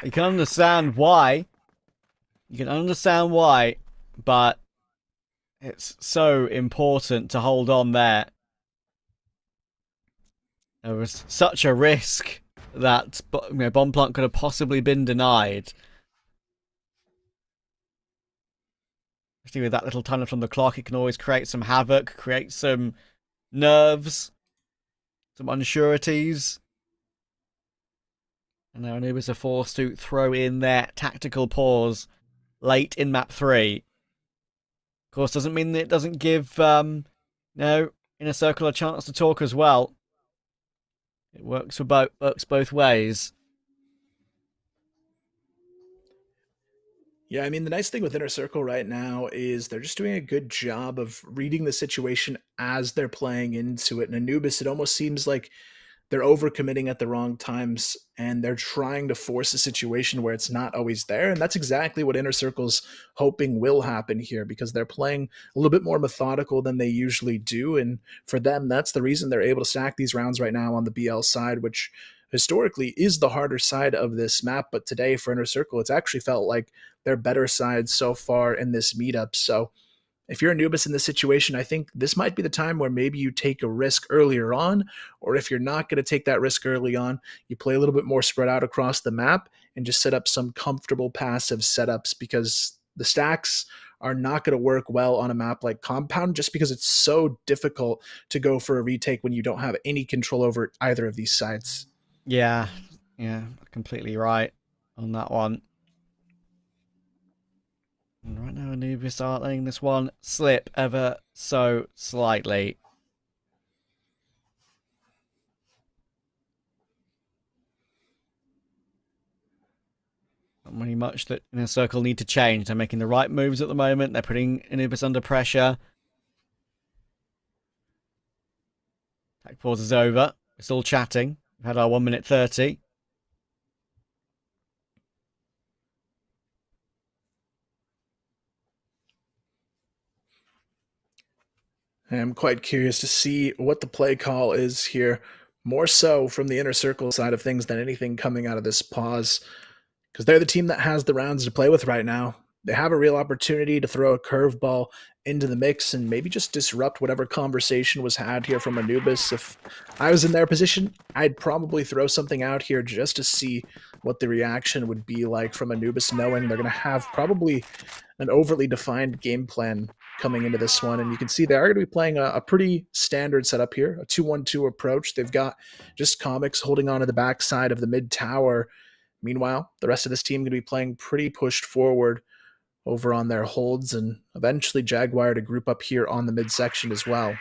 You can understand why. You can understand why, but it's so important to hold on there. There was such a risk that bomb plant could have possibly been denied. Especially with that little time left on the clock, it can always create some havoc, create some nerves, some unsureties. And now Anubis are forced to throw in their tactical pause late in map 3. Of course, doesn't mean that it doesn't give InnerCircle a chance to talk as well. It works both ways. Yeah, I mean, the nice thing with InnerCircle right now is they're just doing a good job of reading the situation as they're playing into it. And Anubis, it almost seems like they're overcommitting at the wrong times, and they're trying to force a situation where it's not always there. And that's exactly what InnerCircle's hoping will happen here, because they're playing a little bit more methodical than they usually do. And for them, that's the reason they're able to stack these rounds right now on the BL side, which historically is the harder side of this map. But today for InnerCircle, it's actually felt like their better side so far in this meetup. So if you're Anubis in this situation, I think this might be the time where maybe you take a risk earlier on, or if you're not going to take that risk early on, you play a little bit more spread out across the map and just set up some comfortable passive setups, because the stacks are not going to work well on a map like Compound, just because it's so difficult to go for a retake when you don't have any control over either of these sites. Yeah, completely right on that one. And right now, Anubis are letting this one slip ever so slightly. Not really much that InnerCircle need to change. They're making the right moves at the moment. They're putting Anubis under pressure. Attack pause is over. We're still chatting. We've had our 1 minute 30. I'm quite curious to see what the play call is here, more so from the InnerCircle side of things than anything coming out of this pause, because they're the team that has the rounds to play with right now. They have a real opportunity to throw a curveball into the mix and maybe just disrupt whatever conversation was had here from Anubis. If I was in their position, I'd probably throw something out here just to see what the reaction would be like from Anubis, knowing they're going to have probably an overly defined game plan coming into this one. And you can see they are going to be playing a pretty standard setup here, a 2-1-2 approach. They've got just Comics holding on to the backside of the mid tower. Meanwhile, the rest of this team going to be playing pretty pushed forward over on their holds, and eventually Jaguar to group up here on the midsection as well.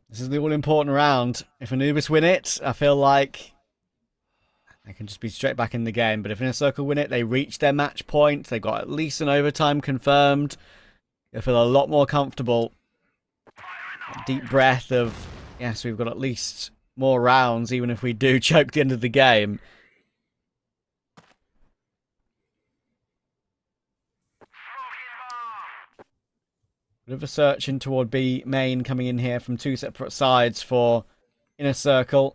This is the all-important round. If Anubis win it, I feel like they can just be straight back in the game. But if InnerCircle win it, they reach their match point. They've got at least an overtime confirmed. They feel a lot more comfortable. A deep breath of, yes, we've got at least more rounds, even if we do choke the end of the game. Bit of a search in toward B main coming in here from two separate sides for InnerCircle.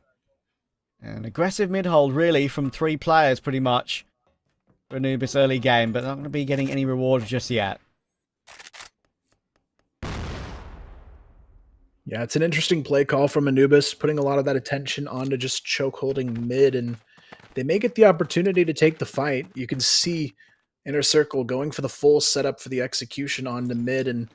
An aggressive mid-hold, really, from 3 players, pretty much, for Anubis early game, but not going to be getting any rewards just yet. Yeah, it's an interesting play call from Anubis, putting a lot of that attention onto just choke holding mid, and they may get the opportunity to take the fight. You can see InnerCircle going for the full setup for the execution onto mid, and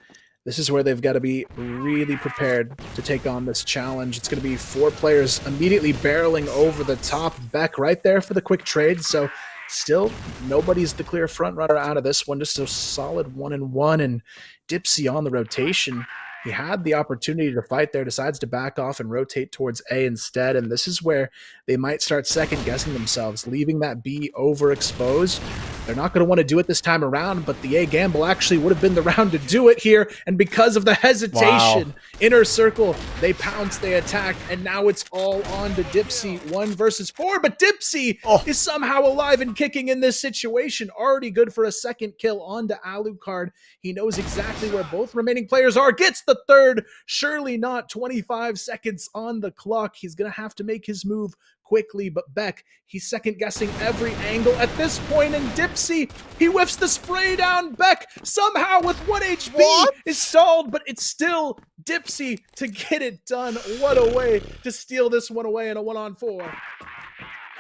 this is where they've got to be really prepared to take on this challenge. It's going to be 4 players immediately barreling over the top. Beck right there for the quick trade, so still nobody's the clear front runner out of this one. Just a solid 1-1, and Dipsy on the rotation. He had the opportunity to fight there, decides to back off and rotate towards A instead, and this is where they might start second-guessing themselves, leaving that B overexposed. They're not going to want to do it this time around, but the A gamble actually would have been the round to do it here, and because of the hesitation, InnerCircle, they pounce, they attack, and now it's all on to Dipsy, 1 versus 4, but Dipsy is somehow alive and kicking in this situation, already good for a second kill onto Alucard. He knows exactly where both remaining players are, gets the third, surely not 25 seconds on the clock. He's going to have to make his move quickly, but Beck, he's second-guessing every angle at this point, and Dipsy, he whiffs the spray down. Beck, somehow with 1 HP, is stalled, but it's still Dipsy to get it done. What a way to steal this one away in a 1-on-4.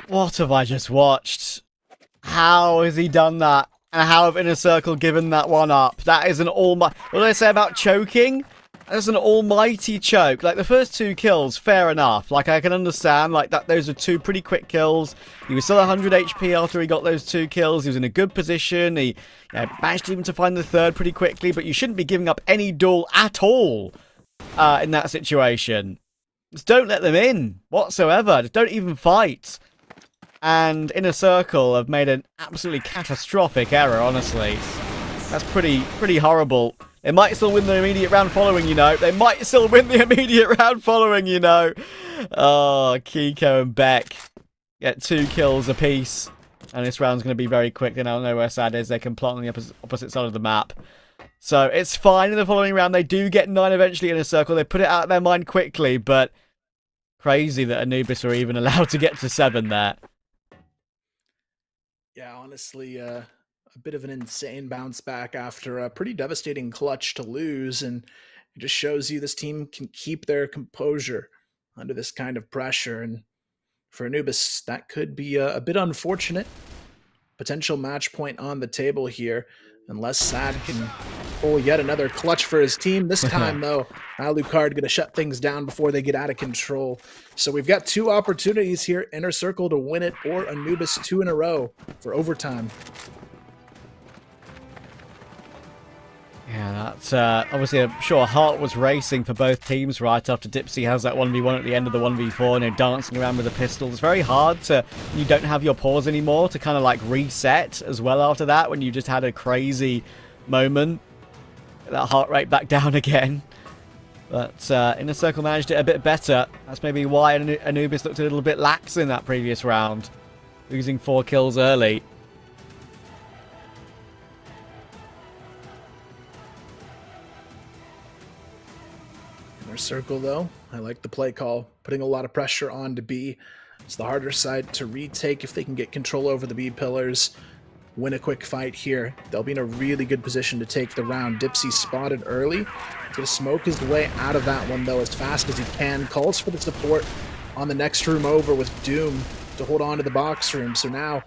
What have I just watched? How has he done that? And how have InnerCircle given that one up? That is an almighty... What did I say about choking? That's an almighty choke. Like, the first 2 kills, fair enough. Like, I can understand, like, that those are 2 pretty quick kills. He was still 100 HP after he got those 2 kills. He was in a good position. He managed even to find the third pretty quickly, but you shouldn't be giving up any duel at all in that situation. Just don't let them in whatsoever. Just don't even fight. And InnerCircle have made an absolutely catastrophic error, honestly. That's pretty horrible. They might still win the immediate round following, you know. They might still win the immediate round following, you know. Oh, Kiko and Beck get 2 kills apiece. And this round's going to be very quick. They now know where Sad is. They can plot on the opposite side of the map. So it's fine in the following round. They do get 9 eventually InnerCircle. They put it out of their mind quickly, but crazy that Anubis were even allowed to get to 7 there. Yeah, honestly, a bit of an insane bounce back after a pretty devastating clutch to lose, and it just shows you this team can keep their composure under this kind of pressure, and for Anubis, that could be a bit unfortunate. Potential match point on the table here, unless Sad can pull yet another clutch for his team. This time, though, Alucard going to shut things down before they get out of control. So we've got 2 opportunities here, InnerCircle to win it, or Anubis 2 in a row for overtime. Yeah, that's obviously, I'm sure heart was racing for both teams right after Dipsy has that 1v1 at the end of the 1v4, you know, dancing around with the pistol. It's very hard to, you don't have your pause anymore, to kind of like reset as well after that when you just had a crazy moment. Get that heart rate back down again. But InnerCircle managed it a bit better. That's maybe why Anubis looked a little bit lax in that previous round, losing 4 kills early. InnerCircle, though, I like the play call, putting a lot of pressure on to B. It's the harder side to retake if they can get control over the B pillars, win a quick fight here. They'll be in a really good position to take the round. Dipsy spotted early. He's going to smoke his way out of that one, though, as fast as he can. Calls for the support on the next room over with Doom to hold on to the box room. So now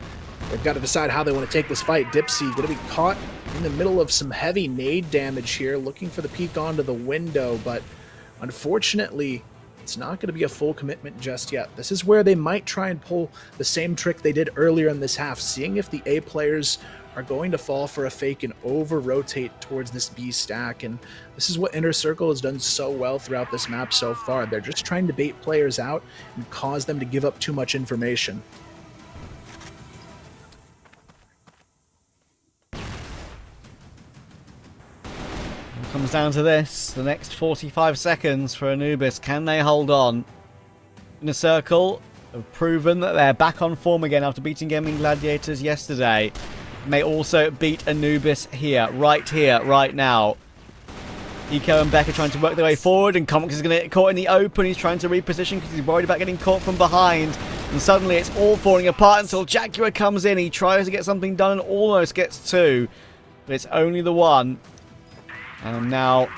they've got to decide how they want to take this fight. Dipsy going to be caught in the middle of some heavy nade damage here, looking for the peek onto the window, but unfortunately, It's not going to be a full commitment just yet. This is where they might try and pull the same trick they did earlier in this half, seeing if the A players are going to fall for a fake and over-rotate towards this B stack. And this is what InnerCircle has done so well throughout this map so far. They're just trying to bait players out and cause them to give up too much information. Comes down to this, the next 45 seconds for Anubis. Can they hold on? InnerCircle have proven that they're back on form again after beating Gaimin Gladiators yesterday. May also beat Anubis here, right now. Eco and Beck are trying to work their way forward, and Comics is going to get caught in the open. He's trying to reposition because he's worried about getting caught from behind. And suddenly it's all falling apart until Jaguar comes in. He tries to get something done and almost gets two, but it's only the one. And now,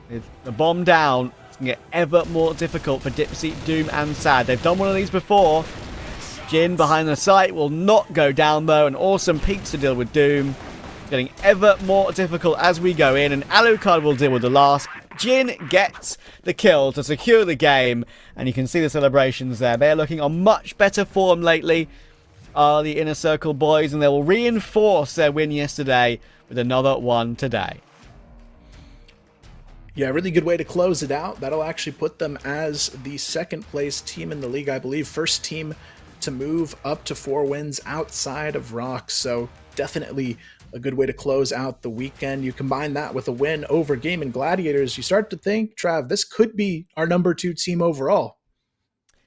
with the bomb down, it's going to get ever more difficult for Dipsy, Doom, and Sad. They've done one of these before. Jin behind the site will not go down, though. An awesome peeks to deal with Doom. It's getting ever more difficult as we go in, and Alucard will deal with the last. Jin gets the kill to secure the game, and you can see the celebrations there. They're looking on much better form lately, are the InnerCircle boys, and they will reinforce their win yesterday with another one today. Yeah, really good way to close it out. That'll actually put them as the second place team in the league, I believe. First team to move up to 4 wins outside of ROC. So definitely a good way to close out the weekend. You combine that with a win over Gaimin Gladiators, you start to think, Trav, this could be our number 2 team overall.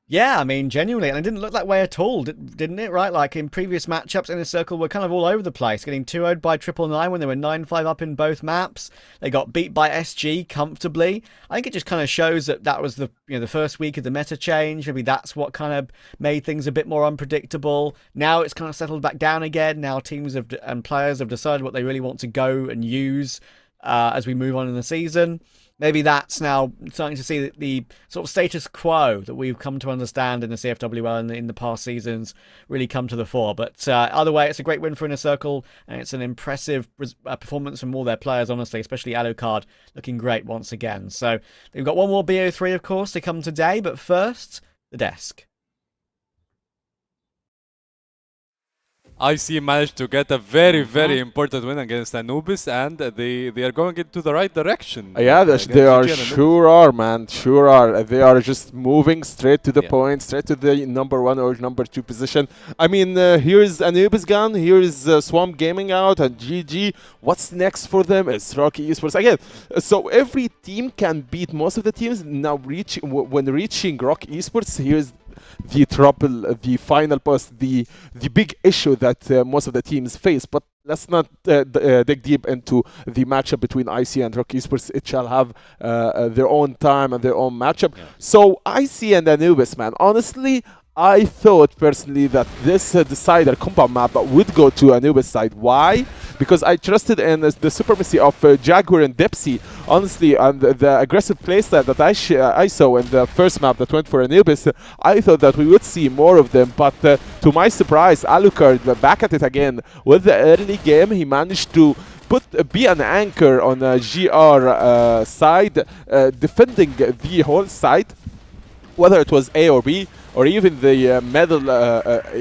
Yeah, I mean, genuinely, and it didn't look that way at all, didn't it, right? Like, in previous matchups, InnerCircle were kind of all over the place, getting 2-0'd by 999 when they were 9-5 up in both maps. They got beat by SG comfortably. I think it just kind of shows that that was the first week of the meta change. Maybe that's what kind of made things a bit more unpredictable. Now it's kind of settled back down again. Now teams and players have decided what they really want to go and use as we move on in the season. Maybe that's now starting to see the sort of status quo that we've come to understand in the CFWL and in the past seasons really come to the fore. But either way, it's a great win for InnerCircle, and it's an impressive performance from all their players, honestly, especially Alucard looking great once again. So they've got one more BO3, of course, to come today, but first, the desk. IC managed to get a very important win against Anubis, and they are going into the right direction. Yeah, they are sure are, man. Sure are. They are just moving straight to the point, straight to the number 1 or number 2 position. I mean, here's Anubis gone, here's Swamp Gaming out, and GG. What's next for them? It's ROC Esports again. So every team can beat most of the teams. Now, when reaching ROC Esports, here's the final post, the big issue that most of the teams face. But let's not dig deep into the matchup between IC and ROC Esports. It shall have their own time and their own matchup. Yeah. So IC and Anubis, man, honestly, I thought personally that this decider compound map would go to Anubis side. Why? Because I trusted in the supremacy of Jaguar and Dipsy, honestly, and the aggressive playstyle that I saw in the first map that went for Anubis. I thought that we would see more of them, but to my surprise, Alucard back at it again. With the early game, he managed to be an anchor on a GR side, defending the whole side, whether it was A or B, or even the middle,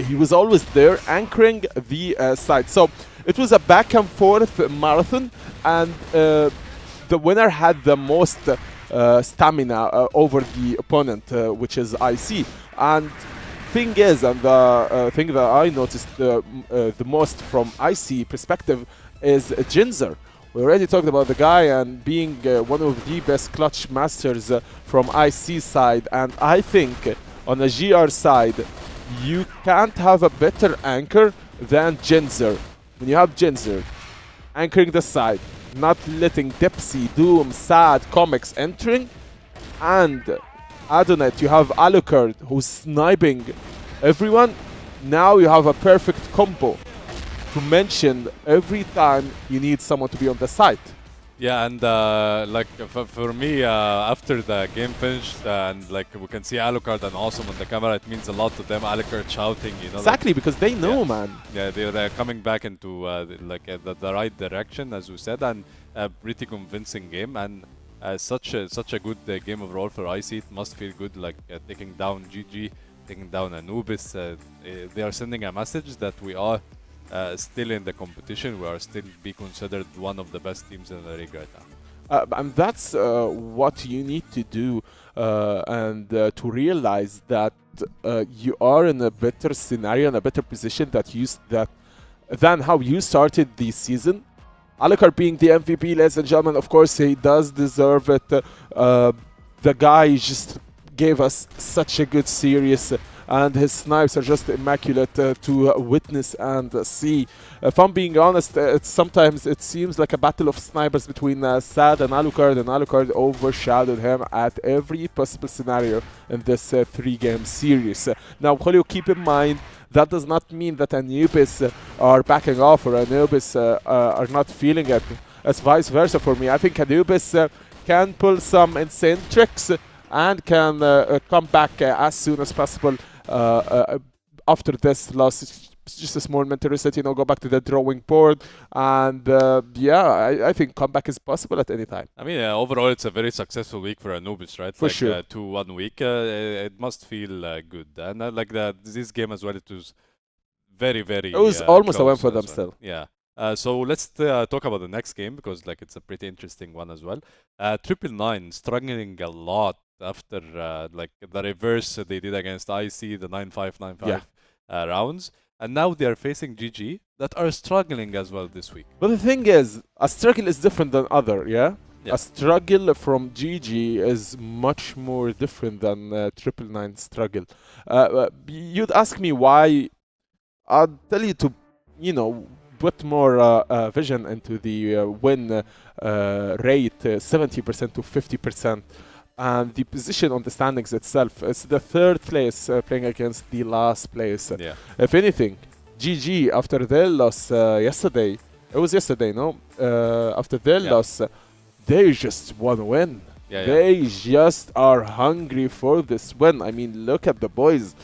he was always there anchoring the side. So it was a back and forth marathon, and the winner had the most stamina over the opponent, which is IC. And thing is, and the thing that I noticed the most from IC perspective is Jinzer. We already talked about the guy and being one of the best clutch masters from IC side, and I think on the GR side, you can't have a better anchor than Jinzer. When you have Jinzer anchoring the side, not letting Dipsy, Doom, Sad, Comics entering, and add on it, you have Alucard who's sniping everyone. Now you have a perfect combo to mention every time you need someone to be on the site. Yeah, and like for me, after the game finished, and like we can see Alucard and Awesome on the camera, it means a lot to them. Alucard shouting, you know. Exactly, like, because they know, man. Yeah, they're coming back into the right direction, as we said, and a pretty convincing game. And such a good game overall for IC. It must feel good, like taking down GG, taking down Anubis. They are sending a message that we are still in the competition. We are still be considered one of the best teams in the league right now. And that's what you need to do, and to realize that you are in a better scenario, in a better position than how you started the season. Alucard being the MVP, ladies and gentlemen, of course he does deserve it. The guy just gave us such a good series, and his snipes are just immaculate to witness and see. If I'm being honest, sometimes it seems like a battle of snipers between Sad and Alucard overshadowed him at every possible scenario in this 3-game series. Now, Julio, keep in mind, that does not mean that Anubis are backing off or Anubis are not feeling it. It's vice versa for me. I think Anubis can pull some insane tricks and can come back as soon as possible after this loss. It's just a small mental reset, go back to the drawing board. And yeah, I think comeback is possible at any time. I mean, overall, it's a very successful week for Anubis, right? For sure. 2-1 week. It must feel good. And this game as well, it was very, very It was almost a win close for as them well. still. Yeah. So let's talk about the next game, because it's a pretty interesting one as well. 999 struggling a lot after the reverse they did against IC, the 9-5, 9-5 rounds. And now they are facing GG that are struggling as well this week. But the thing is, a struggle is different than other, yeah? A struggle from GG is much more different than 999 struggle. You'd ask me why. I'll tell you to, put more vision into the win rate, 70% to 50%. And the position on the standings itself is the 3rd place playing against the last place. Yeah. If anything, GG, after their loss yesterday, it was yesterday, no? After their loss, they just want to win. They just are hungry for this win. I mean, look at the boys.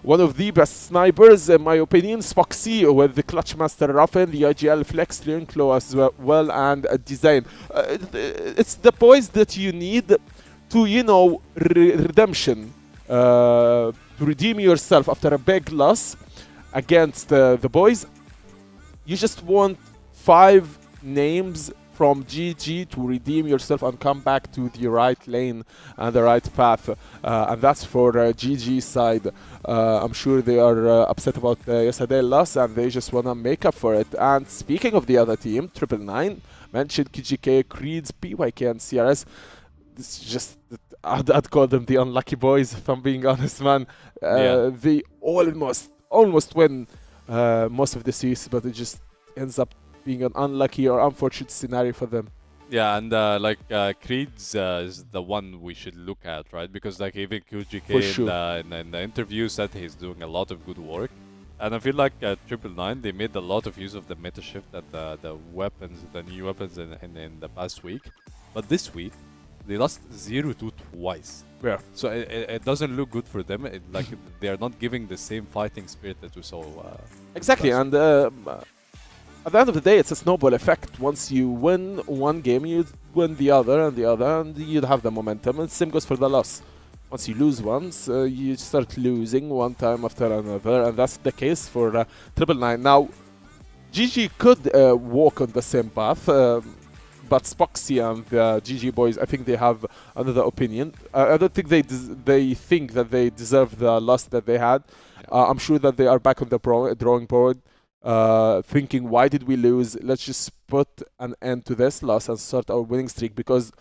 One of the best snipers, in my opinion, Spoxy with the Clutch Master Raffen, the IGL Flex Claw as well, and Design. It's the boys that you need to, redemption, to redeem yourself after a big loss against the boys. You just want 5 names from GG to redeem yourself and come back to the right lane and the right path. And that's for GG side. I'm sure they are upset about yesterday's loss, and they just want to make up for it. And speaking of the other team, 999, mentioned KGK, Creeds, PYK, and CRS. It's just, I'd call them the unlucky boys, if I'm being honest, man. They almost win most of the series, but it just ends up being an unlucky or unfortunate scenario for them. Yeah, and Creeds is the one we should look at, right? Because even QGK in the interview said he's doing a lot of good work. And I feel like 999, they made a lot of use of the meta shift and the weapons, the new weapons in the past week. But this week, they lost 0-2 twice. Yeah. So it doesn't look good for them. They are not giving the same fighting spirit that we saw. Exactly, and at the end of the day, it's a snowball effect. Once you win one game, you win the other, and you'd have the momentum. And same goes for the loss. Once you lose once, you start losing one time after another, and that's the case for 999. Now, GG could walk on the same path, but Spoxy and the GG boys, I think they have another opinion. I don't think they think that they deserve the loss that they had. I'm sure that they are back on the drawing board, thinking, why did we lose? Let's just put an end to this loss and start our winning streak, because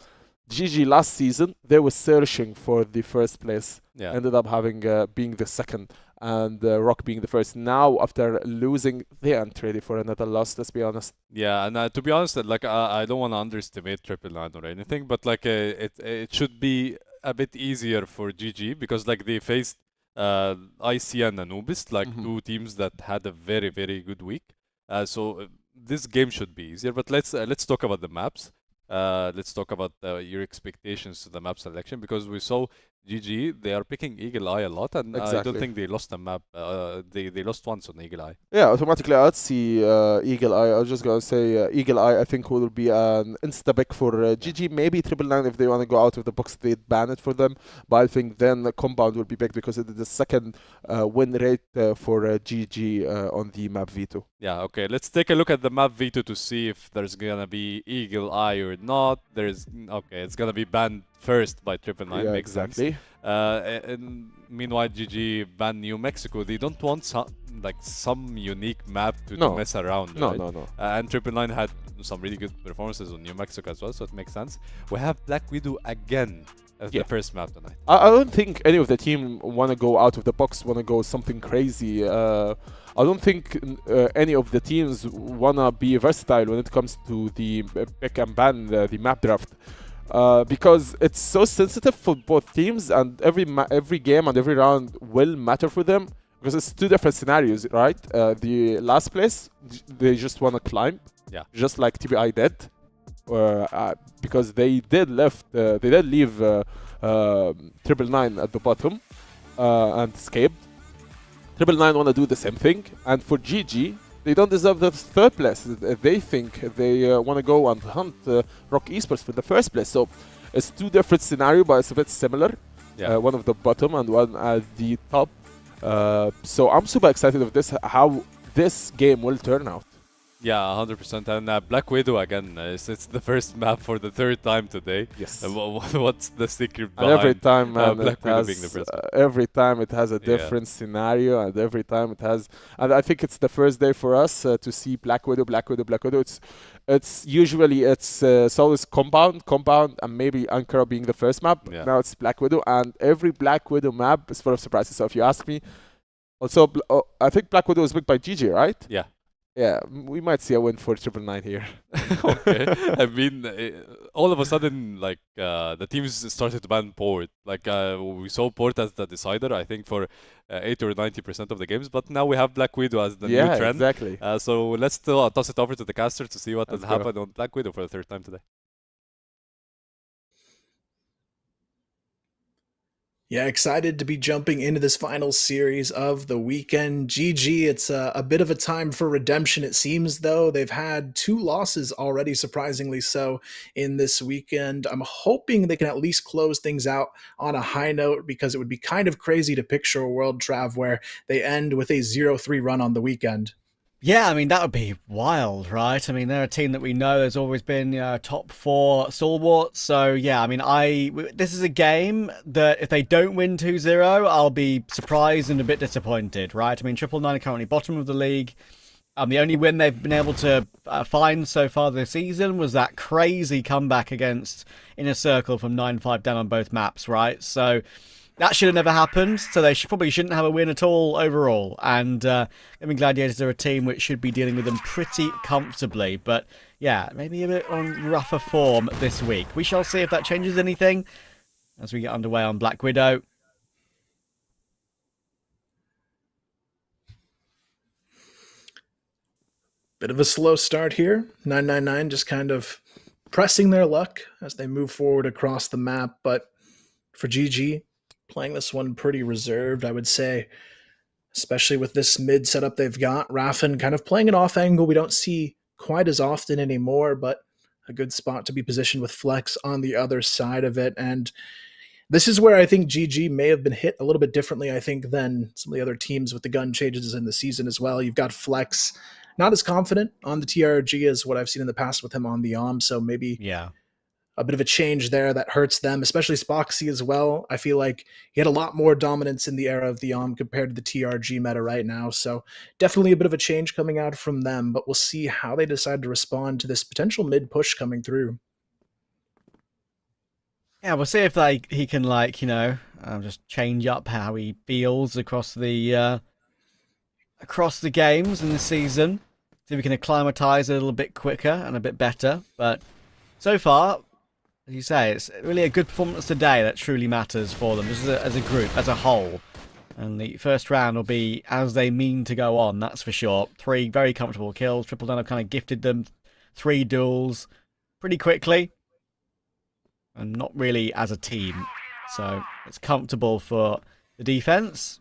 GG last season, they were searching for the first place. Ended up having being the second, and ROC being the first. Now, after losing, they aren't ready for another loss, let's be honest. Yeah, and to be honest, I don't want to underestimate 999 or anything, but it should be a bit easier for GG, because they faced IC and Anubis, two teams that had a very, very good week. So this game should be easier. But let's talk about the maps. Let's talk about your expectations to the map selection, because we saw GG, they are picking Eagle Eye a lot, and I don't Exactly. think they lost a map. They lost once on Eagle Eye. Yeah, automatically I'd see Eagle Eye. I was just gonna say Eagle Eye. I think will be an insta pick for GG. Maybe 999 if they want to go out of the box, they ban it for them. But I think then the Compound will be picked because it is the second win rate for GG on the map V2. Yeah, okay. Let's take a look at the map V2 to see if there's gonna be Eagle Eye or not. Okay, it's gonna be banned first by 999. Yeah, Makes exactly. sense. And meanwhile, GG banned New Mexico. They don't want some unique map to mess around. No, right? no. And 999 had some really good performances on New Mexico as well, so it makes sense. We have Black Widow again as the first map tonight. I don't think any of the team want to go out of the box, want to go something crazy. I don't think any of the teams want to be versatile when it comes to the pick and ban the map draft. Because it's so sensitive for both teams, and every game and every round will matter for them, because it's two different scenarios, right? The last place, they just want to climb, just like TBI did, because they did leave 999 at the bottom and escaped. 999 want to do the same thing, and for GG, they don't deserve the third place. They think they want to go and hunt ROC Esports for the first place. So it's two different scenarios, but it's a bit similar. One at the bottom and one at the top. So I'm super excited of this, how this game will turn out. Yeah, 100%. And Black Widow again. It's the first map for the third time today. Yes. What's the secret And behind every time, man, Black Widow being the first? Every time it has a different scenario, and every time it has. And I think it's the first day for us to see Black Widow. It's usually always compound, and maybe Ankara being the first map. Yeah. Now it's Black Widow, and every Black Widow map is full of surprises. So if you ask me, also I think Black Widow is picked by GG, right? Yeah. Yeah, we might see a win for 999 here. Okay. I mean, all of a sudden, the teams started to ban Port. We saw Port as the decider, I think, for 80 or 90% of the games. But now we have Black Widow as the new trend. Exactly. So let's toss it over to the caster to see what has happened on Black Widow for the third time today. Yeah, excited to be jumping into this final series of the weekend. GG, it's a bit of a time for redemption, it seems, though. They've had 2 losses already, surprisingly so, in this weekend. I'm hoping they can at least close things out on a high note, because it would be kind of crazy to picture a World Trav where they end with a 0-3 run on the weekend. Yeah, I mean, that would be wild, right? I mean, they're a team that we know has always been top 4 stalwarts. So, yeah, I mean, this is a game that if they don't win 2-0, I'll be surprised and a bit disappointed, right? I mean, 999 are currently bottom of the league. The only win they've been able to find so far this season was that crazy comeback against InnerCircle from 9-5 down on both maps, right? So that should have never happened, so they probably shouldn't have a win at all overall. And Gaimin Gladiators are a team which should be dealing with them pretty comfortably. But yeah, maybe a bit on rougher form this week. We shall see if that changes anything as we get underway on Black Widow. Bit of a slow start here. 999 just kind of pressing their luck as they move forward across the map. But for GG, playing this one pretty reserved, I would say, especially with this mid setup they've got. Raffen kind of playing an off angle we don't see quite as often anymore, but a good spot to be positioned with Flex on the other side of it. And this is where I think GG may have been hit a little bit differently, I think, than some of the other teams with the gun changes in the season as well. You've got Flex not as confident on the TRG as what I've seen in the past with him on the OM, so maybe a bit of a change there that hurts them, especially Spoxy as well. I feel like he had a lot more dominance in the era of the OM compared to the TRG meta right now, so definitely a bit of a change coming out from them, but we'll see how they decide to respond to this potential mid-push coming through. Yeah, we'll see if he can just change up how he feels across the games in the season. See if we can acclimatise a little bit quicker and a bit better. But so far, as you say, it's really a good performance today that truly matters for them, just as a group, as a whole. And the first round will be as they mean to go on, that's for sure. 3 very comfortable kills. 999 have kind of gifted them 3 duels pretty quickly. And not really as a team. So it's comfortable for the defense.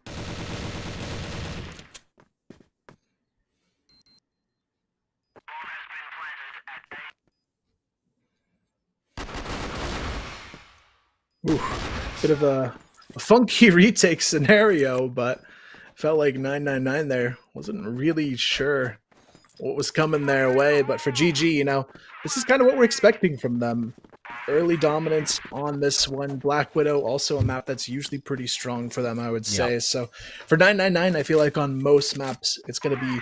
Ooh, bit of a funky retake scenario, but felt like 999 there wasn't really sure what was coming their way. But for GG, you know, this is kind of what we're expecting from them. Early dominance on this one. Black Widow, also a map that's usually pretty strong for them, I would say. Yep. So for 999, I feel like on most maps, it's going to be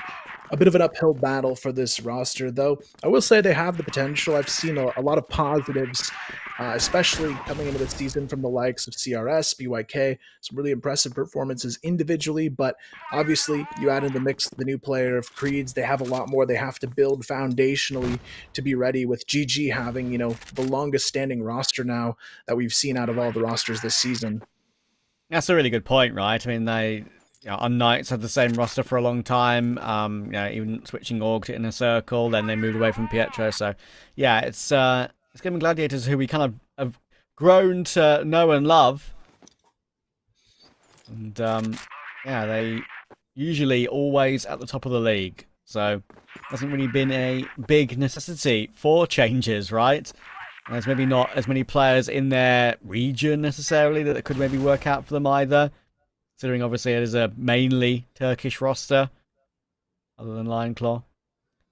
a bit of an uphill battle for this roster, though I will say they have the potential. I've seen a lot of positives, especially coming into the season from the likes of CRS, BYK, some really impressive performances individually, but obviously you add in the mix the new player of Creeds. They have a lot more they have to build foundationally to be ready, with GG having, you know, the longest standing roster now that we've seen out of all the rosters this season. That's a really good point, right? I mean, they, you know, on Knights had the same roster for a long time. You know, even switching org to InnerCircle, then they moved away from Pietro. So, yeah, it's Gaimin Gladiators who we kind of have grown to know and love. And yeah, they usually always at the top of the league. So, hasn't really been a big necessity for changes, right? There's maybe not as many players in their region necessarily that could maybe work out for them either. Considering obviously it is a mainly Turkish roster, other than Lionclaw.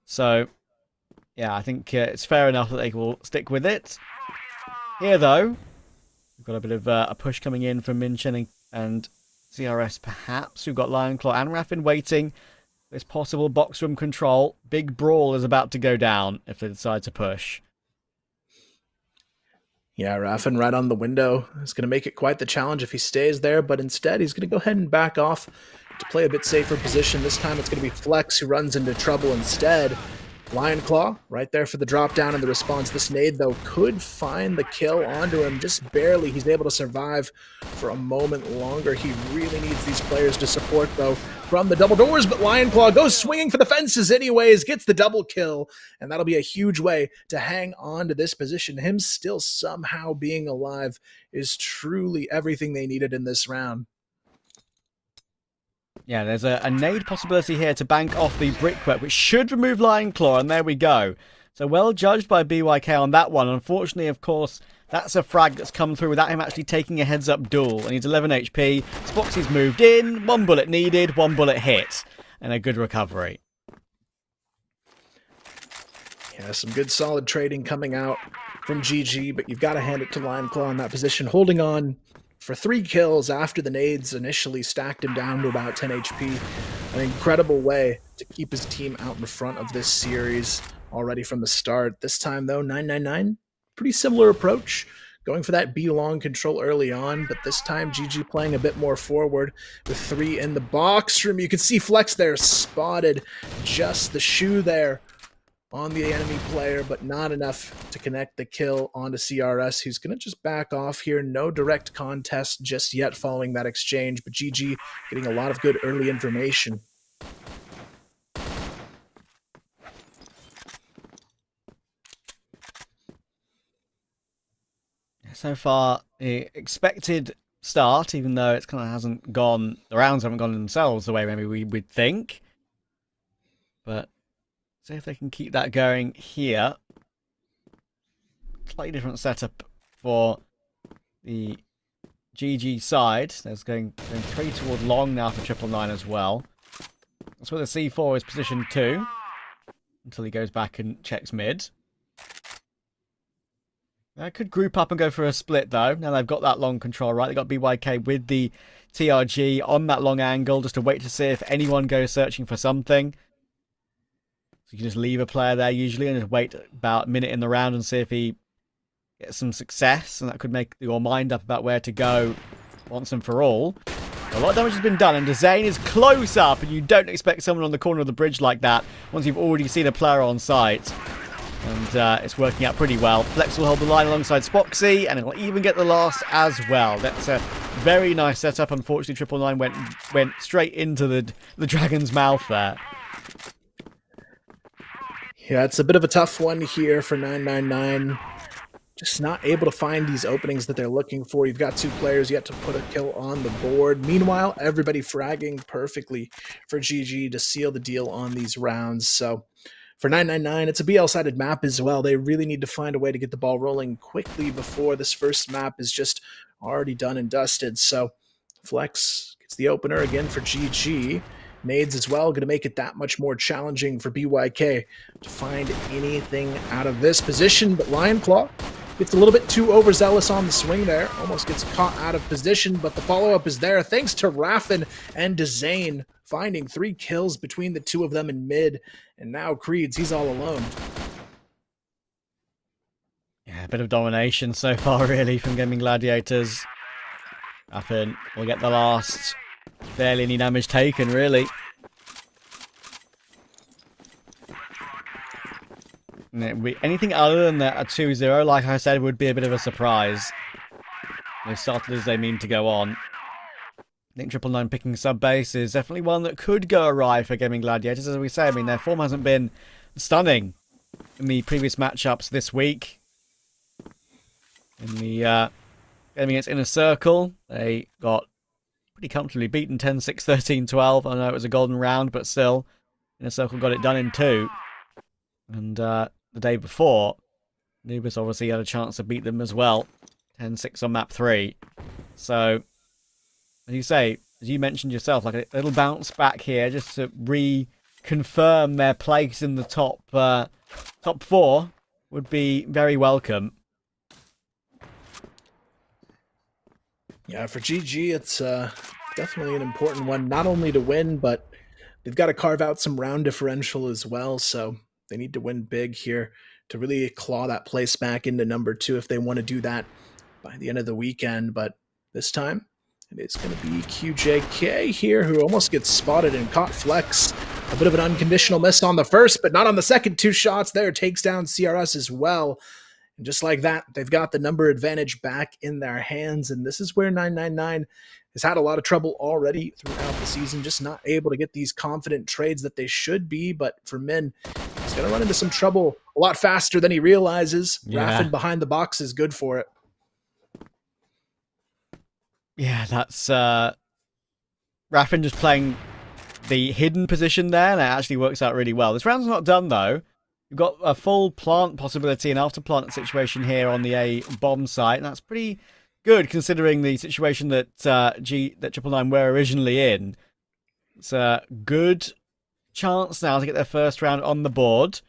So, yeah, I think it's fair enough that they will stick with it. Here, though, we've got a bit of a push coming in from Minchen and CRS perhaps. We've got Lionclaw and Raffin waiting. There's possible box room control. Big brawl is about to go down if they decide to push. Yeah, Raffin right on the window is going to make it quite the challenge if he stays there, but instead he's going to go ahead and back off to play a bit safer position. This time it's going to be Flex who runs into trouble instead. Lionclaw right there for the drop down and the response. This nade, though, could find the kill onto him just barely. He's able to survive for a moment longer. He really needs these players to support, though, from the double doors, but Lionclaw goes swinging for the fences anyways, gets the double kill, and that'll be a huge way to hang on to this position. Him still somehow being alive is truly everything they needed in this round. Yeah, there's a nade possibility here to bank off the brickwork, which should remove Lionclaw, and there we go. So well judged by BYK on that one. Unfortunately, of course, that's a frag that's come through without him actually taking a heads-up duel. And he's 11 HP. Spoxy's moved in. 1 bullet needed, 1 bullet hit. And a good recovery. Yeah, some good solid trading coming out from GG, but you've got to hand it to Lionclaw in that position, holding on for 3 kills after the nades initially stacked him down to about 10 HP. An incredible way to keep his team out in front of this series already from the start. This time, though, 999, pretty similar approach, going for that B-long control early on, but this time GG playing a bit more forward with 3 in the box room. You can see Flex there spotted just the shoe there on the enemy player, but not enough to connect the kill onto CRS, who's going to just back off here. No direct contest just yet following that exchange, but GG getting a lot of good early information. So far, the expected start, even though it kind of hasn't gone, the rounds haven't gone themselves the way maybe we would think. But see if they can keep that going here. Slightly different setup for the GG side. There's going 3 toward long now for 999 as well. That's where the C4 is positioned to, until he goes back and checks mid. I could group up and go for a split, though. Now they've got that long control, right? They've got BYK with the TRG on that long angle, just to wait to see if anyone goes searching for something. So you can just leave a player there usually and just wait about a minute in the round and see if he gets some success. And that could make your mind up about where to go once and for all. A lot of damage has been done, and Zane is close up, and you don't expect someone on the corner of the bridge like that once you've already seen a player on site. And it's working out pretty well. Flex will hold the line alongside Spoxy, and he'll even get the last as well. That's a very nice setup. Unfortunately, 999 went straight into the dragon's mouth there. Yeah, it's a bit of a tough one here for 999. just not able to find these openings that they're looking for. You've got 2 players yet to put a kill on the board. Meanwhile, everybody fragging perfectly for GG to seal the deal on these rounds. So for 999, it's a BL-sided map as well. They really need to find a way to get the ball rolling quickly before this first map is just already done and dusted. So Flex gets the opener again for GG. Nades as well, going to make it that much more challenging for BYK to find anything out of this position. But Lionclaw gets a little bit too overzealous on the swing there. Almost gets caught out of position, but the follow-up is there thanks to Raffin and Dezane finding 3 kills between the 2 of them in mid. And now Creeds, he's all alone. Yeah, a bit of domination so far, really, from Gaimin Gladiators. Raffin will get the last. Barely any damage taken, really. Anything other than a 2-0, like I said, would be a bit of a surprise. They've started as they mean to go on. I think 999 picking sub-base is definitely one that could go awry for Gaimin Gladiators. As we say, I mean, their form hasn't been stunning in the previous matchups this week. In the game against InnerCircle, they got pretty comfortably beaten 10-6, 13-12. I know it was a golden round, but still, InnerCircle got it done in 2. And the day before, Anubis obviously had a chance to beat them as well. 10-6 on map 3. So, as you say, as you mentioned yourself, like a little bounce back here just to reconfirm their place in the top 4 would be very welcome. Yeah, for GG, it's definitely an important one, not only to win, but they've got to carve out some round differential as well, so they need to win big here to really claw that place back into number 2 if they want to do that by the end of the weekend. But this time, it is going to be QJK here, who almost gets spotted and caught Flex. A bit of an unconditional miss on the first, but not on the second. 2 shots there, takes down CRS as well. And just like that, they've got the number advantage back in their hands. And this is where 999 has had a lot of trouble already throughout the season, just not able to get these confident trades that they should be. But for Min, he's going to run into some trouble a lot faster than he realizes. Yeah. Raffin behind the box is good for it. Yeah, that's Raffin just playing the hidden position there, and it actually works out really well. This round's not done, though. We've got a full plant possibility and after plant situation here on the A bomb site, and that's pretty good considering the situation that that 999 were originally in. It's a good chance now to get their first round on the board.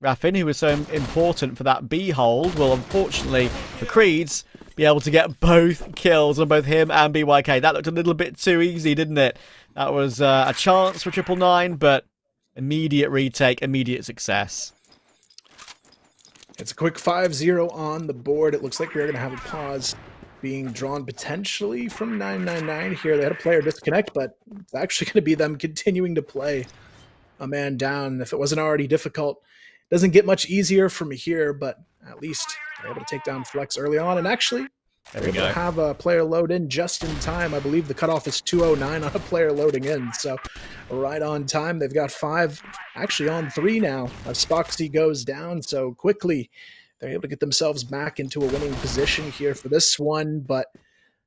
Raffin, who was so important for that B hold, will unfortunately, for Creeds, be able to get both kills on both him and BYK. That looked a little bit too easy, didn't it? That was a chance for 999, but immediate retake, immediate success. It's a quick 5-0 on the board. It looks like we're going to have a pause being drawn potentially from 999 here. They had a player disconnect, but it's actually going to be them continuing to play a man down. If it wasn't already difficult, it doesn't get much easier from here, but at least they're able to take down Flex early on. And actually, There they're we able go. to have a player load in just in time. I believe the cutoff is 209 on a player loading in. So right on time. They've got 5, actually on 3 now as Spoxy goes down. So quickly, they're able to get themselves back into a winning position here for this one. But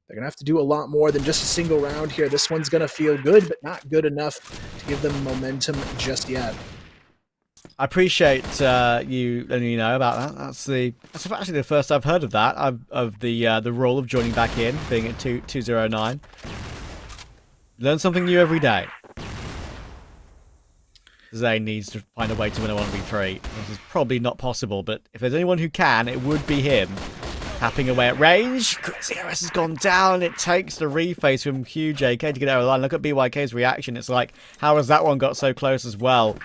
they're going to have to do a lot more than just a single round here. This one's going to feel good, but not good enough to give them momentum just yet. I appreciate you letting me know about that. That's actually the first I've heard of that, of the rule of joining back in, being at 209. Learn something new every day. Zane needs to find a way to win a 1v3. This is probably not possible, but if there's anyone who can, it would be him. Tapping away at range. CRS has gone down. It takes the reface from QJK to get out of the line. Look at BYK's reaction. It's like, how has that one got so close as well?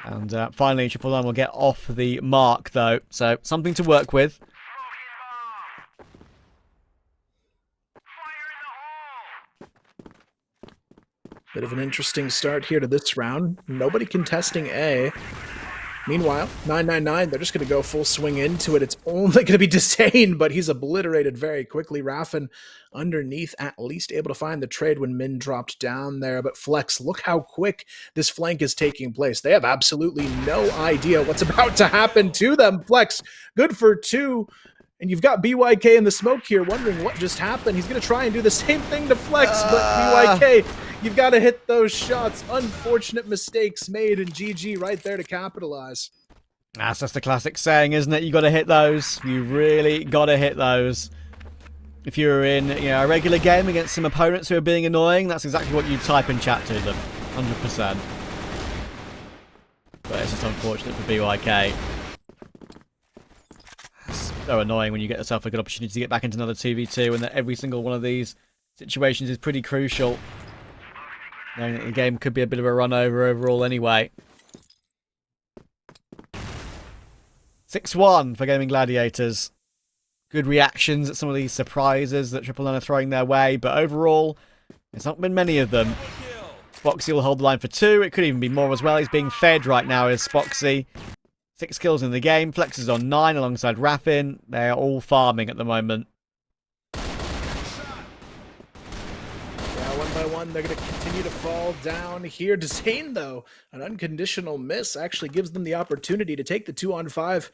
And finally, 999 will get off the mark, though. So, something to work with. Bit of an interesting start here to this round. Nobody contesting A. Meanwhile, 999, they're just going to go full swing into it. It's only going to be Disdain, but he's obliterated very quickly. Raffin underneath, at least able to find the trade when Min dropped down there. But Flex, look how quick this flank is taking place. They have absolutely no idea what's about to happen to them. Flex, good for 2. And you've got BYK in the smoke here wondering what just happened. He's going to try and do the same thing to Flex, but BYK, you've got to hit those shots. Unfortunate mistakes made, and GG right there to capitalize. That's just a classic saying, isn't it? You got to hit those. You really got to hit those. If you're in a regular game against some opponents who are being annoying, that's exactly what you type in chat to them. 100%. But it's just unfortunate for BYK. So annoying when you get yourself a good opportunity to get back into another 2v2 and that every single one of these situations is pretty crucial. Knowing that the game could be a bit of a run over overall anyway. 6-1 for Gaimin Gladiators. Good reactions at some of these surprises that Triple Nine are throwing their way, but overall, there's not been many of them. Spoxy will hold the line for 2. It could even be more as well. He's being fed right now as Spoxy. 6 kills in the game. Flex is on 9 alongside Raffin. They are all farming at the moment. Yeah, one by one, they're going to continue to fall down here. Disdain, though, an unconditional miss actually gives them the opportunity to take the 2-on-5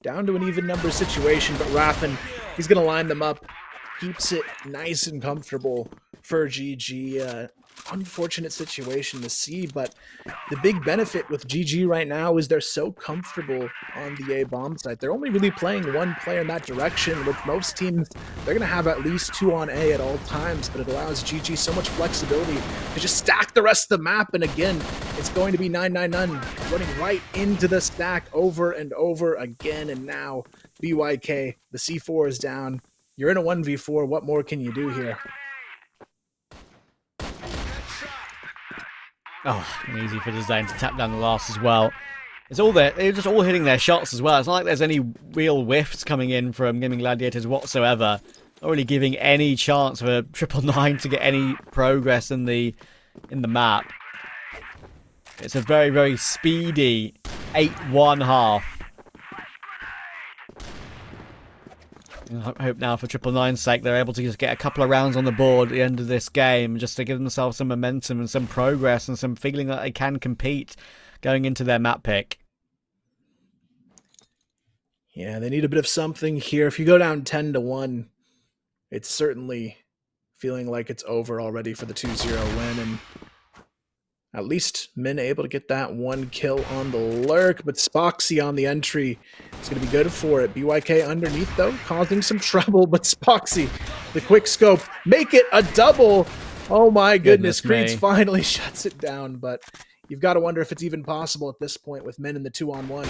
down to an even number situation. But Raffin, he's going to line them up. Keeps it nice and comfortable for GG. Unfortunate situation to see, but the big benefit with GG right now is they're so comfortable on the A bomb site. They're only really playing one player in that direction. With most teams, they're going to have at least 2 on A at all times, but it allows GG so much flexibility to just stack the rest of the map. And again, it's going to be 999 running right into the stack over and over again. And now BYK, the C4 is down. You're in a 1v4. What more can you do here? Oh, and easy for Disdain to tap down the last as well. It's all there. They're just all hitting their shots as well. It's not like there's any real whiffs coming in from Gaimin Gladiators whatsoever. Not really giving any chance for Triple Nine to get any progress in the map. It's a very, very speedy 8-1 half. I hope now for Triple Nine's sake they're able to just get a couple of rounds on the board at the end of this game just to give themselves some momentum and some progress and some feeling that they can compete going into their map pick. Yeah, they need a bit of something here. If you go down 10-1, it's certainly feeling like it's over already for the 2-0 win, and at least Min able to get that 1 kill on the lurk, but Spoxy on the entry is going to be good for it. BYK underneath, though, causing some trouble, but Spoxy, the quick scope, make it a double. Oh my goodness, Creeds finally shuts it down, but you've got to wonder if it's even possible at this point with Min in the 2-on-1.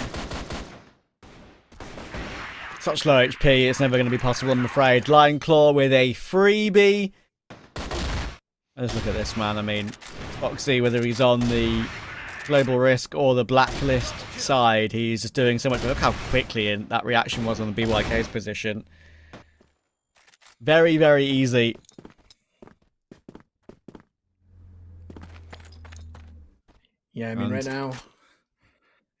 Such low HP, it's never going to be possible, I'm afraid. Lion Claw with a freebie. Let's look at this, man. I mean, Foxy, whether he's on the global risk or the blacklist side, he's just doing so much. Look how quickly that reaction was on the BYK's position. Very, very easy. Yeah, I mean, right now,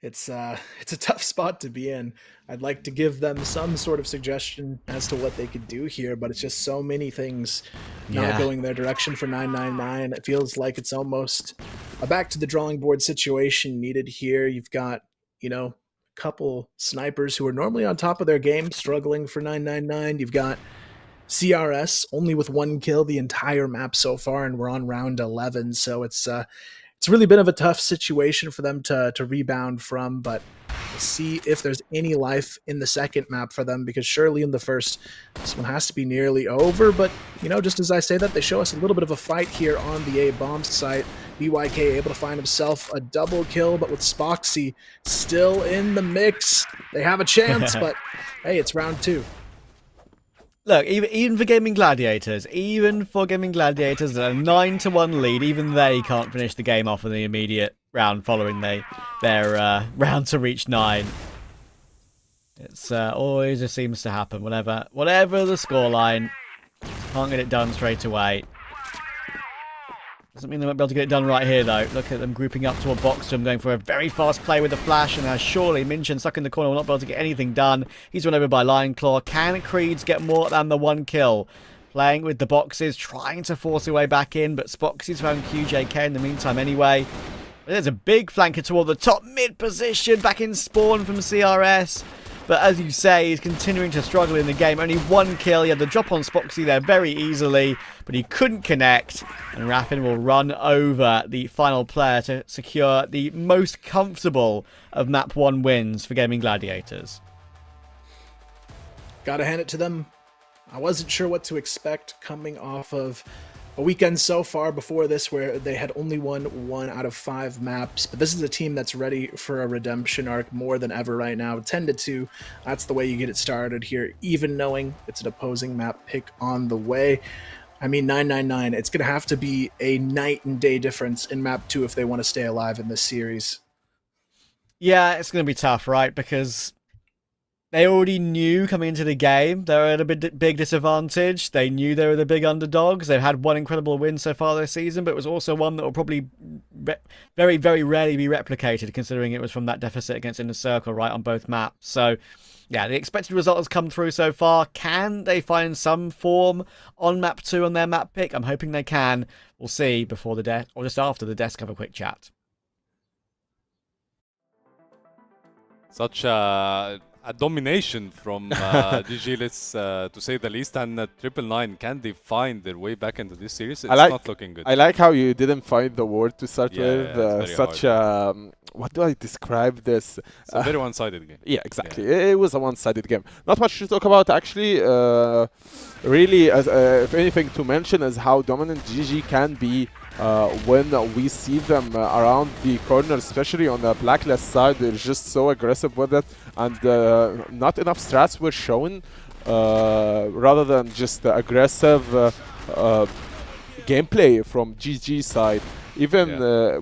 it's a tough spot to be in. I'd like to give them some sort of suggestion as to what they could do here, but it's just so many things not going their direction for 999. It feels like it's almost a back to the drawing board situation needed here. You've got, a couple snipers who are normally on top of their game struggling for 999. You've got CRS only with 1 kill the entire map so far, and we're on round 11, so it's really been of a tough situation for them to rebound from, but we'll see if there's any life in the second map for them, because surely in the first, this one has to be nearly over. But, just as I say that, they show us a little bit of a fight here on the A-bomb site. BYK able to find himself a double kill, but with Spoxy still in the mix, they have a chance, but hey, it's round 2. Look, even for Gaimin Gladiators, at a 9-1 lead, even they can't finish the game off in the immediate round following their round to reach 9. It's always just seems to happen. Whatever the scoreline, can't get it done straight away. Doesn't mean they won't be able to get it done right here, though. Look at them grouping up toward Boxtum, going for a very fast play with the flash, and now surely Minchin stuck in the corner will not be able to get anything done. He's run over by Lion Claw. Can Creeds get more than the 1 kill? Playing with the boxes, trying to force their way back in, but Spoxy's found QJK in the meantime anyway. There's a big flanker toward the top mid position, back in spawn from CRS. But as you say, he's continuing to struggle in the game. Only 1 kill. He had the drop on Spoxy there very easily, but he couldn't connect. And Raffin will run over the final player to secure the most comfortable of map 1 wins for Gaimin Gladiators. Gotta hand it to them. I wasn't sure what to expect coming off of a weekend so far before this where they had only won 1 out of 5 maps, but this is a team that's ready for a redemption arc more than ever right now. 10-2, that's the way you get it started here, even knowing it's an opposing map pick on the way. I mean, 999, it's going to have to be a night and day difference in map 2 if they want to stay alive in this series. Yeah, it's going to be tough, right? Because they already knew coming into the game they were at a big disadvantage. They knew they were the big underdogs. They've had one incredible win so far this season, but it was also one that will probably very, very rarely be replicated, considering it was from that deficit against InnerCircle, right, on both maps. So, yeah, the expected result has come through so far. Can they find some form on map 2 on their map pick? I'm hoping they can. We'll see before the desk, or just after the desk, have a quick chat. Such a domination from GG, let's to say the least, and 999, can they find their way back into this series? It's not looking good. I like how you didn't find the word to start Yeah, with. Such a what do I describe this? It's a very one-sided game. Yeah, exactly. Yeah. It was a one-sided game. Not much to talk about, actually. Really, if anything to mention is how dominant GG can be when we see them around the corner, especially on the blacklist side. They're just so aggressive with it, and not enough strats were shown, rather than just the aggressive gameplay from GG side. Even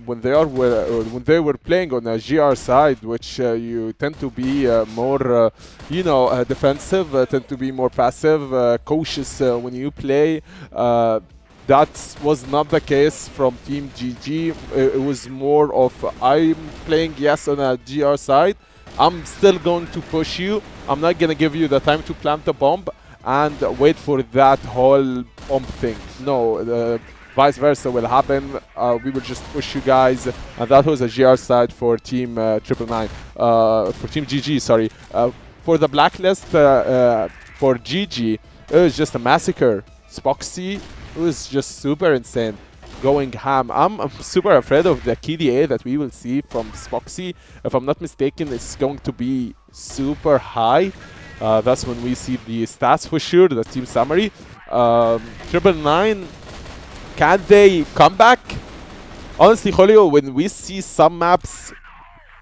when they were playing on the GR side, which you tend to be more, defensive, tend to be more passive, cautious when you play. That was not the case from Team GG. It was more of, I'm playing yes on a GR side. I'm still going to push you. I'm not going to give you the time to plant the bomb and wait for that whole bomb thing. No, vice versa will happen. We will just push you guys. And that was a GR side for Team 999. For Team GG, sorry. For the blacklist, for GG, it was just a massacre. Spoxy, it was just super insane, going ham. I'm super afraid of the KDA that we will see from Spoxy. If I'm not mistaken, it's going to be super high. That's when we see the stats for sure, the team summary. 999, can they come back? Honestly, Julio, when we see some maps,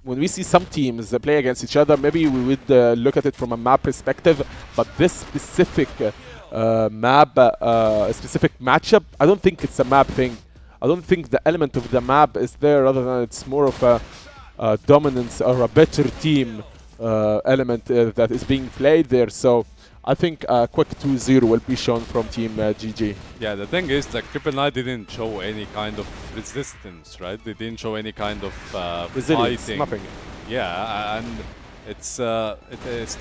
when we see some teams that play against each other, maybe we would look at it from a map perspective, but this specific specific matchup, I don't think it's a map thing. I don't think the element of the map is there, rather than it's more of a dominance or a better team element that is being played there. So I think a quick 2-0 will be shown from Team GG. Yeah, the thing is, like, 999 didn't show any kind of resistance, right? They didn't show any kind of resilience, fighting. nothing. Yeah, and it's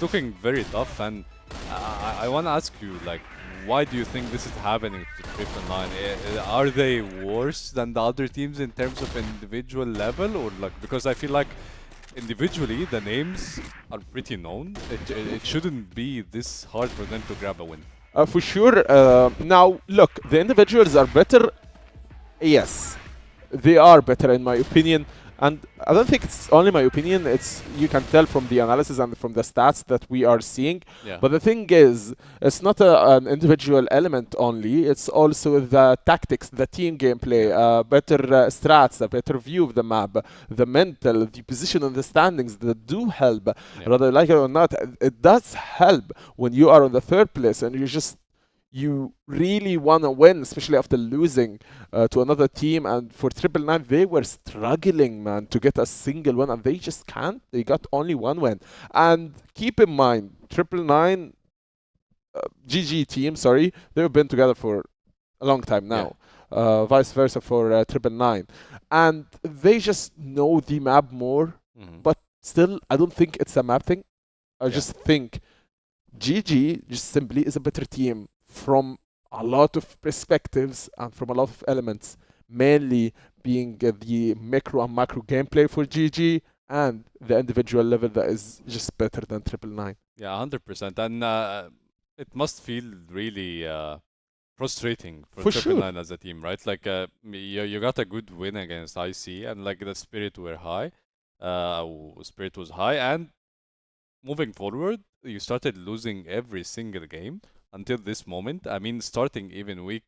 looking very tough. And I want to ask you, like, why do you think this is happening to 999? Are they worse than the other teams in terms of individual level, or like, because I feel like individually the names are pretty known. It shouldn't be this hard for them to grab a win. For sure. Now, look, the individuals are better. Yes, they are better in my opinion. And I don't think it's only my opinion. It's, you can tell from the analysis and from the stats that we are seeing. Yeah. But the thing is, it's not an individual element only. It's also the tactics, the team gameplay, better strats, a better view of the map, the mental, the position in the standings that do help. Yeah. Whether like it or not, it does help when you are on the third place and you really want to win, especially after losing to another team. And for 999, they were struggling, man, to get a single win, and they just can't. They got only one win. And keep in mind, 999, GG team, sorry, they've been together for a long time now. vice versa for Triple Nine, and they just know the map more. But still, I don't think it's a map thing. I just think GG just simply is a better team from a lot of perspectives and from a lot of elements, mainly being the micro and macro gameplay for GG and the individual level that is just better than Triple Nine. Yeah, 100%. And it must feel really frustrating for For Triple sure. Nine as a team, right? Like you got a good win against IC, and like the spirit were high, spirit was high, and moving forward, you started losing every single game until this moment. I mean, starting even week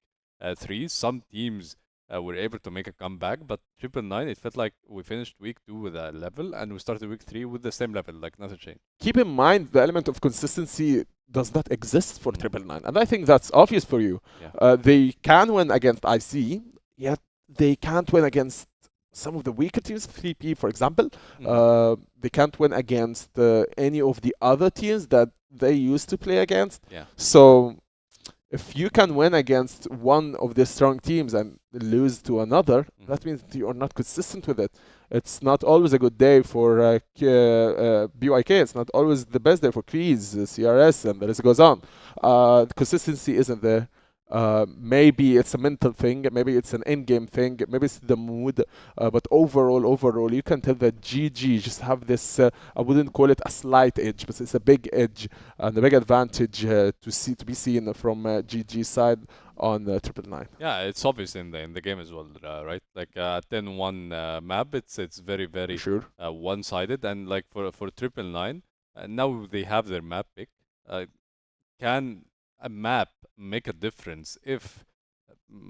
3, some teams were able to make a comeback, but Triple Nine, it felt like we finished week 2 with a level, and we started week 3 with the same level, like nothing changed. Keep in mind the element of consistency does not exist for Triple Nine, and I think that's obvious for you. Yeah. They can win against IC, yet they can't win against some of the weaker teams, 3P for example. They can't win against any of the other teams that they used to play against. Yeah. So if you can win against one of the strong teams and lose to another, that means you are not consistent with it. It's not always a good day for BYK. It's not always the best day for Kreese, CRS, and the list goes on. Consistency isn't there. Maybe it's a mental thing, maybe it's an in-game thing, maybe it's the mood, but overall, you can tell that GG just have this, I wouldn't call it a slight edge, but it's a big edge and a big advantage to be seen from GG side on Triple Nine. Yeah, it's obvious in the game as well, right? Like 10-1 map, it's very Sure. one-sided, and like for Triple Nine, now they have their map pick. Can a map make a difference if,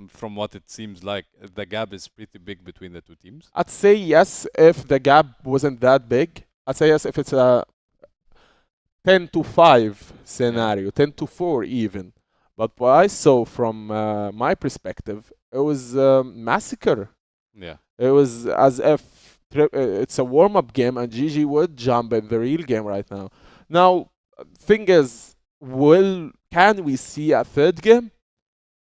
from what it seems like, the gap is pretty big between the two teams? I'd say yes if the gap wasn't that big. I'd say yes if it's a 10-5 scenario, 10-4 even. But what I saw from my perspective, it was massacre. Yeah. It was as if it's a warm-up game and GG would jump in the real game right now. Now, thing is, can we see a third game?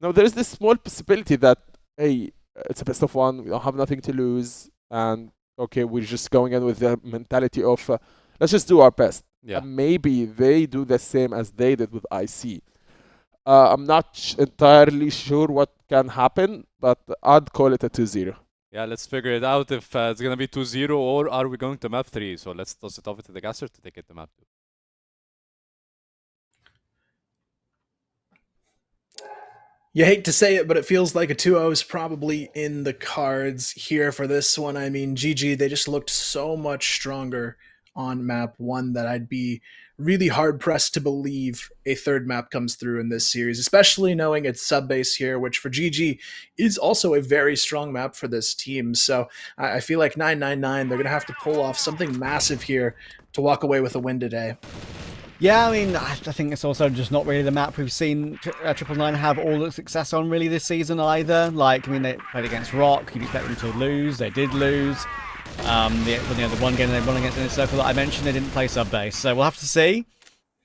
Now, there's this small possibility that, hey, it's a best of one, we don't have nothing to lose, and okay, we're just going in with the mentality of let's just do our best. Yeah. And maybe they do the same as they did with IC. I'm not entirely sure what can happen, but I'd call it a 2-0. Yeah, let's figure it out if it's going to be 2-0 or are we going to map 3. So let's toss it over to the caster to take it to map 2. You hate to say it, but it feels like a 2-0 is probably in the cards here for this one. I mean, GG, they just looked so much stronger on map 1 that I'd be really hard-pressed to believe a third map comes through in this series, especially knowing it's sub-base here, which for GG is also a very strong map for this team. So I feel like 999, they're going to have to pull off something massive here to walk away with a win today. Yeah, I mean, I think it's also just not really the map we've seen Triple Nine have all the success on really this season either. Like, I mean, they played against ROC, you'd expect them to lose, they did lose. The one game they won against InnerCircle that I mentioned, they didn't play sub-base. So we'll have to see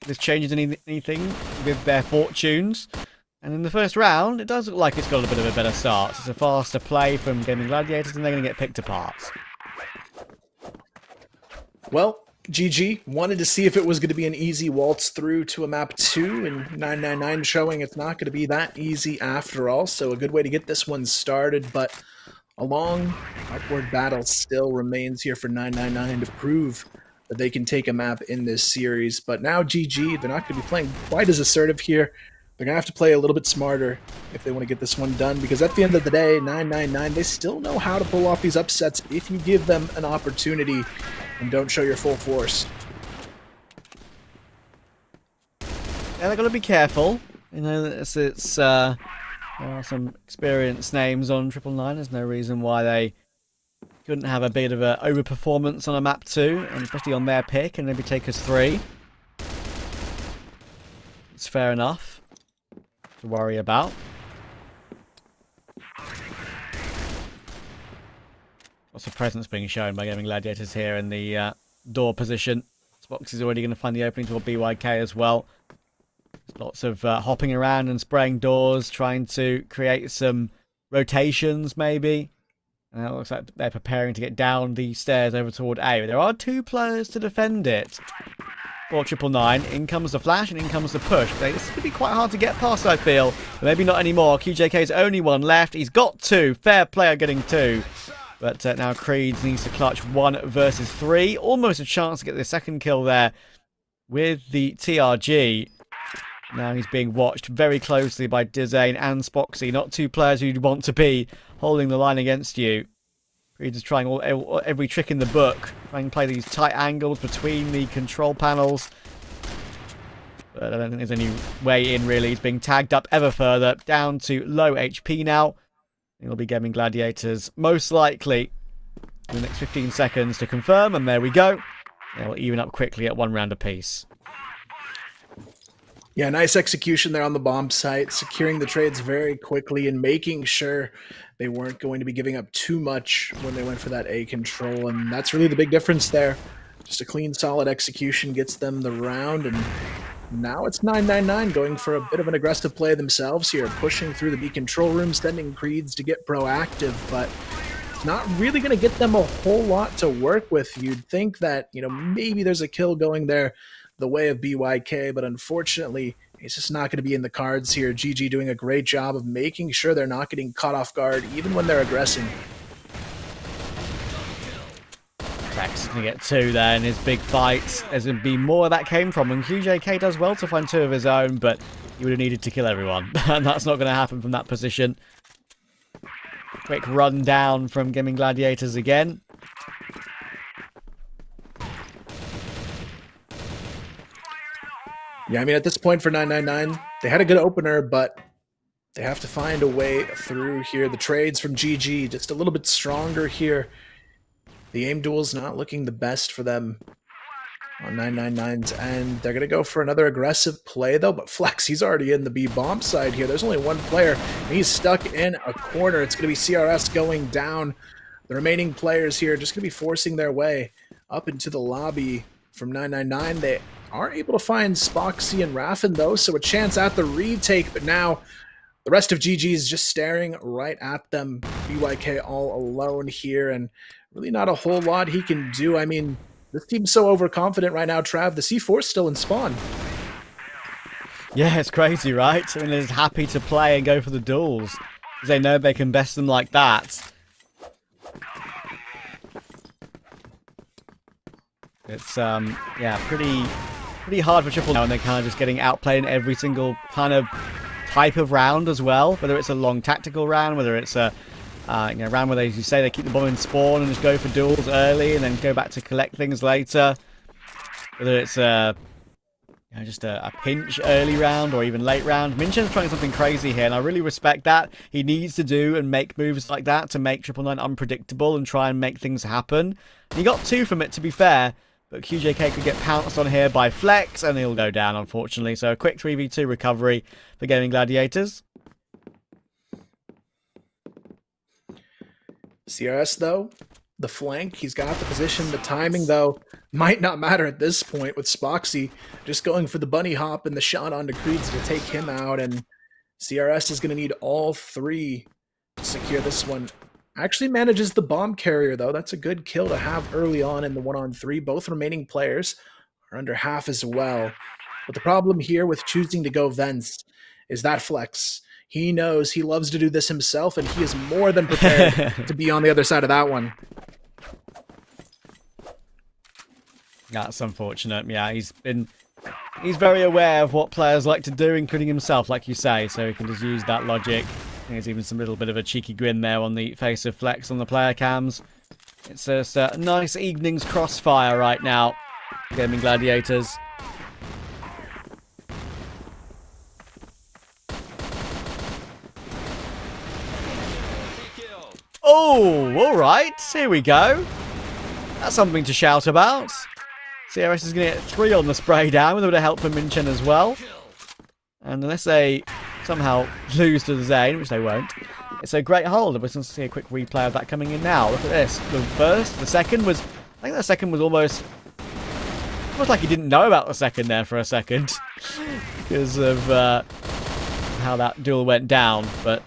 if this changes anything with their fortunes. And in the first round, it does look like it's got a bit of a better start. It's a faster play from Gaimin Gladiators, and they're going to get picked apart. Well, GG wanted to see if it was going to be an easy waltz through to a map 2, and 999 showing it's not going to be that easy after all, so a good way to get this one started, but a long upward battle still remains here for 999 to prove that they can take a map in this series. But now GG, they're not going to be playing quite as assertive here. They're going to have to play a little bit smarter if they want to get this one done, because at the end of the day, 999, they still know how to pull off these upsets if you give them an opportunity and don't show your full force. Yeah, they've got to be careful. You know, there are some experienced names on Triple Nine. There's no reason why they couldn't have a bit of an overperformance on a map 2, and especially on their pick, and maybe take us 3. It's fair enough to worry about. Lots of presence being shown by Gaimin Gladiators here in the door position. Spox is already going to find the opening toward BYK as well. There's lots of hopping around and spraying doors, trying to create some rotations, maybe. And it looks like they're preparing to get down the stairs over toward A. There are 2 players to defend it. 499, in comes the flash and in comes the push. This is going to be quite hard to get past, I feel. But maybe not anymore. QJK's only one left. He's got 2. Fair player getting 2. But now Creeds needs to clutch 1 versus 3. Almost a chance to get the second kill there with the TRG. Now he's being watched very closely by Dizane and Spoxy. Not 2 players who'd want to be holding the line against you. Creeds is trying every trick in the book. Trying to play these tight angles between the control panels. But I don't think there's any way in, really. He's being tagged up ever further. Down to low HP now. It'll be Gaimin Gladiators, most likely, in the next 15 seconds to confirm. And there we go. They'll even up quickly at 1 round apiece. Yeah, nice execution there on the bomb site, securing the trades very quickly and making sure they weren't going to be giving up too much when they went for that A control, and that's really the big difference there. Just a clean, solid execution gets them the round, and now it's 999 going for a bit of an aggressive play themselves here, pushing through the B control room, sending Creeds to get proactive, but it's not really going to get them a whole lot to work with. You'd think that, maybe there's a kill going there the way of BYK, but unfortunately it's just not going to be in the cards here. GG doing a great job of making sure they're not getting caught off guard even when they're aggressing. Rex is going to get 2 there in his big fight. There's going to be more where that came from, and QJK does well to find 2 of his own, but he would have needed to kill everyone, and that's not going to happen from that position. Quick run down from Gaimin Gladiators again. Yeah, I mean, at this point for 999, they had a good opener, but they have to find a way through here. The trades from GG just a little bit stronger here. The aim duel's not looking the best for them on 999's end. They're going to go for another aggressive play, though, but Flex, he's already in the B bomb side here. There's only 1 player, and he's stuck in a corner. It's going to be CRS going down. The remaining players here just going to be forcing their way up into the lobby from 999. They aren't able to find Spoxy and Raffin, though, so a chance at the retake, but now the rest of GG is just staring right at them. BYK all alone here, and really not a whole lot he can do. I mean, this team's so overconfident right now, Trav. The C4's still in spawn. Yeah, it's crazy, right? I mean, they're just happy to play and go for the duels, because they know they can best them like that. It's, yeah, pretty hard for Triple now, and they're kind of just getting outplayed in every single kind of type of round as well. Whether it's a long tactical round, whether it's a round where they, as you say, they keep the bomb in spawn and just go for duels early and then go back to collect things later. Whether it's just a pinch early round or even late round. Minchen's trying something crazy here, and I really respect that. He needs to do and make moves like that to make 999 unpredictable and try and make things happen. And he got 2 from it, to be fair. But QJK could get pounced on here by Flex, and he'll go down, unfortunately. So a quick 3v2 recovery for Gaimin Gladiators. CRS, though, the flank, he's got the position. The timing, though, might not matter at this point with Spoxy just going for the bunny hop and the shot onto Creeds to take him out. And CRS is going to need all 3 to secure this one. Actually manages the bomb carrier, though. That's a good kill to have early on in the 1-on-3. Both remaining players are under half as well. But the problem here with choosing to go vents is that Flex. He knows he loves to do this himself, and he is more than prepared to be on the other side of that one. That's unfortunate. Yeah, he's very aware of what players like to do, including himself, like you say, so he can just use that logic. There's even some little bit of a cheeky grin there on the face of Flex on the player cams. It's just a nice evening's crossfire right now. Gaimin Gladiators. Oh, all right. Here we go. That's something to shout about. CRS is going to get 3 on the spray down with a bit of help from Minchen as well. And unless they somehow lose to the Zane, which they won't, it's a great hold. We're going to see a quick replay of that coming in now. Look at this. The second was, I think the second was almost like he didn't know about the second there for a second. Because of how that duel went down. But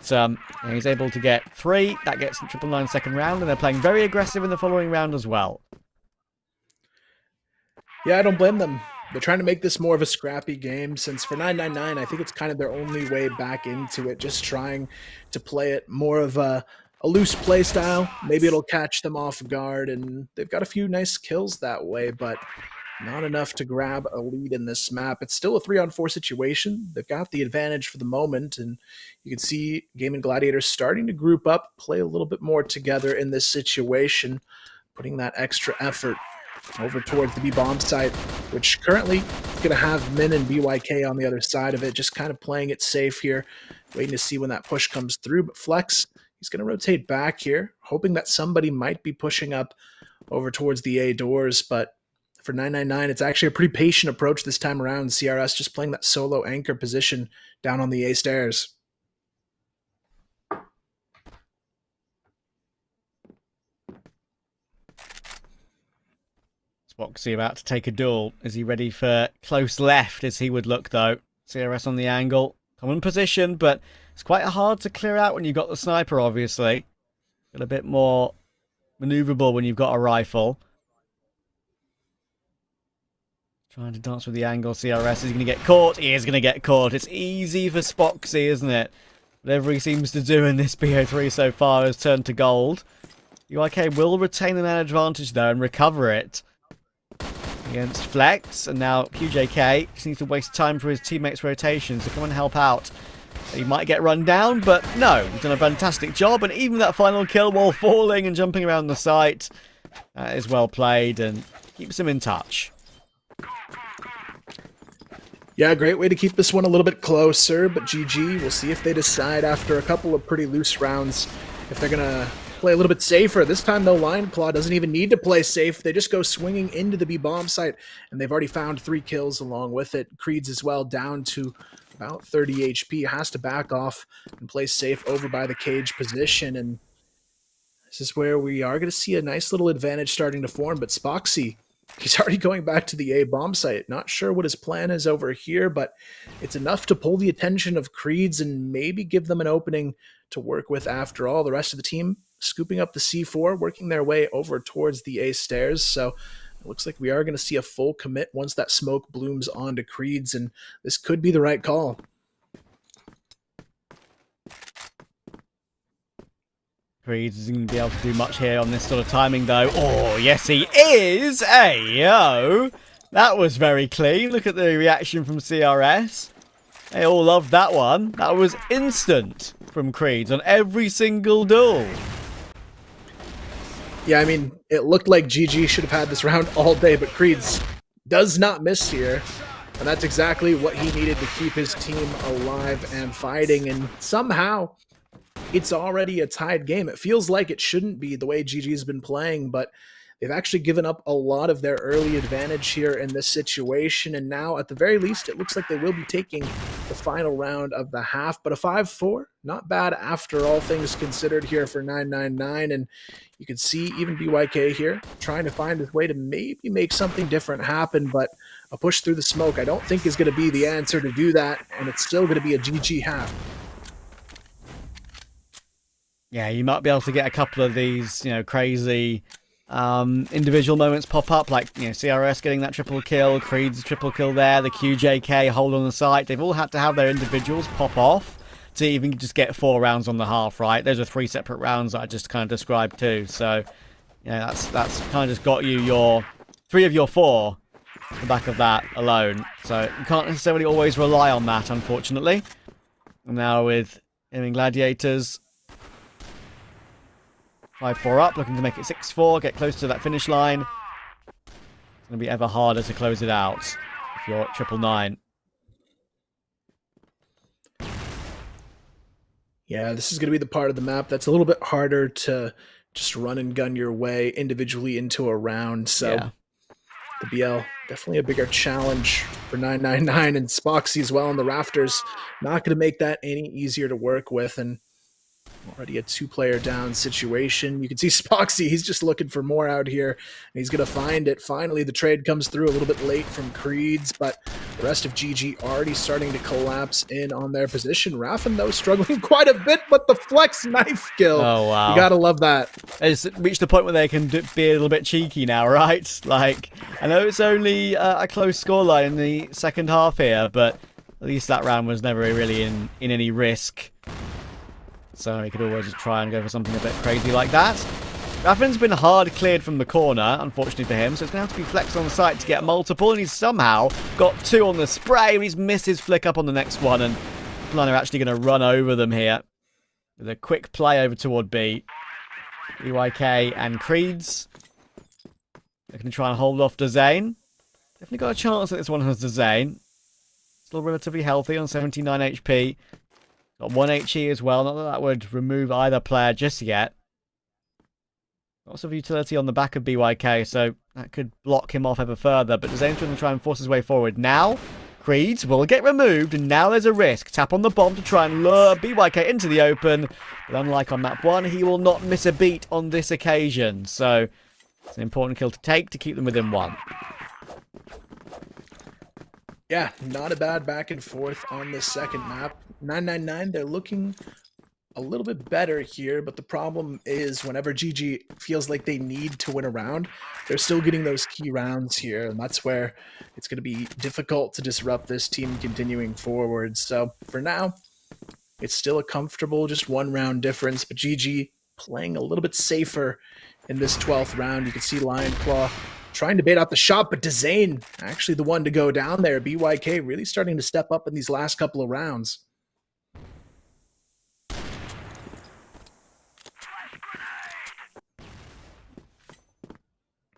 he's able to get 3. That gets the 999 second round, and they're playing very aggressive in the following round as well. Yeah, I don't blame them. They're trying to make this more of a scrappy game, since for 999, I think it's kind of their only way back into it, just trying to play it more of a loose play style. Maybe it'll catch them off guard, and they've got a few nice kills that way, but not enough to grab a lead in this map. It's still a 3-on-4 situation. They've got the advantage for the moment, and you can see Gaimin Gladiators starting to group up, play a little bit more together in this situation, putting that extra effort over towards the B-bomb site, which currently is going to have Min and BYK on the other side of it, just kind of playing it safe here, waiting to see when that push comes through. But Flex, he's going to rotate back here, hoping that somebody might be pushing up over towards the A doors, but for 999, it's actually a pretty patient approach this time around. CRS just playing that solo anchor position down on the A stairs. Spoxy about to take a duel. Is he ready for close left, as he would look, though? CRS on the angle. Common position, but it's quite hard to clear out when you've got the sniper, obviously. Got a bit more maneuverable when you've got a rifle. Trying to dance with the angle. CRS is going to get caught. He is going to get caught. It's easy for Spoxy, isn't it? Whatever he seems to do in this BO3 so far has turned to gold. UIK will retain an advantage, though, and recover it against Flex. And now QJK just needs to waste time for his teammates' rotations to come and help out. He might get run down, but no. He's done a fantastic job. And even that final kill while falling and jumping around the site is well played and keeps him in touch. Yeah, great way to keep this one a little bit closer, but GG, we'll see if they decide after a couple of pretty loose rounds if they're going to play a little bit safer. This time, though, Lion Claw doesn't even need to play safe. They just go swinging into the B-bomb site, and they've already found 3 kills along with it. Creeds as well, down to about 30 HP, has to back off and play safe over by the cage position, and this is where we are going to see a nice little advantage starting to form, but Spoxy, he's already going back to the A bomb site. Not sure what his plan is over here, but it's enough to pull the attention of Creeds and maybe give them an opening to work with after all. The rest of the team scooping up the C4, working their way over towards the A stairs. So it looks like we are going to see a full commit once that smoke blooms onto Creeds, and this could be the right call. Creeds isn't going to be able to do much here on this sort of timing, though. Oh, yes, he is! Ayo! That was very clean. Look at the reaction from CRS. They all loved that one. That was instant from Creeds on every single duel. Yeah, I mean, it looked like GG should have had this round all day, but Creeds does not miss here. And that's exactly what he needed to keep his team alive and fighting. And somehow, it's already a tied game. It feels like it shouldn't be the way GG's been playing, but they've actually given up a lot of their early advantage here in this situation. And now, at the very least, it looks like they will be taking the final round of the half. But a 5-4, not bad after all things considered here for 999. And you can see even BYK here trying to find his way to maybe make something different happen. But a push through the smoke, I don't think is going to be the answer to do that. And it's still going to be a GG half. Yeah, you might be able to get a couple of these, crazy individual moments pop up, like, CRS getting that triple kill, Creed's triple kill there, the QJK hold on the site. They've all had to have their individuals pop off to even just get 4 rounds on the half, right? Those are 3 separate rounds that I just kind of described too. So, that's kind of just got you your 3 of your 4 at the back of that alone. So you can't necessarily always rely on that, unfortunately. And now with Gaimin Gladiators 5-4 up, looking to make it 6-4, get close to that finish line. It's going to be ever harder to close it out if you're 999. Yeah, this is going to be the part of the map that's a little bit harder to just run and gun your way individually into a round. So Yeah. the BL, definitely a bigger challenge for 999, and Spoxy as well on the rafters. Not going to make that any easier to work with. And Already a 2-player down situation. You can see Spoxy, he's just looking for more out here, and he's going to find it. Finally, the trade comes through a little bit late from Creeds, but the rest of GG already starting to collapse in on their position. Raffin, though, struggling quite a bit, but the flex knife kill. Oh, wow. You got to love that. It's reached the point where they can be a little bit cheeky now, right? Like, I know it's only a close scoreline in the second half here, but at least that round was never really in any risk. So he could always just try and go for something a bit crazy like that. Raffin's been hard cleared from the corner, unfortunately for him, so it's going to have to be Flex on site to get multiple, and he's somehow got 2 on the spray, and he's missed his flick up on the next one, and Plan are actually going to run over them here with a quick play over toward B. BYK and Creeds. They're going to try and hold off Dezane. Definitely got a chance that this one has Dezane. Still relatively healthy on 79 HP. Got 1 HE as well. Not that that would remove either player just yet. Lots of utility on the back of BYK, so that could block him off ever further. But Dezane's going to try and force his way forward. Now, Creeds will get removed, and now there's a risk. Tap on the bomb to try and lure BYK into the open. But unlike on map 1, he will not miss a beat on this occasion. So it's an important kill to take to keep them within 1. Yeah, not a bad back and forth on the second map. 999, they're looking a little bit better here, but the problem is whenever GG feels like they need to win a round, they're still getting those key rounds here, and that's where it's going to be difficult to disrupt this team continuing forward. So for now, it's still a comfortable just 1 round difference, but GG playing a little bit safer in this 12th round. You can see Lion Claw trying to bait out the shot, but Dezane actually the one to go down there. BYK really starting to step up in these last couple of rounds.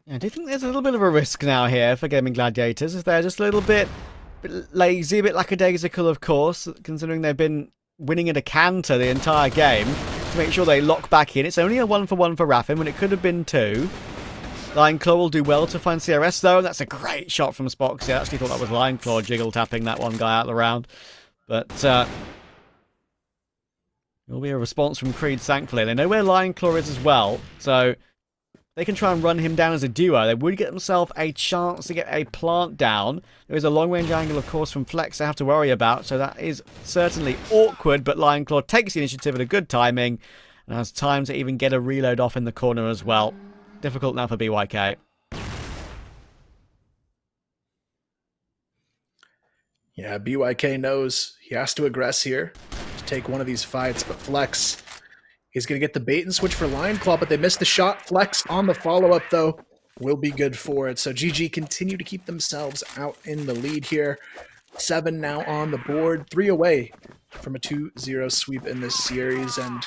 Yeah, do you think there's a little bit of a risk now here for Gaimin Gladiators? Is they're just a little bit lazy, a bit lackadaisical, of course, considering they've been winning at a canter the entire game to make sure they lock back in. It's only a 1-for-1 for Raffin when it could have been 2. Lion Claw will do well to find CRS though, and that's a great shot from Spox. I actually thought that was Lion Claw jiggle tapping that one guy out of the round. But there will be a response from Creed, thankfully. They know where Lion Claw is as well, so they can try and run him down as a duo. They would get themselves a chance to get a plant down. There is a long-range angle, of course, from Flex they have to worry about, so that is certainly awkward, but Lion Claw takes the initiative at a good timing and has time to even get a reload off in the corner as well. Difficult now for BYK. Yeah, BYK knows he has to aggress here to take one of these fights, but Flex, he's going to get the bait and switch for Lion Claw, but they missed the shot. Flex on the follow-up, though, will be good for it. So GG continue to keep themselves out in the lead here. 7 now on the board, 3 away from a 2-0 sweep in this series, and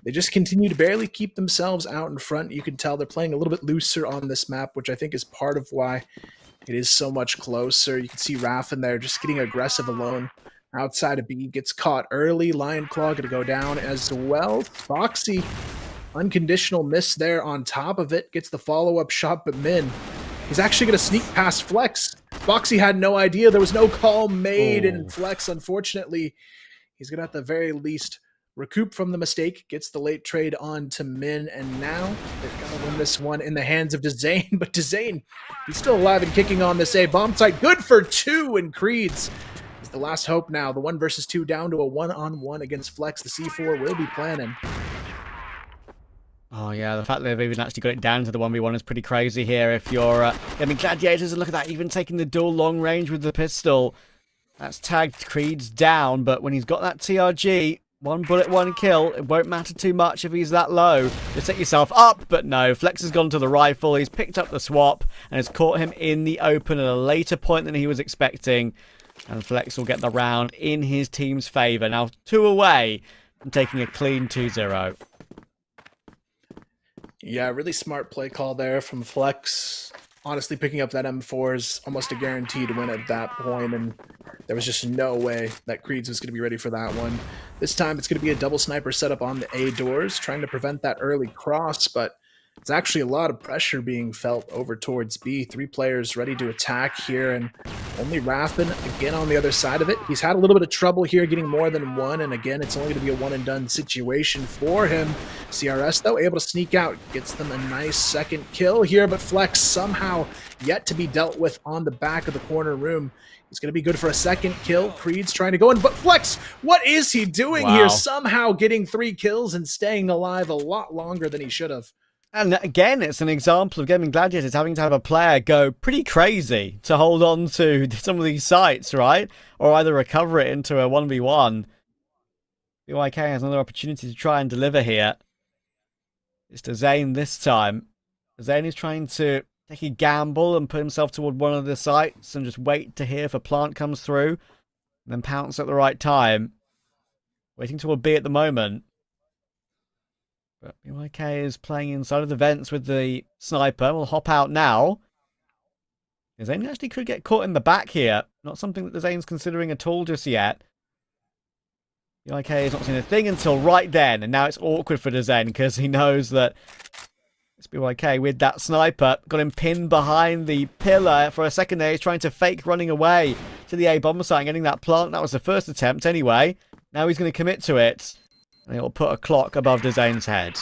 they just continue to barely keep themselves out in front. You can tell they're playing a little bit looser on this map, which I think is part of why it is so much closer. You can see Raffin there just getting aggressive alone outside of B. Gets caught early. Lion Claw going to go down as well. Foxy, unconditional miss there on top of it. Gets the follow-up shot, but Min, he's actually going to sneak past Flex. Foxy had no idea. There was no call made, and Flex, unfortunately, he's going to at the very least recoup from the mistake, gets the late trade on to Min, and now they've got to win this one in the hands of Dezane. But Dezane, he's still alive and kicking on this A. Bomb site, good for 2, and Creeds is the last hope now. The 1 versus 2 down to a 1-on-1 against Flex. The C4 will be planning. Oh yeah, the fact that they've even actually got it down to the 1v1 is pretty crazy here. If you're Gaimin Gladiators, and look at that, even taking the dual long range with the pistol. That's tagged Creeds down, but when he's got that TRG, 1 bullet, 1 kill, it won't matter too much if he's that low. Just set yourself up, but no, Flex has gone to the rifle, he's picked up the swap, and has caught him in the open at a later point than he was expecting. And Flex will get the round in his team's favour. Now 2 away from taking a clean 2-0. Yeah, really smart play call there from Flex. Honestly, picking up that M4 is almost a guaranteed win at that point, and there was just no way that Creeds was going to be ready for that one. This time, it's going to be a double sniper setup on the A doors, trying to prevent that early cross, but It's actually a lot of pressure being felt over towards B. 3 players ready to attack here, and only Raffin again on the other side of it. He's had a little bit of trouble here getting more than one, and again, it's only going to be a one-and-done situation for him. CRS, though, able to sneak out, gets them a nice second kill here, but Flex somehow yet to be dealt with on the back of the corner room. He's going to be good for a second kill. Creed's trying to go in, but Flex, what is he doing here? Somehow getting 3 kills and staying alive a lot longer than he should have. And again, it's an example of Gaimin Gladiators having to have a player go pretty crazy to hold on to some of these sites, right? Or either recover it into a 1v1. BYK has another opportunity to try and deliver here. It's to Zayn this time. Zayn is trying to take a gamble and put himself toward one of the sites and just wait to hear if a plant comes through. And then pounce at the right time. Waiting toward B at the moment. But BYK is playing inside of the vents with the sniper. We'll hop out now. Zayn actually could get caught in the back here. Not something that the Zayn's considering at all just yet. BYK is not seeing a thing until right then. And now it's awkward for Zayn because he knows that it's BYK with that sniper. Got him pinned behind the pillar for a second there. He's trying to fake running away to the A bomber site and getting that plant. That was the first attempt anyway. Now he's going to commit to it. And it'll put a clock above Zayn's head.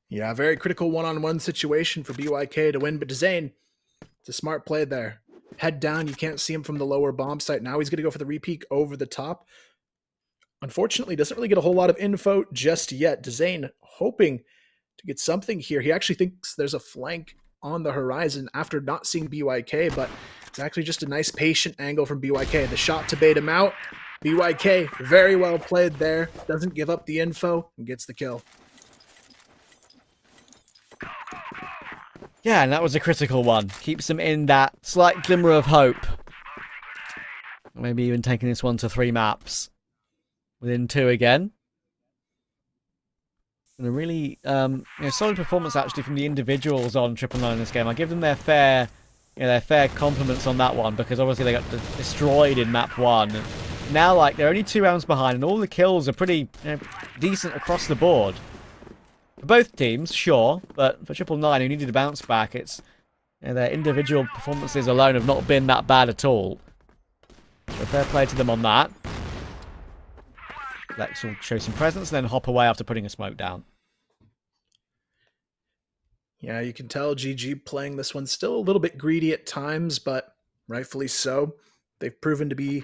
Yeah, very critical one-on-one situation for BYK to win, but Zayn, it's a smart play there. Head down, you can't see him from the lower bomb site. Now he's going to go for the repeat over the top. Unfortunately, doesn't really get a whole lot of info just yet. Zayn hoping to get something here. He actually thinks there's a flank on the horizon after not seeing BYK, but it's actually just a nice patient angle from BYK. The shot to bait him out. BYK, very well played there. Doesn't give up the info and gets the kill. Yeah, and that was a critical one. Keeps them in that slight glimmer of hope. Maybe even taking this one to 3 maps. Within 2 again. And a really solid performance actually from the individuals on 999 in this game. I give them their fair compliments on that one, because obviously they got destroyed in map 1. Now, like, they're only 2 rounds behind, and all the kills are pretty decent across the board. For both teams, sure, but for 999, who needed a bounce back, it's their individual performances alone have not been that bad at all. So fair play to them on that. Lex will show some presence, and then hop away after putting a smoke down. Yeah, you can tell GG playing this one still a little bit greedy at times, but rightfully so. They've proven to be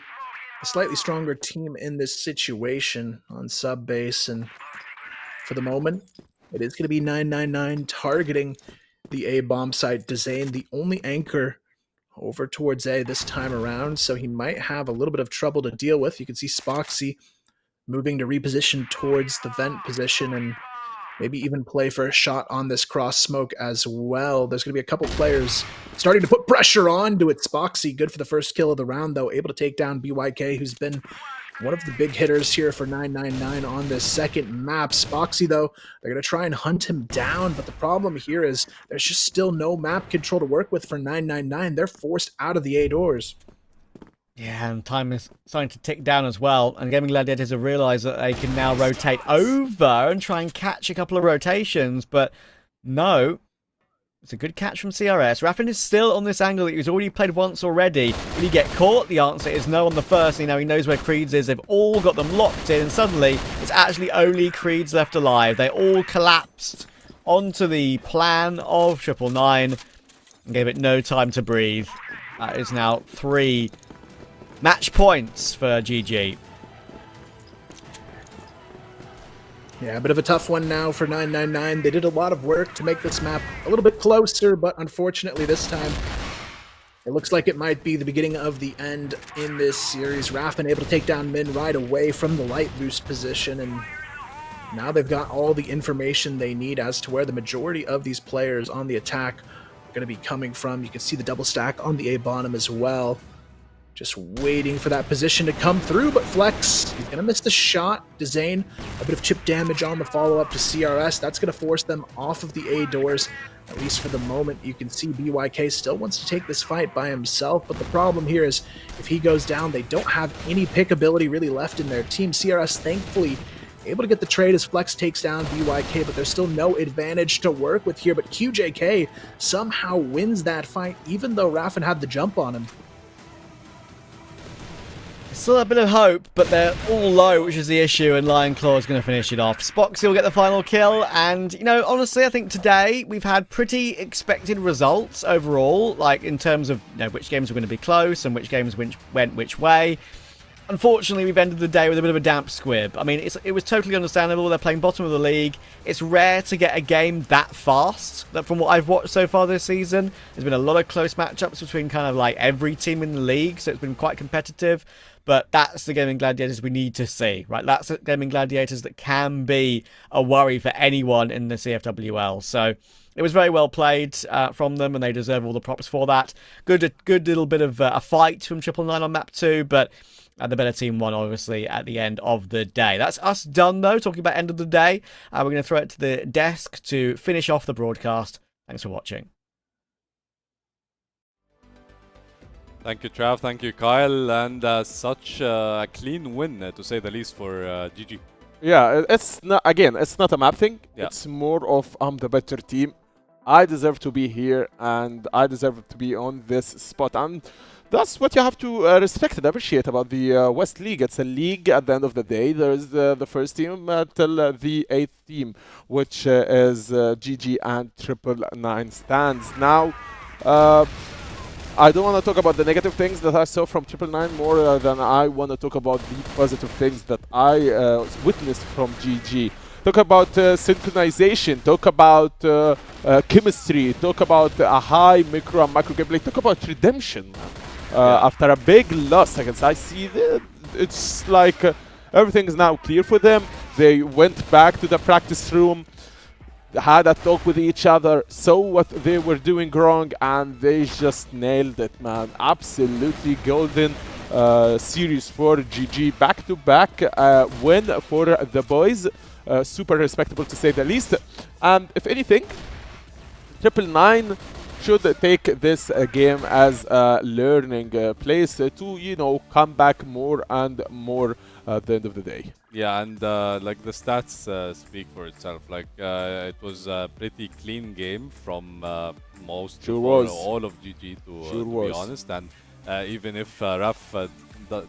a slightly stronger team in this situation on sub base, and for the moment, it is going to be 999 targeting the A bomb site. Zayn, the only anchor over towards A this time around, so he might have a little bit of trouble to deal with. You can see Spoxy moving to reposition towards the vent position and maybe even play for a shot on this cross smoke as well. There's going to be a couple players starting to put pressure on to it. Spoxy, good for the first kill of the round, though, able to take down BYK, who's been one of the big hitters here for 999 on this second map. Spoxy, though, they're going to try and hunt him down, but the problem here is there's just still no map control to work with for 999. They're forced out of the A doors. Yeah, and time is starting to tick down as well. And Gaimin Gladiators have realised that they can now rotate over and try and catch a couple of rotations. But no, it's a good catch from CRS. Raffin is still on this angle that he's already played once already. Will he get caught? The answer is no on the first. He knows where Creeds is. They've all got them locked in. And suddenly, it's actually only Creeds left alive. They all collapsed onto the plan of 999 and gave it no time to breathe. That is now 3 match points for GG. Yeah, a bit of a tough one now for 999. They did a lot of work to make this map a little bit closer, but unfortunately this time it looks like it might be the beginning of the end in this series. Raffin able to take down Min right away from the light boost position, and now they've got all the information they need as to where the majority of these players on the attack are going to be coming from. You can see the double stack on the A bottom as well. Just waiting for that position to come through, but Flex, he's going to miss the shot. Zayn, a bit of chip damage on the follow-up to CRS. That's going to force them off of the A doors, at least for the moment. You can see BYK still wants to take this fight by himself, but the problem here is if he goes down, they don't have any pick ability really left in their team. CRS, thankfully, able to get the trade as Flex takes down BYK, but there's still no advantage to work with here. But QJK somehow wins that fight, even though Raffin had the jump on him. Still a bit of hope, but they're all low, which is the issue, and Lion Claw is going to finish it off. Spoxy will get the final kill, and, you know, honestly, I think today we've had pretty expected results overall, like in terms of, you know, which games were going to be close and which games went which way. Unfortunately, we've ended the day with a bit of a damp squib. I mean, it was totally understandable. They're playing bottom of the league. It's rare to get a game that fast. That from what I've watched so far this season, there's been a lot of close matchups between kind of like every team in the league, so it's been quite competitive. But that's the Gaimin Gladiators we need to see, right? That's the Gaimin Gladiators that can be a worry for anyone in the CFWL. So it was very well played from them, and they deserve all the props for that. Good little bit of a fight from 999 on map 2, but the better team won, obviously, at the end of the day. That's us done, though, talking about end of the day. We're going to throw it to the desk to finish off the broadcast. Thanks for watching. Thank you, Trav. Thank you, Kyle. And such a clean win, to say the least, for GG. Yeah, it's not, again, it's not a map thing. Yeah. It's more of I'm the better team. I deserve to be here, and I deserve to be on this spot. And that's what you have to respect and appreciate about the West League. It's a league at the end of the day. There's the first team till the 8th team, which is GG and 999 stands. Now, I don't want to talk about the negative things that I saw from 999 more than I want to talk about the positive things that I witnessed from GG. Talk about synchronization, talk about chemistry, talk about a high micro and macro gameplay, talk about redemption. After a big loss against IC, it's like everything is now clear for them. They went back to the practice room, had a talk with each other, saw what they were doing wrong, and they just nailed it, man. Absolutely golden series for GG. Back-to-back win for the boys. Super respectable, to say the least. And if anything, 999 should take this game as a learning place to, you know, come back more and more at the end of the day. Yeah, and like the stats speak for itself. Like it was a pretty clean game from most or all of GG, to be honest. And even if Raf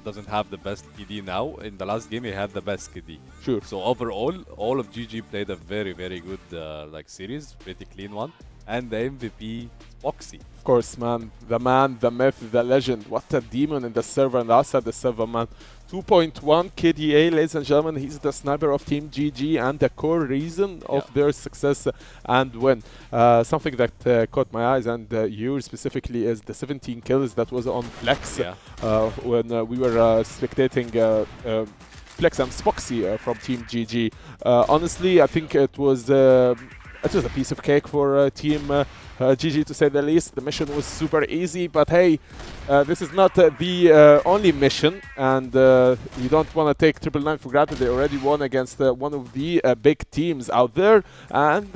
doesn't have the best KD now, in the last game he had the best KD. Sure. So overall, all of GG played a very, very good like series, pretty clean one. And the MVP, Spoxy. Of course, man. The man, the myth, the legend. What a demon in the server and outside the server, man. 2.1 KDA, ladies and gentlemen. He's the sniper of Team GG and the core reason of their success and win. Something that caught my eyes, and you specifically, is the 17 kills that was on Flex when we were spectating Flex and Spoxy from Team GG. Honestly, I think it was a piece of cake for Team GG, to say the least. The mission was super easy, but hey, this is not the only mission, and you don't want to take 999 for granted. They already won against one of the big teams out there, and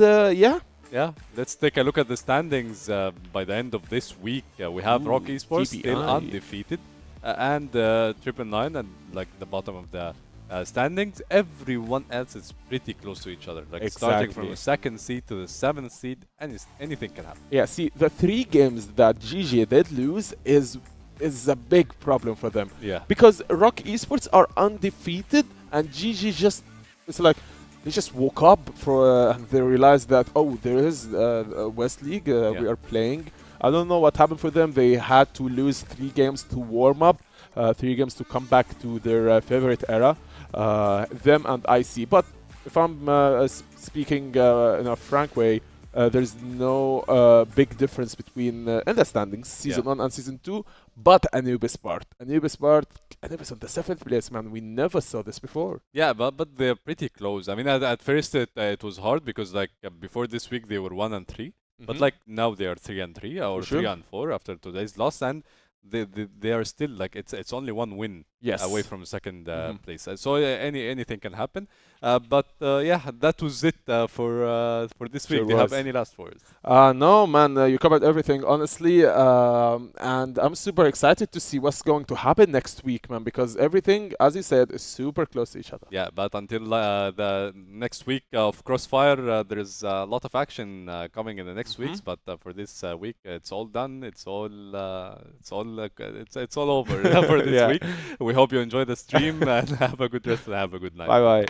Yeah, let's take a look at the standings by the end of this week. We have ROC Esports still undefeated, and 999 and like the bottom of the standings. Everyone else is pretty close to each other. Like starting from the 2nd seed to the 7th seed, and anything can happen. Yeah, see, the 3 games that GG did lose is a big problem for them. Yeah. Because ROC Esports are undefeated, and GG just, it's like, they just woke up and they realized that, oh, there is a West League we are playing. I don't know what happened for them. They had to lose 3 games to warm up, 3 games to come back to their favorite era. Them and IC. But if I'm speaking in a frank way, there's no big difference between in the standings, Season 1 and Season 2, but Anubis part. Anubis on the 7th place, man. We never saw this before. Yeah, but they're pretty close. I mean, at first it was hard because like before this week they were 1 and 3, but like now they are 3 and 3 or 3 and 4 after today's loss, and they are still like it's only 1 win Yes. away from second Mhm. place. So anything can happen. But yeah, that was it for this Sure week. Do you have was. any last words? No, man, you covered everything, honestly. And I'm super excited to see what's going to happen next week, man, because everything, as you said, is super close to each other. Yeah, but until the next week of Crossfire, there is a lot of action coming in the next weeks. But for this week, it's all done. It's all over for this Yeah. week. We hope you enjoy the stream and have a good rest and have a good night. Bye bye.